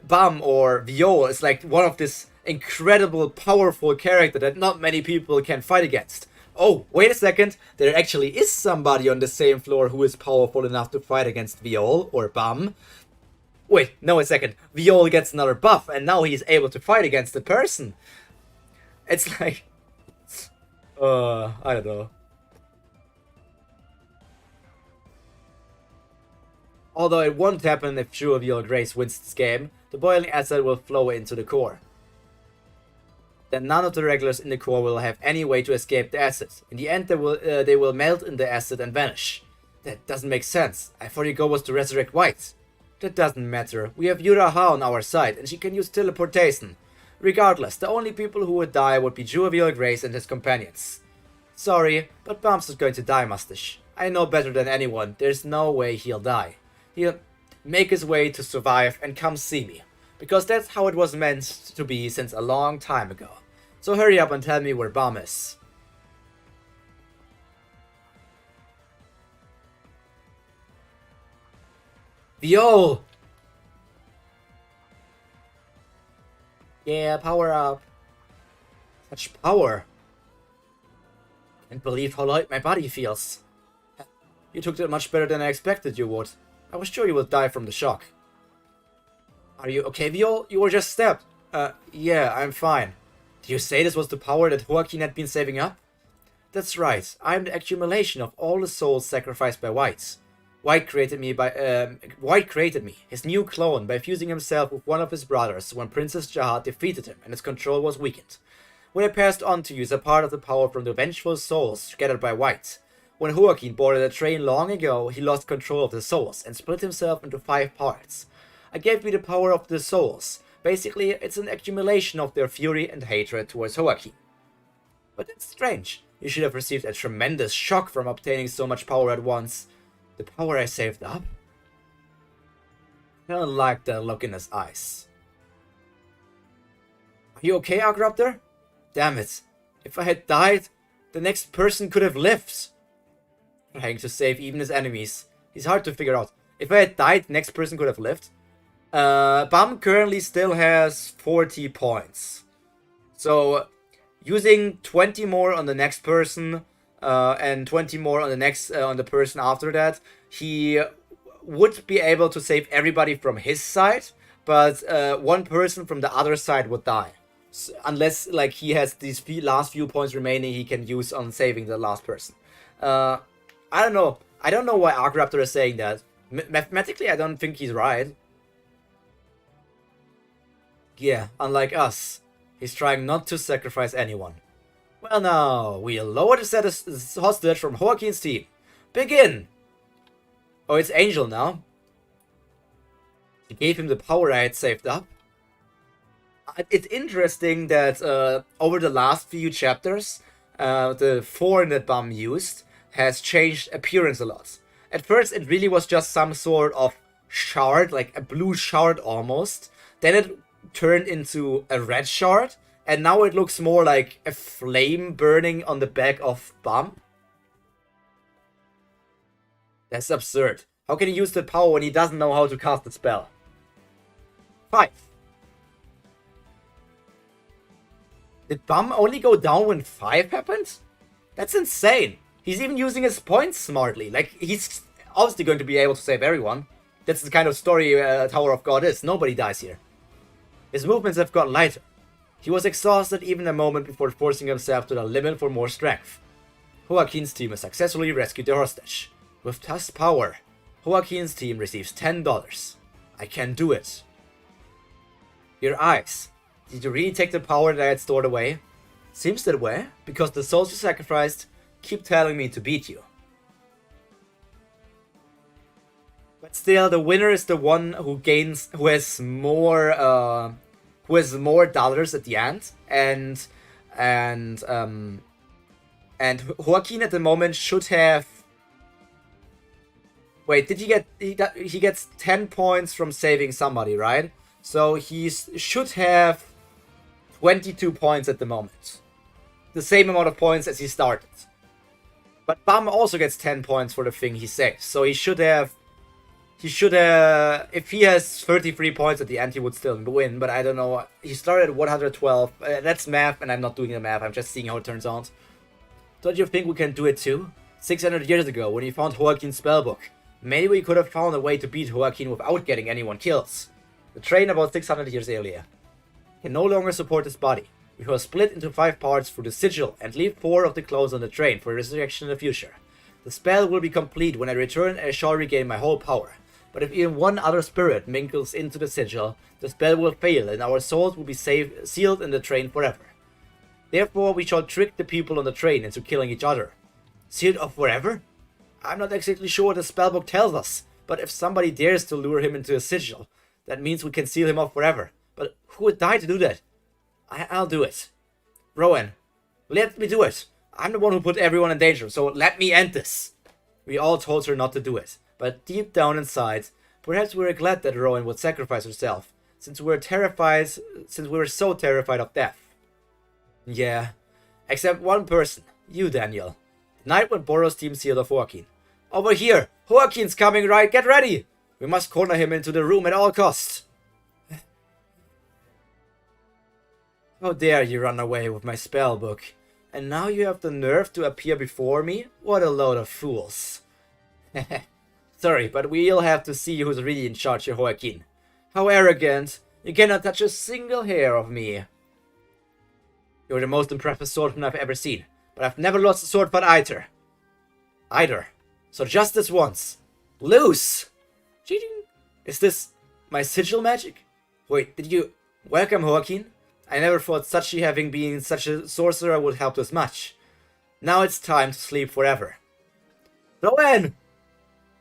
Baam or Viol is like one of this incredible, powerful character that not many people can fight against. Oh, wait a second. There actually is somebody on the same floor who is powerful enough to fight against Viol or Baam. Wait, no, a second. Viol gets another buff and now he's able to fight against the person. It's like... I don't know. Although it won't happen if True of Your Grace wins this game, the boiling acid will flow into the core. Then none of the regulars in the core will have any way to escape the acid. In the end, they will melt in the acid and vanish. That doesn't make sense. I thought your goal was to resurrect White. That doesn't matter. We have Yuraha on our side, and she can use teleportation. Regardless, the only people who would die would be True of Your Grace and his companions. Sorry, but Baam's not going to die, Mustache. I know better than anyone. There's no way he'll die. He'll make his way to survive and come see me. Because that's how it was meant to be since a long time ago. So hurry up and tell me where Baam is. Viol! Yeah, power up. Such power. Can't believe how light my body feels. You took that much better than I expected you would. I was sure you would die from the shock. Are you okay, Viol? You were just stabbed. Yeah, I'm fine. Did you say this was the power that Joaquin had been saving up? That's right. I'm the accumulation of all the souls sacrificed by White. White created me, his new clone, by fusing himself with one of his brothers when Princess Jahad defeated him and his control was weakened. What I passed on to you is a part of the power from the vengeful souls gathered by White. When Joaquin boarded a train long ago, he lost control of the souls and split himself into 5 parts. I gave you the power of the souls. Basically, it's an accumulation of their fury and hatred towards Joaquin. But that's strange. You should have received a tremendous shock from obtaining so much power at once. The power I saved up? I don't like that look in his eyes. Are you okay, Agruptor? Damn it. If I had died, the next person could have lived. Trying to save even his enemies. He's hard to figure out. If I had died, the next person could have lived. Baam currently still has 40 points. So, using 20 more on the next person, and 20 more on the next on the person after that, he would be able to save everybody from his side, but one person from the other side would die. So, unless like he has these last few points remaining he can use on saving the last person. I don't know. I don't know why Agruptor is saying that. Mathematically, I don't think he's right. Yeah, unlike us, he's trying not to sacrifice anyone. Well now, we'll lower the status hostage from Joaquin's team. Begin! Oh, it's Angel now. He gave him the power I had saved up. It's interesting that over the last few chapters, the form that Baam used has changed appearance a lot. At first, it really was just some sort of shard, like a blue shard almost. Then it turned into a red shard, and now it looks more like a flame burning on the back of Baam. That's absurd. How can he use the power when he doesn't know how to cast the spell? 5. Did Baam only go down when 5 happened? That's insane. He's even using his points smartly. Like, he's obviously going to be able to save everyone. That's the kind of story Tower of God is. Nobody dies here. His movements have gotten lighter. He was exhausted even a moment before forcing himself to the limit for more strength. Joaquin's team has successfully rescued the hostage. With this power, Joaquin's team receives $10. I can do it. Your eyes. Did you really take the power that I had stored away? Seems that way, because the souls you sacrificed keep telling me to beat you. But still, the winner is the one who has more dollars at the end, and Joaquin at the moment should have. Wait, did he get? He gets 10 points from saving somebody, right? So he should have 22 points at the moment, the same amount of points as he started. But Baam also gets 10 points for the thing he saved, so he should have. If he has 33 points at the end, he would still win, but I don't know. He started at 112. That's math, and I'm not doing the math. I'm just seeing how it turns out. Don't you think we can do it too? 600 years ago, when we found Joaquin's spellbook, maybe we could have found a way to beat Joaquin without getting anyone killed. The train about 600 years earlier can no longer support his body. We will split into 5 parts through the sigil and leave 4 of the clones on the train for resurrection in the future. The spell will be complete when I return and I shall regain my whole power. But if even one other spirit mingles into the sigil, the spell will fail and our souls will be sealed in the train forever. Therefore, we shall trick the people on the train into killing each other. Sealed off forever? I'm not exactly sure what the spellbook tells us, but if somebody dares to lure him into a sigil, that means we can seal him off forever. But who would die to do that? I'll do it. Rowan, let me do it. I'm the one who put everyone in danger, so let me end this. We all told her not to do it, but deep down inside, perhaps we were glad that Rowan would sacrifice herself, since we were so terrified of death. Yeah, except one person, you, Daniel. The night when Boros' team sealed off Joaquin. Over here! Joaquin's coming, right? Get ready! We must corner him into the room at all costs. How dare you run away with my spell book? And now you have the nerve to appear before me? What a load of fools. Sorry, but we'll have to see who's really in charge here, Joaquin. How arrogant. You cannot touch a single hair of me. You're the most impressive swordsman I've ever seen, but I've never lost a sword fight either. So just this once. Loose! Cheating? Is this my sigil magic? Wait, did you... Welcome, Joaquin. I never thought Sachi, having been such a sorcerer, would help this much. Now it's time to sleep forever. Rowan!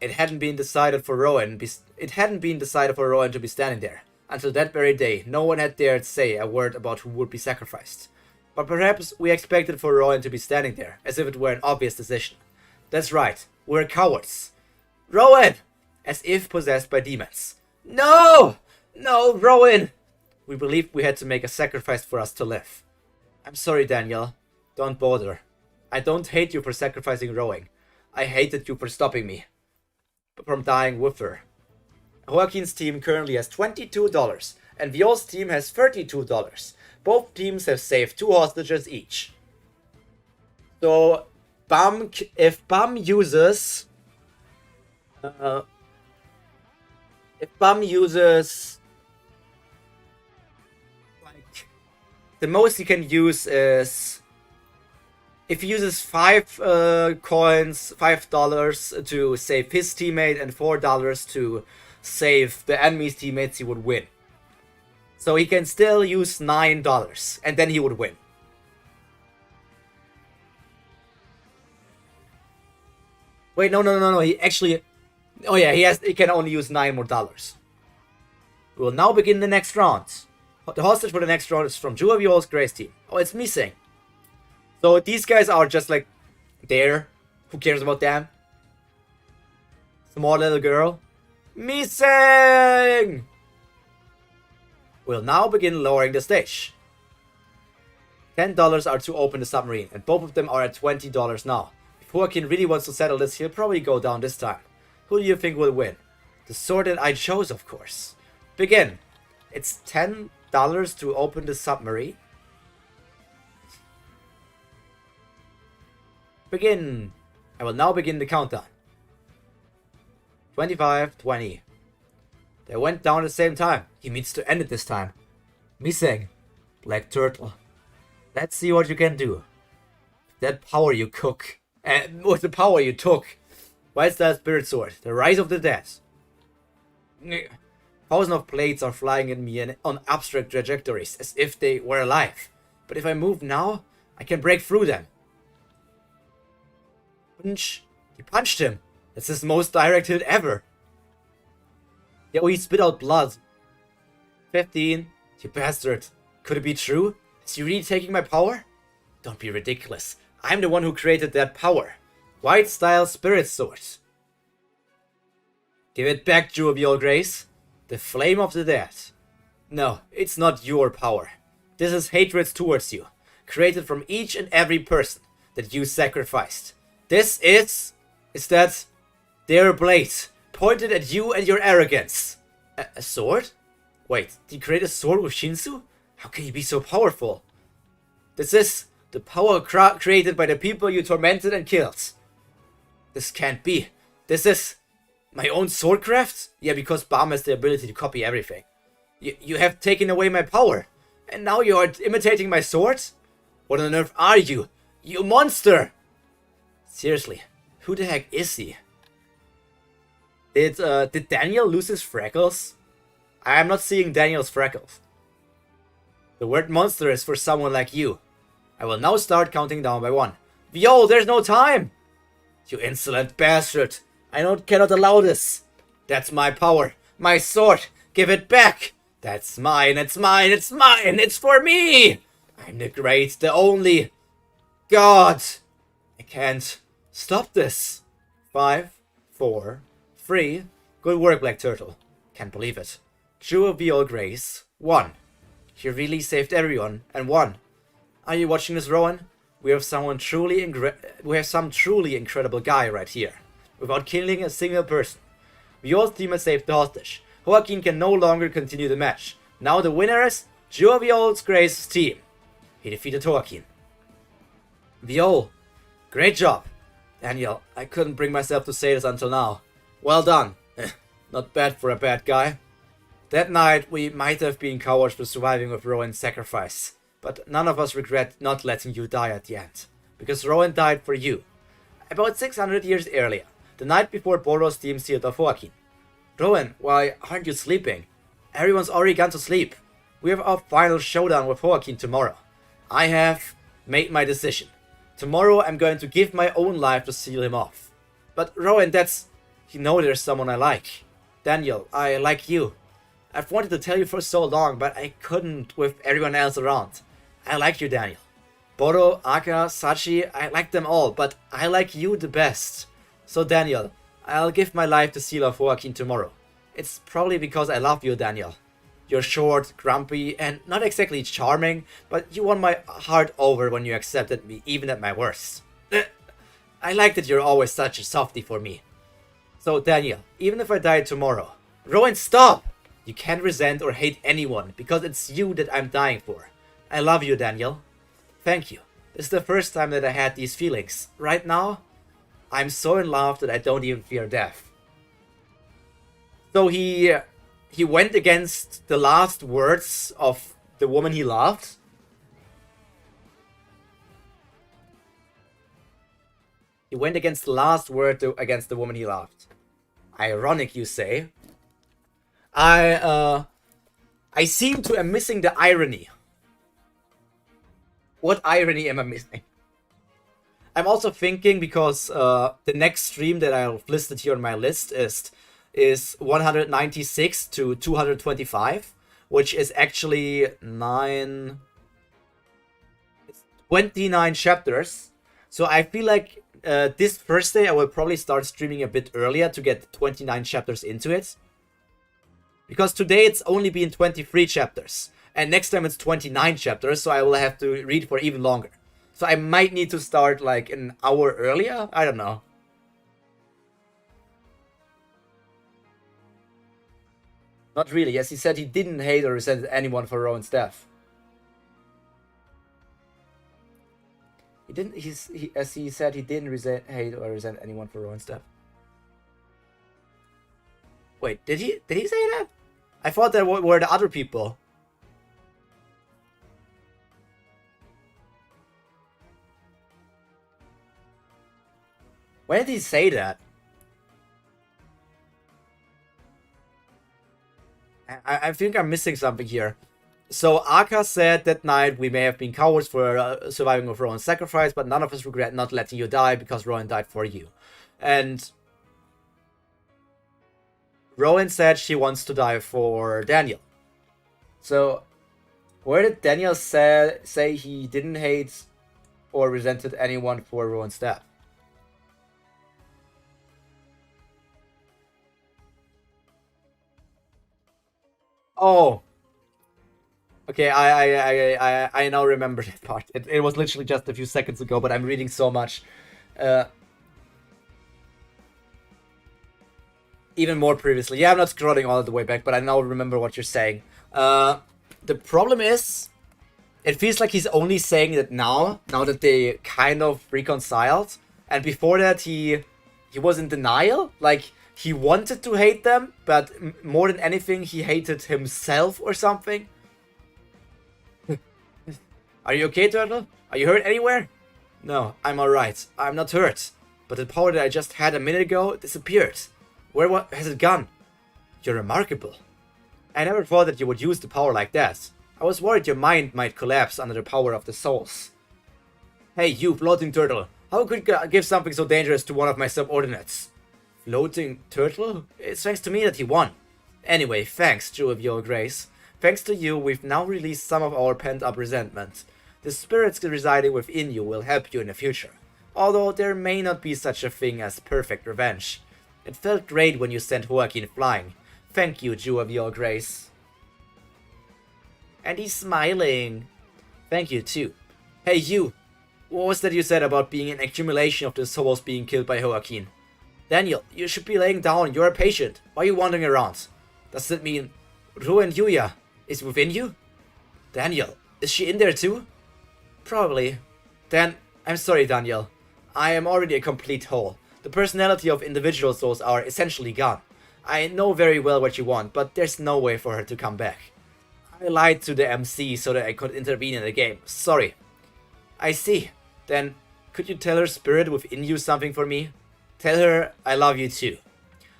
It hadn't been decided for Rowan to be standing there. Until that very day, no one had dared say a word about who would be sacrificed. But perhaps we expected for Rowan to be standing there, as if it were an obvious decision. That's right, we're cowards. Rowan! As if possessed by demons. No! No, Rowan! We believed we had to make a sacrifice for us to live. I'm sorry, Daniel. Don't bother. I don't hate you for sacrificing Rowan. I hated you for stopping me from dying with her. Joaquin's team currently has $22, and Viol's team has $32. Both teams have saved 2 hostages each. So, if Baam uses... like, the most he can use is... If he uses 5 coins, $5 to save his teammate and $4 to save the enemy's teammates, he would win. So he can still use $9 and then he would win. Wait, no. He actually... Oh yeah, he can only use $9 more. We will now begin the next round. The hostage for the next round is from Viol's Grace team. Oh, it's missing. So these guys are just like there. Who cares about them? Small little girl. Missing! We'll now begin lowering the stage. $10 are to open the submarine, and both of them are at $20 now. If Joaquin really wants to settle this, he'll probably go down this time. Who do you think will win? The sword that I chose, of course. Begin. It's $10 to open the submarine. Begin. I will now begin the countdown. 25, 20. They went down at the same time. He means to end it this time. Missing. Black Turtle. Let's see what you can do. That power you cook. With the power you took. White Star Spirit Sword. The Rise of the Dead. Thousands of blades are flying at me on abstract trajectories as if they were alive. But if I move now, I can break through them. Punch. He punched him. That's his most direct hit ever. Yo, he spit out blood. 15. You bastard. Could it be true? Is he really taking my power? Don't be ridiculous. I'm the one who created that power. White Style Spirit Sword. Give it back, Jovial Grace. The Flame of the Dead. No, it's not your power. This is hatred towards you, created from each and every person that you sacrificed. This is that their blade, pointed at you and your arrogance. A sword? Wait, did he create a sword with Shinsu? How can he be so powerful? This is the power created by the people you tormented and killed. This can't be. This is my own swordcraft? Yeah, because Baam has the ability to copy everything. You have taken away my power, and now you are imitating my sword? What on earth are you? You monster! Seriously, who the heck is he? Did Daniel lose his freckles? I am not seeing Daniel's freckles. The word monster is for someone like you. I will now start counting down by 1. Yo, there's no time! You insolent bastard! I cannot allow this. That's my power. My sword. Give it back. That's mine. It's mine. It's mine. It's for me. I'm the great, the only God. I can't stop this. 5, 4, 3. Good work, Black Turtle. Can't believe it. Jovial Grace. 1. He really saved everyone. And 1. Are you watching this, Rowan? We have some truly incredible guy right here. Without killing a single person. Viol's team has saved the hostage. Joaquin can no longer continue the match. Now the winner is Jovial Grace's team. he defeated Joaquin. Viol, great job. Daniel, I couldn't bring myself to say this until now. Well done. Not bad for a bad guy. That night, we might have been cowards for surviving with Rowan's sacrifice, but none of us regret not letting you die at the end, because Rowan died for you. About 600 years earlier, the night before Boros team sealed off Joaquin. Rowan, why aren't you sleeping? Everyone's already gone to sleep. We have our final showdown with Joaquin tomorrow. I have made my decision. Tomorrow I'm going to give my own life to seal him off. But Rowan, you know there's someone I like. Daniel, I like you. I've wanted to tell you for so long, but I couldn't with everyone else around. I like you, Daniel. Boro, Aka, Sachi, I like them all, but I like you the best. So Daniel, I'll give my life to seal off Joaquin tomorrow. It's probably because I love you, Daniel. You're short, grumpy, and not exactly charming, but you won my heart over when you accepted me, even at my worst. I like that you're always such a softie for me. So Daniel, even if I die tomorrow... Rowan, stop! You can't resent or hate anyone, because it's you that I'm dying for. I love you, Daniel. Thank you. This is the first time that I had these feelings. Right now, I'm so in love that I don't even fear death. So he went against the last words of the woman he loved. He went against the last word against the woman he loved. Ironic, you say? I seem to am missing the irony. What irony am I missing? I'm also thinking, because the next stream that I've listed here on my list is 196 to 225, which is actually 29 chapters. So I feel like this Thursday I will probably start streaming a bit earlier to get 29 chapters into it. Because today it's only been 23 chapters. And next time it's 29 chapters, so I will have to read for even longer. So I might need to start like an hour earlier? I don't know. Not really. Yes, he said he didn't hate or resent anyone for Rowan's death. He didn't. As he said, he didn't hate or resent anyone for Rowan's death. Wait, did he say that? I thought that were the other people. When did he say that? I think I'm missing something here. So Aka said that night we may have been cowards for surviving with Rowan's sacrifice, but none of us regret not letting you die because Rowan died for you. And Rowan said she wants to die for Daniel. So where did Daniel say he didn't hate or resented anyone for Rowan's death? Oh, okay. I now remember that part. It was literally just a few seconds ago, but I'm reading so much. Even more previously. Yeah, I'm not scrolling all the way back, but I now remember what you're saying. The problem is, it feels like he's only saying that now that they kind of reconciled, and before that he was in denial. Like, he wanted to hate them, but more than anything, he hated himself or something. Are you okay, Turtle? Are you hurt anywhere? No, I'm alright. I'm not hurt. But the power that I just had a minute ago disappeared. What has it gone? You're remarkable. I never thought that you would use the power like that. I was worried your mind might collapse under the power of the souls. Hey, you floating turtle. How could you give something so dangerous to one of my subordinates? Floating turtle? It's thanks to me that he won. Anyway, thanks, Jew of your grace. Thanks to you, we've now released some of our pent-up resentment. The spirits residing within you will help you in the future. Although there may not be such a thing as perfect revenge. It felt great when you sent Joaquin flying. Thank you, Jew of your grace. And he's smiling. Thank you, too. Hey, you. What was that you said about being an accumulation of the souls being killed by Joaquin? Daniel, you should be laying down. You're a patient. Why are you wandering around? Does that mean Ru and Yuya is within you? Daniel, is she in there too? Probably. Then, I'm sorry, Daniel. I am already a complete whole. The personality of individual souls are essentially gone. I know very well what you want, but there's no way for her to come back. I lied to the MC so that I could intervene in the game. Sorry. I see. Then, could you tell her spirit within you something for me? Tell her I love you too.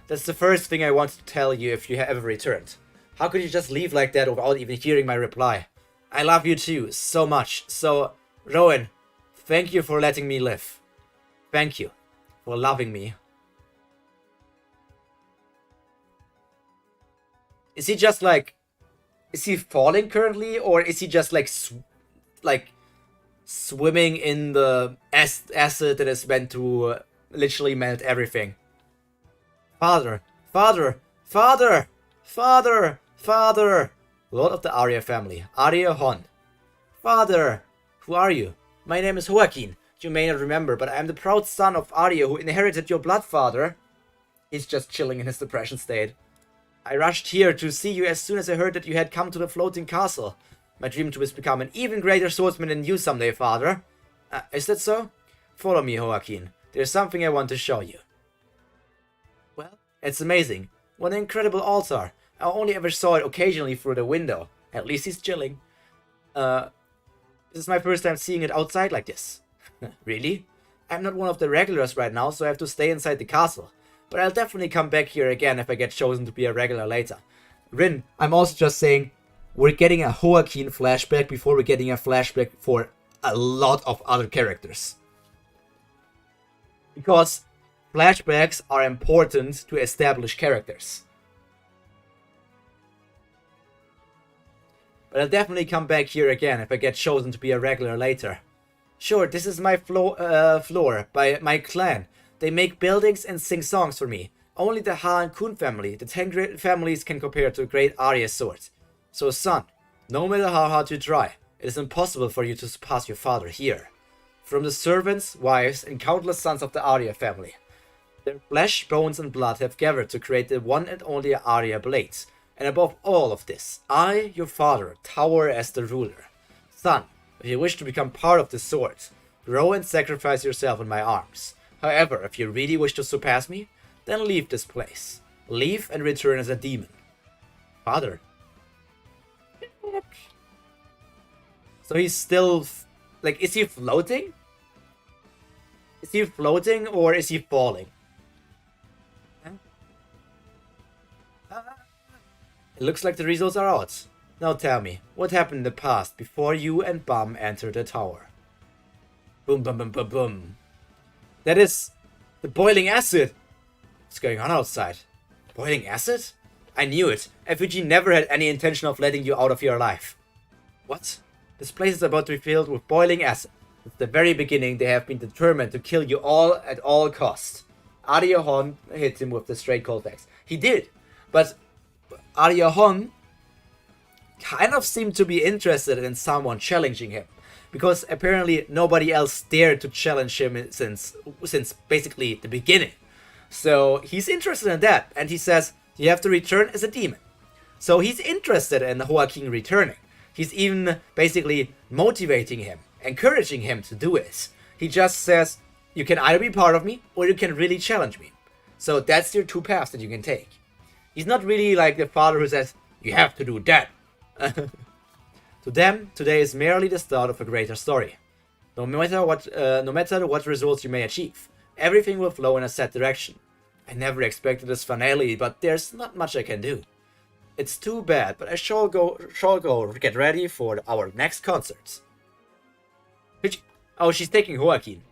That's the first thing I want to tell you if you have ever returned. How could you just leave like that without even hearing my reply? I love you too, so much. So, Rowan, thank you for letting me live. Thank you for loving me. Is he just like... Is he falling currently? Or is he just like... swimming in the acid that is meant to literally melt everything? Father! Father! Father! Father! Father! Lord of the Arya family, Arya Hon. Father! Who are you? My name is Joaquin. You may not remember, but I am the proud son of Arya who inherited your blood, father. He's just chilling in his depression state. I rushed here to see you as soon as I heard that you had come to the floating castle. My dream to become an even greater swordsman than you someday, father. Is that so? Follow me, Joaquin. There's something I want to show you. Well, it's amazing. What an incredible altar. I only ever saw it occasionally through the window. At least he's chilling. This is my first time seeing it outside like this. Really? I'm not one of the regulars right now, so I have to stay inside the castle. But I'll definitely come back here again if I get chosen to be a regular later. Rin, I'm also just saying, we're getting a Joaquin flashback before we're getting a flashback for a lot of other characters. Because flashbacks are important to establish characters. But I'll definitely come back here again if I get chosen to be a regular later. Sure, this is my floor by my clan. They make buildings and sing songs for me. Only the Ha and Kun family, the 10 great families, can compare to a great Arya sword. So son, no matter how hard you try, it is impossible for you to surpass your father here. From the servants, wives, and countless sons of the Arya family. Their flesh, bones, and blood have gathered to create the one and only Arya blades. And above all of this, I, your father, tower as the ruler. Son, if you wish to become part of the sword, grow and sacrifice yourself in my arms. However, if you really wish to surpass me, then leave this place. Leave and return as a demon. Father. So he's still... like, is he floating? Is he floating or is he falling? It looks like the results are out. Now tell me, what happened in the past before you and Baam entered the tower? Boom, boom, boom, boom, boom. That is the boiling acid. What's going on outside? Boiling acid? I knew it. FUG never had any intention of letting you out of your life. What? This place is about to be filled with boiling acid. Since the very beginning, they have been determined to kill you all at all costs. Arya Hon hit him with the straight cold axe. He did, but Arya Hon kind of seemed to be interested in someone challenging him, because apparently nobody else dared to challenge him since basically the beginning. So he's interested in that, and he says you have to return as a demon. So he's interested in Joaquin returning. He's even basically motivating him, encouraging him to do it. He just says, you can either be part of me, or you can really challenge me. So that's your two paths that you can take. He's not really like the father who says, you have to do that. To them, today is merely the start of a greater story. No matter what results you may achieve, everything will flow in a set direction. I never expected this finale, but there's not much I can do. It's too bad, but I shall go get ready for our next concerts. Oh, she's taking Joaquin.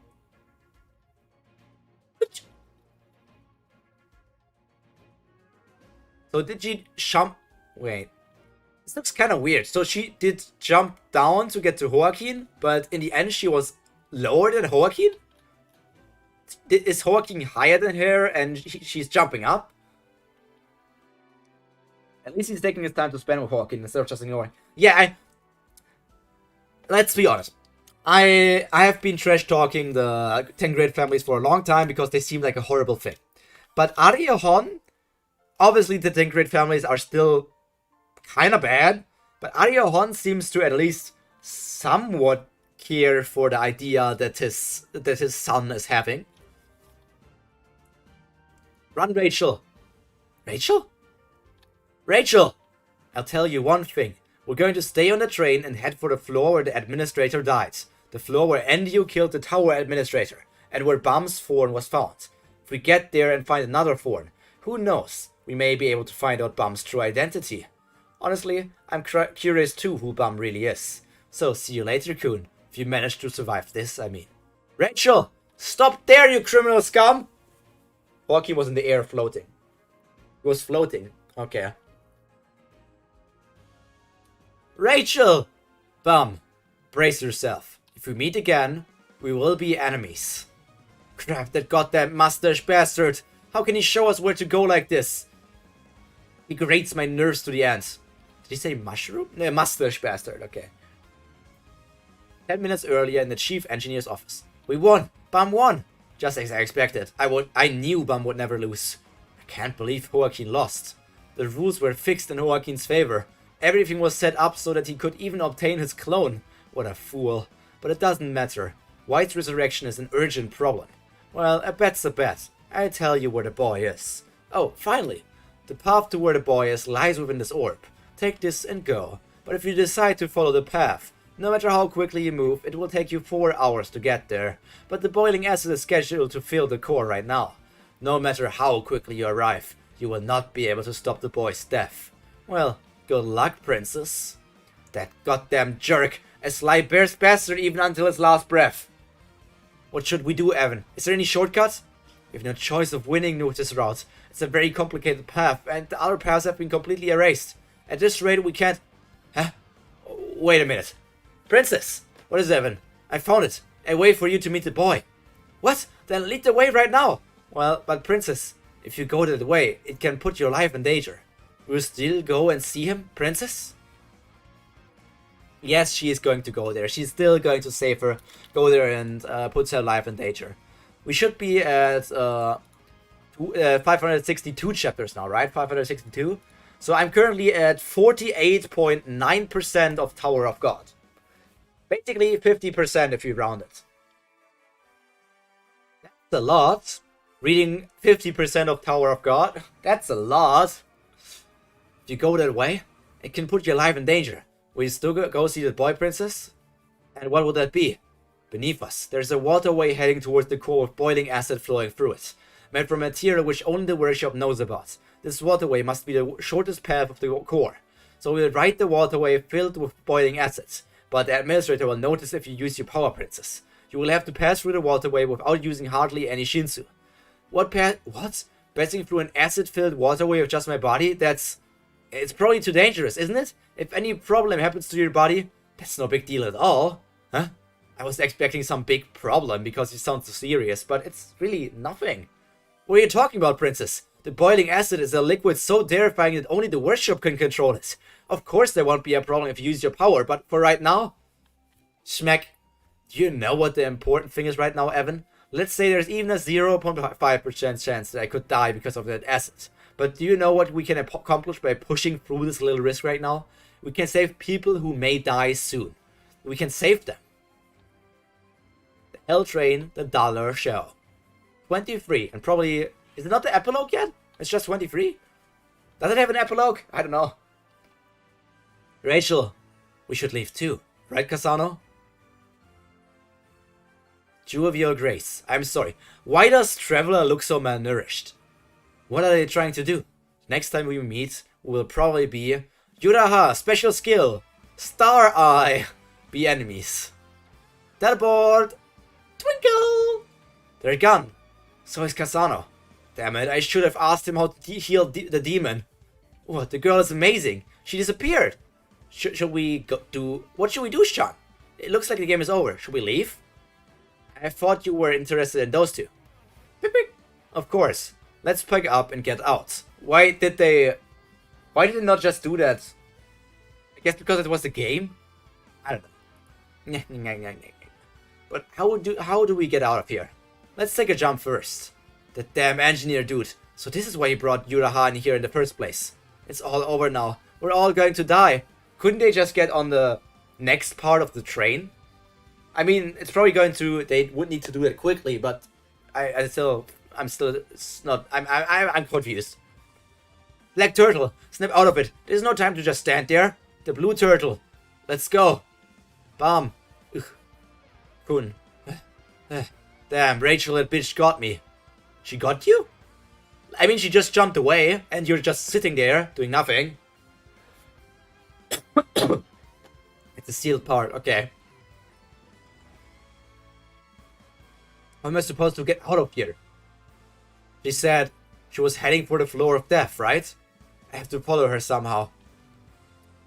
So did she jump? Wait. This looks kind of weird. So she did jump down to get to Joaquin, but in the end she was lower than Joaquin? Is Joaquin higher than her and she's jumping up? At least he's taking his time to spend with Joaquin instead of just ignoring. Yeah, let's be honest. I have been trash talking the 10 great families for a long time because they seem like a horrible thing. But Arya Hon, obviously the 10 great families are still kind of bad, but Arya Hon seems to at least somewhat care for the idea that his son is having. Run, Rachel. Rachel? Rachel! I'll tell you one thing. We're going to stay on the train and head for the floor where the administrator died. The floor where NDU killed the tower administrator, and where Baam's phone was found. If we get there and find another phone, who knows? We may be able to find out Baam's true identity. Honestly, I'm curious too who Baam really is. So, see you later, Kun. If you manage to survive this, I mean. Rachel! Stop there, you criminal scum! Joaquin was in the air floating. He was floating. Okay. Rachel! Baam, brace yourself. If we meet again, we will be enemies. Crap, that goddamn mustache bastard! How can he show us where to go like this? He grates my nerves to the end. Did he say mushroom? No, mustache bastard, okay. 10 minutes earlier in the chief engineer's office. We won! Baam won! Just as I expected. I knew Baam would never lose. I can't believe Joaquin lost. The rules were fixed in Joaquin's favor. Everything was set up so that he could even obtain his clone. What a fool. But it doesn't matter. White's resurrection is an urgent problem. Well, a bet's a bet. I tell you where the boy is. Oh, finally. The path to where the boy is lies within this orb. Take this and go. But if you decide to follow the path, no matter how quickly you move, it will take you 4 hours to get there. But the boiling acid is scheduled to fill the core right now. No matter how quickly you arrive, you will not be able to stop the boy's death. Well, good luck, princess. That goddamn jerk, a sly bear's bastard even until his last breath. What should we do, Evan? Is there any shortcut? We have no choice of winning with this route. It's a very complicated path, and the other paths have been completely erased. At this rate, we can't... Huh? Wait a minute. Princess! What is Evan? I found it. A way for you to meet the boy. What? Then lead the way right now. Well, but princess, if you go that way, it can put your life in danger. Will you still go and see him, princess? Yes, she is going to go there. She's still going to save her, go there and put her life in danger. We should be at 562 chapters now, right? 562. So I'm currently at 48.9% of Tower of God. Basically 50% if you round it. That's a lot. Reading 50% of Tower of God, that's a lot. If you go that way, it can put your life in danger. Will you still go see the boy, princess? And what will that be? Beneath us, there's a waterway heading towards the core with boiling acid flowing through it. Made from material which only the workshop knows about. This waterway must be the shortest path of the core. So we'll ride the waterway filled with boiling acid. But the administrator will notice if you use your power, princess. You will have to pass through the waterway without using hardly any Shinsu. What? Passing through an acid-filled waterway with just my body? It's probably too dangerous, isn't it? If any problem happens to your body, that's no big deal at all. Huh? I was expecting some big problem because you sound so serious, but it's really nothing. What are you talking about, princess? The boiling acid is a liquid so terrifying that only the workshop can control it. Of course there won't be a problem if you use your power, but for right now... Schmeck. Do you know what the important thing is right now, Evan? Let's say there's even a 0.5% chance that I could die because of that acid. But do you know what we can accomplish by pushing through this little risk right now? We can save people who may die soon. We can save them. The Hell Train, the Dollar Show. 23, and probably... Is it not the epilogue yet? It's just 23? Does it have an epilogue? I don't know. Rachel, we should leave too. Right, Casano? Jew of your grace. I'm sorry. Why does Traveler look so malnourished? What are they trying to do? Next time we meet, we will probably be... Yuraha, special skill. Star Eye. Be enemies. Teleport. Twinkle. They're gone. So is Casano. Damn it, I should have asked him how to heal the demon. What, the girl is amazing. She disappeared. Should we go do... What should we do, Sean? It looks like the game is over. Should we leave? I thought you were interested in those two. Beep, beep. Of course. Let's pick up and get out. Why did they not just do that? I guess because it was the game? I don't know. But how do we get out of here? Let's take a jump first. The damn engineer dude. So this is why he brought Yuraha in here in the first place. It's all over now. We're all going to die. Couldn't they just get on the next part of the train? I mean, it's probably going to. They would need to do it quickly, but I'm still it's not. I'm confused. Black turtle, snap out of it. There's no time to just stand there. The blue turtle, let's go. Baam. Ugh. Kun. Damn, Rachel, that bitch got me. She got you? I mean, she just jumped away, and you're just sitting there doing nothing. It's a sealed part. Okay. How am I supposed to get out of here? She said she was heading for the floor of death, right? I have to follow her somehow.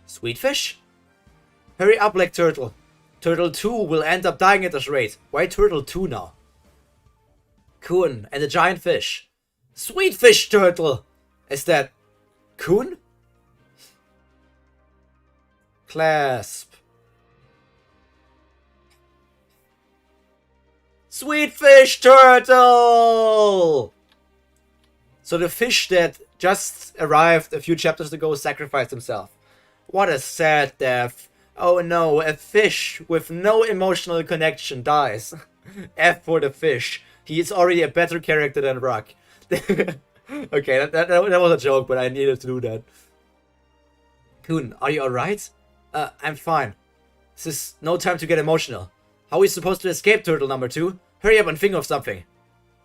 Sweetfish? Hurry up, Black Turtle. Turtle 2 will end up dying at this rate. Why Turtle 2 now? Kun and the giant fish. Sweetfish Turtle! Is that Kun? Clasp. Sweetfish Turtle! So the fish that just arrived a few chapters ago sacrificed himself. What a sad death. Oh no, a fish with no emotional connection dies. F for the fish. He is already a better character than Rock. Okay, that was a joke, but I needed to do that. Kun, are you alright? I'm fine. This is no time to get emotional. How are we supposed to escape, Turtle number 2? Hurry up and think of something.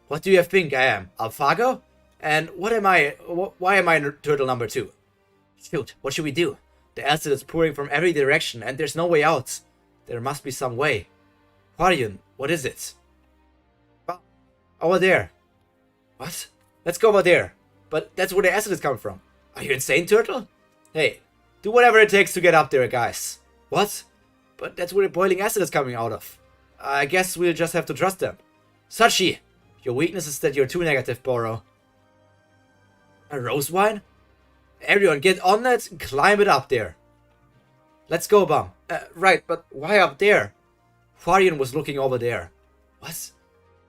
What do you think I am? Alphago? And what am I? Why am I Turtle number 2? Shoot, what should we do? The acid is pouring from every direction and there's no way out. There must be some way. Hwarion, what is it? Over there. What? Let's go over there. But that's where the acid is coming from. Are you insane, Turtle? Hey, do whatever it takes to get up there, guys. What? But that's where the boiling acid is coming out of. I guess we'll just have to trust them. Sachi, your weakness is that you're too negative, Boro. A rose wine? Everyone get on that and climb it up there. Let's go, Baam. Right, but why up there? Hwarion was looking over there. What?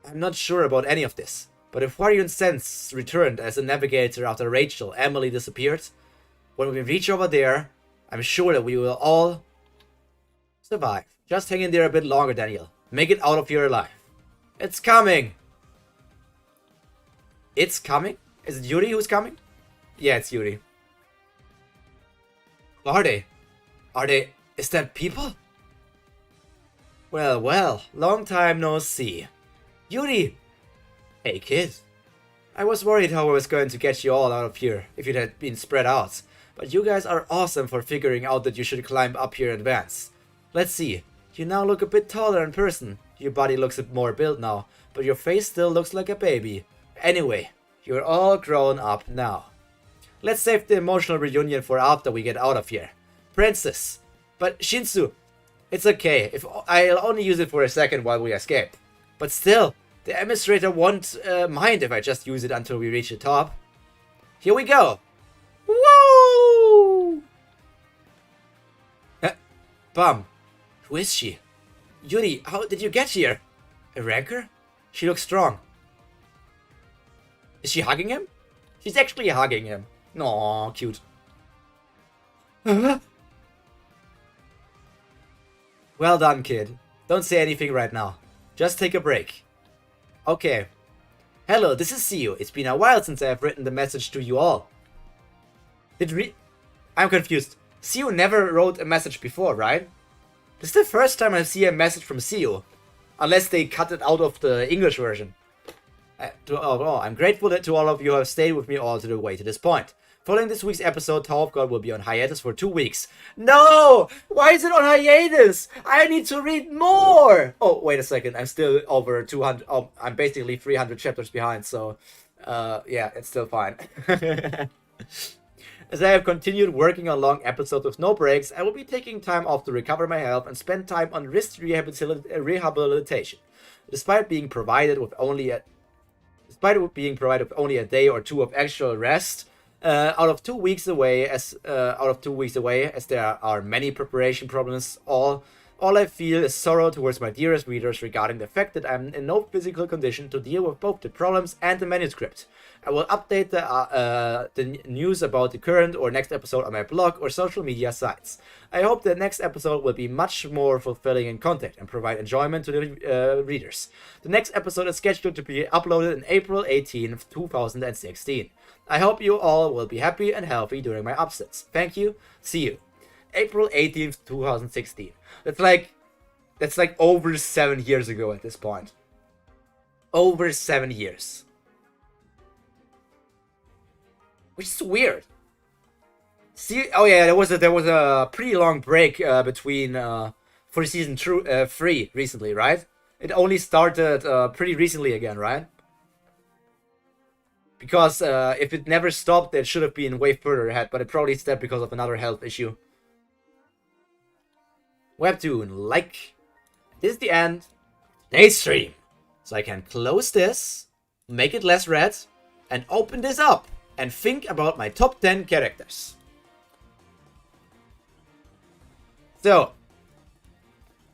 I'm not sure about any of this. But if Hwarion's sense returned as a navigator after Rachel, Emily disappeared, when we reach over there, I'm sure that we will all survive. Just hang in there a bit longer, Daniel. Make it out of here alive. It's coming! It's coming? Is it Yuri who's coming? Yeah, it's Yuri. Who are they? Are they... Is that people? Well, well. Long time no see. Yuri! Hey, kid. I was worried how I was going to get you all out of here if it had been spread out. But you guys are awesome for figuring out that you should climb up here in advance. Let's see. You now look a bit taller in person. Your body looks a bit more built now, but your face still looks like a baby. Anyway, you're all grown up now. Let's save the emotional reunion for after we get out of here. Princess. But Shinsu, it's okay. If I'll only use it for a second while we escape. But still, the administrator won't mind if I just use it until we reach the top. Here we go. Woo! Baam. Who is she? Yuri, how did you get here? A rancor? She looks strong. Is she hugging him? She's actually hugging him. Aw, cute. Well done, kid. Don't say anything right now. Just take a break. Okay. Hello, this is Siu. It's been a while since I have written the message to you all. I'm confused. Siu never wrote a message before, right? This is the first time I see a message from Siu. Unless they cut it out of the English version. I'm grateful to all of you who have stayed with me all the way to this point. Following this week's episode, Tower of God will be on hiatus for 2 weeks. No! Why is it on hiatus? I need to read more! Oh, wait a second. I'm still over 200. Oh, I'm basically 300 chapters behind, so... yeah, it's still fine. As I have continued working on long episodes with no breaks, I will be taking time off to recover my health and spend time on wrist rehabilitation. Despite being provided with only a day or two of actual rest, out of 2 weeks away, as there are many preparation problems, all All I feel is sorrow towards my dearest readers regarding the fact that I'm in no physical condition to deal with both the problems and the manuscript. I will update the news about the current or next episode on my blog or social media sites. I hope the next episode will be much more fulfilling in content and provide enjoyment to the readers. The next episode is scheduled to be uploaded on April 18th, 2016. I hope you all will be happy and healthy during my absence. Thank you. See you. April 18th, 2016. That's like over 7 years ago at this point. Over 7 years. Which is weird. See, oh yeah, there was a pretty long break between for season 3 recently, right? It only started pretty recently again, right? Because if it never stopped, it should have been way further ahead, but it probably stopped because of another health issue. Webtoon, like, this is the end. Today's stream. So I can close this, make it less red, and open this up, and think about my top 10 characters. So,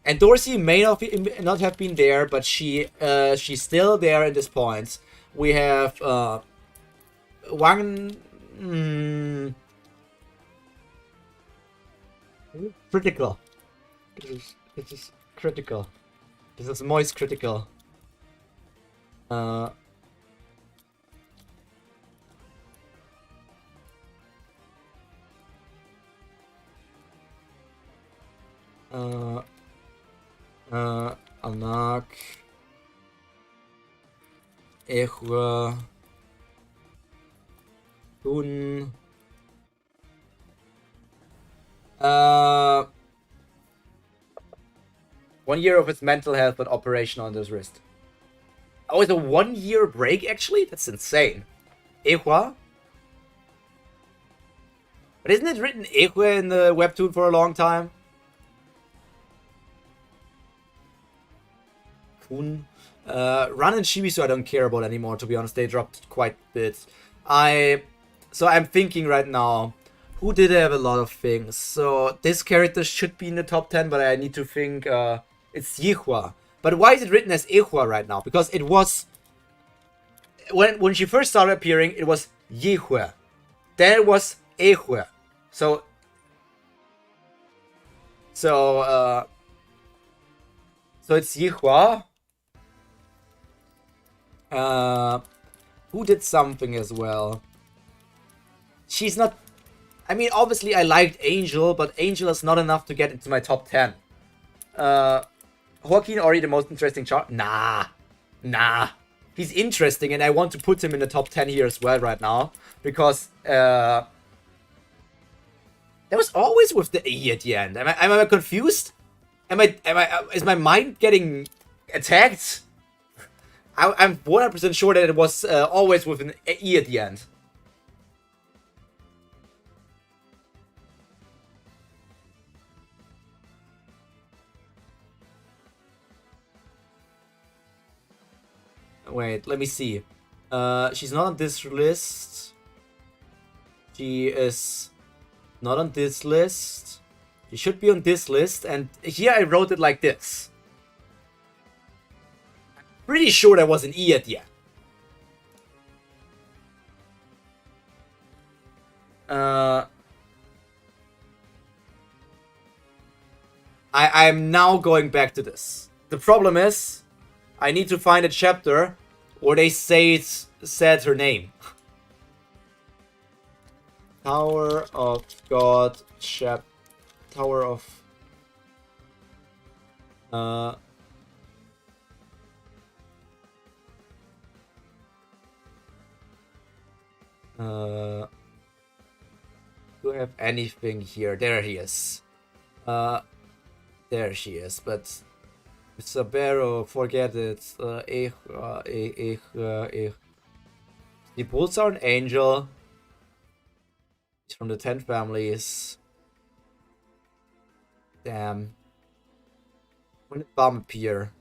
and Dorsey may not have been there, but she's still there at this point. We have one critical. This is critical. This is moist critical. Anak. Ehua. Kun. 1 year of its mental health but operational on his wrist. Oh, it's a 1 year break actually? That's insane. Ehua? But isn't it written Ehua in the webtoon for a long time? Kun. Ran and Shibisu I don't care about anymore, to be honest. They dropped quite a bit. So I'm thinking right now, who did have a lot of things? So this character should be in the top 10, but I need to think it's Yihua. But why is it written as Ehua right now? Because it was when she first started appearing, it was Yihua. Then it was Ehua. So it's Yihua. Who did something as well? She's not. I mean, obviously I liked Angel, but Angel is not enough to get into my top 10. Joaquin already the most interesting chart? Nah. He's interesting, and I want to put him in the top 10 here as well right now, because that was always with the E at the end. Am I confused? Is my mind getting attacked? I'm 100% sure that it was always with an E at the end. Wait, let me see. She's not on this list. She is not on this list. She should be on this list, and here I wrote it like this. Pretty sure there was an E at the end. I'm now going back to this. The problem is, I need to find a chapter where they said her name. Tower of God, Tower of... do I have anything here? There he is. There she is, but... Sabero, forget it. The Bulls are an angel. He's from the 10 families. Damn. When did Baam appear?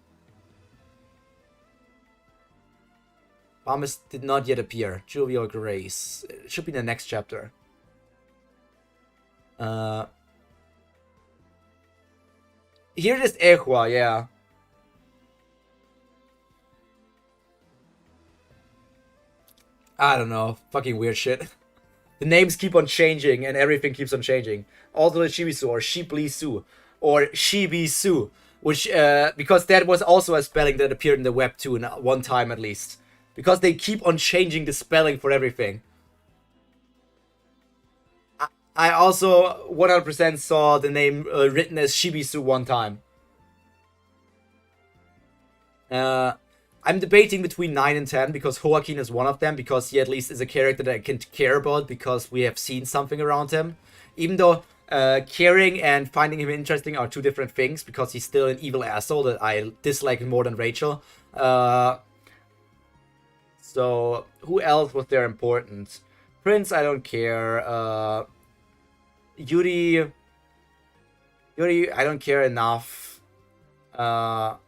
Baam did not yet appear. Jovial Grace. It should be the next chapter. Here it is Ehua, yeah. I don't know. Fucking weird shit. The names keep on changing and everything keeps on changing. Also the Shibisu or Shiblisu or Shibisu, which because that was also a spelling that appeared in the webtoon one time at least. Because they keep on changing the spelling for everything. I also 100% saw the name written as Shibisu one time. I'm debating between 9 and 10 because Joaquin is one of them, because he at least is a character that I can care about because we have seen something around him. Even though caring and finding him interesting are two different things, because he's still an evil asshole that I dislike more than Rachel. So, who else was there important? Prince, I don't care. Yuri, I don't care enough. So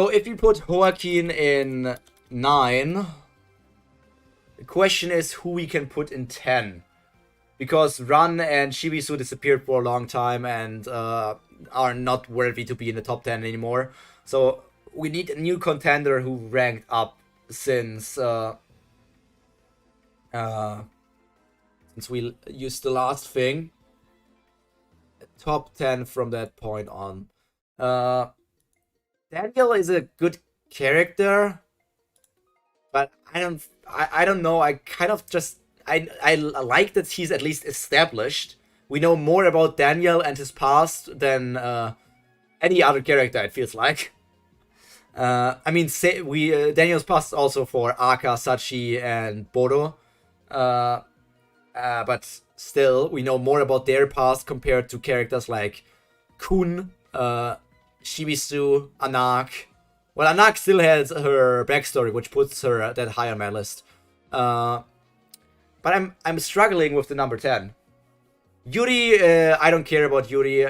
if you put Joaquin in 9, the question is who we can put in 10. Because Ran and Shibisu disappeared for a long time and are not worthy to be in the top 10 anymore. So we need a new contender who ranked up since we used the last thing. Top 10 from that point on. Daniel is a good character, but I don't know. I kind of just I like that he's at least established. We know more about Daniel and his past than any other character. It feels like. I mean, Daniel's past also for Aka, Sachi, and Bodo. But still, we know more about their past compared to characters like Kun, Shibisu, Anak. Well, Anak still has her backstory, which puts her that high on my list. But I'm struggling with the number 10. Yuri, I don't care about Yuri.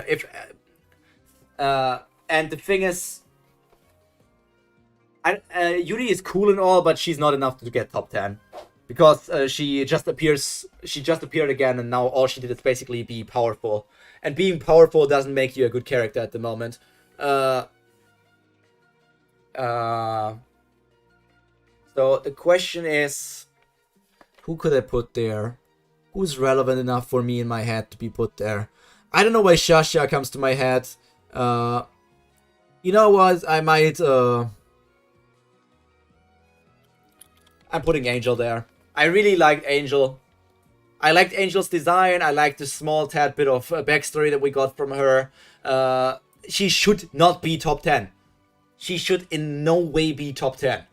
And the thing is, Yuri is cool and all, but she's not enough to get top 10. Because she just appeared again, and now all she did is basically be powerful. And being powerful doesn't make you a good character at the moment. So the question is, who could I put there? Who's relevant enough for me in my head to be put there? I don't know why Shasha comes to my head. You know what? I might. I'm putting Angel there. I really liked Angel. I liked Angel's design. I liked the small tad bit of backstory that we got from her. She should not be top 10. She should in no way be top 10.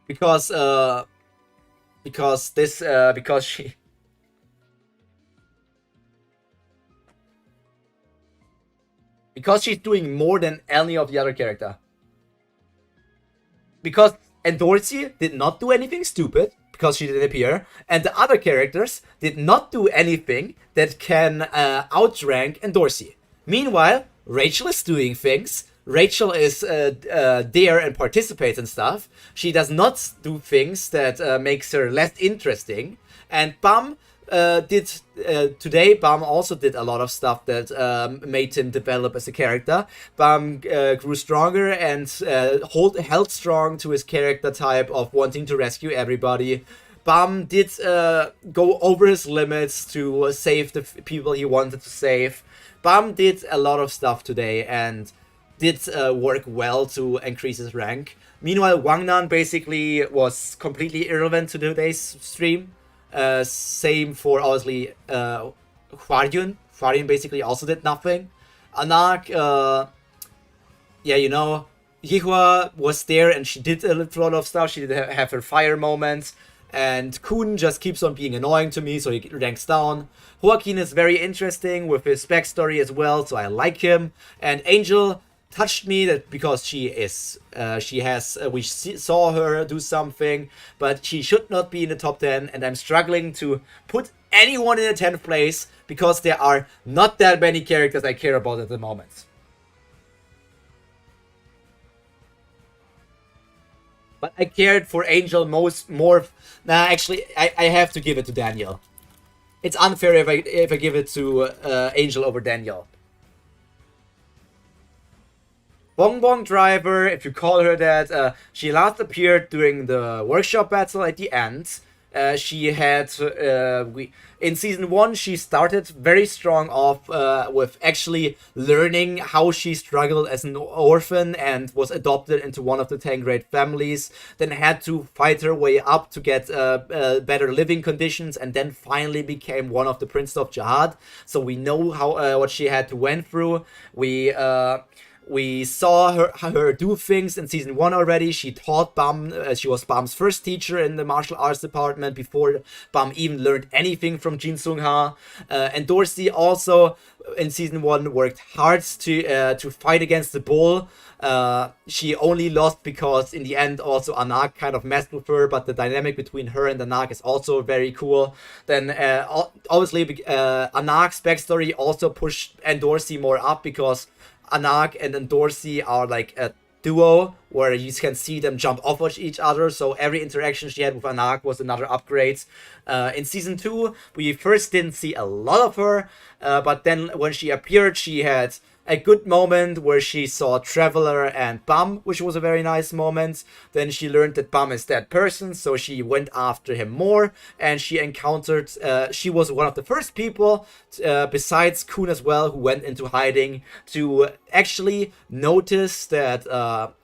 Because she's doing more than any of the other character. Because Endorsi did not do anything stupid, because she didn't appear, and the other characters did not do anything that can outrank Endorsi. Meanwhile, Rachel is doing things. Rachel is there and participates and stuff. She does not do things that makes her less interesting. And Baam Baam also did a lot of stuff that made him develop as a character. Baam grew stronger and held strong to his character type of wanting to rescue everybody. Baam did go over his limits to save the people he wanted to save. Baam did a lot of stuff today and did work well to increase his rank. Meanwhile, Wangnan basically was completely irrelevant to today's stream. Same for obviously Hwaryun. Hwaryun basically also did nothing. Anak, yeah, you know, Yihua was there and she did a lot of stuff. She did have her fire moments. And Kun just keeps on being annoying to me, so he ranks down. Joaquin is very interesting with his backstory as well, so I like him. And Angel touched me that because we saw her do something, but she should not be in the top 10, and I'm struggling to put anyone in the 10th place because there are not that many characters I care about at the moment. But I cared for Angel more. Nah, actually, I have to give it to Daniel. it's unfair if I give it to Angel over Daniel. Bongbong Driver, if you call her that, she last appeared during the workshop battle at the end. She had in season 1 she started very strong off with actually learning how she struggled as an orphan and was adopted into one of the 10 great families, then had to fight her way up to get better living conditions, and then finally became one of the Princes of Jihad. So we know how what she had to went through. We saw her do things in season 1 already. She taught Baam. She was Baam's first teacher in the martial arts department before Baam even learned anything from Jin Sung Ha. And Dorsey also in season 1 worked hard to fight against the bull. She only lost because in the end also Anak kind of messed with her, but the dynamic between her and Anak is also very cool. Then obviously Anak's backstory also pushed Dorsey more up, because Anak and Dorsey are like a duo where you can see them jump off of each other, so every interaction she had with Anak was another upgrade. In season 2 we first didn't see a lot of her, but then when she appeared she had a good moment where she saw Traveler and Baam, which was a very nice moment. Then she learned that Baam is that person, so she went after him more, and she encountered, she was one of the first people, besides Kun as well, who went into hiding to actually notice that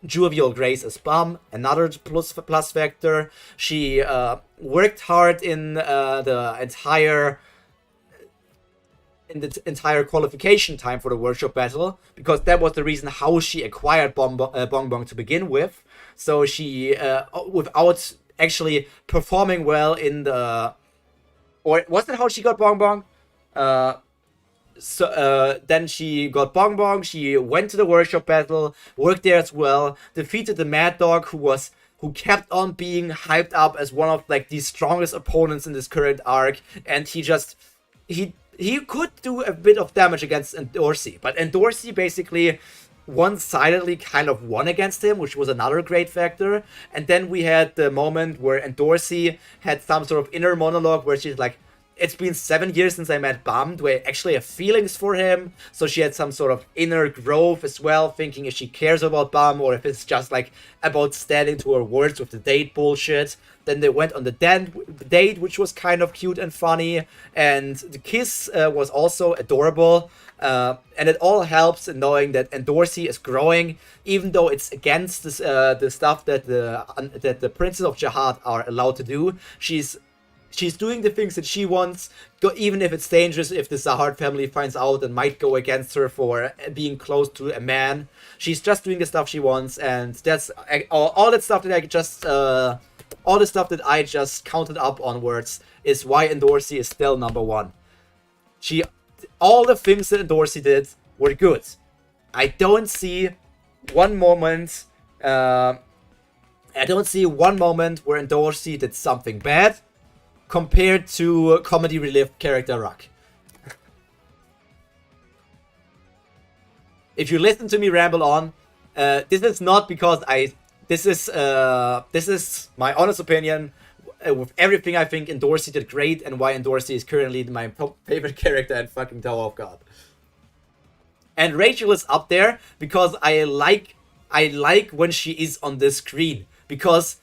Jovial Grace is Baam, another plus factor. She worked hard in the entire qualification time for the workshop battle, because that was the reason how she acquired Bongbong to begin with. So she, without actually performing well in the... Or was that how she got Bongbong? Then she got Bongbong, she went to the workshop battle, worked there as well, defeated the Mad Dog, who kept on being hyped up as one of like the strongest opponents in this current arc, and he could do a bit of damage against Dorsey, but Dorsey basically one-sidedly kind of won against him, which was another great factor. And then we had the moment where Dorsey had some sort of inner monologue where she's like, it's been 7 years since I met Baam. Do I actually have feelings for him? So she had some sort of inner growth as well, thinking if she cares about Baam or if it's just like about standing to her words with the date bullshit. Then they went on the date, which was kind of cute and funny. And the kiss was also adorable. And it all helps in knowing that Dorsey is growing, even though it's against this, the stuff that the Princes of Jihad are allowed to do. She's doing the things that she wants, even if it's dangerous, if the Zahard family finds out and might go against her for being close to a man. She's just doing the stuff she wants, and that's all that stuff that all the stuff that I just counted up onwards is why Dorsey is still number 1. All the things that Dorsey did were good. I don't see one moment where Dorsey did something bad compared to comedy relief character Rock. If you listen to me ramble on, this is not because this is my honest opinion with everything I think Dorsey did great and why Dorsey is currently my favorite character in fucking Tower of God. And Rachel is up there because I like when she is on the screen, because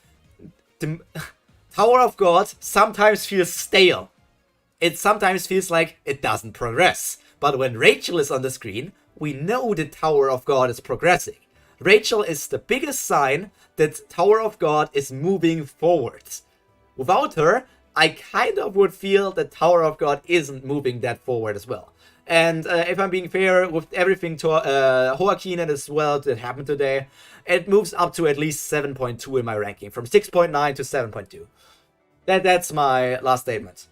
the Tower of God sometimes feels stale. It sometimes feels like it doesn't progress. But when Rachel is on the screen, we know the Tower of God is progressing. Rachel is the biggest sign that Tower of God is moving forward. Without her, I kind of would feel that Tower of God isn't moving that forward as well. And if I'm being fair with everything to Joaquin and as well that happened today, it moves up to at least 7.2 in my ranking, from 6.9 to 7.2. That's my last statement.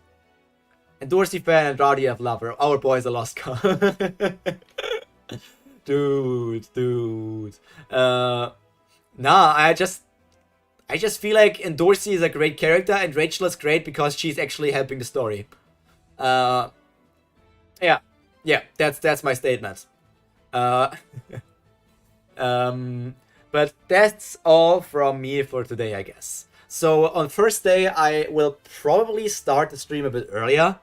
And Dorsey fan and Radiev lover, our boy's a lost cause. Dude. I just feel like Dorsey is a great character and Rachel is great because she's actually helping the story. Yeah, that's my statement. But that's all from me for today, I guess. So on first day, I will probably start the stream a bit earlier.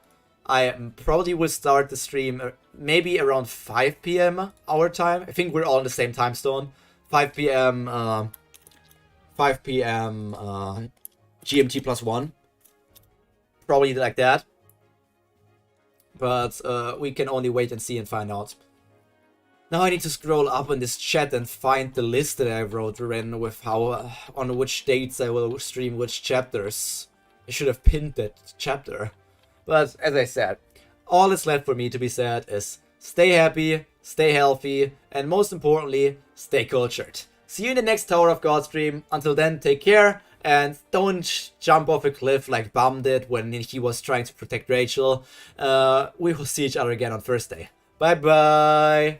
probably will start the stream maybe around 5 p.m. our time. I think we're all in the same time zone. 5 p.m. 5 p.m. GMT +1. Probably like that. But we can only wait and see and find out. Now I need to scroll up in this chat and find the list that I wrote in with how on which dates I will stream which chapters. I should have pinned that chapter. But as I said, all that's left for me to be said is stay happy, stay healthy, and most importantly, stay cultured. See you in the next Tower of God stream. Until then, take care, and don't jump off a cliff like Baam did when he was trying to protect Rachel. We will see each other again on Thursday. Bye bye!